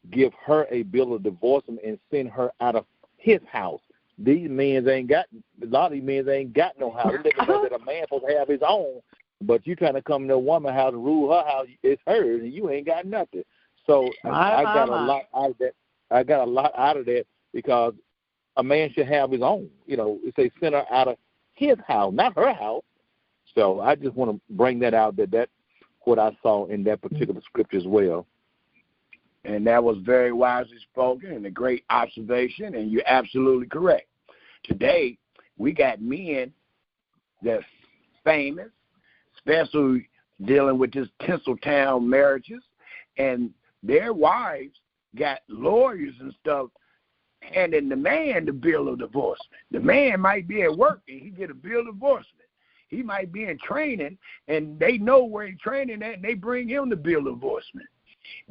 give her a bill of divorcement and send her out of his house. A lot of these men ain't got no house. They know that a man supposed to have his own, but you trying to come to a woman's house and rule her house, it's hers, and you ain't got nothing. So I got a lot out of that. I got a lot out of that because a man should have his own. It say send her out of his house, not her house. So I just want to bring that out, that's what I saw in that particular scripture as well. And that was very wisely spoken and a great observation, and you're absolutely correct. Today, we got men that's famous, especially dealing with this Tinseltown marriages, and their wives got lawyers and stuff handing the man the bill of divorcement. The man might be at work and he get a bill of divorcement. He might be in training, and they know where he's training at, and they bring him the bill of divorcement.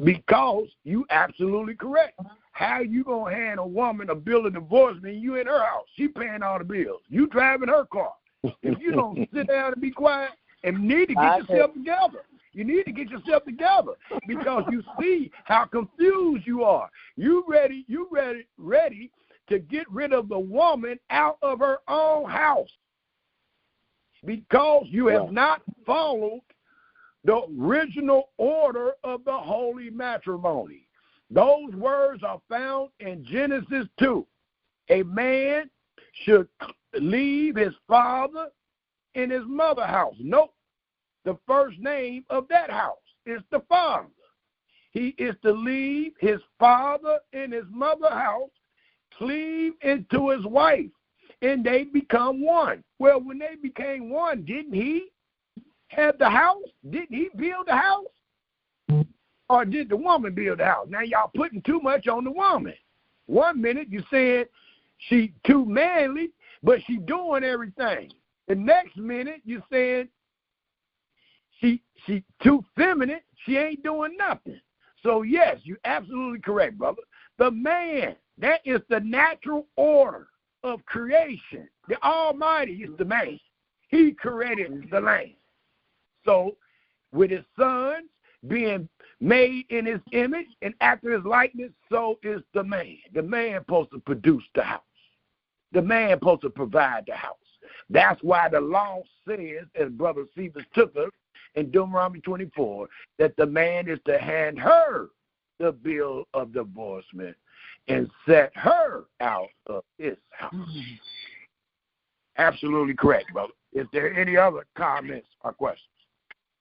Because you absolutely correct. How you going to hand a woman a bill of divorcement and you in her house? She paying all the bills. You driving her car. If you don't sit down and be quiet and need to get yourself together. You need to get yourself together because you see how confused you are. You ready to get rid of the woman out of her own house because you have not followed the original order of the holy matrimony. Those words are found in Genesis 2. A man should leave his father and his mother's house. Nope. The first name of that house is the father. He is to leave his father and his mother's house, cleave into his wife, and they become one. Well, when they became one, didn't he have the house? Didn't he build the house? Or did the woman build the house? Now y'all putting too much on the woman. 1 minute you saying she too manly, but she doing everything. The next minute you saying she too feminine, she ain't doing nothing. So yes, you're absolutely correct, brother. The man, that is the natural order of creation. The Almighty is the man. He created the land. So with his sons being made in his image and after his likeness, so is the man. The man supposed to produce the house. The man supposed to provide the house. That's why the law says, as Brother Cephas took us in Deuteronomy 24, that the man is to hand her the bill of divorcement and set her out of his house. Absolutely correct, brother. Is there any other comments or questions?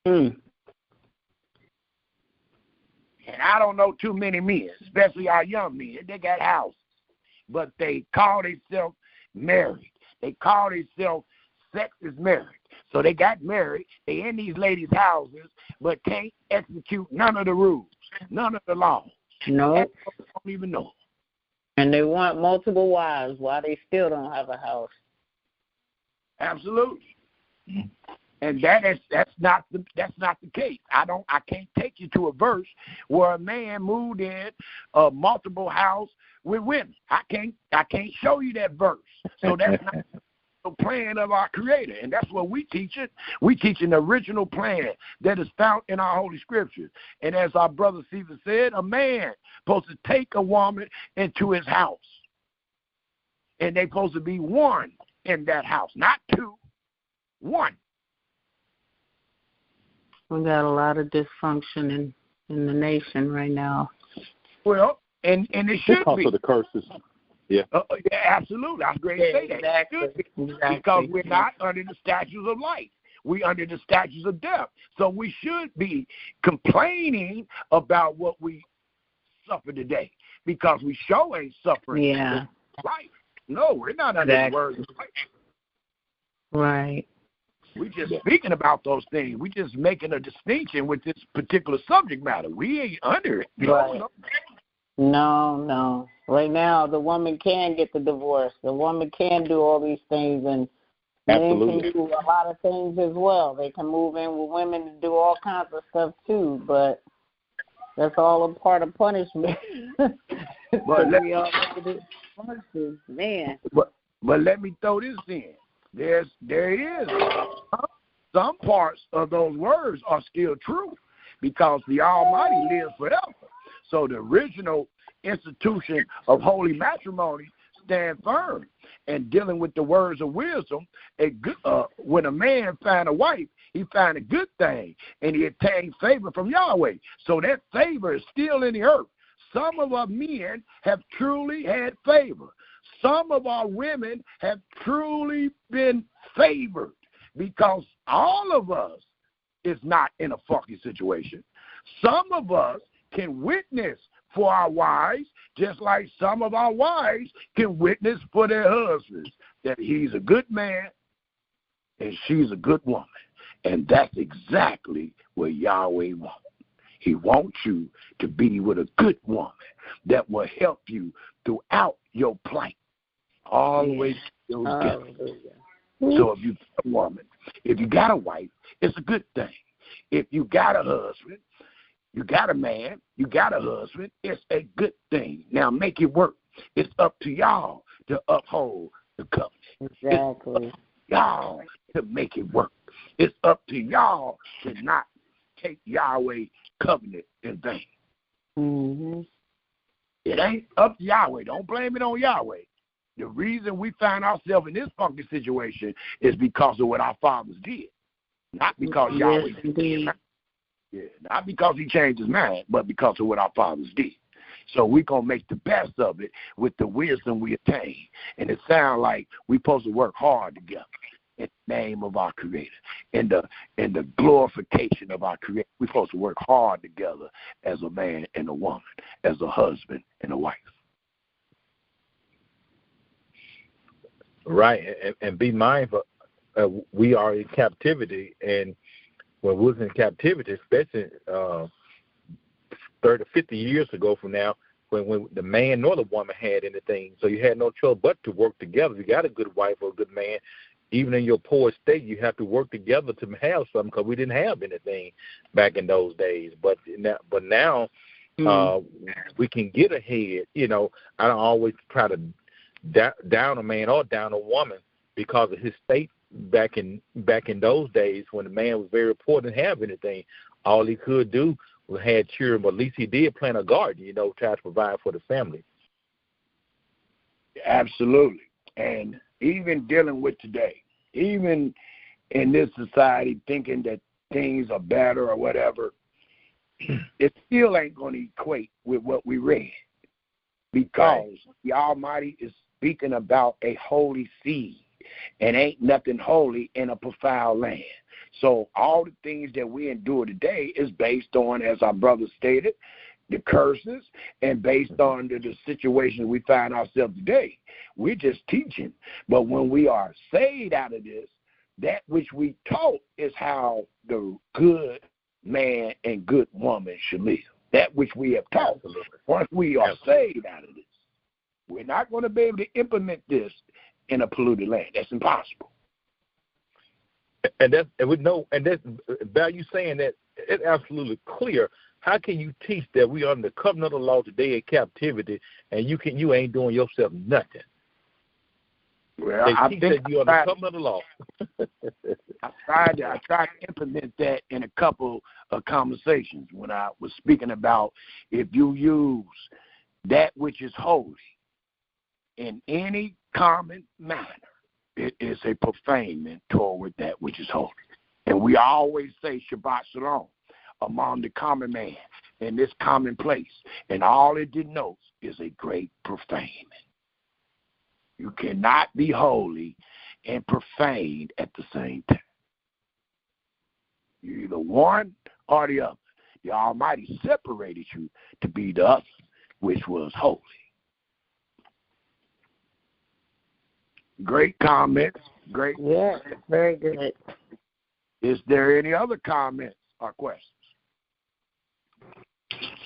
And I don't know too many men, especially our young men. They got houses, but they call themselves married. They call themselves sex is marriage. So they got married. They in these ladies' houses, but can't execute none of the rules, none of the laws. No. Don't even know. And they want multiple wives while they still don't have a house. Absolutely. And that's not the case. I can't take you to a verse where a man moved in a multiple house with women. I can't show you that verse. So that's not the plan of our Creator, and that's what we teach it. We teach an original plan that is found in our Holy Scriptures. And as our brother Cephas said, a man supposed to take a woman into his house, and they supposed to be one in that house, not two, one. We got a lot of dysfunction in the nation right now. Well, and it should because be. of the curses. Yeah. Yeah, absolutely. I was great to say that. Exactly. Because we're not under the statutes of life. We're under the statutes of death. So we should be complaining about what we suffer today because we sure ain't suffering life. No, we're not under the words of life. Right. We're just speaking about those things. We're just making a distinction with this particular subject matter. We ain't under it. Right. No. Right now, the woman can get the divorce. The woman can do all these things, and men can do a lot of things as well. They can move in with women and do all kinds of stuff too, but that's all a part of punishment. But let me throw this in. There is some parts of those words are still true because the Almighty lives forever. So the original institution of holy matrimony stand firm. And dealing with the words of wisdom, when a man find a wife, he find a good thing, and he obtain favor from Yahweh. So that favor is still in the earth. Some of our men have truly had favor. Some of our women have truly been favored because all of us is not in a fucking situation. Some of us can witness for our wives, just like some of our wives can witness for their husbands that he's a good man and she's a good woman. And that's exactly what Yahweh wants. He wants you to be with a good woman that will help you throughout your plight, all the way to your death. So if you got a woman, if you got a wife, it's a good thing. If you got a husband, you got a man, you got a husband, it's a good thing. Now make it work. It's up to y'all to uphold the covenant. Exactly. It's up to y'all to make it work. It's up to y'all to not take Yahweh's covenant in vain. Mm-hmm. It ain't up to Yahweh. Don't blame it on Yahweh. The reason we find ourselves in this funky situation is because of what our fathers did. Not because Yahweh did. Yeah, not because he changed his mind, but because of what our fathers did. So we're going to make the best of it with the wisdom we attain. And it sounds like we're supposed to work hard together in the name of our Creator, in the glorification of our Creator. We're supposed to work hard together as a man and a woman, as a husband and a wife. Right, and be mindful, we are in captivity, and when we was in captivity, especially 30, 50 years ago from now, when the man nor the woman had anything, so you had no choice but to work together. If you got a good wife or a good man, even in your poor state, you have to work together to have something, because we didn't have anything back in those days. But now we can get ahead. You know, I don't always try to down a man or down a woman because of his state back in those days when the man was very poor, didn't have anything. All he could do was had children, but at least he did plant a garden, you know, try to provide for the family. Absolutely. And even dealing with today, even in this society thinking that things are better or whatever, it still ain't going to equate with what we read, because the Almighty is speaking about a holy seed, and ain't nothing holy in a profound land. So all the things that we endure today is based on, as our brother stated, the curses, and based on the situation we find ourselves today. We're just teaching. But when we are saved out of this, that which we taught is how the good man and good woman should live. That which we have taught. Once we are saved out of this, we're not going to be able to implement this in a polluted land. That's impossible. And that's by you saying that, it's absolutely clear. How can you teach that we are under the covenant of the law today in captivity, and you ain't doing yourself nothing? Well, I think that you are the covenant of the law. I tried to implement that in a couple of conversations when I was speaking about if you use that which is holy in any common manner, it is a profanement toward that which is holy. And we always say Shabbat Shalom among the common man in this common place. And all it denotes is a great profanement. You cannot be holy and profaned at the same time. You're either one or the other. The Almighty separated you to be the other, which was holy. Great comments. Great. Yeah, very good. Is there any other comments or questions?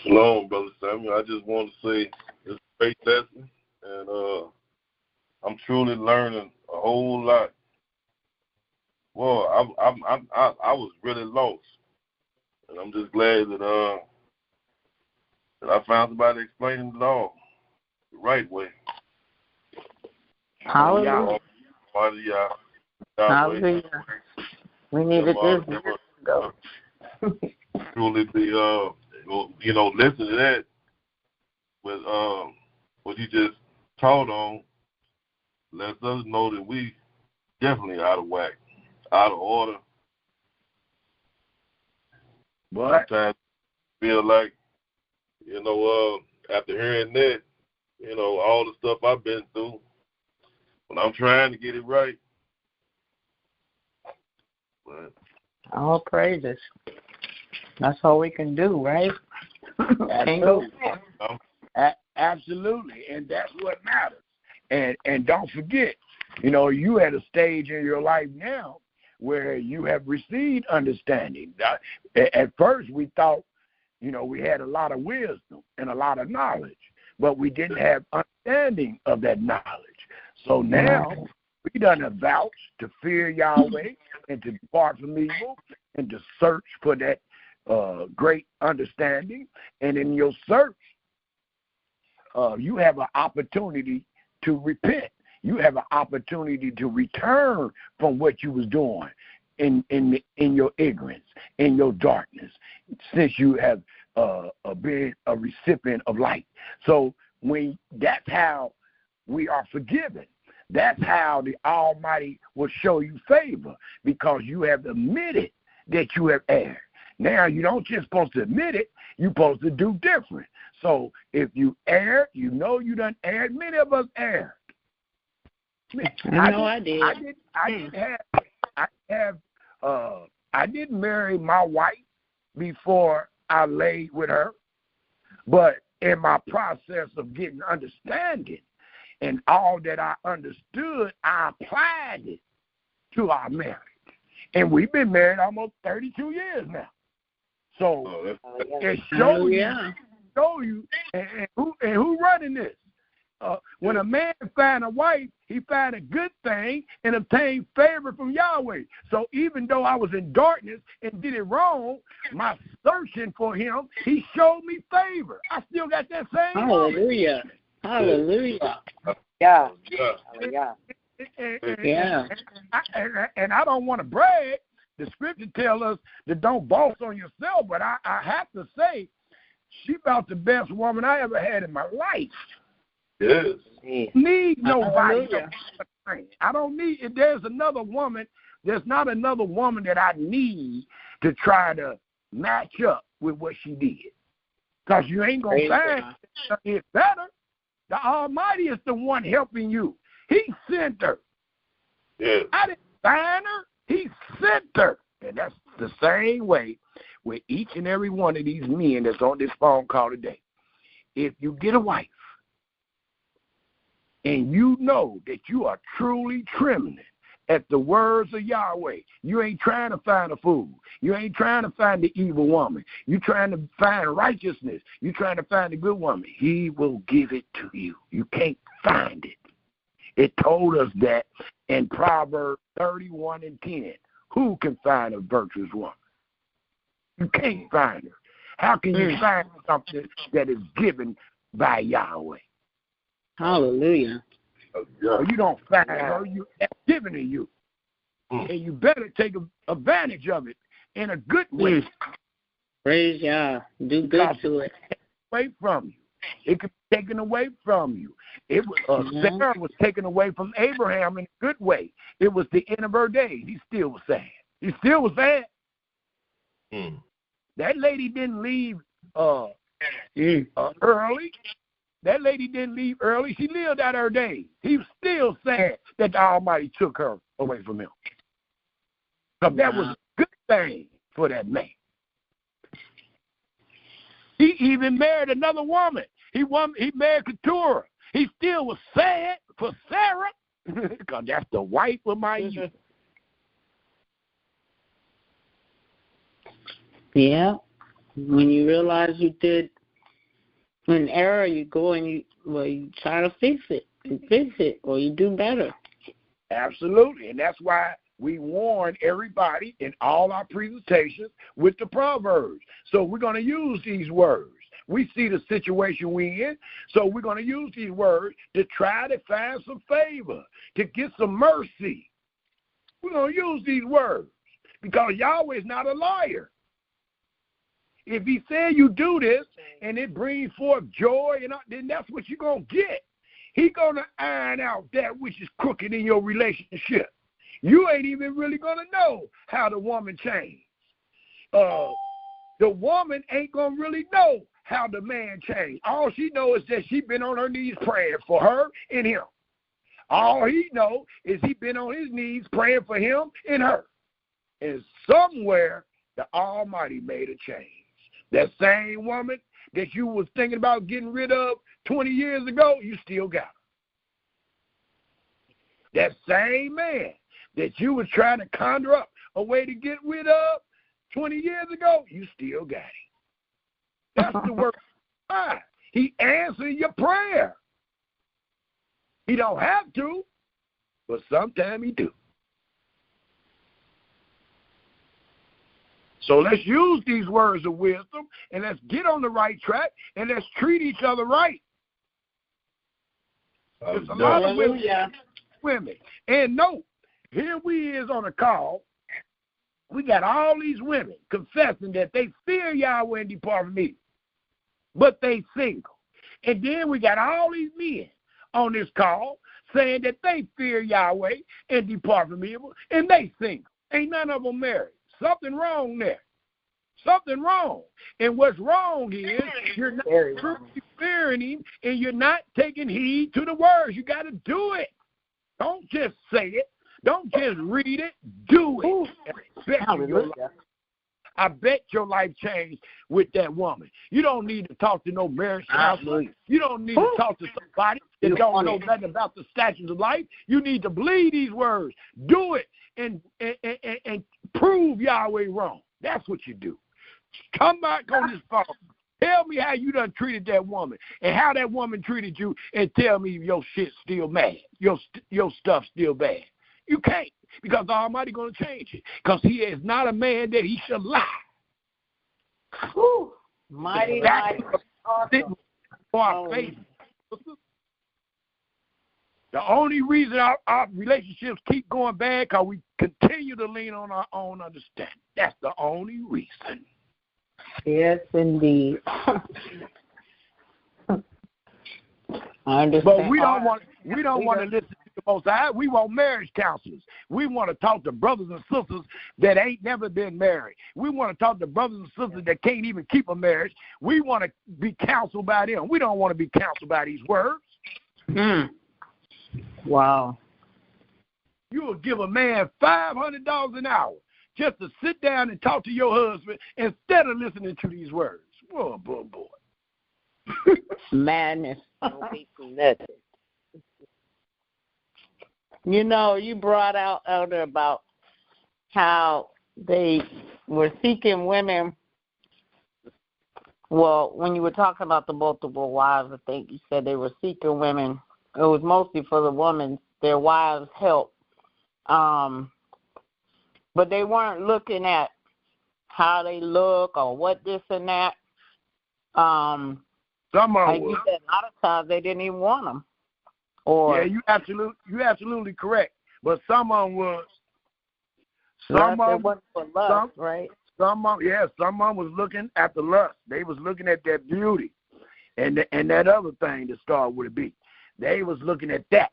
Shalom, Brother Samuel. I just want to say it's a great lesson, and I'm truly learning a whole lot. Well, I was really lost, and I'm just glad that I found somebody explaining it all the right way. Hallelujah. Hallelujah. We needed this years ago. Truly be, listen to that with what you just taught on, lets us know that we definitely out of whack, out of order. But sometimes I feel like, after hearing that, all the stuff I've been through, when I'm trying to get it right. But all praises. That's all we can do, right? Absolutely, and that's what matters. And don't forget, you at a stage in your life now where you have received understanding. At first, we thought, we had a lot of wisdom and a lot of knowledge, but we didn't have understanding of that knowledge. So now We done a vouch to fear Yahweh and to depart from evil and to search for that great understanding. And in your search, you have an opportunity to repent. You have an opportunity to return from what you was doing in your ignorance, in your darkness, since you have been a recipient of light. So that's how we are forgiven. That's how the Almighty will show you favor, because you have admitted that you have erred. Now, you don't just supposed to admit it, you're supposed to do different. So if you erred, you know you done erred. Many of us erred. I did. I didn't marry my wife before I laid with her, but in my process of getting understanding and all that I understood, I applied it to our marriage. And we've been married almost 32 years now. So it shows you, and who running this? When a man find a wife, he find a good thing and obtain favor from Yahweh. So even though I was in darkness and did it wrong, my searching for him, he showed me favor. I still got that same Hallelujah. Hallelujah. Yeah. And I don't want to brag. The scripture tells us that don't boast on yourself, but I have to say, she about the best woman I ever had in my life. Yes. Need nobody. I don't need. If there's another woman, there's not another woman that I need to try to match up with what she did. Because you ain't going to find it better. The Almighty is the one helping you. He sent her. Yes. I didn't find her. He sent her. And that's the same way with each and every one of these men that's on this phone call today. If you get a wife, and you know that you are truly trembling at the words of Yahweh, you ain't trying to find a fool. You ain't trying to find the evil woman. You're trying to find righteousness. You're trying to find a good woman. He will give it to you. You can't find it. It told us that in Proverbs 31:10. Who can find a virtuous woman? You can't find her. How can you find something that is given by Yahweh? Hallelujah. You don't find her, that's given to you. And you better take advantage of it in a good way. Praise Yah. Do good to it. Away from you. It could be taken away from you. It was Sarah was taken away from Abraham in a good way. It was the end of her days. He still was sad. He still was sad. That lady didn't leave early. That lady didn't leave early. She lived out her days. He was still sad that the Almighty took her away from him. Because that was a good thing for that man. He even married another woman. He married Keturah. He still was sad for Sarah because that's the wife of my youth. Yeah. When you realize you did an error, you go and you try to fix it. You fix it or you do better. Absolutely. And that's why we warn everybody in all our presentations with the Proverbs. So we're going to use these words. We see the situation we're in, so we're going to use these words to try to find some favor, to get some mercy. We're going to use these words because Yahweh is not a liar. If he said you do this and it brings forth joy, then that's what you're going to get. He's going to iron out that which is crooked in your relationship. You ain't even really going to know how the woman changed. The woman ain't going to really know how the man changed. All she knows is that she been on her knees praying for her and him. All he know is he been on his knees praying for him and her. And somewhere the Almighty made a change. That same woman that you was thinking about getting rid of 20 years ago, you still got her. That same man that you was trying to conjure up a way to get rid of 20 years ago, you still got him. That's the word of God. He answered your prayer. He don't have to, but sometimes he do. So let's use these words of wisdom, and let's get on the right track, and let's treat each other right. There's a lot of women. And no, here we is on a call. We got all these women confessing that they fear Yahweh and depart from evil, but they single. And then we got all these men on this call saying that they fear Yahweh and depart from evil, and they single. Ain't none of them married. Something wrong there. Something wrong. And what's wrong is you're not truly fearing him, and you're not taking heed to the words. You got to do it. Don't just say it. Don't just read it. Do it. I bet your life changed with that woman. You don't need to talk to no marriage counselor. You don't need to talk to somebody that don't know nothing about the statutes of life. You need to believe these words. Do it and prove Yahweh wrong. That's what you do. Come back on this phone. Tell me how you done treated that woman and how that woman treated you, and tell me your shit's still bad. Your stuff's still bad. You can't, because the Almighty going to change it, because he is not a man that he shall lie. Whew. Mighty. Awesome. For our faith. The only reason our relationships keep going bad because we continue to lean on our own understanding. That's the only reason. Yes, indeed. I understand. But we don't want to listen to the Most High. We want marriage counselors. We want to talk to brothers and sisters that ain't never been married. We want to talk to brothers and sisters that can't even keep a marriage. We want to be counseled by them. We don't want to be counseled by these words. Wow. You will give a man $500 an hour just to sit down and talk to your husband instead of listening to these words. Oh, boy. Madness. You know, you brought out earlier about how they were seeking women. Well, when you were talking about the multiple wives, I think you said they were seeking women. It was mostly for the women, their wives' help. But they weren't looking at how they look or what this and that. Some like you said, a lot of times they didn't even want them. Or you absolutely correct. But some of them was. Some of them was for lust, right? Some of them was looking at the lust. They was looking at that beauty, and that other thing to start with a B. They was looking at that.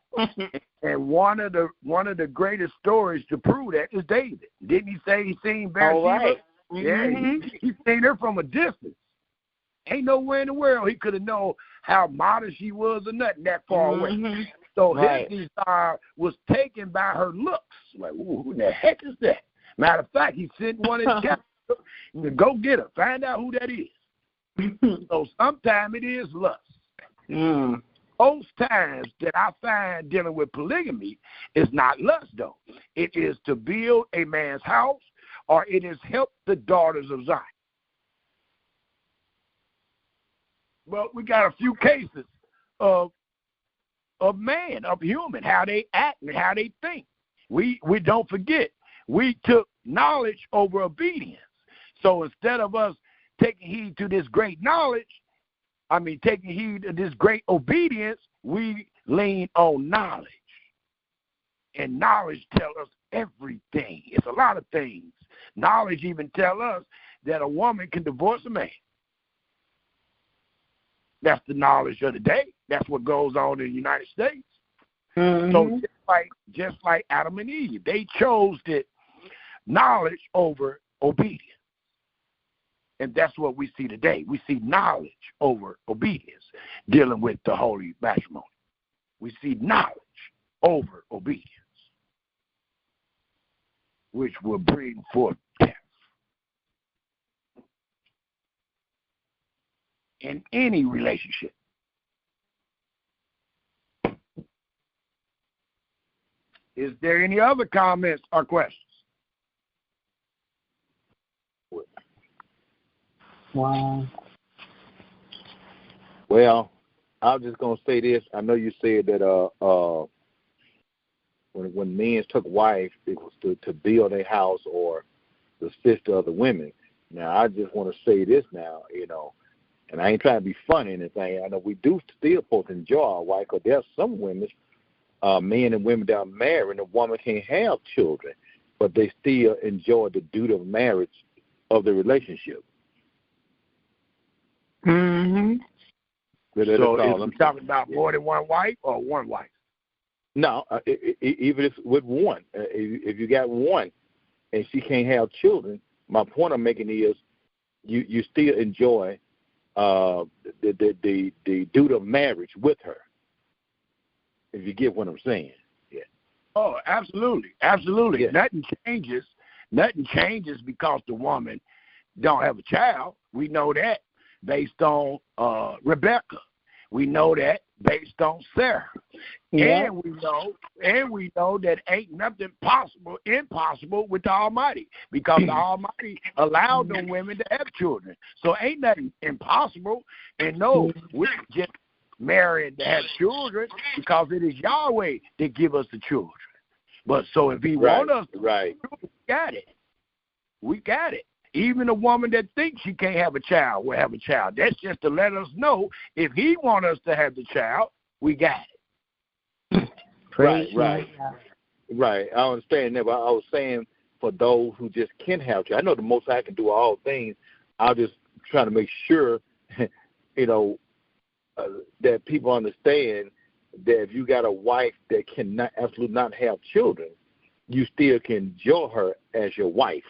And one of the greatest stories to prove that is David. Didn't he say he seen Bathsheba? Right. Yeah, he seen her from a distance. Ain't nowhere in the world he could have known how modest she was or nothing that far away. So his desire was taken by her looks. Like, ooh, who the heck is that? Matter of fact, he sent one in the capital to go get her, find out who that is. So sometimes it is lust. Most times that I find dealing with polygamy is not lust, though. It is to build a man's house, or it is help the daughters of Zion. But we got a few cases of man, of human, how they act and how they think. We don't forget, we took knowledge over obedience. So instead of us taking heed to this great knowledge, taking heed to this great obedience, we lean on knowledge. And knowledge tells us everything. It's a lot of things. Knowledge even tells us that a woman can divorce a man. That's the knowledge of the day. That's what goes on in the United States. So just like Adam and Eve, they chose knowledge over obedience. And that's what we see today. We see knowledge over obedience dealing with the holy matrimony. We see knowledge over obedience, which will bring forth death. In any relationship. Is there any other comments or questions? Wow. Well, I'm just gonna say this. I know you said that when men took wives, it was to build a house or to assist the other women. Now, I just want to say this now, and I ain't trying to be funny or anything. I know we do still both enjoy our wife, because there are some women, men and women that are married, and the woman can't have children, but they still enjoy the duty of marriage of the relationship. Mm-hmm. So is we talking about more than one wife or one wife? No, even if with one. If you got one and she can't have children, my point I'm making is you still enjoy the duty of marriage with her, if you get what I'm saying. Yeah. Oh, absolutely. Absolutely. Yeah. Nothing changes because the woman don't have a child. We know that based on Rebecca. We know that based on Sarah. Yeah. And we know that ain't nothing impossible with the Almighty, because the Almighty allowed them women to have children. So ain't nothing impossible. And no, we just married to have children because it is Yahweh that give us the children. But so if he want us to, we got it. We got it. Even a woman that thinks she can't have a child will have a child. That's just to let us know if he want us to have the child, we got it. Right. I understand that, but I was saying for those who just can't have children. I know the Most High can do all things. I'll just try to make sure, that people understand that if you got a wife that cannot absolutely not have children, you still can enjoy her as your wife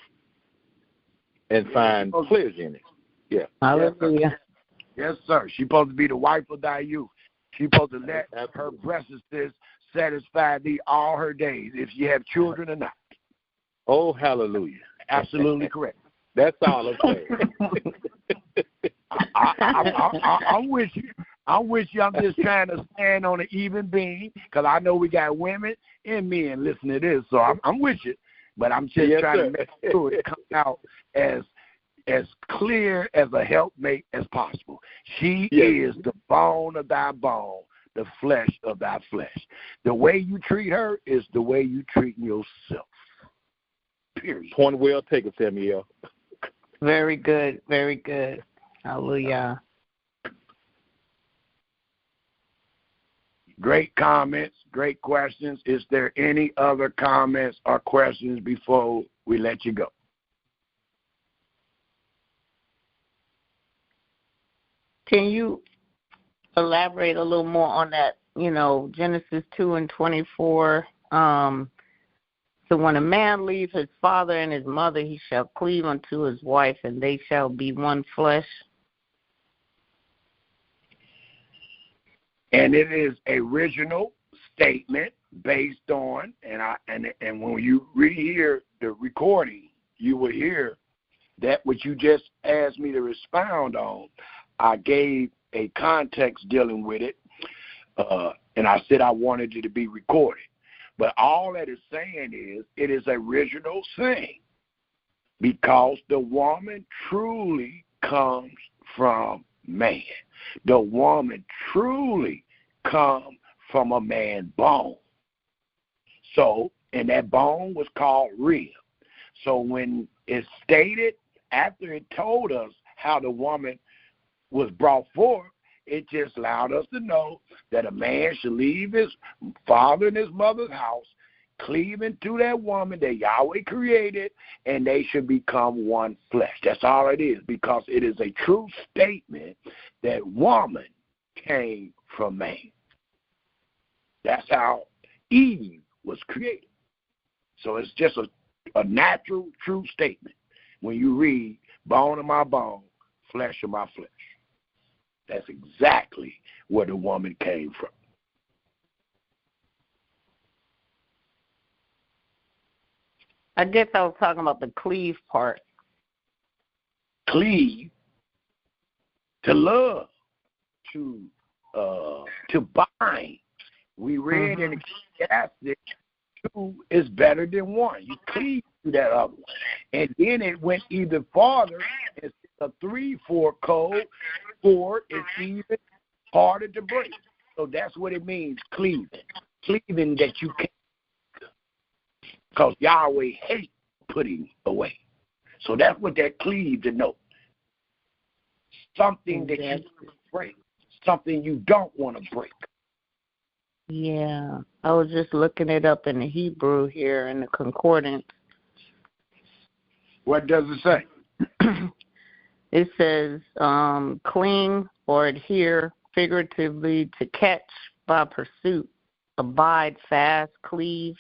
and find pleasure in it. Yeah. Hallelujah. Yes, sir. She's supposed to be the wife of thy youth. She's supposed to let her breasts satisfy thee all her days, if you have children or not. Oh, hallelujah. Absolutely correct. That's all I'm saying. I'm with you. I'm just trying to stand on an even beam, because I know we got women and men listening to this. So I'm with you. But I'm just trying to make sure it comes out as clear as a helpmate as possible. She is the bone of thy bone, the flesh of thy flesh. The way you treat her is the way you treat yourself. Period. Point well taken, Samuel. Very good. Very good. Hallelujah. Great comments, great questions. Is there any other comments or questions before we let you go? Can you elaborate a little more on that, Genesis 2:24? So when a man leaves his father and his mother, he shall cleave unto his wife, and they shall be one flesh. And it is a original statement based on, and when you rehear the recording, you will hear that which you just asked me to expound on. I gave a context dealing with it, and I said I wanted it to be recorded. But all that is saying is it is an original thing, because the woman truly comes from man. The woman truly comes from a man's bone. So, and that bone was called rib. So when it's stated, after it told us how the woman was brought forth, it just allowed us to know that a man should leave his father and his mother's house, cleaving to that woman that Yahweh created, and they should become one flesh. That's all it is, because it is a true statement that woman came from man. That's how Eve was created. So it's just a natural, true statement when you read bone of my bone, flesh of my flesh. That's exactly where the woman came from. I guess I was talking about the cleave part. Cleave, to love, to bind. We read in Ecclesiastes, two is better than one. You cleave to that other one. And then it went even farther. It's a 3-4 code. 4 is even harder to break. So that's what it means, cleaving. Cleaving that you can't because Yahweh hates putting away. So that's what that cleave denotes. Something that you break, something you don't want to break. Yeah, I was just looking it up in the Hebrew here in the concordance. What does it say? It says cling or adhere, figuratively to catch by pursuit, abide fast, cleave,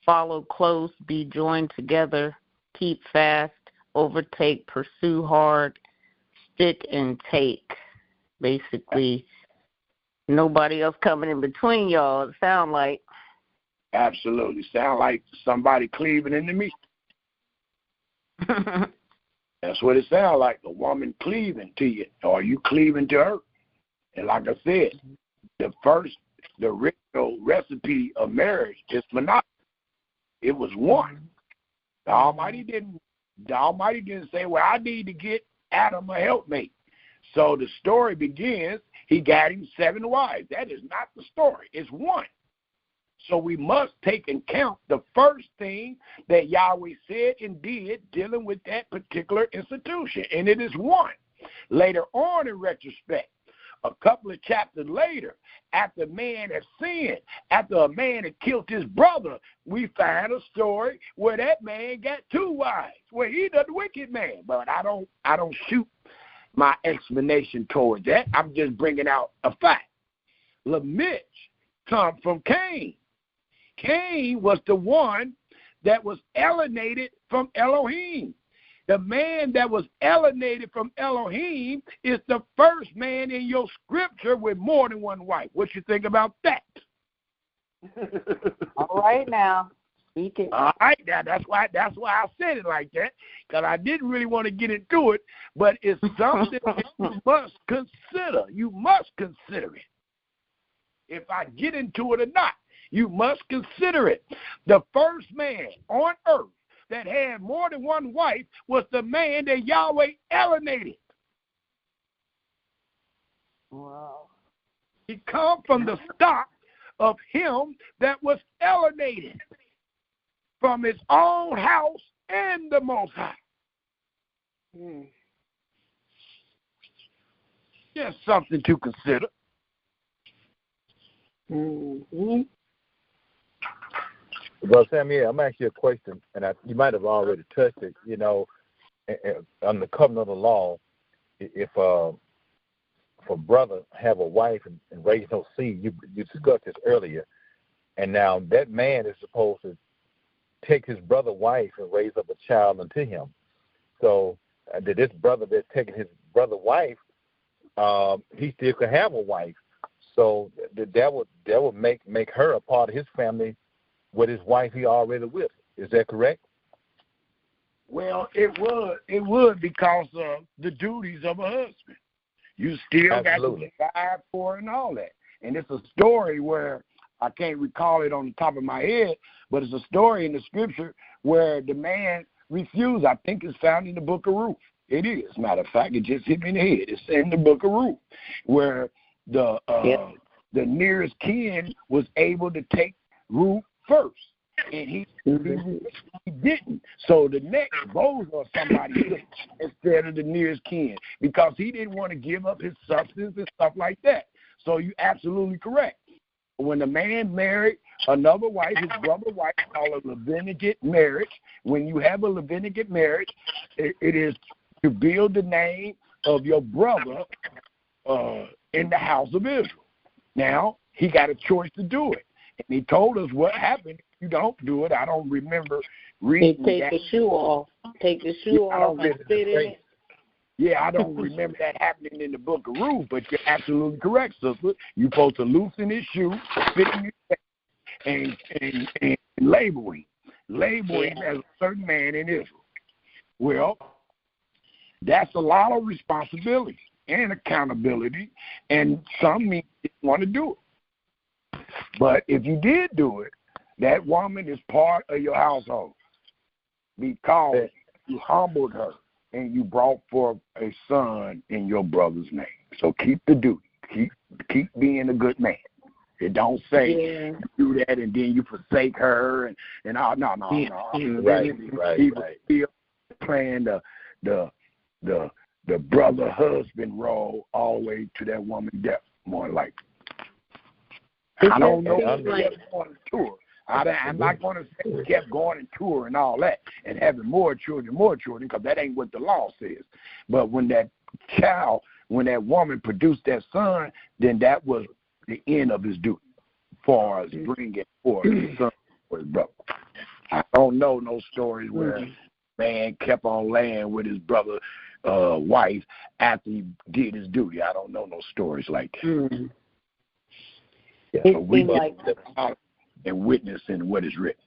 follow close, be joined together, keep fast, overtake, pursue hard, stick and take. Basically, nobody else coming in between y'all, it sound like. Absolutely. Sound like somebody cleaving into me. That's what it sounds like, a woman cleaving to you, or you cleaving to her. And like I said, the original recipe of marriage is monogamy. It was one. The Almighty didn't say, well, I need to get Adam a helpmate. So the story begins, he got him 7 wives. That is not the story. It's one. So we must take and count the first thing that Yahweh said and did dealing with that particular institution, and it is one. Later on in retrospect, a couple of chapters later, after man had sinned, after a man had killed his brother, we find a story where that man got 2 wives. Well, he's the wicked man, but I don't shoot my explanation towards that. I'm just bringing out a fact. Lamech comes from Cain. Cain was the one that was alienated from Elohim. The man that was alienated from Elohim is the first man in your scripture with more than 1 wife. What you think about that? All right now. Speak it. All right, now that's why I said it like that, because I didn't really want to get into it, but it's something that you must consider. You must consider it. If I get into it or not, you must consider it. The first man on earth that had more than 1 wife was the man that Yahweh alienated. Wow. He come from the stock of him that was alienated from his own house and the Most High. Just something to consider. Mm-hmm. Well, Samuel, I'm asking you a question, and you might have already touched it. You know, on the covenant of the law, if a brother have a wife and raise no seed, you discussed this earlier, and now that man is supposed to take his brother's wife and raise up a child unto him. So this brother that's taking his brother's wife, he still could have a wife. So that would make her a part of his family with his wife he already with. Is that correct? Well, it would because of the duties of a husband. You still Absolutely. got to provide for and all that. And it's a story where I can't recall it on the top of my head, but it's a story in the scripture where the man refused. I think it's found in the book of Ruth. It is. Matter of fact, it just hit me in the head. It's in the book of Ruth, where the nearest kin was able to take Ruth first, and he didn't. So the next Boaz or somebody took instead of the nearest kin because he didn't want to give up his substance and stuff like that. So you're absolutely correct. When a man married another wife, his brother's wife, called a Leviticate marriage. When you have a Leviticate marriage, it is to build the name of your brother in the house of Israel. Now, he got a choice to do it. And he told us what happened if you don't do it. I don't remember reading Take the shoe off. Take the shoe off and spit in it. Yeah, I don't remember that happening in the book of Ruth, but you're absolutely correct, sister. You're supposed to loosen his shoe, spit in his face, and label him. Label him as a certain man in Israel. Well, that's a lot of responsibility and accountability, and some men didn't want to do it. But if you did do it, that woman is part of your household because you humbled her and you brought forth a son in your brother's name. So keep the duty. Keep being a good man. It don't say do that and then you forsake her and all. No. Right. He was still playing the brother husband role all the way to that woman's death, more like. I don't know if he kept going to tour. I'm not going to say he kept going to tour and all that and having more children, because that ain't what the law says. But when that woman produced that son, then that was the end of his duty as far as bringing forth his son for his brother. I don't know no stories where man kept on laying with his brother wife after he did his duty. I don't know no stories like that. So we like and witnessing what is written.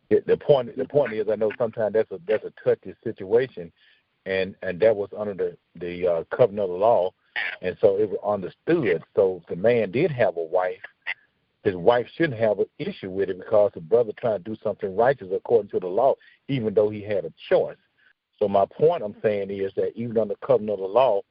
The point is, I know sometimes that's a touchy situation, and that was under the covenant of the law, and so it was understood. So if the man did have a wife, his wife shouldn't have an issue with it because the brother trying to do something righteous according to the law, even though he had a choice. So my point I'm saying is that even under the covenant of the law,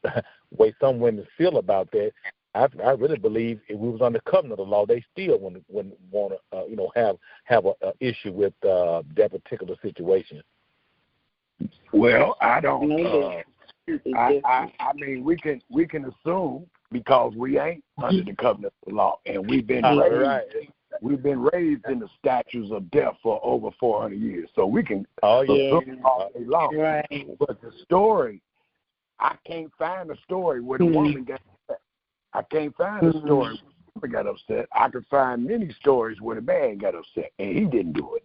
the way some women feel about that, I really believe if we was under the covenant of the law, they still wouldn't want to have an issue with that particular situation. Well, I don't. I mean, we can assume because we ain't under the covenant of the law, and we've been raised in the statutes of death for over 400 years, so we can assume all day long. Right. But the story, I can't find a story where the woman got upset. I can't find a story where the woman got upset. I can find many stories where the man got upset, and he didn't do it.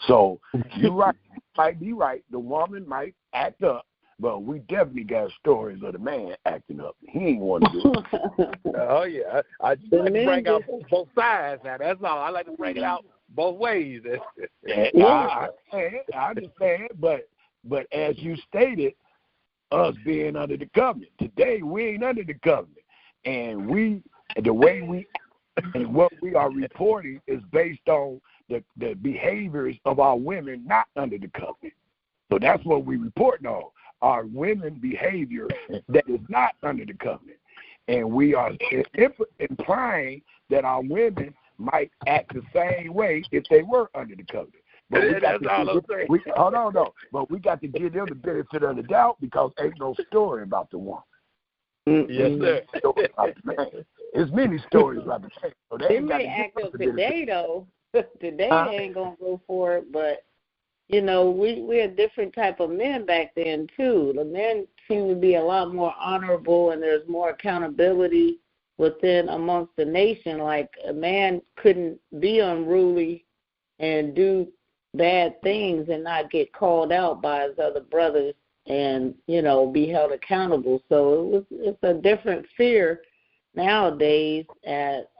So you're right. You might be right. The woman might act up, but we definitely got stories of the man acting up. He ain't want to do it. Oh, yeah. I like to bring out both sides now. That's all. I like to bring it out both ways. I understand, but as you stated, us being under the covenant. Today, we ain't under the covenant. And the way we and what we are reporting is based on the behaviors of our women not under the covenant. So that's what we report on, our women behavior that is not under the covenant. And we are implying that our women might act the same way if they were under the covenant. But we got to give them the benefit of the doubt because ain't no story about the woman. Yes, sir. There's many stories about the man. So they may act up today, though. Today they ain't going to go for it, but, we're a different type of men back then, too. The men seem to be a lot more honorable, and there's more accountability amongst the nation. Like, a man couldn't be unruly and do bad things and not get called out by his other brothers and, be held accountable. So it's a different fear nowadays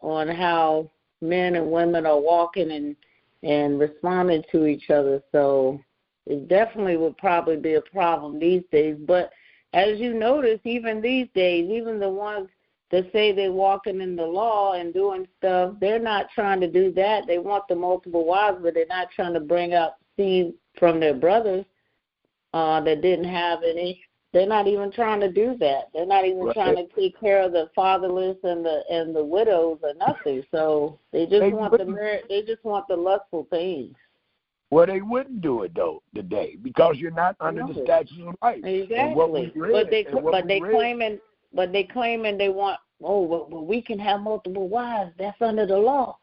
on how men and women are walking and responding to each other. So it definitely would probably be a problem these days. But as you notice, even these days, even the ones that say they're walking in the law and doing stuff, they're not trying to do that. They want the multiple wives, but they're not trying to bring out seed from their brothers that didn't have any. They're not even trying to do that. They're not even trying to take care of the fatherless and the widows or nothing. So they just want the lustful things. Well, they wouldn't do it though today because you're not under the statute of life. Exactly. But they claiming they want. Well, we can have multiple wives. That's under the law.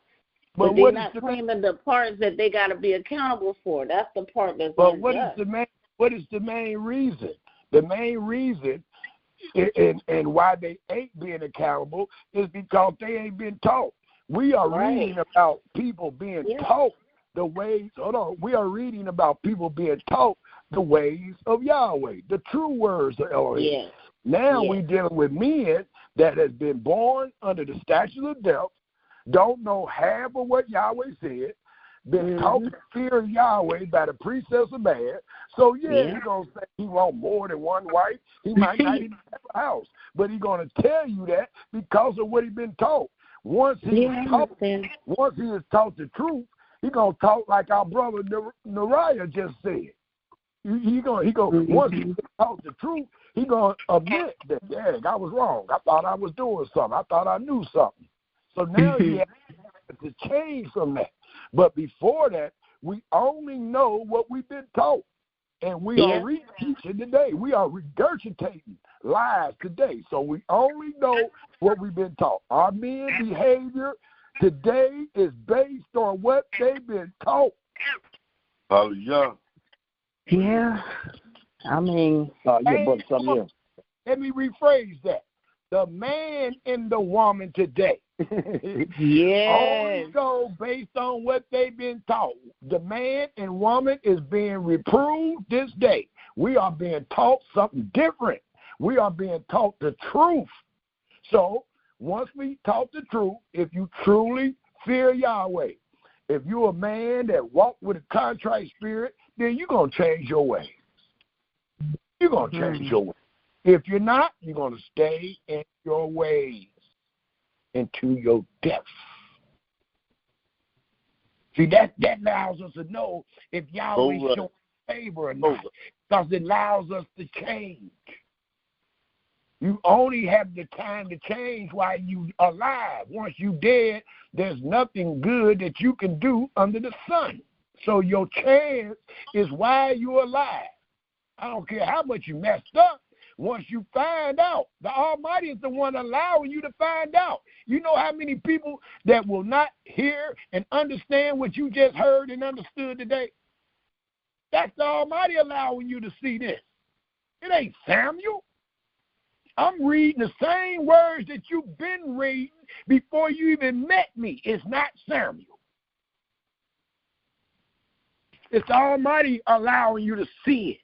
But they're not claiming the parts that they got to be accountable for. That's the part that's. But what is the main reason? The main reason and why they ain't being accountable is because they ain't been taught. We are reading about people being taught the ways. We are reading about people being taught the ways of Yahweh, the true words of Elohim. Yes. Now we're dealing with men that has been born under the statute of death, don't know half of what Yahweh said, been taught to fear Yahweh by the precepts of man. So, he's going to say he want more than one wife. He might not even have a house. But he's going to tell you that because of what he's been taught. Once he is taught the truth, he's going to talk like our brother Nariah just said. Once he tells the truth, he gonna admit that, dang, I was wrong. I thought I was doing something. I thought I knew something. So now he has to change from that. But before that, we only know what we've been taught. And we are reteaching today. We are regurgitating lies today. So we only know what we've been taught. Our men's behavior today is based on what they've been taught. Hallelujah. Yeah. I mean, Brother, something else. Let me rephrase that. The man and the woman today only go based on what they've been taught. The man and woman is being reproved this day. We are being taught something different. We are being taught the truth. So once we taught the truth, if you truly fear Yahweh, if you're a man that walk with a contrite spirit, then you're going to change your way. You're going to change your way. If you're not, you're going to stay in your ways into your death. See, that allows us to know if Yahweh shows favor or not, because it allows us to change. You only have the time to change while you alive. Once you dead, there's nothing good that you can do under the sun. So your chance is while you're alive. I don't care how much you messed up. Once you find out, the Almighty is the one allowing you to find out. You know how many people that will not hear and understand what you just heard and understood today? That's the Almighty allowing you to see this. It ain't Samuel. I'm reading the same words that you've been reading before you even met me. It's not Samuel. It's the Almighty allowing you to see it.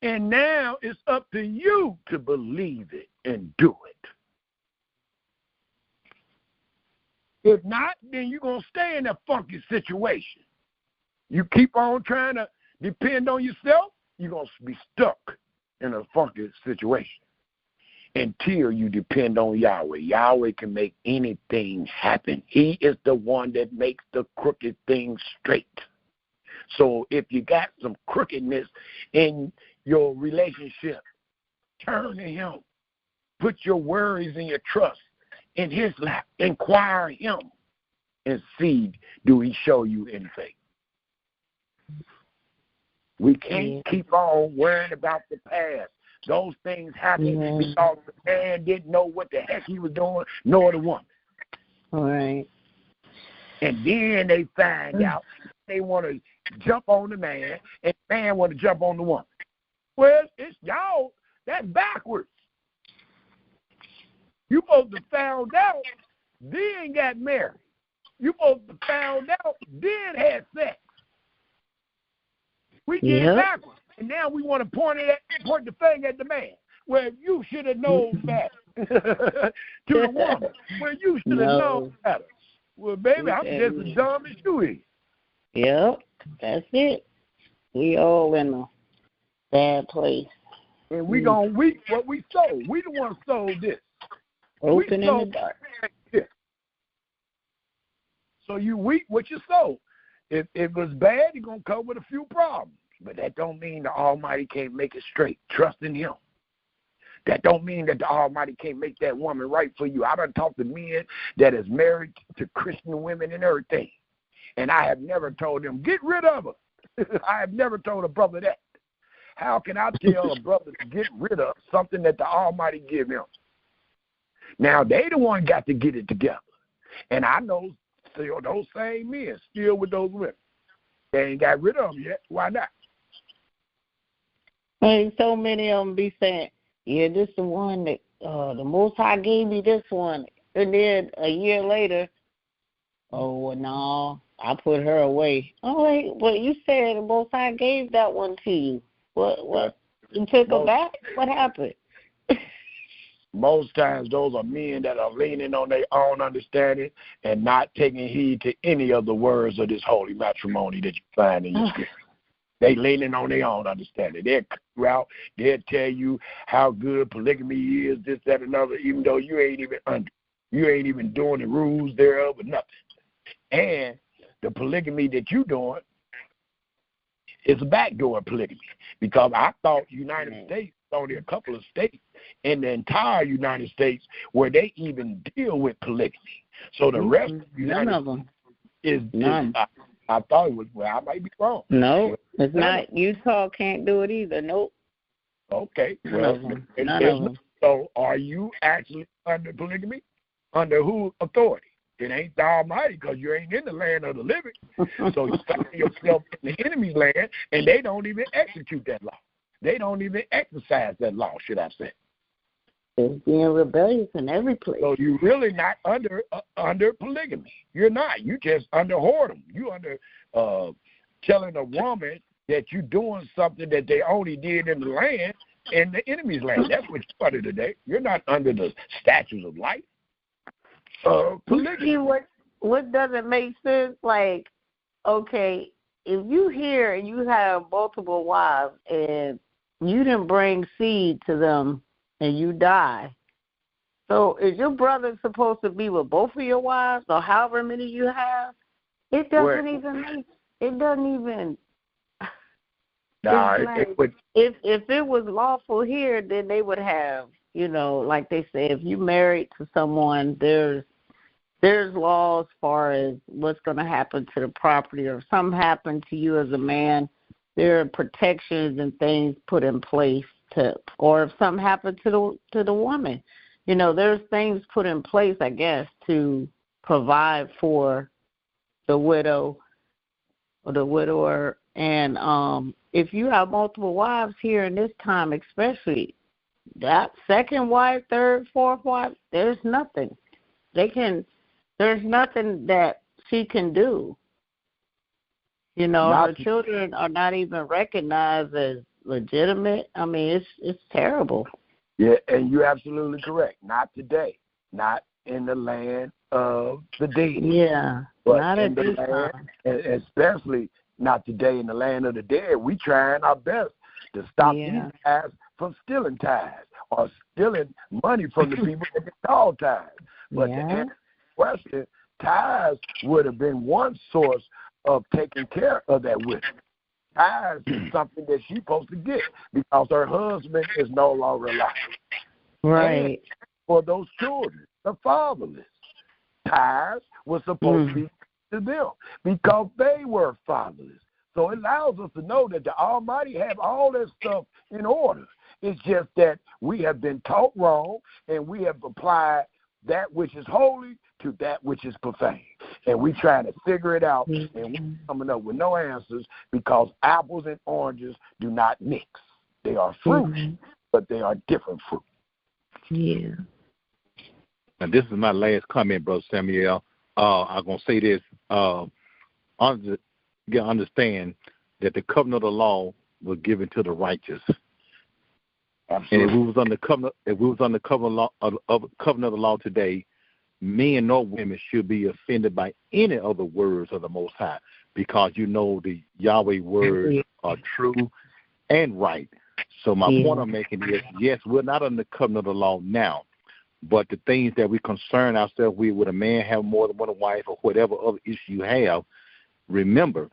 And now it's up to you to believe it and do it. If not, then you're going to stay in that funky situation. You keep on trying to depend on yourself, you're going to be stuck in a funky situation until you depend on Yahweh. Yahweh can make anything happen. He is the one that makes the crooked things straight. So if you got some crookedness in your relationship, turn to him. Put your worries and your trust in his lap. Inquire him and see, do he show you anything? We can't keep on worrying about the past. Those things happen because the man didn't know what the heck he was doing, nor the woman. All right. And then they find out they want to jump on the man, and the man want to jump on the woman. Well, it's y'all. That's backwards. You supposed to found out, then got married. You supposed to found out, then had sex. We did it backwards, and now we want to point the finger at the man. Well, you should have known better. To the woman, well, you should have known better. Well, baby, I'm just as dumb as you is. Yep, that's it. We all in a bad place. And we gonna reap what we sow. We the one sold this. Open in the dark. So you reap what you sow. If it was bad, you're gonna come with a few problems. But that don't mean the Almighty can't make it straight. Trust in him. That don't mean that the Almighty can't make that woman right for you. I done talked to men that is married to Christian women and everything. And I have never told them, get rid of her. I have never told a brother that. How can I tell a brother to get rid of something that the Almighty give him? Now, they the one got to get it together. And I know still those same men still with those women. They ain't got rid of them yet. Why not? Hey, so many of them be saying, yeah, this the one that the Most High gave me this one. And then a year later, oh, well, no, I put her away. Oh, wait, but you said the Most High gave that one to you. What? You took her back? What happened? Most times those are men that are leaning on their own understanding and not taking heed to any of the words of this holy matrimony that you find in your scripture. They leaning on their own understanding. They'll tell you how good polygamy is, this, that, and another, even though you ain't even doing the rules thereof or nothing. And the polygamy that you doing It's a backdoor polygamy, because I thought United States only a couple of states in the entire United States where they even deal with polygamy. So the rest of the United none of them is none. I thought it was. Well, I might be wrong. No, it's not. Utah can't do it either. Nope. Okay. None Well, of them. None of them. So are you actually under polygamy? Under whose authority? It ain't the Almighty, because you ain't in the land of the living. So you find yourself in the enemy's land, and they don't even execute that law. They don't even exercise that law, should I say. It's being rebellious in every place. So you're really not under polygamy. You're not. You just under whoredom. You under telling a woman that you're doing something that they only did in the land, in the enemy's land. That's what you're under today. You're not under the statutes of life. Polygamy. See what doesn't make sense? Like, okay, if you hear and you have multiple wives and you didn't bring seed to them and you die, so is your brother supposed to be with both of your wives or however many you have? It doesn't even make. It doesn't even. Nah, like, if it was lawful here, then they would have, like they say, if you married to someone, there's laws as far as what's going to happen to the property, or if something happened to you as a man, there are protections and things put in place or if something happened to the woman, there's things put in place, I guess, to provide for the widow or the widower. And if you have multiple wives here in this time, especially that second wife, third, fourth wife, there's nothing. There's nothing that she can do. Her children are not even recognized as legitimate. I mean, it's terrible. Yeah, and you're absolutely correct. Not today. Not in the land of the dead. Yeah, but not in at the this land, time. especially not today in the land of the dead. We trying our best to stop these guys from stealing tithes or stealing money from the people that get called tithes. But to answer the question, tithes would have been one source of taking care of that widow. Tithes is something that she's supposed to get because her husband is no longer alive. Right. And for those children, the fatherless, tithes was supposed to be to them because they were fatherless. So it allows us to know that the Almighty have all that stuff in order. It's just that we have been taught wrong, and we have applied that which is holy to that which is profane. And we trying to figure it out, and we're coming up with no answers because apples and oranges do not mix. They are fruit, but they are different fruit. Yeah. And this is my last comment, Brother Samuel. I'm going to say this. Understand that the covenant of the law was given to the righteous. Absolutely. And if we was on the covenant of the law today, men nor women should be offended by any of the words of the Most High, because the Yahweh words are true and right. So my point I'm making is, yes, we're not under the covenant of the law now, but the things that we concern ourselves with a man have more than one wife or whatever other issue you have, remember,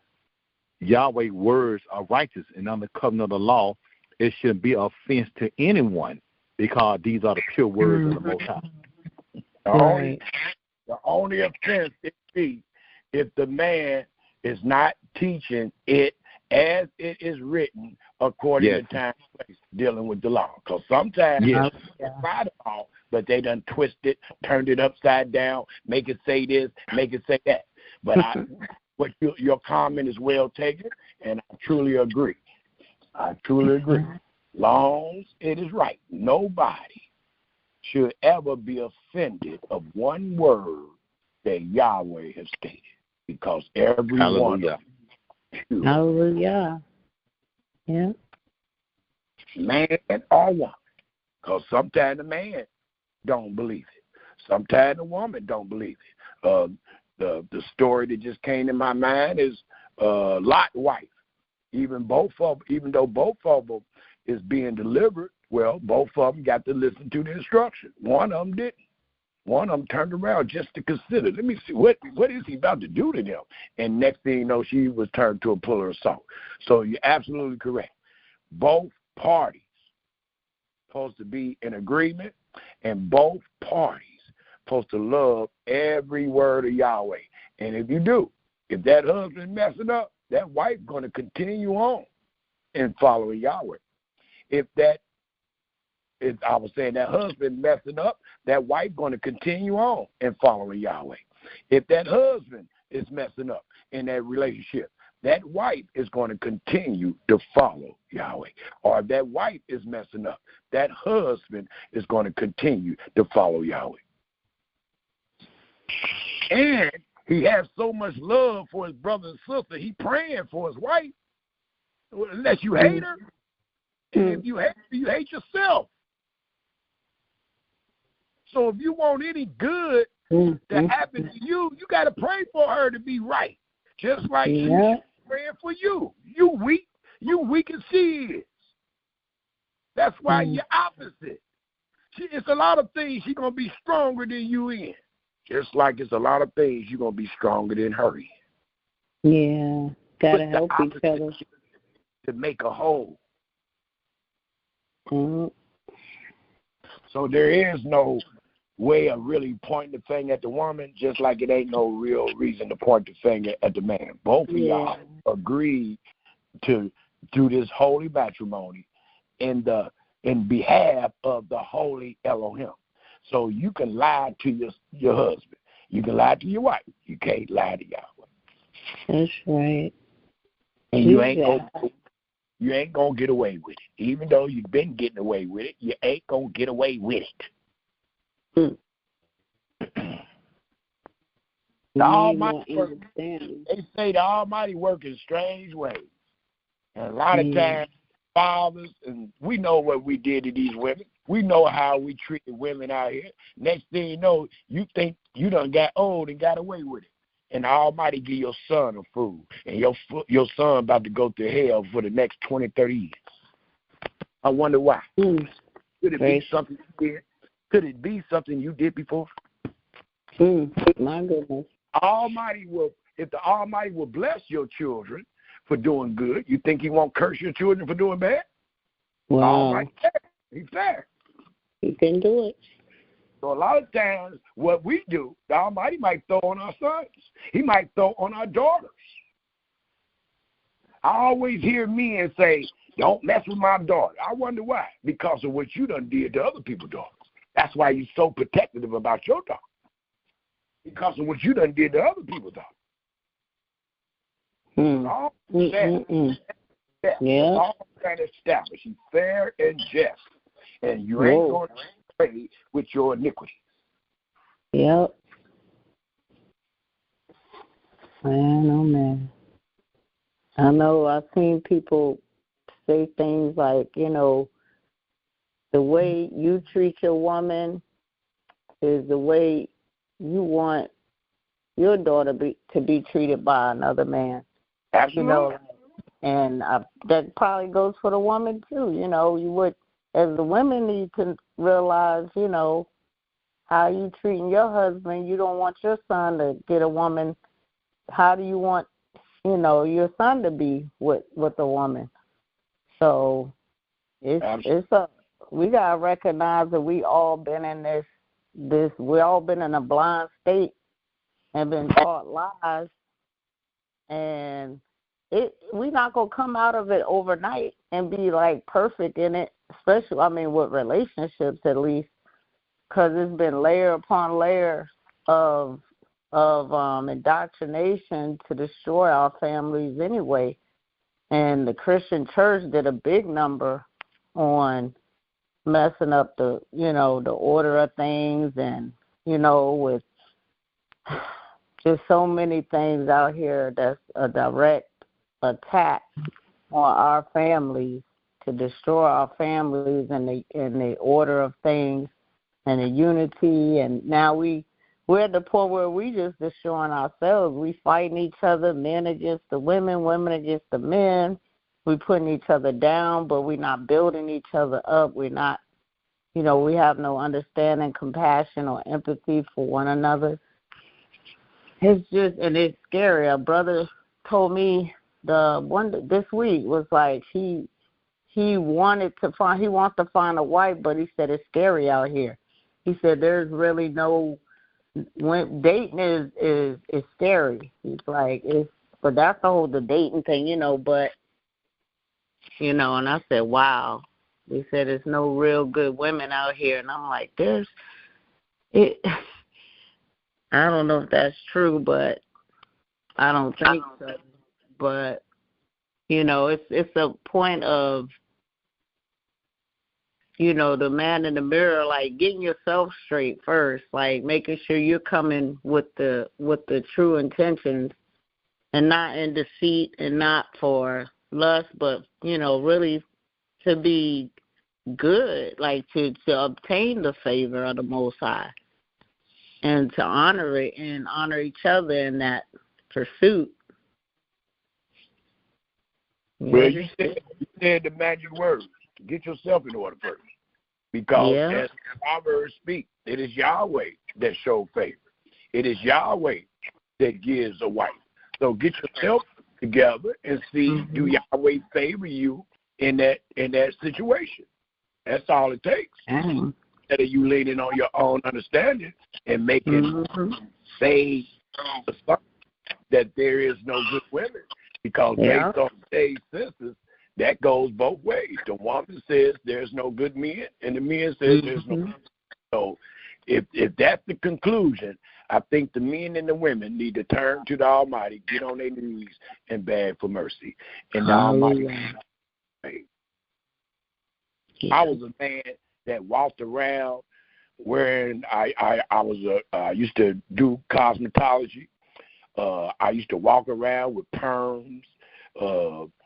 Yahweh words are righteous, and under the covenant of the law, it shouldn't be an offense to anyone because these are the pure words of the Most High. The only offense it be if the man is not teaching it as it is written according to time and place, dealing with the law. Because sometimes they apply the law, but they done twist it, turned it upside down, make it say this, make it say that. But your comment is well taken, and I truly agree. Long as it is right, nobody should ever be offended of one word that Yahweh has stated, because every one of them. Hallelujah. Yeah. Man or woman, because sometimes the man don't believe it. Sometimes the woman don't believe it. The story that just came in my mind is Lot's wife. Even though both of them is being delivered, well, both of them got to listen to the instruction. One of them didn't. One of them turned around just to consider. Let me see, what is he about to do to them? And next thing you know, she was turned to a pillar of salt. So you're absolutely correct. Both parties supposed to be in agreement, and both parties supposed to love every word of Yahweh. And if you do, if that husband messing up, that wife going to continue on in following Yahweh. If I was saying that husband messing up, that wife going to continue on in following Yahweh. If that husband is messing up in that relationship, that wife is going to continue to follow Yahweh. Or if that wife is messing up, that husband is going to continue to follow Yahweh. And he has so much love for his brother and sister, he praying for his wife. Unless you hate her, and if you hate her, you hate yourself. So if you want any good to happen to you, you got to pray for her to be right. Just like she's praying for you. You weak as she is. That's why you're opposite. It's a lot of things she's going to be stronger than you in. Just like it's a lot of things you're going to be stronger than her in. Yeah, got to help each other. To make a whole. Mm-hmm. So there is no way of really pointing the finger at the woman, just like it ain't no real reason to point the finger at the man. Both of y'all agreed to do this holy matrimony in behalf of the holy Elohim. So you can lie to your husband. You can lie to your wife. You can't lie to Yahweh. That's right. And you ain't gonna get away with it. Even though you've been getting away with it, you ain't gonna get away with it. The Almighty they say the Almighty work in strange ways. And a lot of times, fathers, and we know what we did to these women. We know how we treated women out here. Next thing you know, you think you done got old and got away with it. And the Almighty give your son a fool. And your son about to go to hell for the next 20, 30 years. I wonder why. Could it be something you did? Could it be something you did before? My goodness. If the Almighty will bless your children for doing good, you think he won't curse your children for doing bad? Wow. He's fair. He can do it. So a lot of times what we do, the Almighty might throw on our sons. He might throw on our daughters. I always hear men say, don't mess with my daughter. I wonder why. Because of what you done did to other people's daughters. That's why you're so protective about your daughter. Because of what you done did to other people's daughters. All that established. He's fair and just. And you ain't going to pray with your iniquity. Yep. Man, oh man. I know I've seen people say things like, the way you treat your woman is the way you want your daughter to be treated by another man. Absolutely. And that probably goes for the woman too. You would, as the women, you can realize, how you treating your husband. You don't want your son to get a woman. How do you want, your son to be with a woman? So we gotta recognize that we all been in we all been in a blind state and been taught lies, and we're not gonna come out of it overnight and be like perfect in it, especially with relationships at least, because it's been layer upon layer of indoctrination to destroy our families anyway. And the Christian church did a big number on messing up the order of things, and with just so many things out here that's a direct attack on our families, to destroy our families and the order of things and the unity. And now we're at the point where we just destroying ourselves. We fighting each other, men against the women, women against the men. We putting each other down, but we're not building each other up. We're not we have no understanding, compassion, or empathy for one another. It's scary. A brother told me this week was like he wants to find a wife, but he said it's scary out here. He said there's really no dating is scary. He's like but that's the dating thing, but and I said, wow. They said there's no real good women out here, and I'm like, I don't know if that's true, but I don't think so. But it's a point of the man in the mirror, like getting yourself straight first, like making sure you're coming with the true intentions, and not in deceit, and not for lust, but really to be good, like to obtain the favor of the Most High, and to honor it and honor each other in that pursuit. Well, you said the magic words. Get yourself in order first. Because as Proverbs speak, it is Yahweh that shows favor. It is Yahweh that gives a wife. So get yourself together and see, do Yahweh favor you in that situation? That's all it takes. Instead of you leaning on your own understanding and making say that there is no good women. Because based on today's census, that goes both ways. The woman says there's no good men, and the men says there's no good. So if that's the conclusion, I think the men and the women need to turn to the Almighty, get on their knees, and beg for mercy. And the Almighty. I was a man that walked around wearing. I used to do cosmetology. I used to walk around with perms,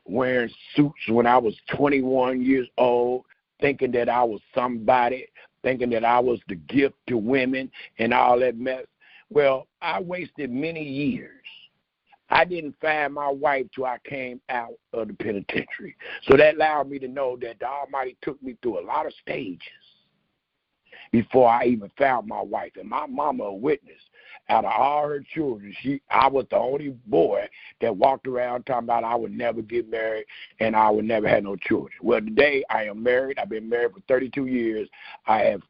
wearing suits when I was 21 years old, thinking that I was somebody, thinking that I was the gift to women and all that mess. Well, I wasted many years. I didn't find my wife till I came out of the penitentiary. So that allowed me to know that the Almighty took me through a lot of stages before I even found my wife. And my mama a witness. Out of all her children, I was the only boy that walked around talking about I would never get married and I would never have no children. Well, today I am married. I've been married for 32 years. I have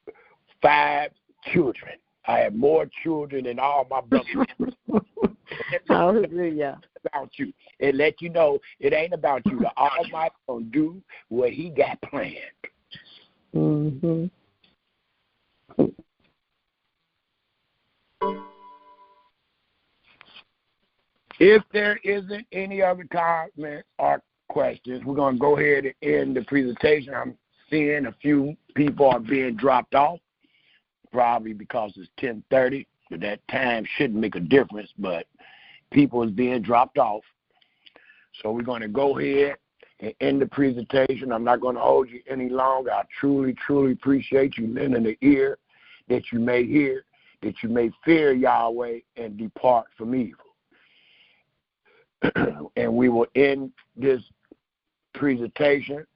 5 children. I have more children than all my brothers. Hallelujah. About you. It let you know it ain't about you. The Almighty gonna do what He got planned. If there isn't any other comments or questions, we're going to go ahead and end the presentation. I'm seeing a few people are being dropped off, probably because it's 10:30. So that time shouldn't make a difference, but people is being dropped off. So we're going to go ahead and end the presentation. I'm not going to hold you any longer. I truly, truly appreciate you lending the ear that you may hear, that you may fear Yahweh and depart from evil. And we will end this presentation.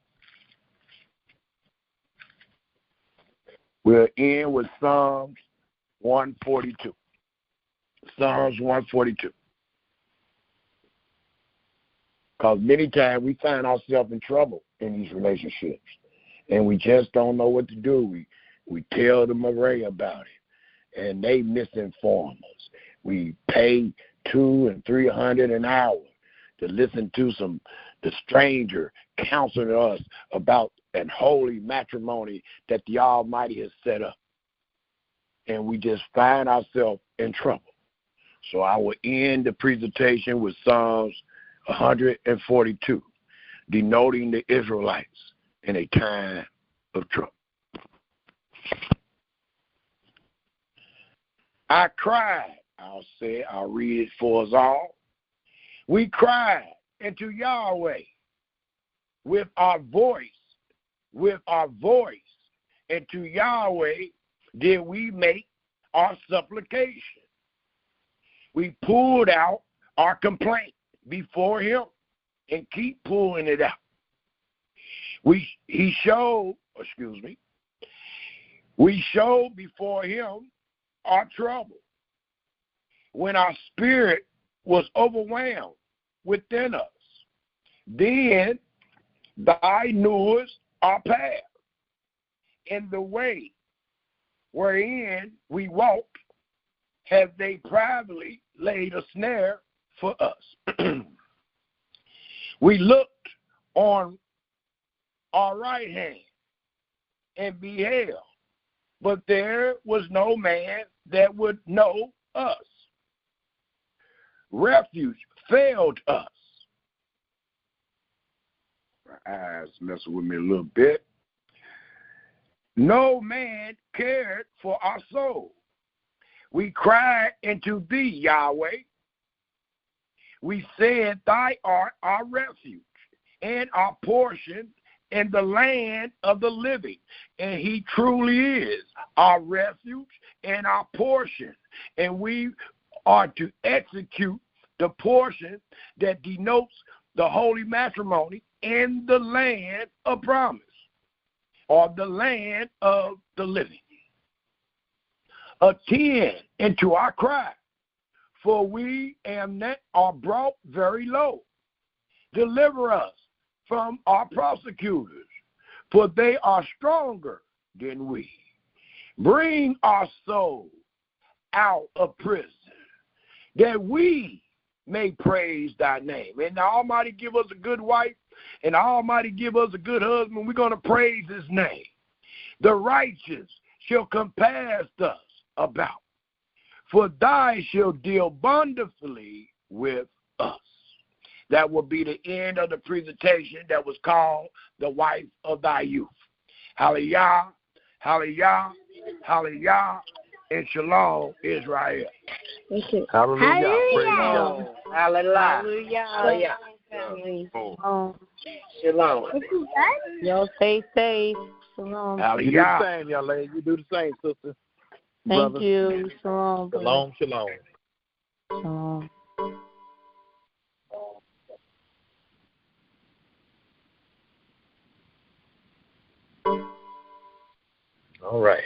We'll end with Psalms 142. Psalms 142. Because many times we find ourselves in trouble in these relationships, and we just don't know what to do. We tell the Marais about it, and they misinform us. We pay $200 and $300 an hour to listen to the stranger counseling us about an holy matrimony that the Almighty has set up. And we just find ourselves in trouble. So I will end the presentation with Psalms 142, denoting the Israelites in a time of trouble. I cried. I'll read it for us all. We cried unto Yahweh with our voice, and to Yahweh did we make our supplication. We pulled out our complaint before Him and keep pulling it out. He We showed before him our trouble when our spirit was overwhelmed within us. Then thou knewest our path, and the way wherein we walked have they privately laid a snare for us. We looked on our right hand and beheld, but there was no man that would know us. Refuge failed us. My eyes messing with me a little bit. No man cared for our soul. We cried unto thee, Yahweh. We said, Thy art our refuge and our portion in the land of the living. And he truly is our refuge and our portion. And we are to execute the portion that denotes the holy matrimony in the land of promise, or the land of the living. Attend into our cry, for we are brought very low. Deliver us from our prosecutors, for they are stronger than we. Bring our soul out of prison, that we may praise thy name. And the Almighty give us a good wife, and the Almighty give us a good husband. We're going to praise his name. The righteous shall compass us about, for thy shall deal bountifully with us. That will be the end of the presentation that was called The Wife of Thy Youth. Hallelujah, hallelujah, hallelujah, and shalom, Israel. Hallelujah. Praise God. Hallelujah. Hallelujah. Shalom. Y'all stay safe. Shalom. You do the same, young lady. You do the same, sister. Thank Brother. you. Shalom. Shalom, shalom. Shalom. All right.